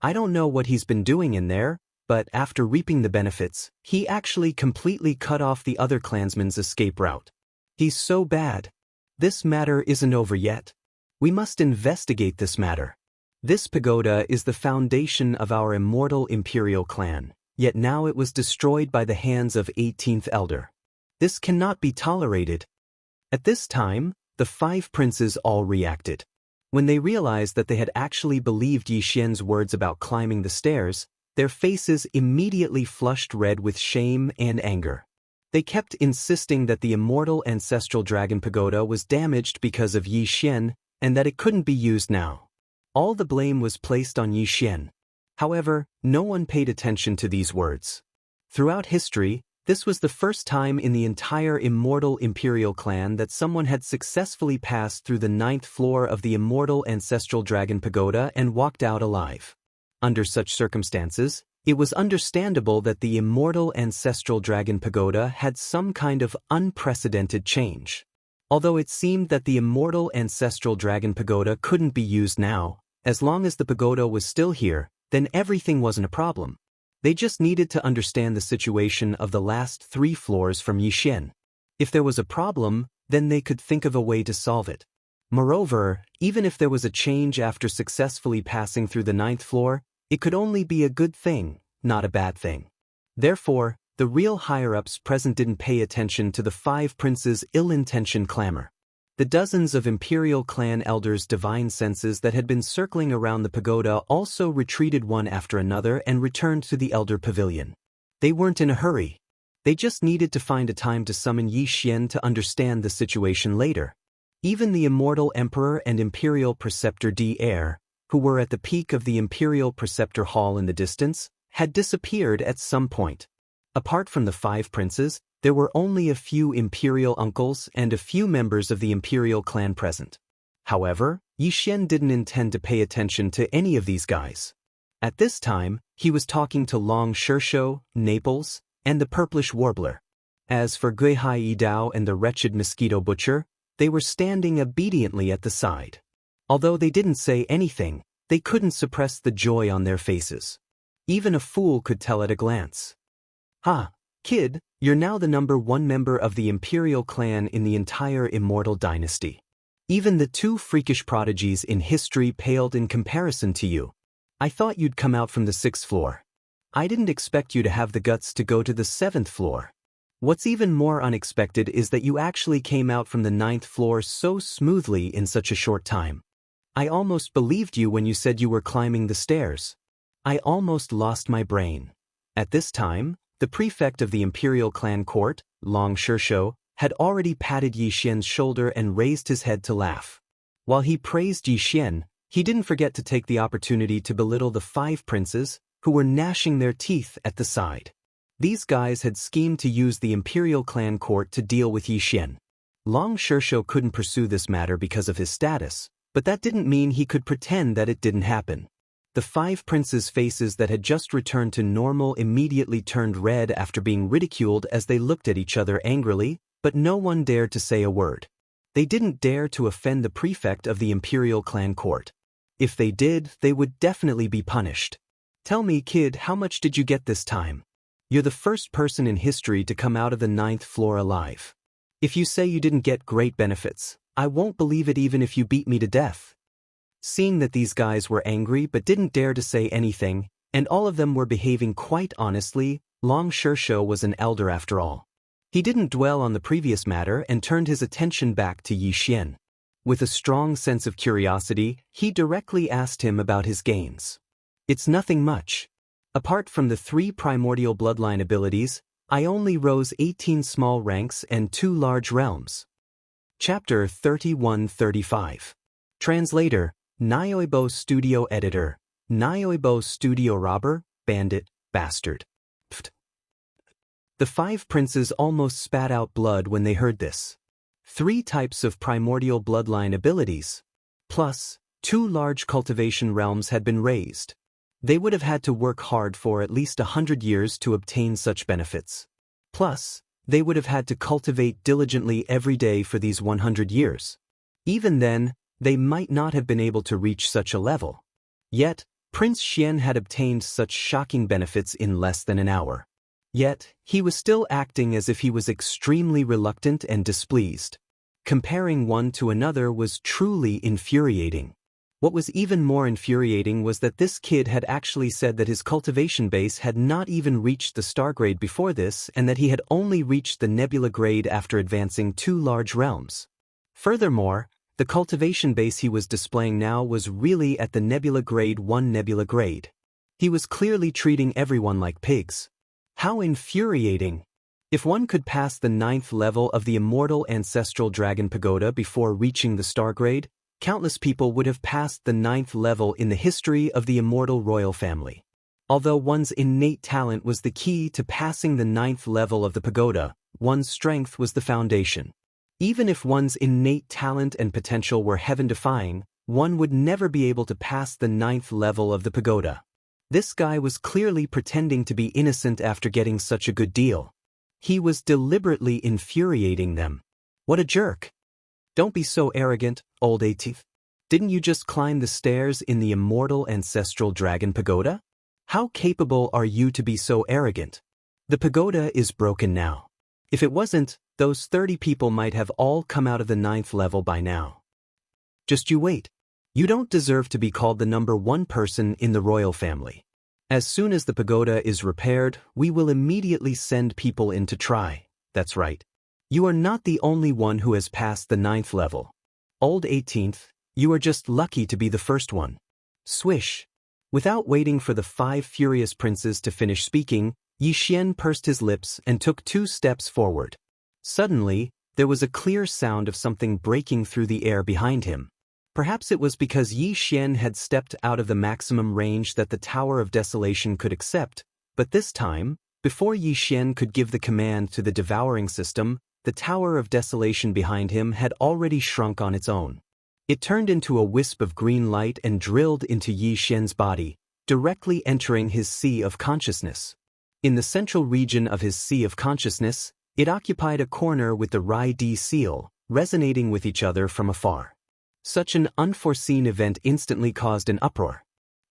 A: I don't know what he's been doing in there, but after reaping the benefits, he actually completely cut off the other clansmen's escape route. He's so bad. This matter isn't over yet. We must investigate this matter. This pagoda is the foundation of our immortal imperial clan, yet now it was destroyed by the hands of 18th Elder. This cannot be tolerated. At this time, the 5 princes all reacted. When they realized that they had actually believed Yi Xian's words about climbing the stairs, their faces immediately flushed red with shame and anger. They kept insisting that the immortal ancestral dragon pagoda was damaged because of Yi Xian, and that it couldn't be used now. All the blame was placed on Yi Xian. However, no one paid attention to these words. Throughout history, this was the first time in the entire immortal imperial clan that someone had successfully passed through the 9th floor of the immortal ancestral dragon pagoda and walked out alive. Under such circumstances, it was understandable that the immortal ancestral dragon pagoda had some kind of unprecedented change. Although it seemed that the immortal ancestral dragon pagoda couldn't be used now, as long as the pagoda was still here, then everything wasn't a problem. They just needed to understand the situation of the last 3 floors from Yi Xian. If there was a problem, then they could think of a way to solve it. Moreover, even if there was a change after successfully passing through the 9th floor, it could only be a good thing, not a bad thing. Therefore, the real higher-ups present didn't pay attention to the 5 princes' ill-intentioned clamor. The dozens of imperial clan elders' divine senses that had been circling around the pagoda also retreated one after another and returned to the elder pavilion. They weren't in a hurry. They just needed to find a time to summon Yi Xian to understand the situation later. Even the immortal emperor and imperial preceptor Di Air, who were at the peak of the Imperial Preceptor Hall in the distance, had disappeared at some point. Apart from the 5 princes, there were only a few Imperial uncles and a few members of the Imperial clan present. However, Yi Xian didn't intend to pay attention to any of these guys. At this time, he was talking to Long Shursho, Naples, and the Purplish Warbler. As for Gui Hai Yi Dao and the wretched Mosquito Butcher, they were standing obediently at the side. Although they didn't say anything, they couldn't suppress the joy on their faces. Even a fool could tell at a glance. "Ha, kid, you're now the #1 member of the Imperial clan in the entire Immortal Dynasty. Even the 2 freakish prodigies in history paled in comparison to you. I thought you'd come out from the 6th floor. I didn't expect you to have the guts to go to the 7th floor. What's even more unexpected is that you actually came out from the 9th floor so smoothly in such a short time. I almost believed you when you said you were climbing the stairs. I almost lost my brain." At this time, the prefect of the Imperial clan court, Long Shursho, had already patted Yi Xian's shoulder and raised his head to laugh. While he praised Yi Xian, he didn't forget to take the opportunity to belittle the 5 princes, who were gnashing their teeth at the side. These guys had schemed to use the Imperial clan court to deal with Yi Xian. Long Shursho couldn't pursue this matter because of his status, but that didn't mean he could pretend that it didn't happen. The 5 princes' faces that had just returned to normal immediately turned red after being ridiculed as they looked at each other angrily, but no one dared to say a word. They didn't dare to offend the prefect of the Imperial clan court. If they did, they would definitely be punished. "Tell me, kid, how much did you get this time? You're the first person in history to come out of the 9th floor alive. If you say you didn't get great benefits, I won't believe it even if you beat me to death." Seeing that these guys were angry but didn't dare to say anything, and all of them were behaving quite honestly, Long Shursho was an elder after all. He didn't dwell on the previous matter and turned his attention back to Yi Xian. With a strong sense of curiosity, he directly asked him about his gains. "It's nothing much. Apart from the 3 primordial bloodline abilities, I only rose 18 small ranks and 2 large realms." Chapter 31-35. Translator, Nyoibo Studio Editor, Nyoibo Studio Robber, Bandit, Bastard. Pfft. The 5 princes almost spat out blood when they heard this. 3 types of primordial bloodline abilities, plus 2 large cultivation realms had been raised. They would have had to work hard for at least 100 years to obtain such benefits. Plus, they would have had to cultivate diligently every day for these 100 years. Even then, they might not have been able to reach such a level. Yet, Prince Xian had obtained such shocking benefits in less than an hour. Yet, he was still acting as if he was extremely reluctant and displeased. Comparing one to another was truly infuriating. What was even more infuriating was that this kid had actually said that his cultivation base had not even reached the star grade before this and that he had only reached the nebula grade after advancing 2 large realms. Furthermore, the cultivation base he was displaying now was really at the nebula grade 1 nebula grade. He was clearly treating everyone like pigs. How infuriating! If one could pass the 9th level of the Immortal Ancestral Dragon Pagoda before reaching the star grade, countless people would have passed the 9th level in the history of the Immortal Royal Family. Although one's innate talent was the key to passing the 9th level of the pagoda, one's strength was the foundation. Even if one's innate talent and potential were heaven-defying, one would never be able to pass the 9th level of the pagoda. This guy was clearly pretending to be innocent after getting such a good deal. He was deliberately infuriating them. What a jerk! Don't be so arrogant, old 18th. Didn't you just climb the stairs in the Immortal Ancestral Dragon Pagoda? How capable are you to be so arrogant? The pagoda is broken now. If it wasn't, those 30 people might have all come out of the 9th level by now. Just you wait. You don't deserve to be called the #1 person in the royal family. As soon as the pagoda is repaired, we will immediately send people in to try. That's right. You are not the only one who has passed the 9th level. Old 18th, you are just lucky to be the first one. Swish. Without waiting for the 5 furious princes to finish speaking, Yi Xian pursed his lips and took 2 steps forward. Suddenly, there was a clear sound of something breaking through the air behind him. Perhaps it was because Yi Xian had stepped out of the maximum range that the Tower of Desolation could accept, but this time, before Yi Xian could give the command to the devouring system, the Tower of Desolation behind him had already shrunk on its own. It turned into a wisp of green light and drilled into Yi Xian's body, directly entering his sea of consciousness. In the central region of his sea of consciousness, it occupied a corner with the Rai Di seal, resonating with each other from afar. Such an unforeseen event instantly caused an uproar.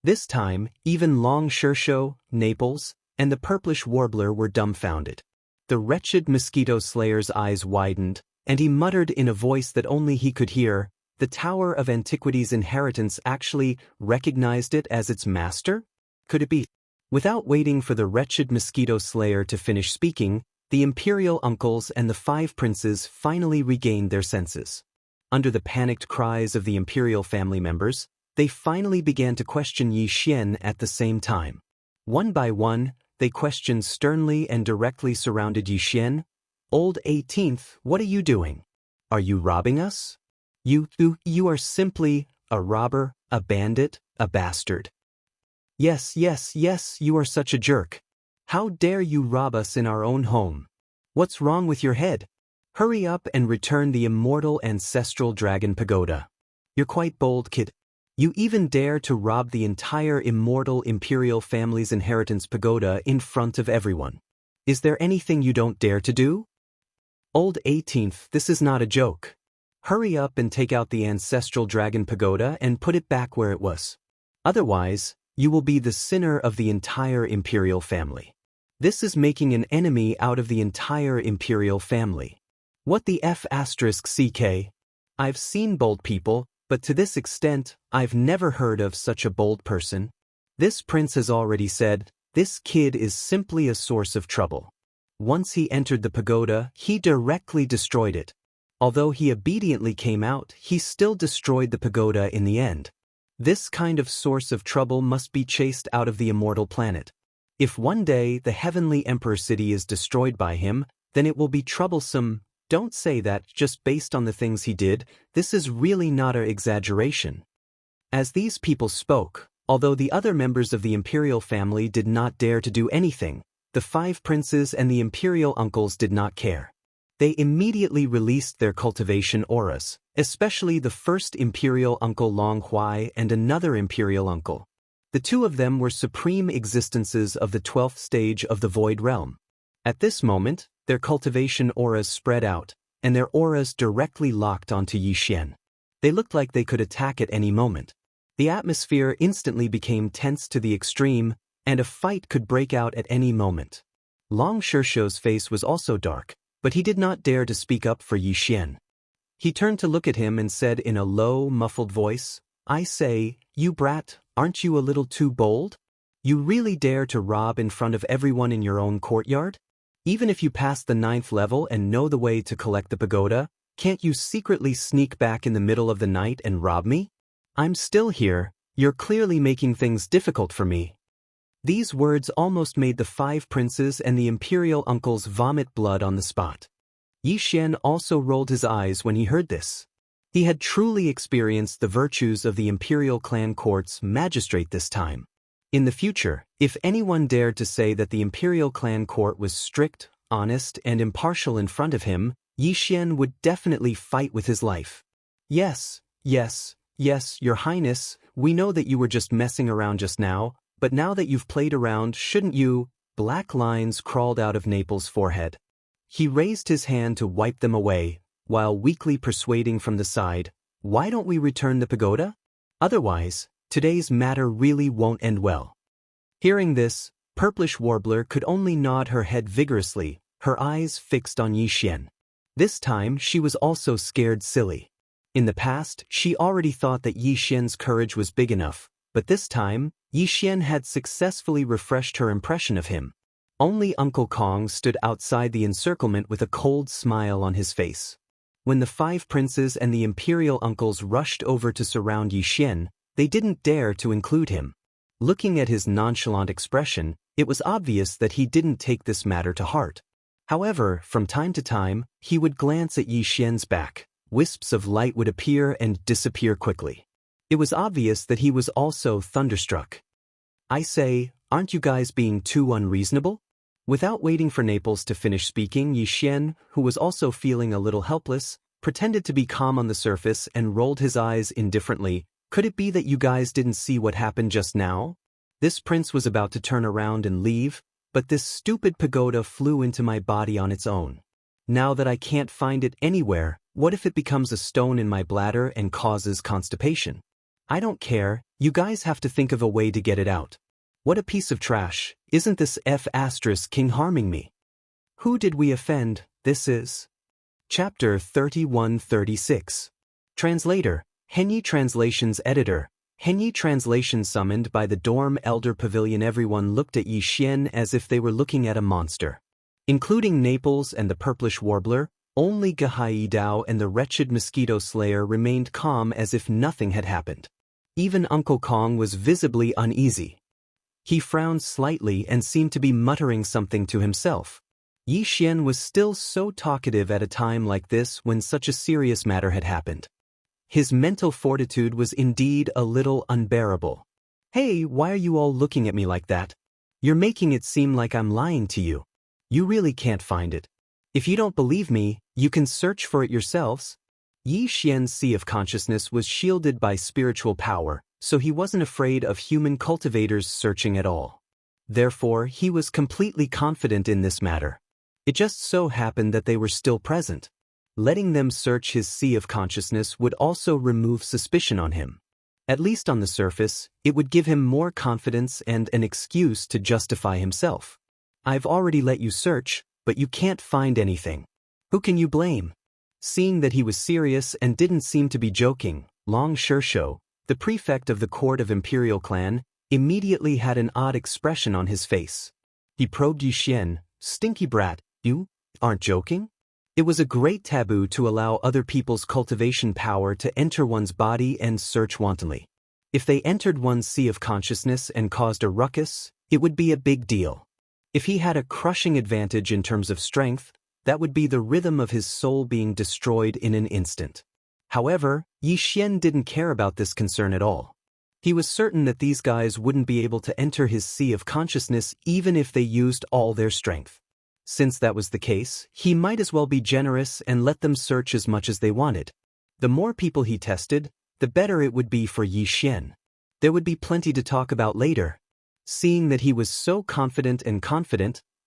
A: This time, even Long Shersho, Naples, and the purplish warbler were dumbfounded. The wretched mosquito slayer's eyes widened, and he muttered in a voice that only he could hear, "The Tower of Antiquity's inheritance actually recognized it as its master? Could it be?" Without waiting for the wretched mosquito slayer to finish speaking, the imperial uncles and the 5 princes finally regained their senses. Under the panicked cries of the imperial family members, they finally began to question Yi Xian at the same time. One by one, they questioned sternly and directly surrounded Yi Xian. "Old 18th, what are you doing? Are you robbing us? You are simply a robber, a bandit, a bastard. Yes, you are such a jerk. How dare you rob us in our own home? What's wrong with your head? Hurry up and return the immortal ancestral dragon pagoda. You're quite bold, kid. You even dare to rob the entire immortal imperial family's inheritance pagoda in front of everyone. Is there anything you don't dare to do? Old 18th, this is not a joke. Hurry up and take out the ancestral dragon pagoda and put it back where it was. Otherwise, you will be the sinner of the entire imperial family. This is making an enemy out of the entire imperial family. What the F***CK? I've seen bold people, but to this extent, I've never heard of such a bold person. This prince has already said, this kid is simply a source of trouble. Once he entered the pagoda, he directly destroyed it. Although he obediently came out, he still destroyed the pagoda in the end. This kind of source of trouble must be chased out of the immortal planet. If one day the heavenly emperor city is destroyed by him, then it will be troublesome. Don't say that just based on the things he did. This is really not an exaggeration. As these people spoke, although the other members of the imperial family did not dare to do anything, the 5 princes and the imperial uncles did not care. They immediately released their cultivation auras, especially the first imperial uncle Long Huai and another imperial uncle. The 2 of them were supreme existences of the 12th stage of the Void Realm. At this moment, their cultivation auras spread out, and their auras directly locked onto Yi Xian. They looked like they could attack at any moment. The atmosphere instantly became tense to the extreme, and a fight could break out at any moment. Long Shersho's face was also dark, but he did not dare to speak up for Yi Xian. He turned to look at him and said in a low, muffled voice, "I say, you brat, aren't you a little too bold? You really dare to rob in front of everyone in your own courtyard? Even if you pass the 9th level and know the way to collect the pagoda, can't you secretly sneak back in the middle of the night and rob me? I'm still here, you're clearly making things difficult for me." These words almost made the 5 princes and the imperial uncles vomit blood on the spot. Yi Xian also rolled his eyes when he heard this. He had truly experienced the virtues of the imperial clan court's magistrate this time. In the future, if anyone dared to say that the imperial clan court was strict, honest, and impartial in front of him, Yi Xian would definitely fight with his life. Yes, your highness, we know that you were just messing around just now, but now that you've played around, shouldn't you? Black lines crawled out of Naples' forehead. He raised his hand to wipe them away, while weakly persuading from the side, "Why don't we return the pagoda? Otherwise, today's matter really won't end well." Hearing this, Purplish Warbler could only nod her head vigorously, her eyes fixed on Yi Xian. This time she was also scared silly. In the past, she already thought that Yi Xian's courage was big enough, but this time, Yi Xian had successfully refreshed her impression of him. Only Uncle Kong stood outside the encirclement with a cold smile on his face. When the 5 princes and the imperial uncles rushed over to surround Yi Xian, they didn't dare to include him. Looking at his nonchalant expression, it was obvious that he didn't take this matter to heart. However, from time to time, he would glance at Yi Xian's back, wisps of light would appear and disappear quickly. It was obvious that he was also thunderstruck. I say, aren't you guys being too unreasonable? Without waiting for Naples to finish speaking, Yi Xian, who was also feeling a little helpless, pretended to be calm on the surface and rolled his eyes indifferently. Could it be that you guys didn't see what happened just now? This prince was about to turn around and leave, but this stupid pagoda flew into my body on its own. Now that I can't find it anywhere, what if it becomes a stone in my bladder and causes constipation? I don't care, you guys have to think of a way to get it out. What a piece of trash, isn't this King harming me? Who did we offend? This is Chapter 31-36. Translator, Henyi Translations Editor, Henyi Translation. Summoned by the dorm elder pavilion, everyone looked at Yi Xian as if they were looking at a monster. Including Naples and the purplish warbler, only Gahai Dao and the wretched mosquito slayer remained calm as if nothing had happened. Even Uncle Kong was visibly uneasy. He frowned slightly and seemed to be muttering something to himself. Yi Xian was still so talkative at a time like this when such a serious matter had happened. His mental fortitude was indeed a little unbearable. Hey, why are you all looking at me like that? You're making it seem like I'm lying to you. You really can't find it. If you don't believe me, you can search for it yourselves. Yi Xian's sea of consciousness was shielded by spiritual power, so he wasn't afraid of human cultivators searching at all. Therefore, he was completely confident in this matter. It just so happened that they were still present. Letting them search his sea of consciousness would also remove suspicion on him. At least on the surface, it would give him more confidence and an excuse to justify himself. I've already let you search, but you can't find anything. Who can you blame? Seeing that he was serious and didn't seem to be joking, Long Shishou, the prefect of the court of Imperial Clan, immediately had an odd expression on his face. He probed Yi Xian. Stinky brat, you aren't joking? It was a great taboo to allow other people's cultivation power to enter one's body and search wantonly. If they entered one's sea of consciousness and caused a ruckus, it would be a big deal. If he had a crushing advantage in terms of strength, that would be the rhythm of his soul being destroyed in an instant. However, Yi Xian didn't care about this concern at all. He was certain that these guys wouldn't be able to enter his sea of consciousness even if they used all their strength. Since that was the case, he might as well be generous and let them search as much as they wanted. The more people he tested, the better it would be for Yi Xian. There would be plenty to talk about later. Seeing that he was so confident,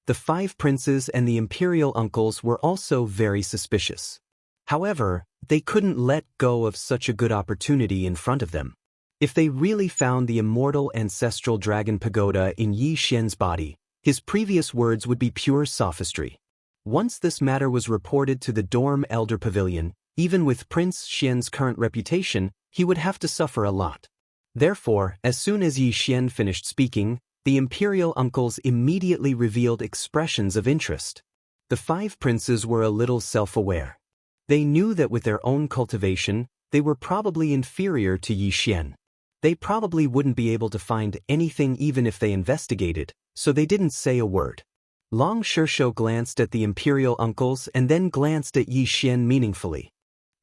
A: the 5 princes and the imperial uncles were also very suspicious. However, they couldn't let go of such a good opportunity in front of them. If they really found the immortal ancestral dragon pagoda in Yi Xian's body, his previous words would be pure sophistry. Once this matter was reported to the dorm elder pavilion, even with Prince Xian's current reputation, he would have to suffer a lot. Therefore, as soon as Yi Xian finished speaking, the imperial uncles immediately revealed expressions of interest. The 5 princes were a little self-aware. They knew that with their own cultivation, they were probably inferior to Yi Xian. They probably wouldn't be able to find anything even if they investigated, so they didn't say a word. Long Shishou glanced at the imperial uncles and then glanced at Yi Xian meaningfully.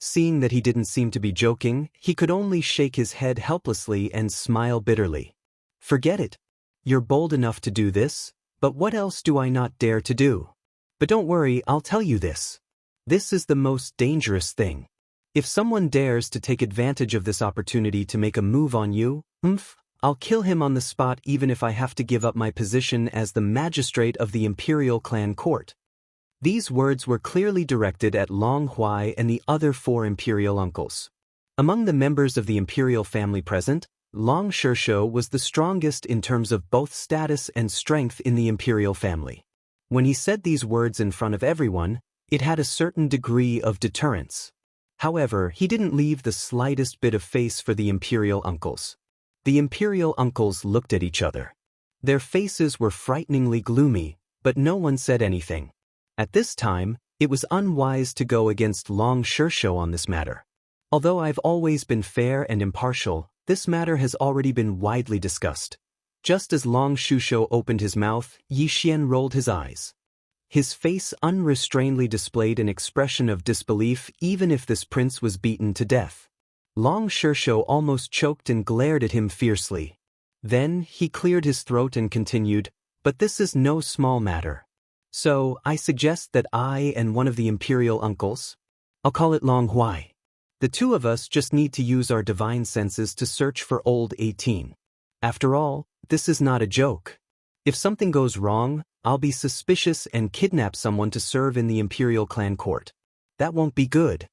A: Seeing that he didn't seem to be joking, he could only shake his head helplessly and smile bitterly. Forget it. You're bold enough to do this, but what else do I not dare to do? But don't worry, I'll tell you this. This is the most dangerous thing. If someone dares to take advantage of this opportunity to make a move on you, I'll kill him on the spot even if I have to give up my position as the magistrate of the Imperial Clan Court. These words were clearly directed at Long Huai and the other 4 imperial uncles. Among the members of the imperial family present, Long Shishou was the strongest in terms of both status and strength in the imperial family. When he said these words in front of everyone, it had a certain degree of deterrence. However, he didn't leave the slightest bit of face for the imperial uncles. The imperial uncles looked at each other. Their faces were frighteningly gloomy, but no one said anything. At this time, it was unwise to go against Long Shishou on this matter. Although I've always been fair and impartial, this matter has already been widely discussed. Just as Long Shishou opened his mouth, Yi Xian rolled his eyes. His face unrestrainedly displayed an expression of disbelief even if this prince was beaten to death. Long Shersho almost choked and glared at him fiercely. Then, he cleared his throat and continued, "But this is no small matter. So, I suggest that I and one of the imperial uncles, I'll call it Long Huai, the two of us just need to use our divine senses to search for old 18. After all, this is not a joke. If something goes wrong, I'll be suspicious and kidnap someone to serve in the imperial clan court. That won't be good."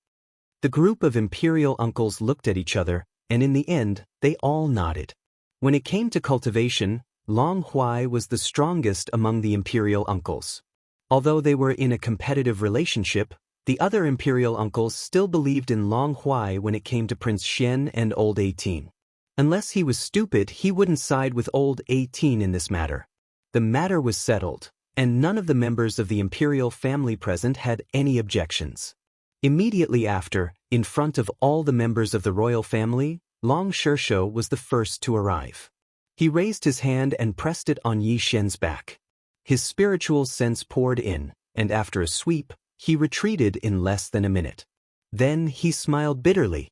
A: The group of imperial uncles looked at each other, and in the end, they all nodded. When it came to cultivation, Long Huai was the strongest among the imperial uncles. Although they were in a competitive relationship, the other imperial uncles still believed in Long Huai when it came to Prince Xian and Old 18. Unless he was stupid, he wouldn't side with Old 18 in this matter. The matter was settled, and none of the members of the imperial family present had any objections. Immediately after, in front of all the members of the royal family, Long Shersho was the first to arrive. He raised his hand and pressed it on Yi Xian's back. His spiritual sense poured in, and after a sweep, he retreated in less than a minute. Then he smiled bitterly.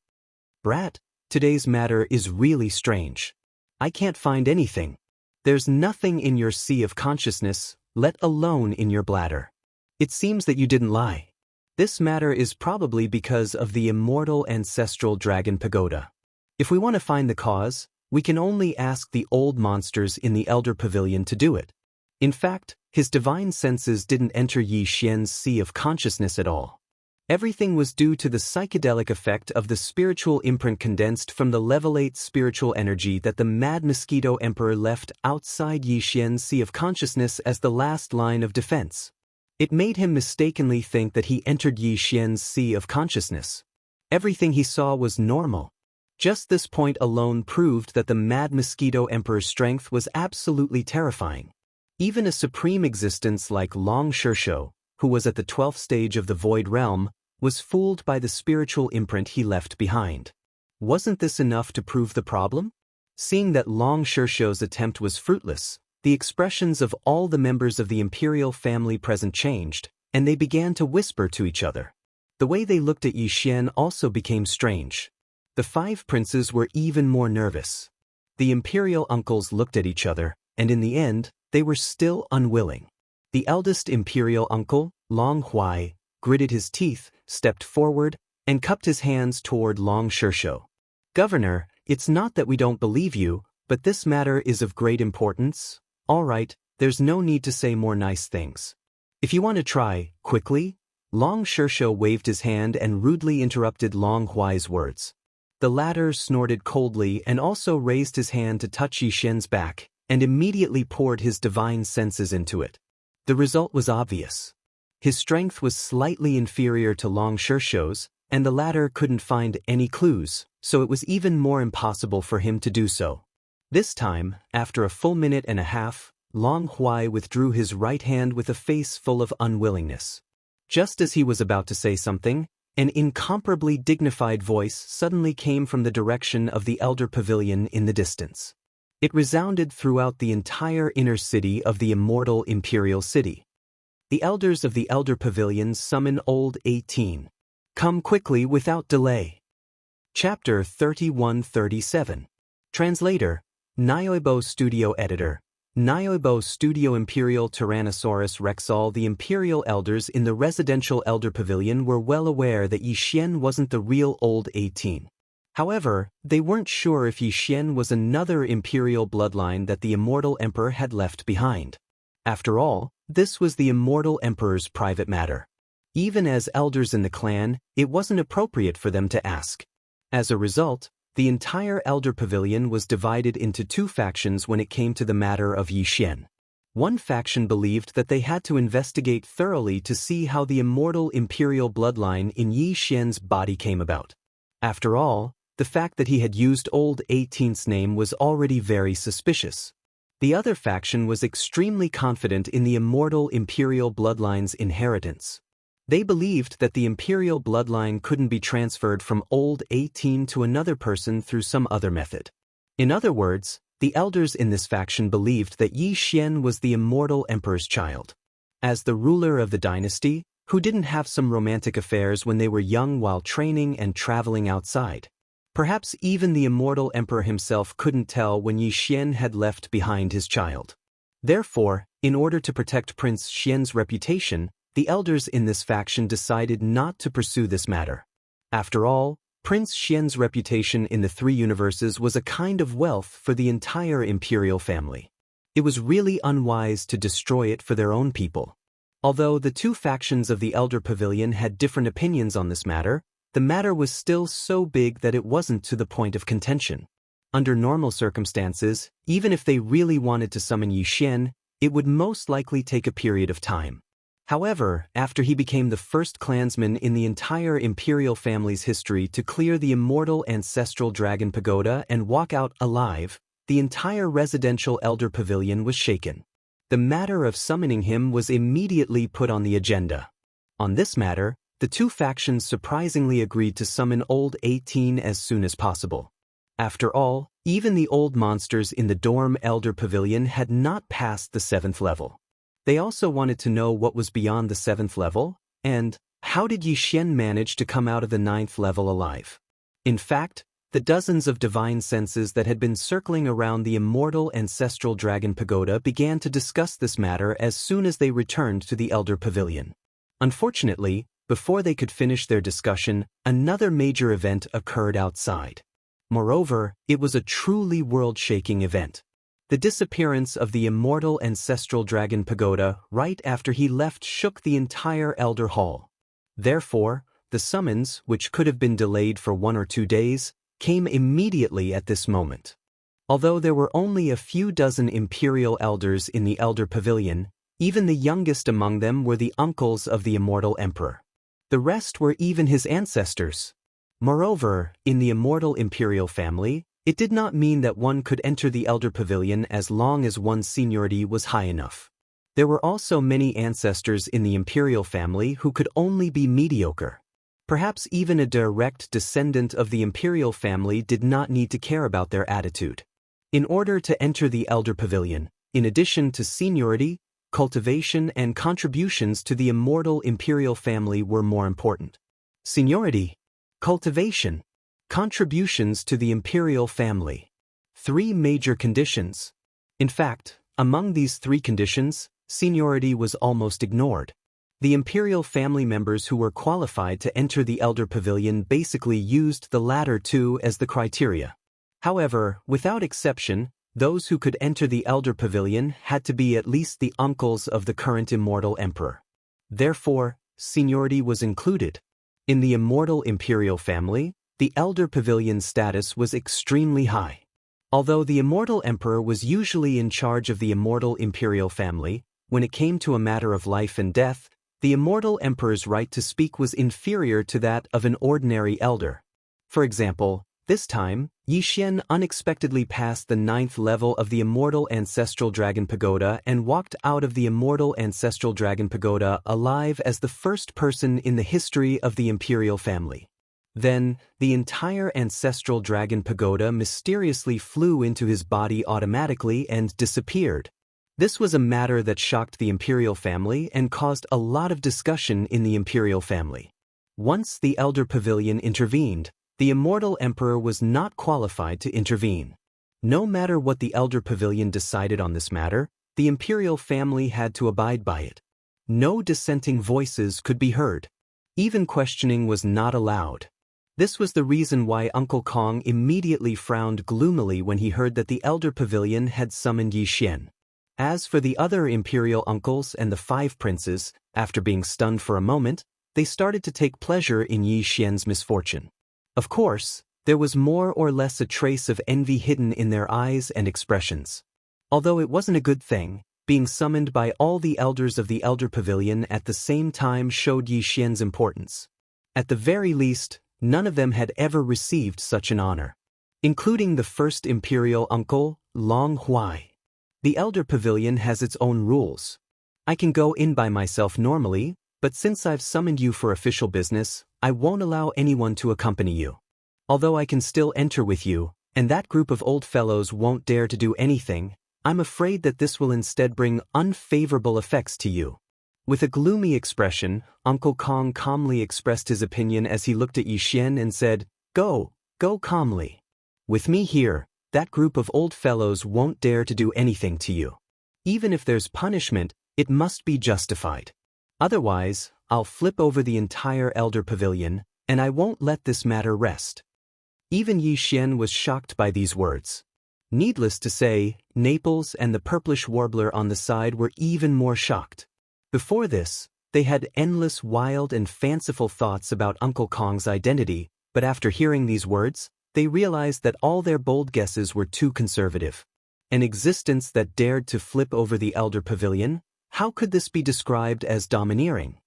A: "Brat, today's matter is really strange. I can't find anything. There's nothing in your sea of consciousness, let alone in your bladder. It seems that you didn't lie. This matter is probably because of the immortal ancestral dragon pagoda. If we want to find the cause, we can only ask the old monsters in the Elder Pavilion to do it." In fact, his divine senses didn't enter Yi Xian's sea of consciousness at all. Everything was due to the psychedelic effect of the spiritual imprint condensed from the level 8 spiritual energy that the Mad Mosquito Emperor left outside Yi Xian's sea of consciousness as the last line of defense. It made him mistakenly think that he entered Yi Xian's sea of consciousness. Everything he saw was normal. Just this point alone proved that the Mad Mosquito Emperor's strength was absolutely terrifying. Even a supreme existence like Long Shersho, who was at the 12th stage of the Void Realm, was fooled by the spiritual imprint he left behind. Wasn't this enough to prove the problem? Seeing that Long Shersho's attempt was fruitless, the expressions of all the members of the imperial family present changed, and they began to whisper to each other. The way they looked at Yi Xian also became strange. The 5 princes were even more nervous. The imperial uncles looked at each other, and in the end, they were still unwilling. The eldest imperial uncle, Long Huai, gritted his teeth, stepped forward, and cupped his hands toward Long Shersho. "Governor, it's not that we don't believe you, but this matter is of great importance. All right, there's no need to say more nice things. If you want to try, quickly." Long Shersho waved his hand and rudely interrupted Long Huai's words. The latter snorted coldly and also raised his hand to touch Yi Xian's back, and immediately poured his divine senses into it. The result was obvious. His strength was slightly inferior to Long Shersho's, and the latter couldn't find any clues, so it was even more impossible for him to do so. This time, after a full minute and a half, Long Huai withdrew his right hand with a face full of unwillingness. Just as he was about to say something, an incomparably dignified voice suddenly came from the direction of the Elder Pavilion in the distance. It resounded throughout the entire inner city of the immortal imperial city. "The elders of the Elder Pavilion summon Old 18. Come quickly without delay." Chapter 31-37. Translator, Nyoibo Studio Editor, Nyoibo Studio. Imperial Tyrannosaurus Rex. All the imperial elders in the residential Elder Pavilion were well aware that Yi Xian wasn't the real Old 18. However, they weren't sure if Yi Xian was another imperial bloodline that the immortal emperor had left behind. After all, this was the immortal emperor's private matter. Even as elders in the clan, it wasn't appropriate for them to ask. As a result, the entire Elder Pavilion was divided into 2 factions when it came to the matter of Yi Xian. One faction believed that they had to investigate thoroughly to see how the immortal imperial bloodline in Yi Xian's body came about. After all, the fact that he had used Old 18's name was already very suspicious. The other faction was extremely confident in the immortal imperial bloodline's inheritance. They believed that the imperial bloodline couldn't be transferred from Old 18 to another person through some other method. In other words, the elders in this faction believed that Yi Xian was the immortal emperor's child. As the ruler of the dynasty, who didn't have some romantic affairs when they were young while training and traveling outside? Perhaps even the immortal emperor himself couldn't tell when Yi Xian had left behind his child. Therefore, in order to protect Prince Xian's reputation, the elders in this faction decided not to pursue this matter. After all, Prince Xian's reputation in the three universes was a kind of wealth for the entire imperial family. It was really unwise to destroy it for their own people. Although the two factions of the Elder Pavilion had different opinions on this matter, the matter was still so big that it wasn't to the point of contention. Under normal circumstances, even if they really wanted to summon Yi Xian, it would most likely take a period of time. However, after he became the first clansman in the entire imperial family's history to clear the immortal ancestral dragon pagoda and walk out alive, the entire residential Elder Pavilion was shaken. The matter of summoning him was immediately put on the agenda. On this matter, the two factions surprisingly agreed to summon Old 18 as soon as possible. After all, even the old monsters in the dorm Elder Pavilion had not passed the 7th level. They also wanted to know what was beyond the 7th level, and how did Yi Xian manage to come out of the 9th level alive? In fact, the dozens of divine senses that had been circling around the immortal ancestral dragon pagoda began to discuss this matter as soon as they returned to the Elder Pavilion. Unfortunately, before they could finish their discussion, another major event occurred outside. Moreover, it was a truly world-shaking event. The disappearance of the immortal ancestral dragon pagoda right after he left shook the entire Elder Hall. Therefore, the summons, which could have been delayed for 1 or 2 days, came immediately at this moment. Although there were only a few dozen imperial elders in the Elder Pavilion, even the youngest among them were the uncles of the immortal emperor. The rest were even his ancestors. Moreover, in the immortal imperial family, it did not mean that one could enter the Elder Pavilion as long as one's seniority was high enough. There were also many ancestors in the imperial family who could only be mediocre. Perhaps even a direct descendant of the imperial family did not need to care about their attitude. In order to enter the Elder Pavilion, in addition to seniority, cultivation and contributions to the immortal imperial family were more important. Seniority, cultivation, contributions to the imperial family. 3 major conditions. In fact, among these 3 conditions, seniority was almost ignored. The imperial family members who were qualified to enter the Elder Pavilion basically used the latter 2 as the criteria. However, without exception, those who could enter the Elder Pavilion had to be at least the uncles of the current immortal emperor. Therefore, seniority was included. In the immortal imperial family, the Elder Pavilion's status was extremely high. Although the immortal emperor was usually in charge of the immortal imperial family, when it came to a matter of life and death, the immortal emperor's right to speak was inferior to that of an ordinary elder. For example, this time, Yi Xian unexpectedly passed the 9th level of the immortal ancestral dragon pagoda and walked out of the immortal ancestral dragon pagoda alive as the first person in the history of the imperial family. Then, the entire ancestral dragon pagoda mysteriously flew into his body automatically and disappeared. This was a matter that shocked the imperial family and caused a lot of discussion in the imperial family. Once the Elder Pavilion intervened, the immortal emperor was not qualified to intervene. No matter what the Elder Pavilion decided on this matter, the imperial family had to abide by it. No dissenting voices could be heard. Even questioning was not allowed. This was the reason why Uncle Kong immediately frowned gloomily when he heard that the Elder Pavilion had summoned Yi Xian. As for the other imperial uncles and the 5 princes, after being stunned for a moment, they started to take pleasure in Yi Xian's misfortune. Of course, there was more or less a trace of envy hidden in their eyes and expressions. Although it wasn't a good thing, being summoned by all the elders of the Elder Pavilion at the same time showed Yi Xian's importance. At the very least, none of them had ever received such an honor, including the first imperial uncle, Long Huai. The Elder Pavilion has its own rules. I can go in by myself normally, but since I've summoned you for official business, I won't allow anyone to accompany you. Although I can still enter with you, and that group of old fellows won't dare to do anything, I'm afraid that this will instead bring unfavorable effects to you. With a gloomy expression, Uncle Kong calmly expressed his opinion as he looked at Yi Xian and said, "Go calmly. With me here, that group of old fellows won't dare to do anything to you. Even if there's punishment, it must be justified. Otherwise, I'll flip over the entire Elder Pavilion, and I won't let this matter rest." Even Yi Xian was shocked by these words. Needless to say, Naples and the purplish warbler on the side were even more shocked. Before this, they had endless wild and fanciful thoughts about Uncle Kong's identity, but after hearing these words, they realized that all their bold guesses were too conservative. An existence that dared to flip over the Elder Pavilion? How could this be described as domineering?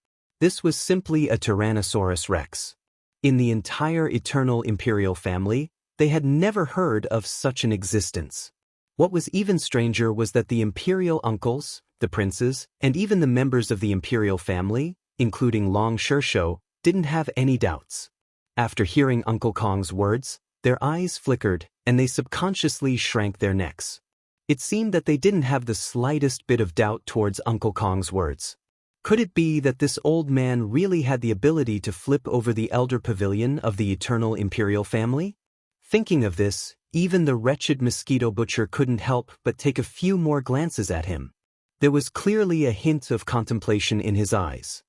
A: This was simply a Tyrannosaurus Rex. In the entire eternal imperial family, they had never heard of such an existence. What was even stranger was that the imperial uncles, the princes, and even the members of the imperial family, including Long Shisho, didn't have any doubts. After hearing Uncle Kong's words, their eyes flickered, and they subconsciously shrank their necks. It seemed that they didn't have the slightest bit of doubt towards Uncle Kong's words. Could it be that this old man really had the ability to flip over the Elder Pavilion of the eternal imperial family? Thinking of this, even the wretched mosquito butcher couldn't help but take a few more glances at him. There was clearly a hint of contemplation in his eyes.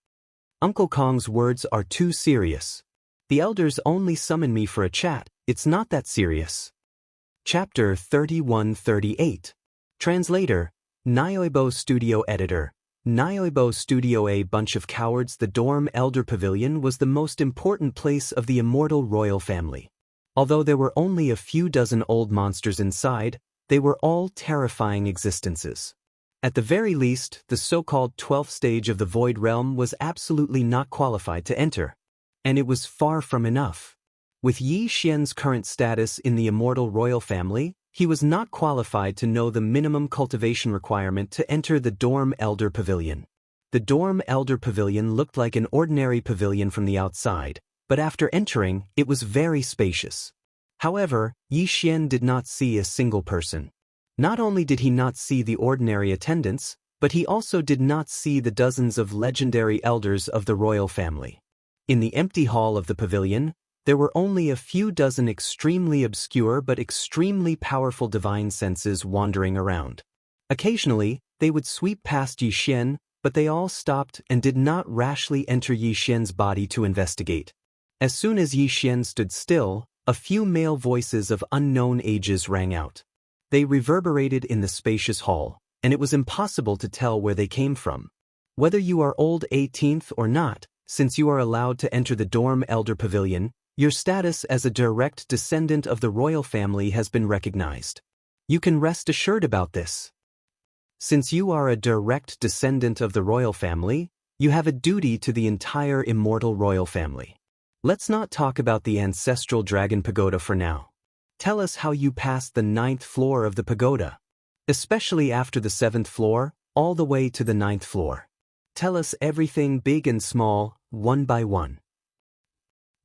A: Uncle Kong's words are too serious. The elders only summoned me for a chat, it's not that serious. Chapter 3138. Translator, Nyoibo Studio Editor. Nyoibo Studio. A bunch of cowards. The dorm Elder Pavilion was the most important place of the immortal royal family. Although there were only a few dozen old monsters inside, they were all terrifying existences. At the very least, the so-called 12th stage of the Void Realm was absolutely not qualified to enter. And it was far from enough. With Yi Xian's current status in the immortal royal family, he was not qualified to know the minimum cultivation requirement to enter the dorm Elder Pavilion. The dorm Elder Pavilion looked like an ordinary pavilion from the outside, but after entering, it was very spacious. However, Yi Xian did not see a single person. Not only did he not see the ordinary attendants, but he also did not see the dozens of legendary elders of the royal family. In the empty hall of the pavilion, there were only a few dozen extremely obscure but extremely powerful divine senses wandering around. Occasionally, they would sweep past Yi Xian, but they all stopped and did not rashly enter Yi Xian's body to investigate. As soon as Yi Xian stood still, a few male voices of unknown ages rang out. They reverberated in the spacious hall, and it was impossible to tell where they came from. Whether you are old 18th or not, since you are allowed to enter the dorm Elder Pavilion, your status as a direct descendant of the royal family has been recognized. You can rest assured about this. Since you are a direct descendant of the royal family, you have a duty to the entire immortal royal family. Let's not talk about the ancestral dragon pagoda for now. Tell us how you passed the 9th floor of the pagoda. Especially after the 7th floor, all the way to the 9th floor. Tell us everything big and small, one by one.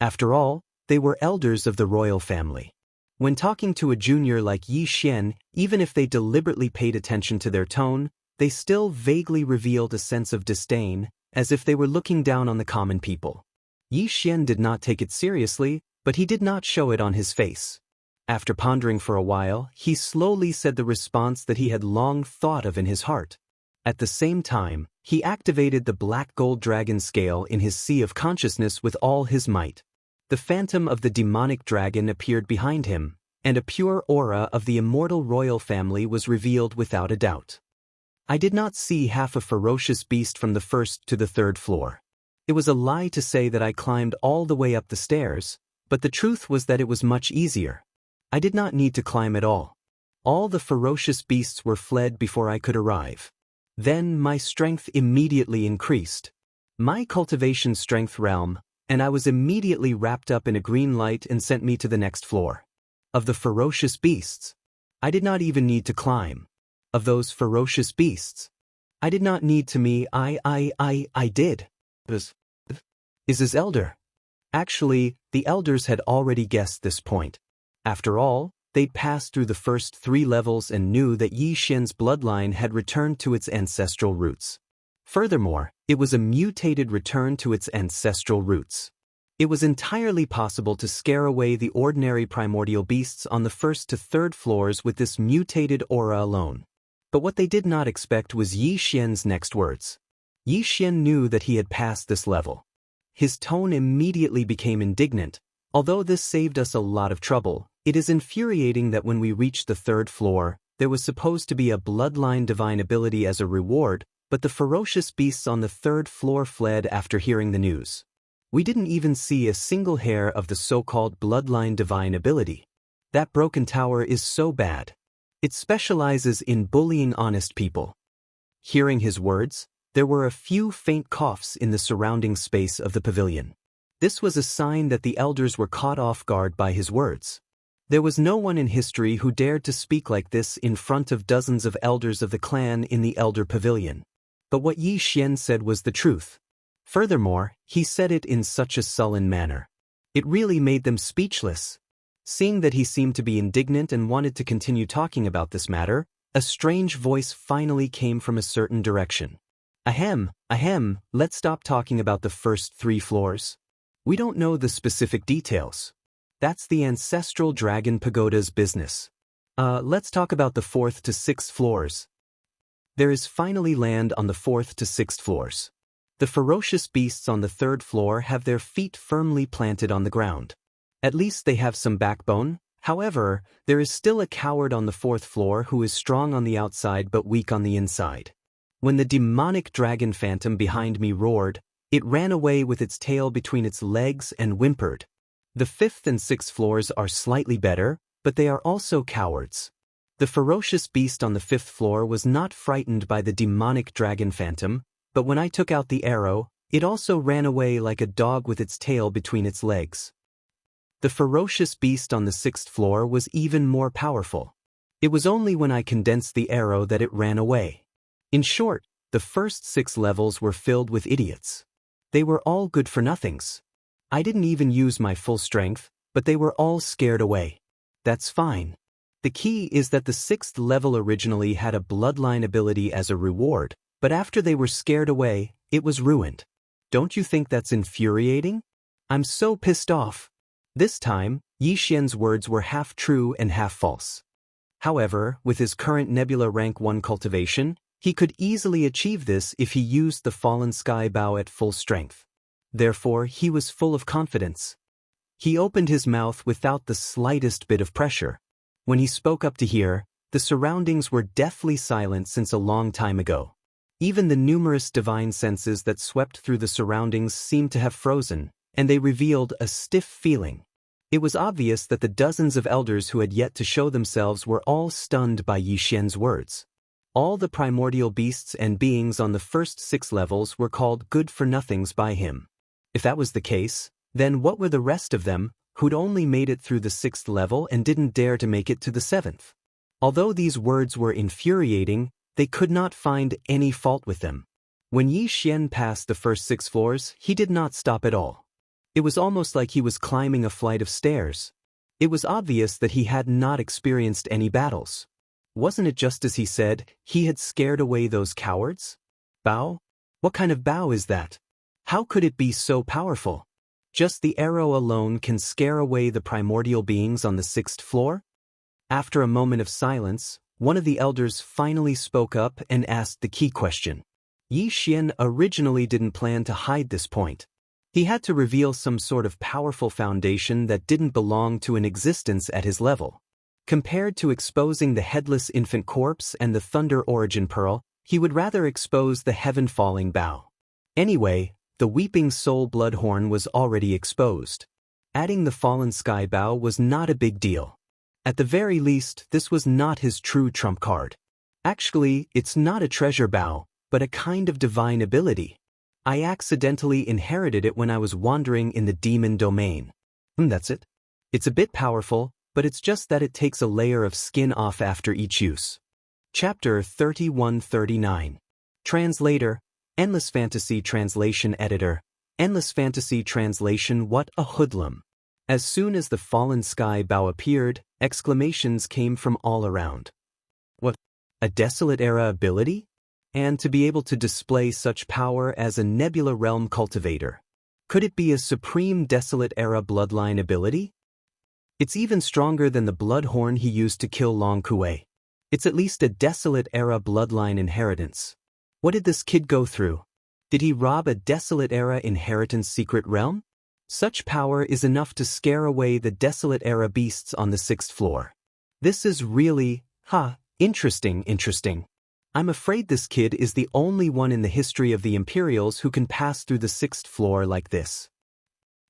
A: After all, they were elders of the royal family. When talking to a junior like Yi Xian, even if they deliberately paid attention to their tone, they still vaguely revealed a sense of disdain, as if they were looking down on the common people. Yi Xian did not take it seriously, but he did not show it on his face. After pondering for a while, he slowly said the response that he had long thought of in his heart. At the same time, he activated the black gold dragon scale in his sea of consciousness with all his might. The phantom of the demonic dragon appeared behind him, and a pure aura of the immortal royal family was revealed without a doubt. I did not see half a ferocious beast from the 1st to the 3rd floor. It was a lie to say that I climbed all the way up the stairs, but the truth was that it was much easier. I did not need to climb at all. All the ferocious beasts were fled before I could arrive. Then my strength immediately increased. My cultivation strength realm, and I was immediately wrapped up in a green light and sent me to the next floor. Of the ferocious beasts, I did not even need to climb. Of those ferocious beasts, I did not need to me, I did. Is his elder. Actually, the elders had already guessed this point. After all, they'd passed through the first 3 levels and knew that Yi Xian's bloodline had returned to its ancestral roots. Furthermore, it was a mutated return to its ancestral roots. It was entirely possible to scare away the ordinary primordial beasts on the first to third floors with this mutated aura alone. But what they did not expect was Yi Xian's next words. Yi Xian knew that he had passed this level. His tone immediately became indignant. Although this saved us a lot of trouble, it is infuriating that when we reached the third floor, there was supposed to be a bloodline divine ability as a reward, but the ferocious beasts on the third floor fled after hearing the news. We didn't even see a single hair of the so-called bloodline divine ability. That broken tower is so bad. It specializes in bullying honest people. Hearing his words, there were a few faint coughs in the surrounding space of the pavilion. This was a sign that the elders were caught off guard by his words. There was no one in history who dared to speak like this in front of dozens of elders of the clan in the elder pavilion. But what Yi Xian said was the truth. Furthermore, he said it in such a sullen manner. It really made them speechless. Seeing that he seemed to be indignant and wanted to continue talking about this matter, a strange voice finally came from a certain direction. Ahem, let's stop talking about the first 3 floors. We don't know the specific details. That's the ancestral dragon pagoda's business. Let's talk about the 4th to 6th floors. There is finally land on the 4th to 6th floors. The ferocious beasts on the 3rd floor have their feet firmly planted on the ground. At least they have some backbone. However, there is still a coward on the 4th floor who is strong on the outside but weak on the inside. When the demonic dragon phantom behind me roared, it ran away with its tail between its legs and whimpered. The 5th and 6th floors are slightly better, but they are also cowards. The ferocious beast on the 5th floor was not frightened by the demonic dragon phantom, but when I took out the arrow, it also ran away like a dog with its tail between its legs. The ferocious beast on the 6th floor was even more powerful. It was only when I condensed the arrow that it ran away. In short, the first 6 levels were filled with idiots. They were all good-for-nothings. I didn't even use my full strength, but they were all scared away. That's fine. The key is that the 6th level originally had a bloodline ability as a reward, but after they were scared away, it was ruined. Don't you think that's infuriating? I'm so pissed off. This time, Yi Xian's words were half true and half false. However, with his current Nebula Rank 1 cultivation, he could easily achieve this if he used the Fallen Sky Bow at full strength. Therefore, he was full of confidence. He opened his mouth without the slightest bit of pressure. When he spoke up to hear, the surroundings were deathly silent since a long time ago. Even the numerous divine senses that swept through the surroundings seemed to have frozen, and they revealed a stiff feeling. It was obvious that the dozens of elders who had yet to show themselves were all stunned by Yi Xian's words. All the primordial beasts and beings on the first 6 levels were called good-for-nothings by him. If that was the case, then what were the rest of them, who'd only made it through the 6th level and didn't dare to make it to the 7th? Although these words were infuriating, they could not find any fault with them. When Yi Xian passed the first 6 floors, he did not stop at all. It was almost like he was climbing a flight of stairs. It was obvious that he had not experienced any battles. Wasn't it just as he said, he had scared away those cowards? Bow? What kind of bow is that? How could it be so powerful? Just the arrow alone can scare away the primordial beings on the 6th floor? After a moment of silence, one of the elders finally spoke up and asked the key question. Yi Xian originally didn't plan to hide this point. He had to reveal some sort of powerful foundation that didn't belong to an existence at his level. Compared to exposing the headless infant corpse and the thunder origin pearl, he would rather expose the heaven-falling bow. Anyway, the weeping soul bloodhorn was already exposed. Adding the fallen sky bow was not a big deal. At the very least, this was not his true trump card. Actually, it's not a treasure bow, but a kind of divine ability. I accidentally inherited it when I was wandering in the demon domain. That's it. It's a bit powerful, but it's just that it takes a layer of skin off after each use. Chapter 3139. Translator, Endless Fantasy Translation Editor, Endless Fantasy Translation. What a hoodlum. As soon as the fallen sky bow appeared, exclamations came from all around. What? A desolate era ability? And to be able to display such power as a Nebula Realm cultivator. Could it be a supreme Desolate Era bloodline ability? It's even stronger than the bloodhorn he used to kill Long Kuei. It's at least a Desolate Era bloodline inheritance. What did this kid go through? Did he rob a Desolate Era inheritance secret realm? Such power is enough to scare away the Desolate Era beasts on the 6th floor. This is really, interesting. I'm afraid this kid is the only one in the history of the Imperials who can pass through the 6th floor like this.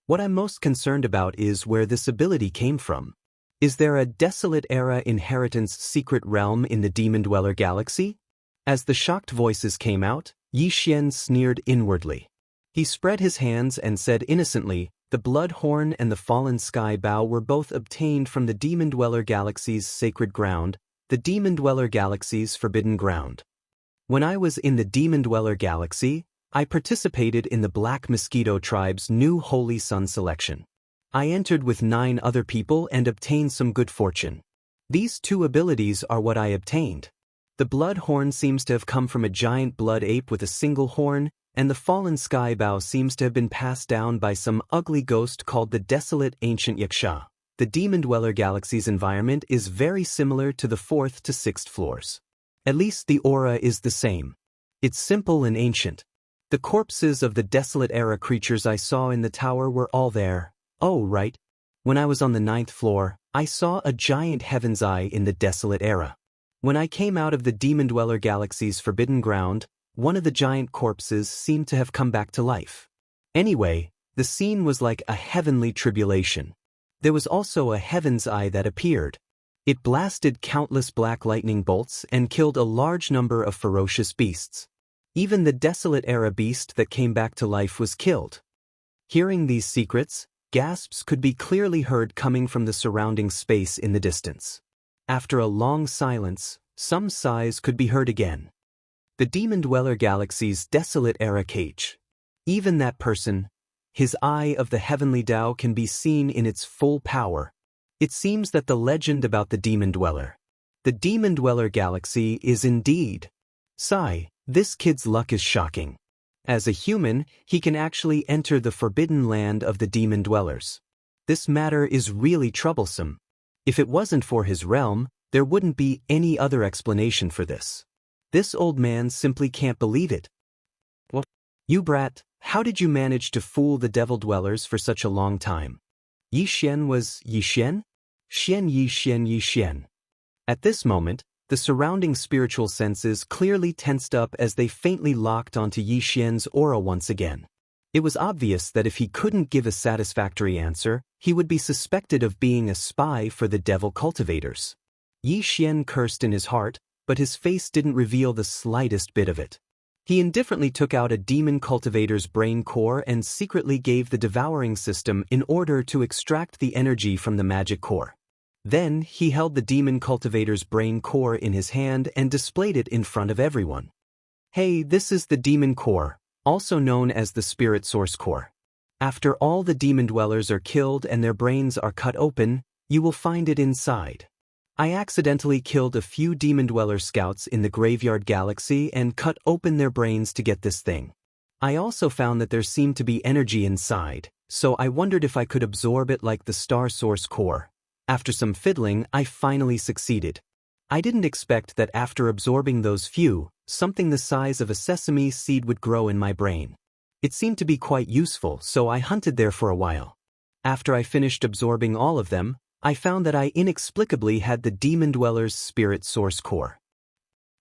A: What I'm most concerned about is where this ability came from. Is there a Desolate Era inheritance secret realm in the Demon Dweller Galaxy? As the shocked voices came out, Yi Xian sneered inwardly. He spread his hands and said innocently, the Bloodhorn and the Fallen Sky Bow were both obtained from the Demon Dweller Galaxy's sacred ground, the Demon Dweller Galaxy's forbidden ground. When I was in the Demon Dweller Galaxy, I participated in the Black Mosquito Tribe's new Holy Sun selection. I entered with 9 other people and obtained some good fortune. These 2 abilities are what I obtained. The Bloodhorn seems to have come from a giant blood ape with a single horn, and the Fallen Sky Bow seems to have been passed down by some ugly ghost called the Desolate Ancient Yaksha. The Demon Dweller Galaxy's environment is very similar to the 4th to 6th floors. At least the aura is the same. It's simple and ancient. The corpses of the Desolate Era creatures I saw in the tower were all there. Oh, right. When I was on the 9th floor, I saw a giant Heaven's Eye in the Desolate Era. When I came out of the Demon Dweller Galaxy's forbidden ground, one of the giant corpses seemed to have come back to life. Anyway, the scene was like a heavenly tribulation. There was also a Heaven's Eye that appeared. It blasted countless black lightning bolts and killed a large number of ferocious beasts. Even the Desolate Era beast that came back to life was killed. Hearing these secrets, gasps could be clearly heard coming from the surrounding space in the distance. After a long silence, some sighs could be heard again. The Demon Dweller Galaxy's Desolate Era cage. Even that person, his eye of the heavenly Tao can be seen in its full power. It seems that the legend about the Demon Dweller, the Demon Dweller Galaxy, is indeed. Sigh, this kid's luck is shocking. As a human, he can actually enter the forbidden land of the Demon Dwellers. This matter is really troublesome. If it wasn't for his realm, there wouldn't be any other explanation for this. This old man simply can't believe it. What? You brat, how did you manage to fool the Devil Dwellers for such a long time? Yi Xian was Yi Xian? Xian Yi Xian Yi Xian. At this moment, the surrounding spiritual senses clearly tensed up as they faintly locked onto Yi Xian's aura once again. It was obvious that if he couldn't give a satisfactory answer, he would be suspected of being a spy for the devil cultivators. Yi Xian cursed in his heart, but his face didn't reveal the slightest bit of it. He indifferently took out a demon cultivator's brain core and secretly gave the devouring system in order to extract the energy from the magic core. Then he held the demon cultivator's brain core in his hand and displayed it in front of everyone. Hey, this is the demon core, also known as the spirit source core. After all the demon dwellers are killed and their brains are cut open, you will find it inside. I accidentally killed a few demon dweller scouts in the Graveyard Galaxy and cut open their brains to get this thing. I also found that there seemed to be energy inside, so I wondered if I could absorb it like the star source core. After some fiddling, I finally succeeded. I didn't expect that after absorbing those few, something the size of a sesame seed would grow in my brain. It seemed to be quite useful, so I hunted there for a while. After I finished absorbing all of them, I found that I inexplicably had the Demon Dweller's spirit source core.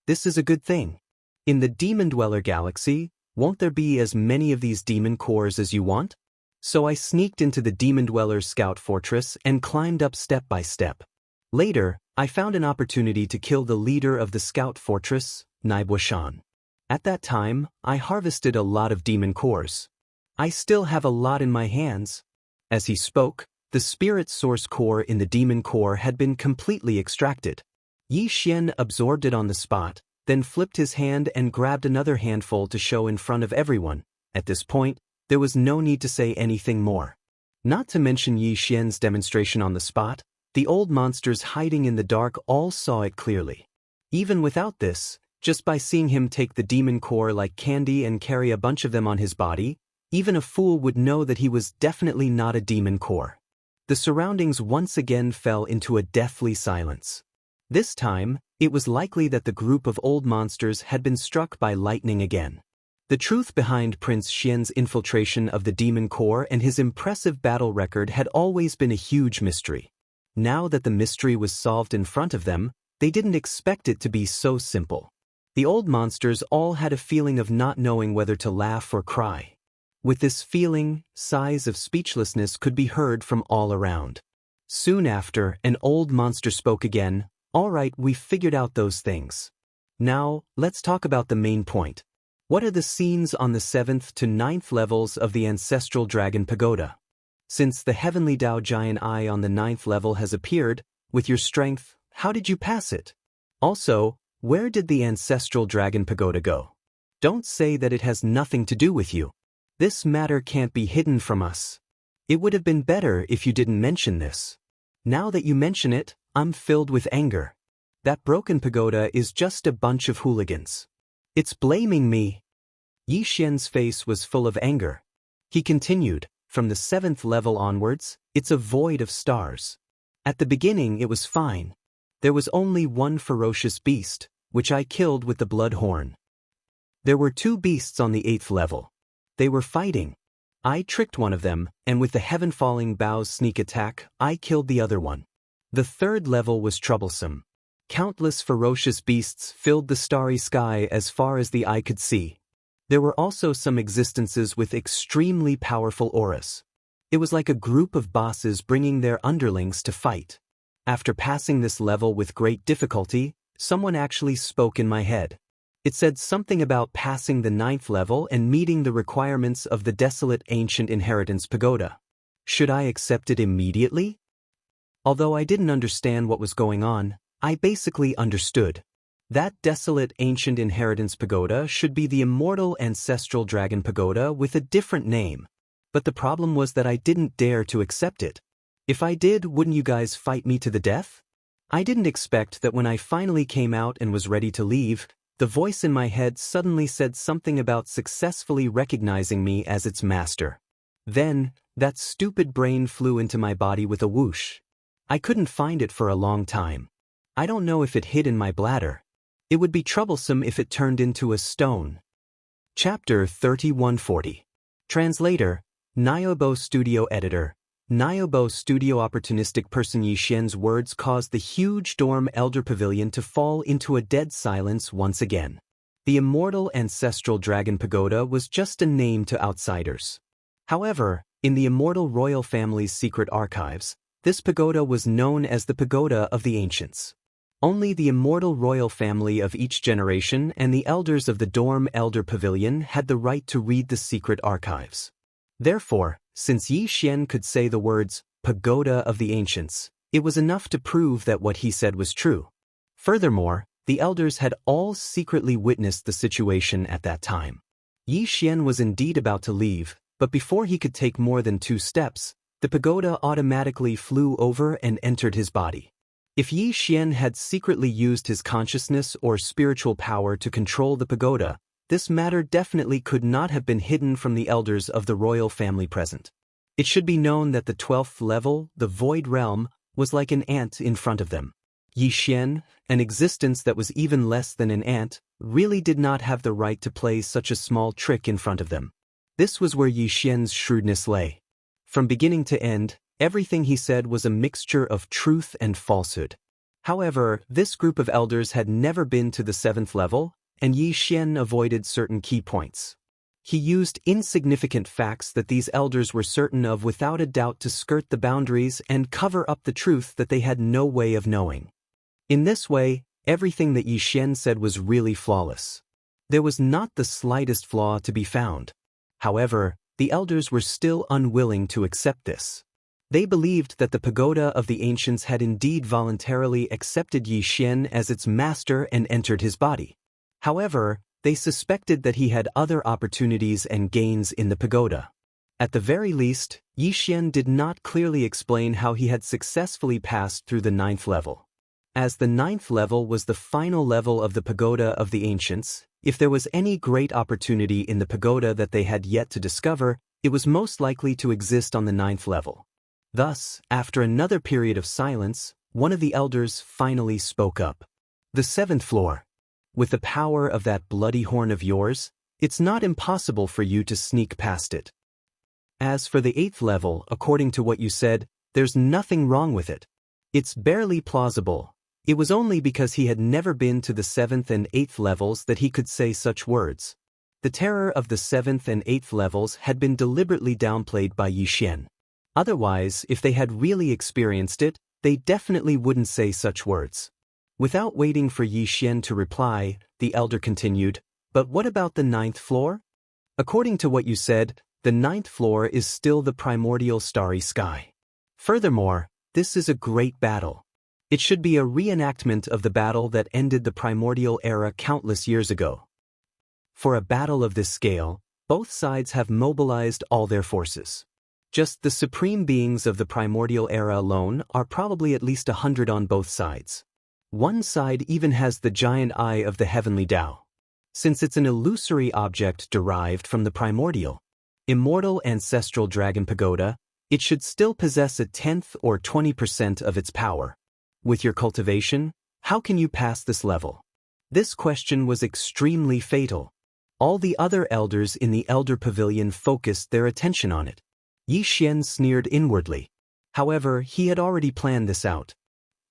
A: This is a good thing. In the Demon Dweller Galaxy, won't there be as many of these demon cores as you want? So I sneaked into the Demon Dweller's scout fortress and climbed up step by step. Later, I found an opportunity to kill the leader of the scout fortress, Naibuashan. At that time, I harvested a lot of demon cores. I still have a lot in my hands. As he spoke, the spirit source core in the demon core had been completely extracted. Yi Xian absorbed it on the spot, then flipped his hand and grabbed another handful to show in front of everyone. At this point, there was no need to say anything more. Not to mention Yi Xian's demonstration on the spot, the old monsters hiding in the dark all saw it clearly. Even without this, Just by seeing him take the demon core like candy and carry a bunch of them on his body, even a fool would know that he was definitely not a demon core. The surroundings once again fell into a deathly silence. This time, it was likely that the group of old monsters had been struck by lightning again. The truth behind Prince Xian's infiltration of the demon core and his impressive battle record had always been a huge mystery. Now that the mystery was solved in front of them, they didn't expect it to be so simple. The old monsters all had a feeling of not knowing whether to laugh or cry. With this feeling, sighs of speechlessness could be heard from all around. Soon after, an old monster spoke again. "All right, we've figured out those things. Now, let's talk about the main point. What are the scenes on the 7th to 9th levels of the Ancestral Dragon Pagoda? Since the Heavenly Dao Giant Eye on the 9th level has appeared, with your strength, how did you pass it? Also, where did the Ancestral Dragon Pagoda go? Don't say that it has nothing to do with you. This matter can't be hidden from us. It would have been better if you didn't mention this. Now that you mention it, I'm filled with anger. That broken pagoda is just a bunch of hooligans. It's blaming me." Yi Xian's face was full of anger. He continued, "From the 7th level onwards, it's a void of stars. At the beginning it was fine. There was only one ferocious beast, which I killed with the blood horn. There were 2 beasts on the 8th level. They were fighting. I tricked one of them, and with the heaven-falling bow's sneak attack, I killed the other one. The 3rd level was troublesome. Countless ferocious beasts filled the starry sky as far as the eye could see. There were also some existences with extremely powerful auras. It was like a group of bosses bringing their underlings to fight. After passing this level with great difficulty, someone actually spoke in my head. It said something about passing the 9th level and meeting the requirements of the desolate ancient inheritance pagoda. Should I accept it immediately? Although I didn't understand what was going on, I basically understood. That desolate ancient inheritance pagoda should be the immortal ancestral dragon pagoda with a different name. But the problem was that I didn't dare to accept it. If I did, wouldn't you guys fight me to the death? I didn't expect that when I finally came out and was ready to leave, the voice in my head suddenly said something about successfully recognizing me as its master. Then, that stupid brain flew into my body with a whoosh. I couldn't find it for a long time. I don't know if it hid in my bladder. It would be troublesome if it turned into a stone. Chapter 3140. Translator, Niobo Studio Editor. Niobo Studio. Opportunistic person. Yi Xian's words caused the huge dorm elder pavilion to fall into a dead silence once again. The immortal ancestral dragon pagoda was just a name to outsiders. However, in the immortal royal family's secret archives, this pagoda was known as the Pagoda of the Ancients. Only the immortal royal family of each generation and the elders of the dorm elder pavilion had the right to read the secret archives. Therefore, since Yi Xian could say the words, Pagoda of the Ancients, it was enough to prove that what he said was true. Furthermore, the elders had all secretly witnessed the situation at that time. Yi Xian was indeed about to leave, but before he could take more than 2 steps, the pagoda automatically flew over and entered his body. If Yi Xian had secretly used his consciousness or spiritual power to control the pagoda, this matter definitely could not have been hidden from the elders of the royal family present. It should be known that the 12th level, the Void Realm, was like an ant in front of them. Yi Xian, an existence that was even less than an ant, really did not have the right to play such a small trick in front of them. This was where Yi Xian's shrewdness lay. From beginning to end, everything he said was a mixture of truth and falsehood. However, this group of elders had never been to the 7th level, and Yi Xian avoided certain key points. He used insignificant facts that these elders were certain of without a doubt to skirt the boundaries and cover up the truth that they had no way of knowing. In this way, everything that Yi Xian said was really flawless. There was not the slightest flaw to be found. However, the elders were still unwilling to accept this. They believed that the Pagoda of the Ancients had indeed voluntarily accepted Yi Xian as its master and entered his body. However, they suspected that he had other opportunities and gains in the pagoda. At the very least, Yi Xian did not clearly explain how he had successfully passed through the 9th level. As the 9th level was the final level of the pagoda of the ancients, if there was any great opportunity in the pagoda that they had yet to discover, it was most likely to exist on the 9th level. Thus, after another period of silence, one of the elders finally spoke up. The 7th floor. With the power of that bloody horn of yours, it's not impossible for you to sneak past it. As for the 8th level, according to what you said, there's nothing wrong with it. It's barely plausible. It was only because he had never been to the 7th and 8th levels that he could say such words. The terror of the 7th and 8th levels had been deliberately downplayed by Yi Xian. Otherwise, if they had really experienced it, they definitely wouldn't say such words. Without waiting for Yi Xian to reply, the elder continued, "But what about the 9th floor? According to what you said, the 9th floor is still the primordial starry sky. Furthermore, this is a great battle. It should be a reenactment of the battle that ended the primordial era countless years ago. For a battle of this scale, both sides have mobilized all their forces. Just the supreme beings of the primordial era alone are probably at least 100 on both sides. One side even has the giant eye of the heavenly Tao. Since it's an illusory object derived from the primordial, immortal ancestral dragon pagoda, it should still possess a 10th or 20% of its power. With your cultivation, how can you pass this level?" This question was extremely fatal. All the other elders in the elder pavilion focused their attention on it. Yi Xian sneered inwardly. However, he had already planned this out.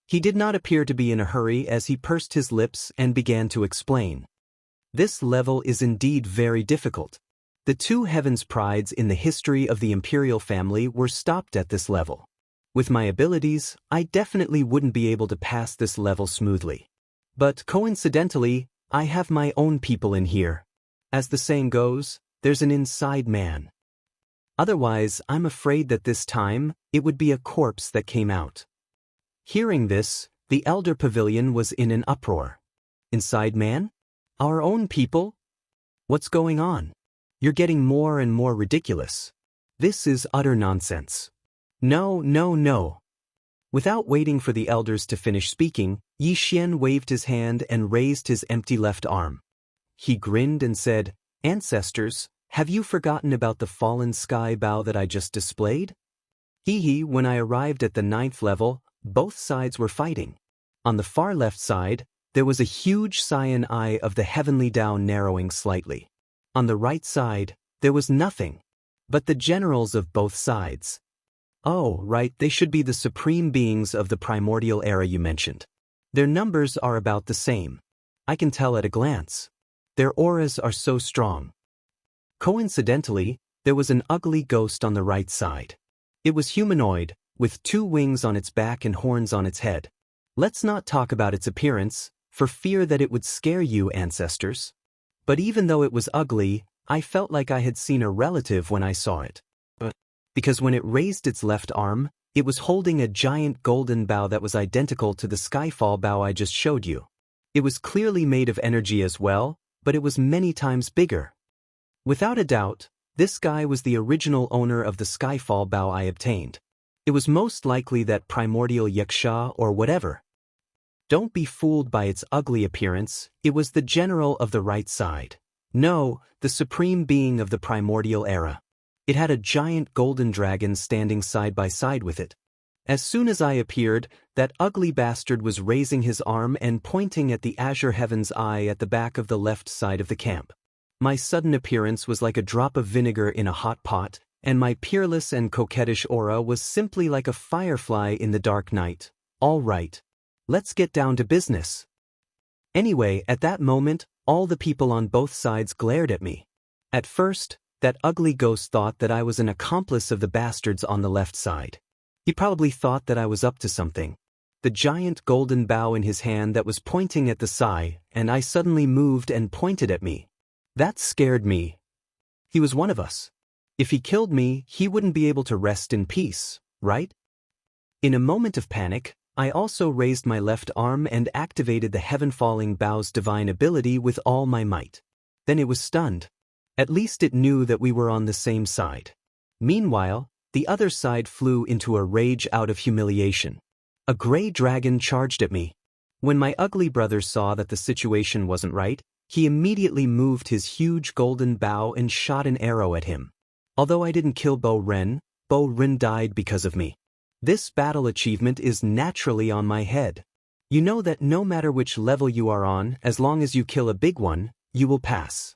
A: He did not appear to be in a hurry as he pursed his lips and began to explain. This level is indeed very difficult. The two heavens prides in the history of the imperial family were stopped at this level. With my abilities, I definitely wouldn't be able to pass this level smoothly. But coincidentally, I have my own people in here. As the saying goes, there's an inside man. Otherwise, I'm afraid that this time, it would be a corpse that came out. Hearing this, the elder pavilion was in an uproar. Inside man? Our own people? What's going on? You're getting more and more ridiculous. This is utter nonsense. No, no, no. Without waiting for the elders to finish speaking, Yi Xian waved his hand and raised his empty left arm. He grinned and said, "Ancestors, have you forgotten about the fallen sky bow that I just displayed? When I arrived at the 9th level, both sides were fighting. On the far left side, there was a huge cyan eye of the heavenly Tao narrowing slightly. On the right side, there was nothing. But the generals of both sides. Oh, right, they should be the supreme beings of the primordial era you mentioned. Their numbers are about the same. I can tell at a glance. Their auras are so strong." Coincidentally, there was an ugly ghost on the right side. It was humanoid, with 2 wings on its back and horns on its head. Let's not talk about its appearance, for fear that it would scare you, ancestors. But even though it was ugly, I felt like I had seen a relative when I saw it. Because when it raised its left arm, it was holding a giant golden bow that was identical to the skyfall bow I just showed you. It was clearly made of energy as well, but it was many times bigger. Without a doubt, this guy was the original owner of the skyfall bow I obtained. It was most likely that primordial yaksha or whatever. Don't be fooled by its ugly appearance, it was the general of the right side. No, the supreme being of the primordial era. It had a giant golden dragon standing side by side with it. As soon as I appeared, that ugly bastard was raising his arm and pointing at the azure heaven's eye at the back of the left side of the camp. My sudden appearance was like a drop of vinegar in a hot pot, and my peerless and coquettish aura was simply like a firefly in the dark night. All right. Let's get down to business. Anyway, at that moment, all the people on both sides glared at me. At first, that ugly ghost thought that I was an accomplice of the bastards on the left side. He probably thought that I was up to something. The giant golden bow in his hand that was pointing at the sky, and I suddenly moved and pointed at me. That scared me. He was one of us. If he killed me, he wouldn't be able to rest in peace, right? In a moment of panic, I also raised my left arm and activated the heaven-falling bow's divine ability with all my might. Then it was stunned. At least it knew that we were on the same side. Meanwhile, the other side flew into a rage out of humiliation. A gray dragon charged at me. When my ugly brother saw that the situation wasn't right, he immediately moved his huge golden bow and shot an arrow at him. Although I didn't kill Bo Ren died because of me. This battle achievement is naturally on my head. You know that no matter which level you are on, as long as you kill a big one, you will pass.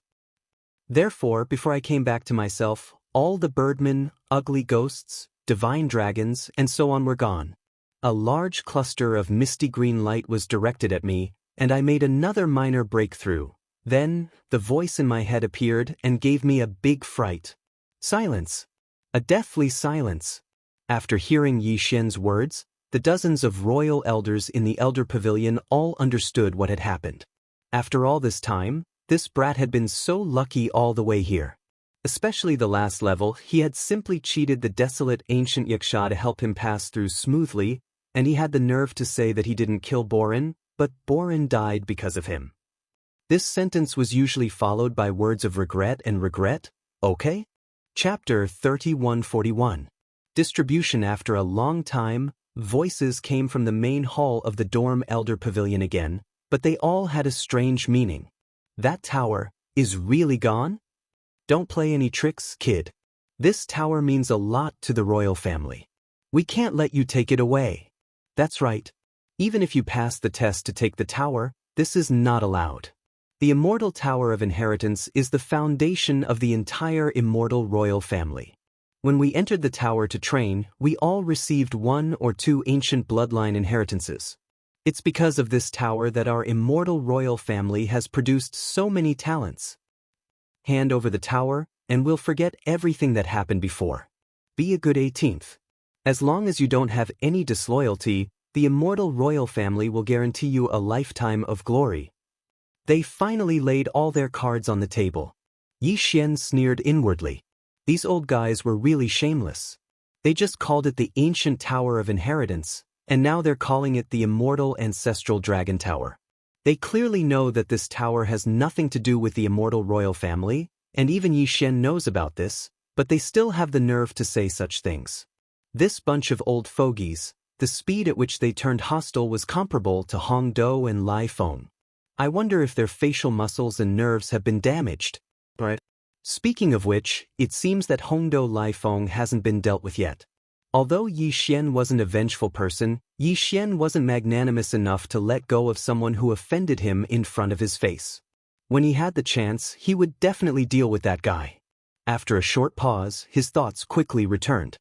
A: Therefore, before I came back to myself, all the birdmen, ugly ghosts, divine dragons, and so on were gone. A large cluster of misty green light was directed at me, and I made another minor breakthrough. Then, the voice in my head appeared and gave me a big fright. Silence. A deathly silence. After hearing Yi Xian's words, the dozens of royal elders in the Elder Pavilion all understood what had happened. After all this time, this brat had been so lucky all the way here. Especially the last level, he had simply cheated the desolate ancient Yaksha to help him pass through smoothly, and he had the nerve to say that he didn't kill Borin, but Borin died because of him. This sentence was usually followed by words of regret and regret, okay? Chapter 3141. Distribution. After a long time, voices came from the main hall of the dorm Elder Pavilion again, but they all had a strange meaning. That tower is really gone? Don't play any tricks, kid. This tower means a lot to the royal family. We can't let you take it away. That's right. Even if you pass the test to take the tower, this is not allowed. The Immortal Tower of Inheritance is the foundation of the entire immortal royal family. When we entered the tower to train, we all received 1 or 2 ancient bloodline inheritances. It's because of this tower that our immortal royal family has produced so many talents. Hand over the tower, and we'll forget everything that happened before. Be a good 18th. As long as you don't have any disloyalty, the immortal royal family will guarantee you a lifetime of glory. They finally laid all their cards on the table. Yi Xian sneered inwardly. These old guys were really shameless. They just called it the Ancient Tower of Inheritance, and now they're calling it the Immortal Ancestral Dragon Tower. They clearly know that this tower has nothing to do with the immortal royal family, and even Yi Xian knows about this, but they still have the nerve to say such things. This bunch of old fogies, the speed at which they turned hostile was comparable to Hong Do and Lai Feng. I wonder if their facial muscles and nerves have been damaged. Right. Speaking of which, it seems that Hongdo Lai Feng hasn't been dealt with yet. Although Yi Xian wasn't a vengeful person, Yi Xian wasn't magnanimous enough to let go of someone who offended him in front of his face. When he had the chance, he would definitely deal with that guy. After a short pause, his thoughts quickly returned.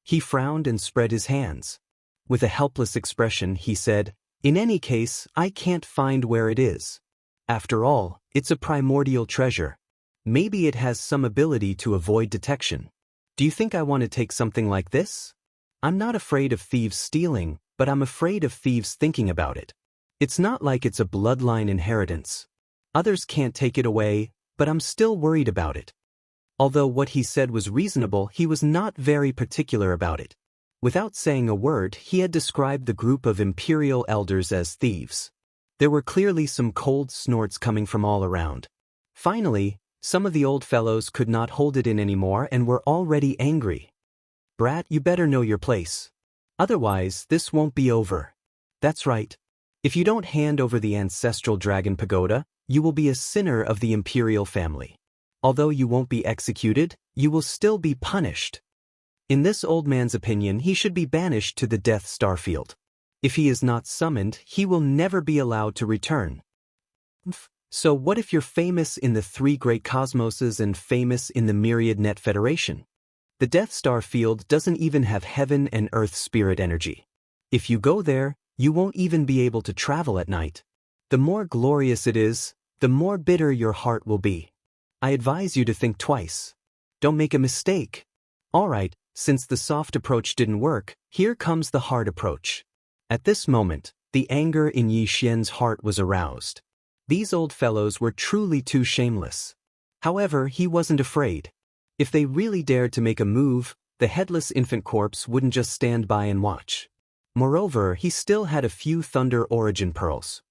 A: He frowned and spread his hands. With a helpless expression, he said, "In any case, I can't find where it is. After all, it's a primordial treasure. Maybe it has some ability to avoid detection. Do you think I want to take something like this? I'm not afraid of thieves stealing, but I'm afraid of thieves thinking about it. It's not like it's a bloodline inheritance. Others can't take it away, but I'm still worried about it." Although what he said was reasonable, he was not very particular about it. Without saying a word, he had described the group of imperial elders as thieves. There were clearly some cold snorts coming from all around. Finally, some of the old fellows could not hold it in anymore and were already angry. "Brat, you better know your place. Otherwise, this won't be over." "That's right. If you don't hand over the ancestral dragon pagoda, you will be a sinner of the imperial family. Although you won't be executed, you will still be punished. In this old man's opinion, he should be banished to the Death Star Field. If he is not summoned, he will never be allowed to return." So what if you're famous in the 3 great cosmoses and famous in the Myriad Net Federation? The Death Star Field doesn't even have heaven and earth spirit energy. If you go there, you won't even be able to travel at night. The more glorious it is, the more bitter your heart will be. I advise you to think twice. Don't make a mistake. Alright, since the soft approach didn't work, here comes the hard approach. At this moment, the anger in Yi Xian's heart was aroused. These old fellows were truly too shameless. However, he wasn't afraid. If they really dared to make a move, the headless infant corpse wouldn't just stand by and watch. Moreover, he still had a few Thunder Origin Pearls.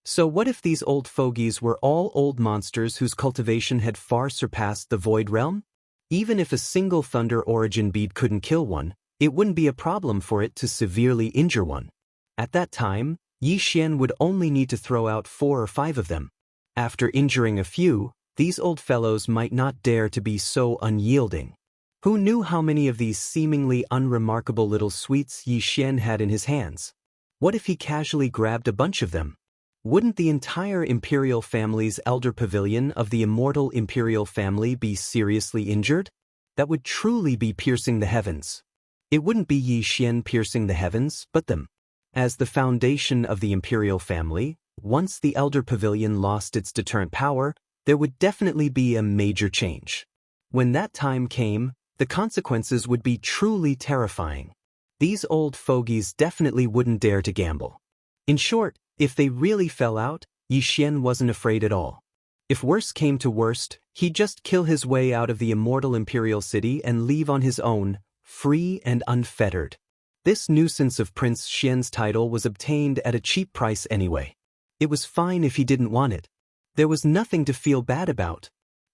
A: So what if these old fogies were all old monsters whose cultivation had far surpassed the Void Realm? Even if a single Thunder Origin bead couldn't kill one, it wouldn't be a problem for it to severely injure one. At that time, Yi Xian would only need to throw out 4 or 5 of them. After injuring a few, these old fellows might not dare to be so unyielding. Who knew how many of these seemingly unremarkable little sweets Yi Xian had in his hands? What if he casually grabbed a bunch of them? Wouldn't the entire imperial family's elder pavilion of the immortal imperial family be seriously injured? That would truly be piercing the heavens. It wouldn't be Yi Xian piercing the heavens, but them. As the foundation of the imperial family, once the elder pavilion lost its deterrent power, there would definitely be a major change. When that time came, the consequences would be truly terrifying. These old fogies definitely wouldn't dare to gamble. In short, if they really fell out, Yi Xian wasn't afraid at all. If worse came to worst, he'd just kill his way out of the immortal imperial city and leave on his own, free and unfettered. This nuisance of Prince Xian's title was obtained at a cheap price anyway. It was fine if he didn't want it. There was nothing to feel bad about.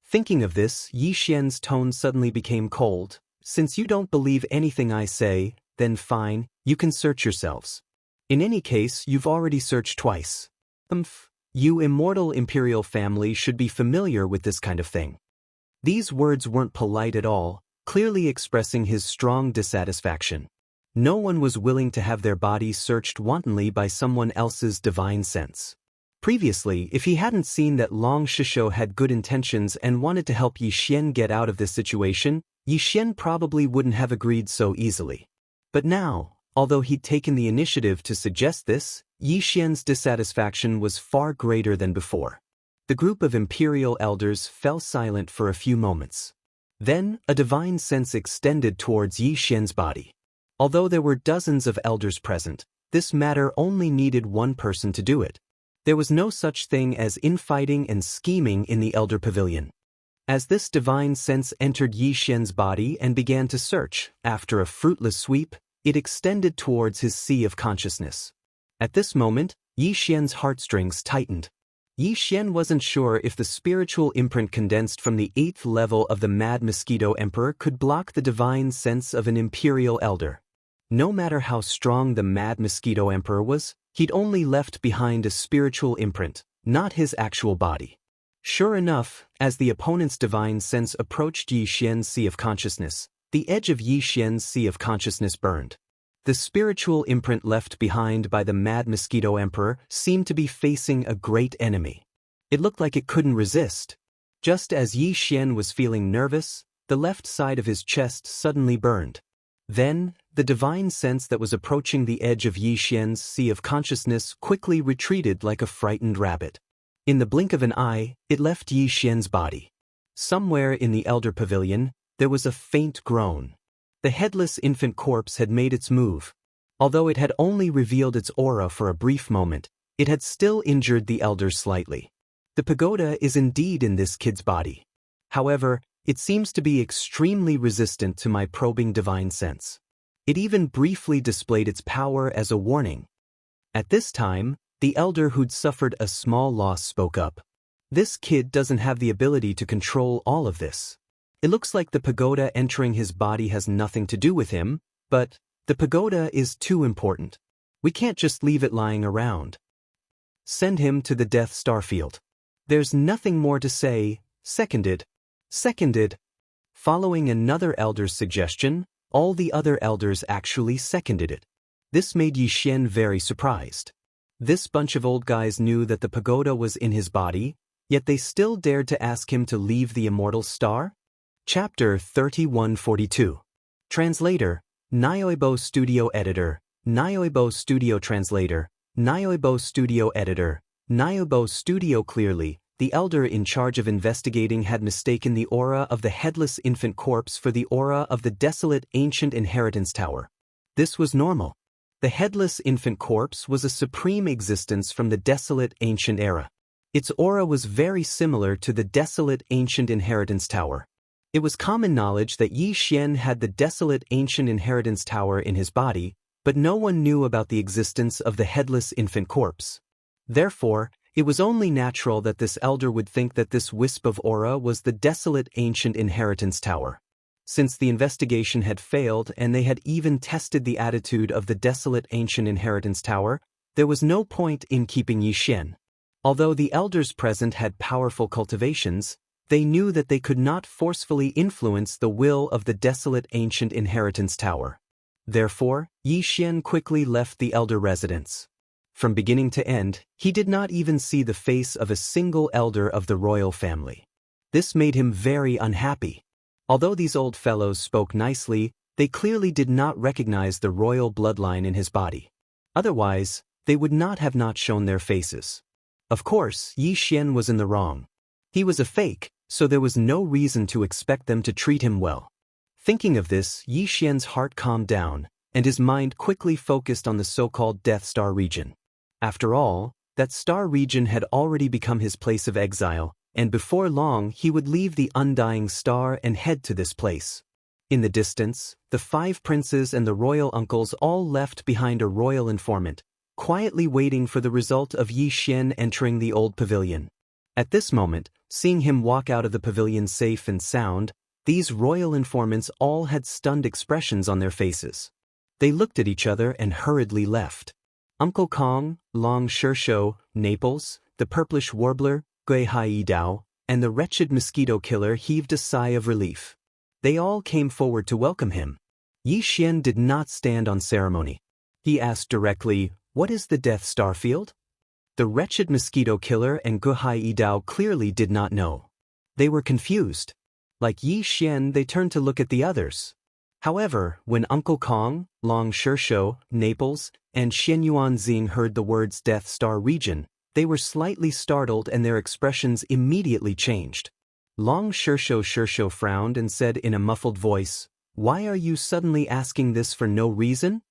A: Thinking of this, Yi Xian's tone suddenly became cold. Since you don't believe anything I say, then fine, you can search yourselves. In any case, you've already searched twice. You immortal imperial family should be familiar with this kind of thing. These words weren't polite at all, clearly expressing his strong dissatisfaction. No one was willing to have their bodies searched wantonly by someone else's divine sense. Previously, if he hadn't seen that Long Shisho had good intentions and wanted to help Yi Xian get out of this situation, Yi Xian probably wouldn't have agreed so easily. But now, although he'd taken the initiative to suggest this, Yi Xian's dissatisfaction was far greater than before. The group of imperial elders fell silent for a few moments. Then, a divine sense extended towards Yi Xian's body. Although there were dozens of elders present, this matter only needed one person to do it. There was no such thing as infighting and scheming in the elder pavilion. As this divine sense entered Yi Xian's body and began to search, after a fruitless sweep, it extended towards his sea of consciousness. At this moment, Yi Xian's heartstrings tightened. Yi Xian wasn't sure if the spiritual imprint condensed from the 8th level of the Mad Mosquito Emperor could block the divine sense of an imperial elder. No matter how strong the Mad Mosquito Emperor was, he'd only left behind a spiritual imprint, not his actual body. Sure enough, as the opponent's divine sense approached Yi Xian's sea of consciousness, the edge of Yi Xian's sea of consciousness burned. The spiritual imprint left behind by the Mad Mosquito Emperor seemed to be facing a great enemy. It looked like it couldn't resist. Just as Yi Xian was feeling nervous, the left side of his chest suddenly burned. Then, the divine sense that was approaching the edge of Yi Xian's sea of consciousness quickly retreated like a frightened rabbit. In the blink of an eye, it left Yi Xian's body. Somewhere in the elder pavilion, there was a faint groan. The headless infant corpse had made its move. Although it had only revealed its aura for a brief moment, it had still injured the elders slightly. The pagoda is indeed in this kid's body. However, it seems to be extremely resistant to my probing divine sense. It even briefly displayed its power as a warning. At this time, the elder who'd suffered a small loss spoke up. This kid doesn't have the ability to control all of this. It looks like the pagoda entering his body has nothing to do with him, but the pagoda is too important. We can't just leave it lying around. Send him to the Death Star field. There's nothing more to say. Seconded. Seconded. Following another elder's suggestion, all the other elders actually seconded it. This made Yi Xian very surprised. This bunch of old guys knew that the pagoda was in his body, yet they still dared to ask him to leave the immortal star? Chapter 3142. Translator, Nyoibo Studio Editor, Nyoibo Studio Translator, Nyoibo Studio Editor, Nyoibo Studio. Clearly, the elder in charge of investigating had mistaken the aura of the headless infant corpse for the aura of the desolate ancient inheritance tower. This was normal. The headless infant corpse was a supreme existence from the desolate ancient era. Its aura was very similar to the desolate ancient inheritance tower. It was common knowledge that Yi Xian had the desolate ancient inheritance tower in his body, but no one knew about the existence of the headless infant corpse. Therefore, it was only natural that this elder would think that this wisp of aura was the desolate ancient inheritance tower. Since the investigation had failed and they had even tested the attitude of the desolate ancient inheritance tower, There was no point in keeping Yi Xian. Although the elders present had powerful cultivations, they knew that they could not forcefully influence the will of the desolate ancient inheritance tower. Therefore, Yi Xian quickly left the elder residence. From beginning to end, he did not even see the face of a single elder of the royal family. This made him very unhappy. Although these old fellows spoke nicely, they clearly did not recognize the royal bloodline in his body. Otherwise, they would not have shown their faces. Of course, Yi Xian was in the wrong. He was a fake, so there was no reason to expect them to treat him well. Thinking of this, Yi Xian's heart calmed down, and his mind quickly focused on the so-called Death Star region. After all, that star region had already become his place of exile, and before long he would leave the undying star and head to this place. In the distance, the 5 princes and the royal uncles all left behind a royal informant, quietly waiting for the result of Yi Xian entering the old pavilion. At this moment, seeing him walk out of the pavilion safe and sound, these royal informants all had stunned expressions on their faces. They looked at each other and hurriedly left. Uncle Kong, Long Shishou, Naples, the purplish warbler, Gui Hai Dao, and the wretched mosquito killer heaved a sigh of relief. They all came forward to welcome him. Yi Xian did not stand on ceremony. He asked directly, "What is the Death Star Field?" The wretched mosquito killer and Gui Hai Dao clearly did not know. They were confused. Like Yi Xian, they turned to look at the others. However, when Uncle Kong, Long Shishou, Naples, and Xian Yuanxing heard the words Death Star region, they were slightly startled and their expressions immediately changed. Long Shishou frowned and said in a muffled voice, "Why are you suddenly asking this for no reason?"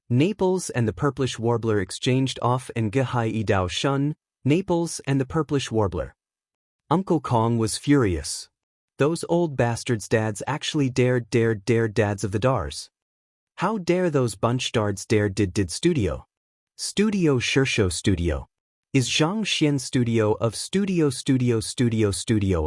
A: Naples and the purplish warbler exchanged off and Gui Hai Dao shun, Naples and the purplish warbler. Uncle Kong was furious. Those old bastards dads actually dared dads of the Dars. How dare those bunch dards did studio? Studio Shishou studio. Is Zhang Xian studio of studio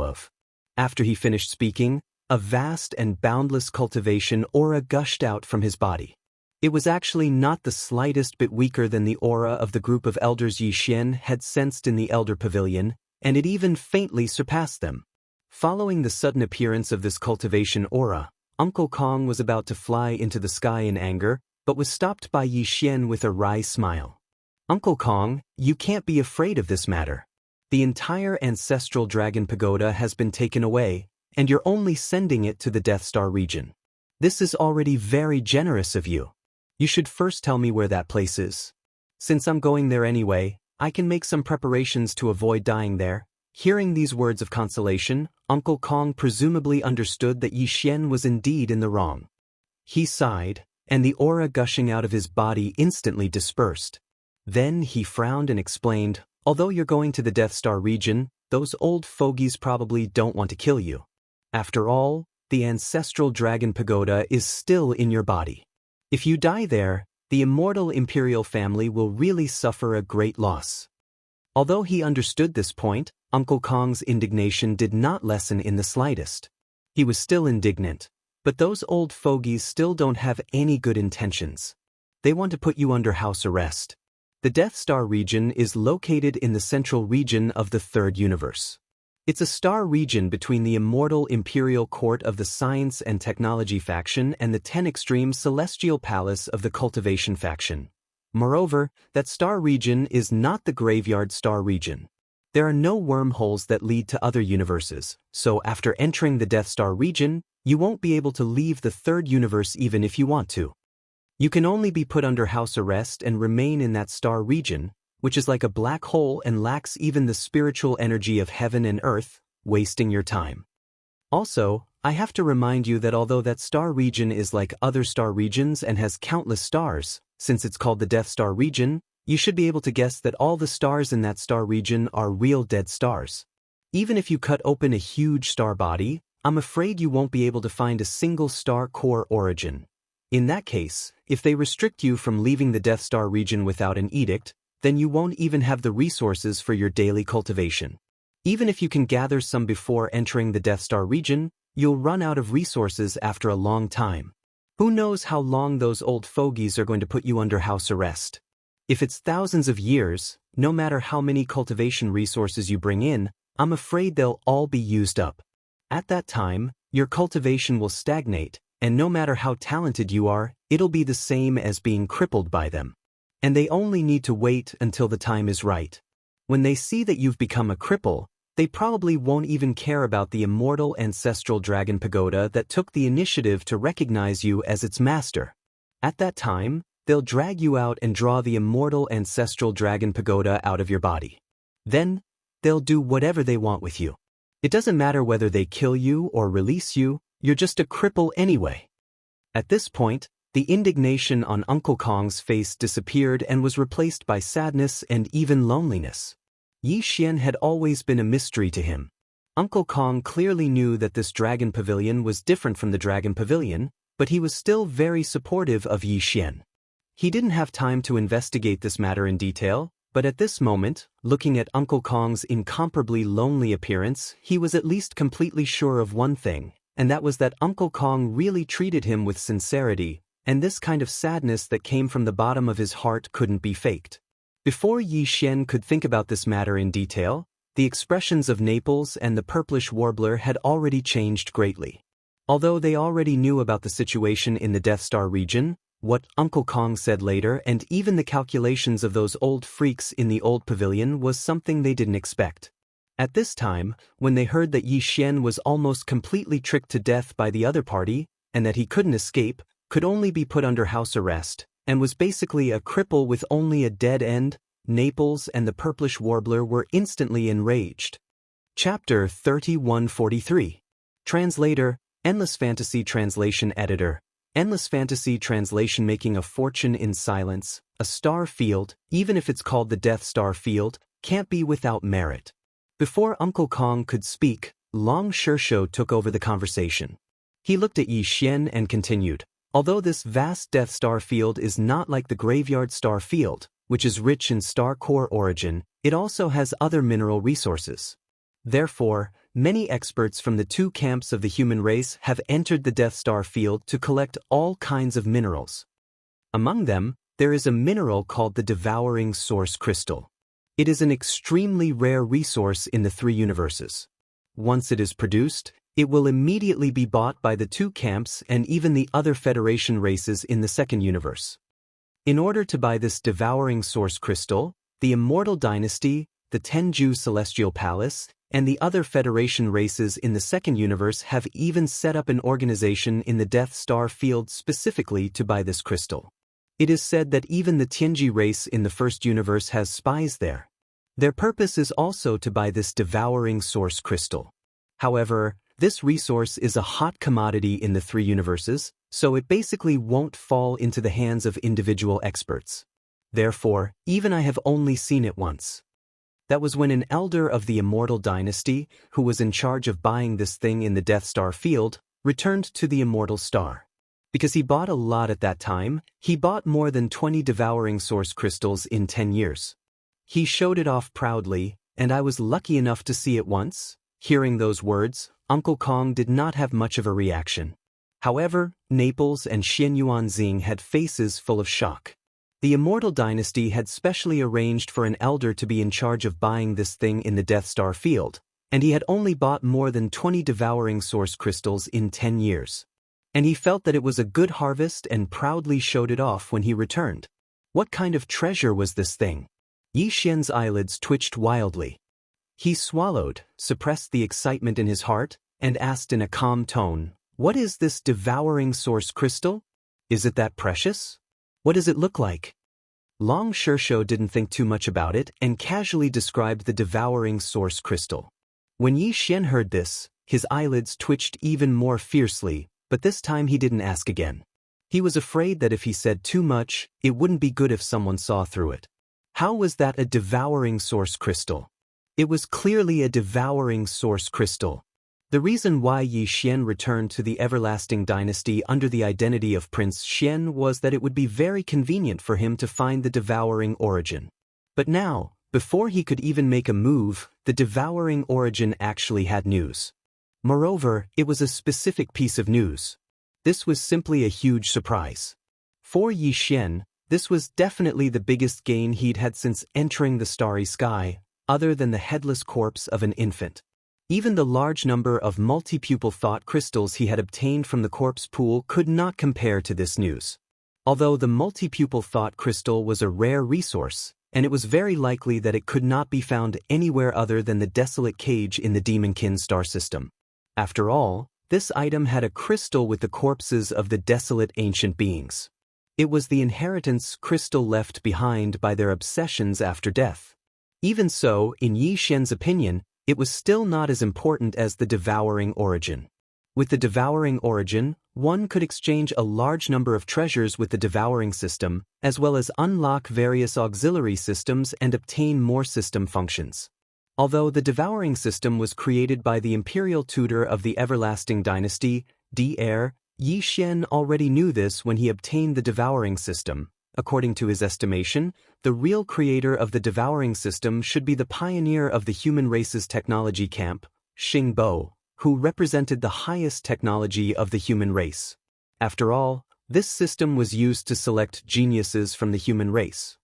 A: of. After he finished speaking, a vast and boundless cultivation aura gushed out from his body. It was actually not the slightest bit weaker than the aura of the group of elders Yi Xian had sensed in the elder pavilion, and it even faintly surpassed them. Following the sudden appearance of this cultivation aura, Uncle Kong was about to fly into the sky in anger, but was stopped by Yi Xian with a wry smile. "Uncle Kong, you can't be afraid of this matter. The entire ancestral dragon pagoda has been taken away, and you're only sending it to the Death Star region. This is already very generous of you. You should first tell me where that place is. Since I'm going there anyway, I can make some preparations to avoid dying there." Hearing these words of consolation, Uncle Kong presumably understood that Yi Xian was indeed in the wrong. He sighed, and the aura gushing out of his body instantly dispersed. Then he frowned and explained, "Although you're going to the Death Star region, those old fogies probably don't want to kill you. After all, the ancestral dragon pagoda is still in your body. If you die there, the immortal imperial family will really suffer a great loss." Although he understood this point, Uncle Kong's indignation did not lessen in the slightest. He was still indignant, but those old fogies still don't have any good intentions. They want to put you under house arrest. The Death Star region is located in the central region of the Third Universe. It's a star region between the immortal imperial court of the Science and Technology faction and the 10 Extreme Celestial Palace of the Cultivation faction. Moreover, that star region is not the Graveyard Star region. There are no wormholes that lead to other universes, so after entering the Death Star region, you won't be able to leave the Third Universe even if you want to. You can only be put under house arrest and remain in that star region, which is like a black hole and lacks even the spiritual energy of heaven and earth, wasting your time. Also, I have to remind you that although that star region is like other star regions and has countless stars, since it's called the Death Star region, you should be able to guess that all the stars in that star region are real dead stars. Even if you cut open a huge star body, I'm afraid you won't be able to find a single star core origin. In that case, if they restrict you from leaving the Death Star region without an edict, then you won't even have the resources for your daily cultivation. Even if you can gather some before entering the Death Star region, you'll run out of resources after a long time. Who knows how long those old fogies are going to put you under house arrest? If it's thousands of years, no matter how many cultivation resources you bring in, I'm afraid they'll all be used up. At that time, your cultivation will stagnate, and no matter how talented you are, it'll be the same as being crippled by them. And they only need to wait until the time is right. When they see that you've become a cripple, they probably won't even care about the immortal ancestral dragon pagoda that took the initiative to recognize you as its master. At that time, they'll drag you out and draw the immortal ancestral dragon pagoda out of your body. Then, they'll do whatever they want with you. It doesn't matter whether they kill you or release you, you're just a cripple anyway. At this point, the indignation on Uncle Kong's face disappeared and was replaced by sadness and even loneliness. Yi Xian had always been a mystery to him. Uncle Kong clearly knew that this dragon pavilion was different from the dragon pavilion, but he was still very supportive of Yi Xian. He didn't have time to investigate this matter in detail, but at this moment, looking at Uncle Kong's incomparably lonely appearance, he was at least completely sure of one thing, and that was that Uncle Kong really treated him with sincerity, and this kind of sadness that came from the bottom of his heart couldn't be faked. Before Yi Xian could think about this matter in detail, the expressions of Naples and the purplish warbler had already changed greatly. Although they already knew about the situation in the Death Star region, what Uncle Kong said later and even the calculations of those old freaks in the old pavilion was something they didn't expect. At this time, when they heard that Yi Xian was almost completely tricked to death by the other party, and that he couldn't escape, could only be put under house arrest, and was basically a cripple with only a dead end, Naples and the purplish warbler were instantly enraged. Chapter 3143. Translator, Endless Fantasy Translation Editor. Endless Fantasy Translation. Making a fortune in silence, a star field, even if it's called the Death Star Field, can't be without merit. Before Uncle Kong could speak, Long Shishou took over the conversation. He looked at Yi Xian and continued, although this vast Death Star Field is not like the Graveyard Star Field, which is rich in star core origin, it also has other mineral resources. Therefore, many experts from the two camps of the human race have entered the Death Star Field to collect all kinds of minerals. Among them, there is a mineral called the Devouring Source Crystal. It is an extremely rare resource in the three universes. Once it is produced, it will immediately be bought by the two camps and even the other Federation races in the second universe. In order to buy this Devouring Source Crystal, the Immortal Dynasty, the Tenju Celestial Palace, and the other Federation races in the second universe have even set up an organization in the Death Star Field specifically to buy this crystal. It is said that even the Tianji race in the first universe has spies there. Their purpose is also to buy this Devouring Source Crystal. However, this resource is a hot commodity in the three universes, so it basically won't fall into the hands of individual experts. Therefore, even I have only seen it once. That was when an elder of the Immortal Dynasty, who was in charge of buying this thing in the Death Star Field, returned to the Immortal Star. Because he bought a lot at that time, he bought more than 20 Devouring Source Crystals in 10 years. He showed it off proudly, and I was lucky enough to see it once. Hearing those words, Uncle Kong did not have much of a reaction. However, Naples and Xian Yuanxing had faces full of shock. The Immortal Dynasty had specially arranged for an elder to be in charge of buying this thing in the Death Star Field, and he had only bought more than 20 Devouring Source Crystals in 10 years. And he felt that it was a good harvest and proudly showed it off when he returned. What kind of treasure was this thing? Yi Xian's eyelids twitched wildly. He swallowed, suppressed the excitement in his heart, and asked in a calm tone, "What is this Devouring Source Crystal? Is it that precious? What does it look like?" Long Shishou didn't think too much about it and casually described the Devouring Source Crystal. When Yi Xian heard this, his eyelids twitched even more fiercely, but this time he didn't ask again. He was afraid that if he said too much, it wouldn't be good if someone saw through it. How was that a Devouring Source Crystal? It was clearly a Devouring Source Crystal. The reason why Yi Xian returned to the Everlasting Dynasty under the identity of Prince Xian was that it would be very convenient for him to find the Devouring Origin. But now, before he could even make a move, the Devouring Origin actually had news. Moreover, it was a specific piece of news. This was simply a huge surprise. For Yi Xian, This was definitely the biggest gain he'd had since entering the starry sky, other than the headless corpse of an infant. Even the large number of multi-pupil thought crystals he had obtained from the corpse pool could not compare to this news. Although the multi-pupil thought crystal was a rare resource, and it was very likely that it could not be found anywhere other than the desolate cage in the Demonkin star system. After all, this item had a crystal with the corpses of the desolate ancient beings. It was the inheritance crystal left behind by their obsessions after death. Even so, in Yi Xian's opinion, it was still not as important as the devouring origin. With the devouring origin, one could exchange a large number of treasures with the devouring system, as well as unlock various auxiliary systems and obtain more system functions. Although the devouring system was created by the imperial tutor of the everlasting dynasty, Di-Er, Yi Xian already knew this when he obtained the devouring system. According to his estimation, the real creator of the devouring system should be the pioneer of the human race's technology camp, Xing Bo, who represented the highest technology of the human race. After all, this system was used to select geniuses from the human race.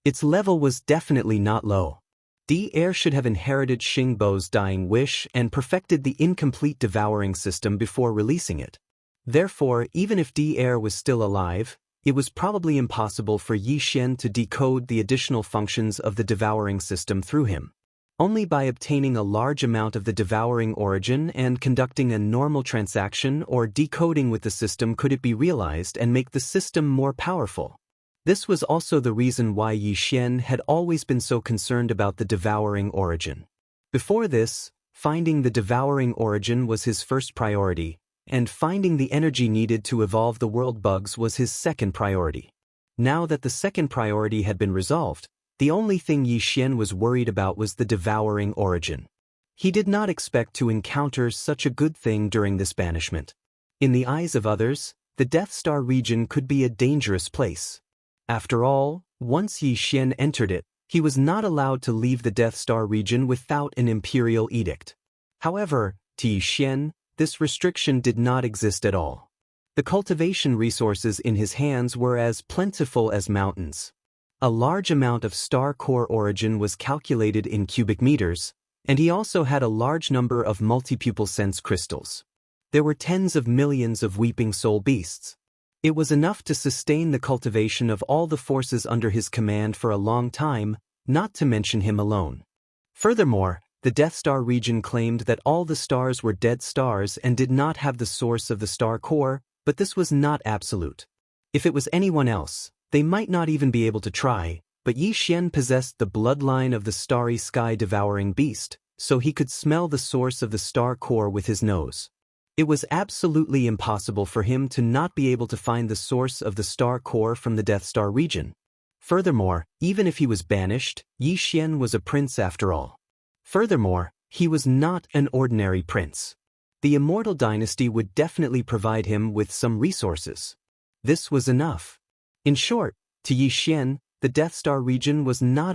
A: Its level was definitely not low. Di-Er should have inherited Xing Bo's dying wish and perfected the incomplete devouring system before releasing it. Therefore, even if Di-Er was still alive, it was probably impossible for Yi Xian to decode the additional functions of the devouring system through him. Only by obtaining a large amount of the devouring origin and conducting a normal transaction or decoding with the system could it be realized and make the system more powerful. This was also the reason why Yi Xian had always been so concerned about the devouring origin. Before this, finding the devouring origin was his first priority, and finding the energy needed to evolve the world bugs was his second priority. Now that the second priority had been resolved, the only thing Yi Xian was worried about was the devouring origin. He did not expect to encounter such a good thing during this banishment. In the eyes of others, the Death Star region could be a dangerous place. After all, once Yi Xian entered it, he was not allowed to leave the Death Star region without an imperial edict. However, to Yi Xian, this restriction did not exist at all. The cultivation resources in his hands were as plentiful as mountains. A large amount of star core origin was calculated in cubic meters, and he also had a large number of multi-pupil sense crystals. There were tens of millions of weeping soul beasts. It was enough to sustain the cultivation of all the forces under his command for a long time, not to mention him alone. Furthermore, the Death Star region claimed that all the stars were dead stars and did not have the source of the star core, but this was not absolute. If it was anyone else, they might not even be able to try, but Yi Xian possessed the bloodline of the starry sky devouring beast, so he could smell the source of the star core with his nose. It was absolutely impossible for him to not be able to find the source of the star core from the Death Star region. Furthermore, even if he was banished, Yi Xian was a prince after all. Furthermore, he was not an ordinary prince. The immortal dynasty would definitely provide him with some resources. This was enough. In short, to Yi Xian, the Death Star region was not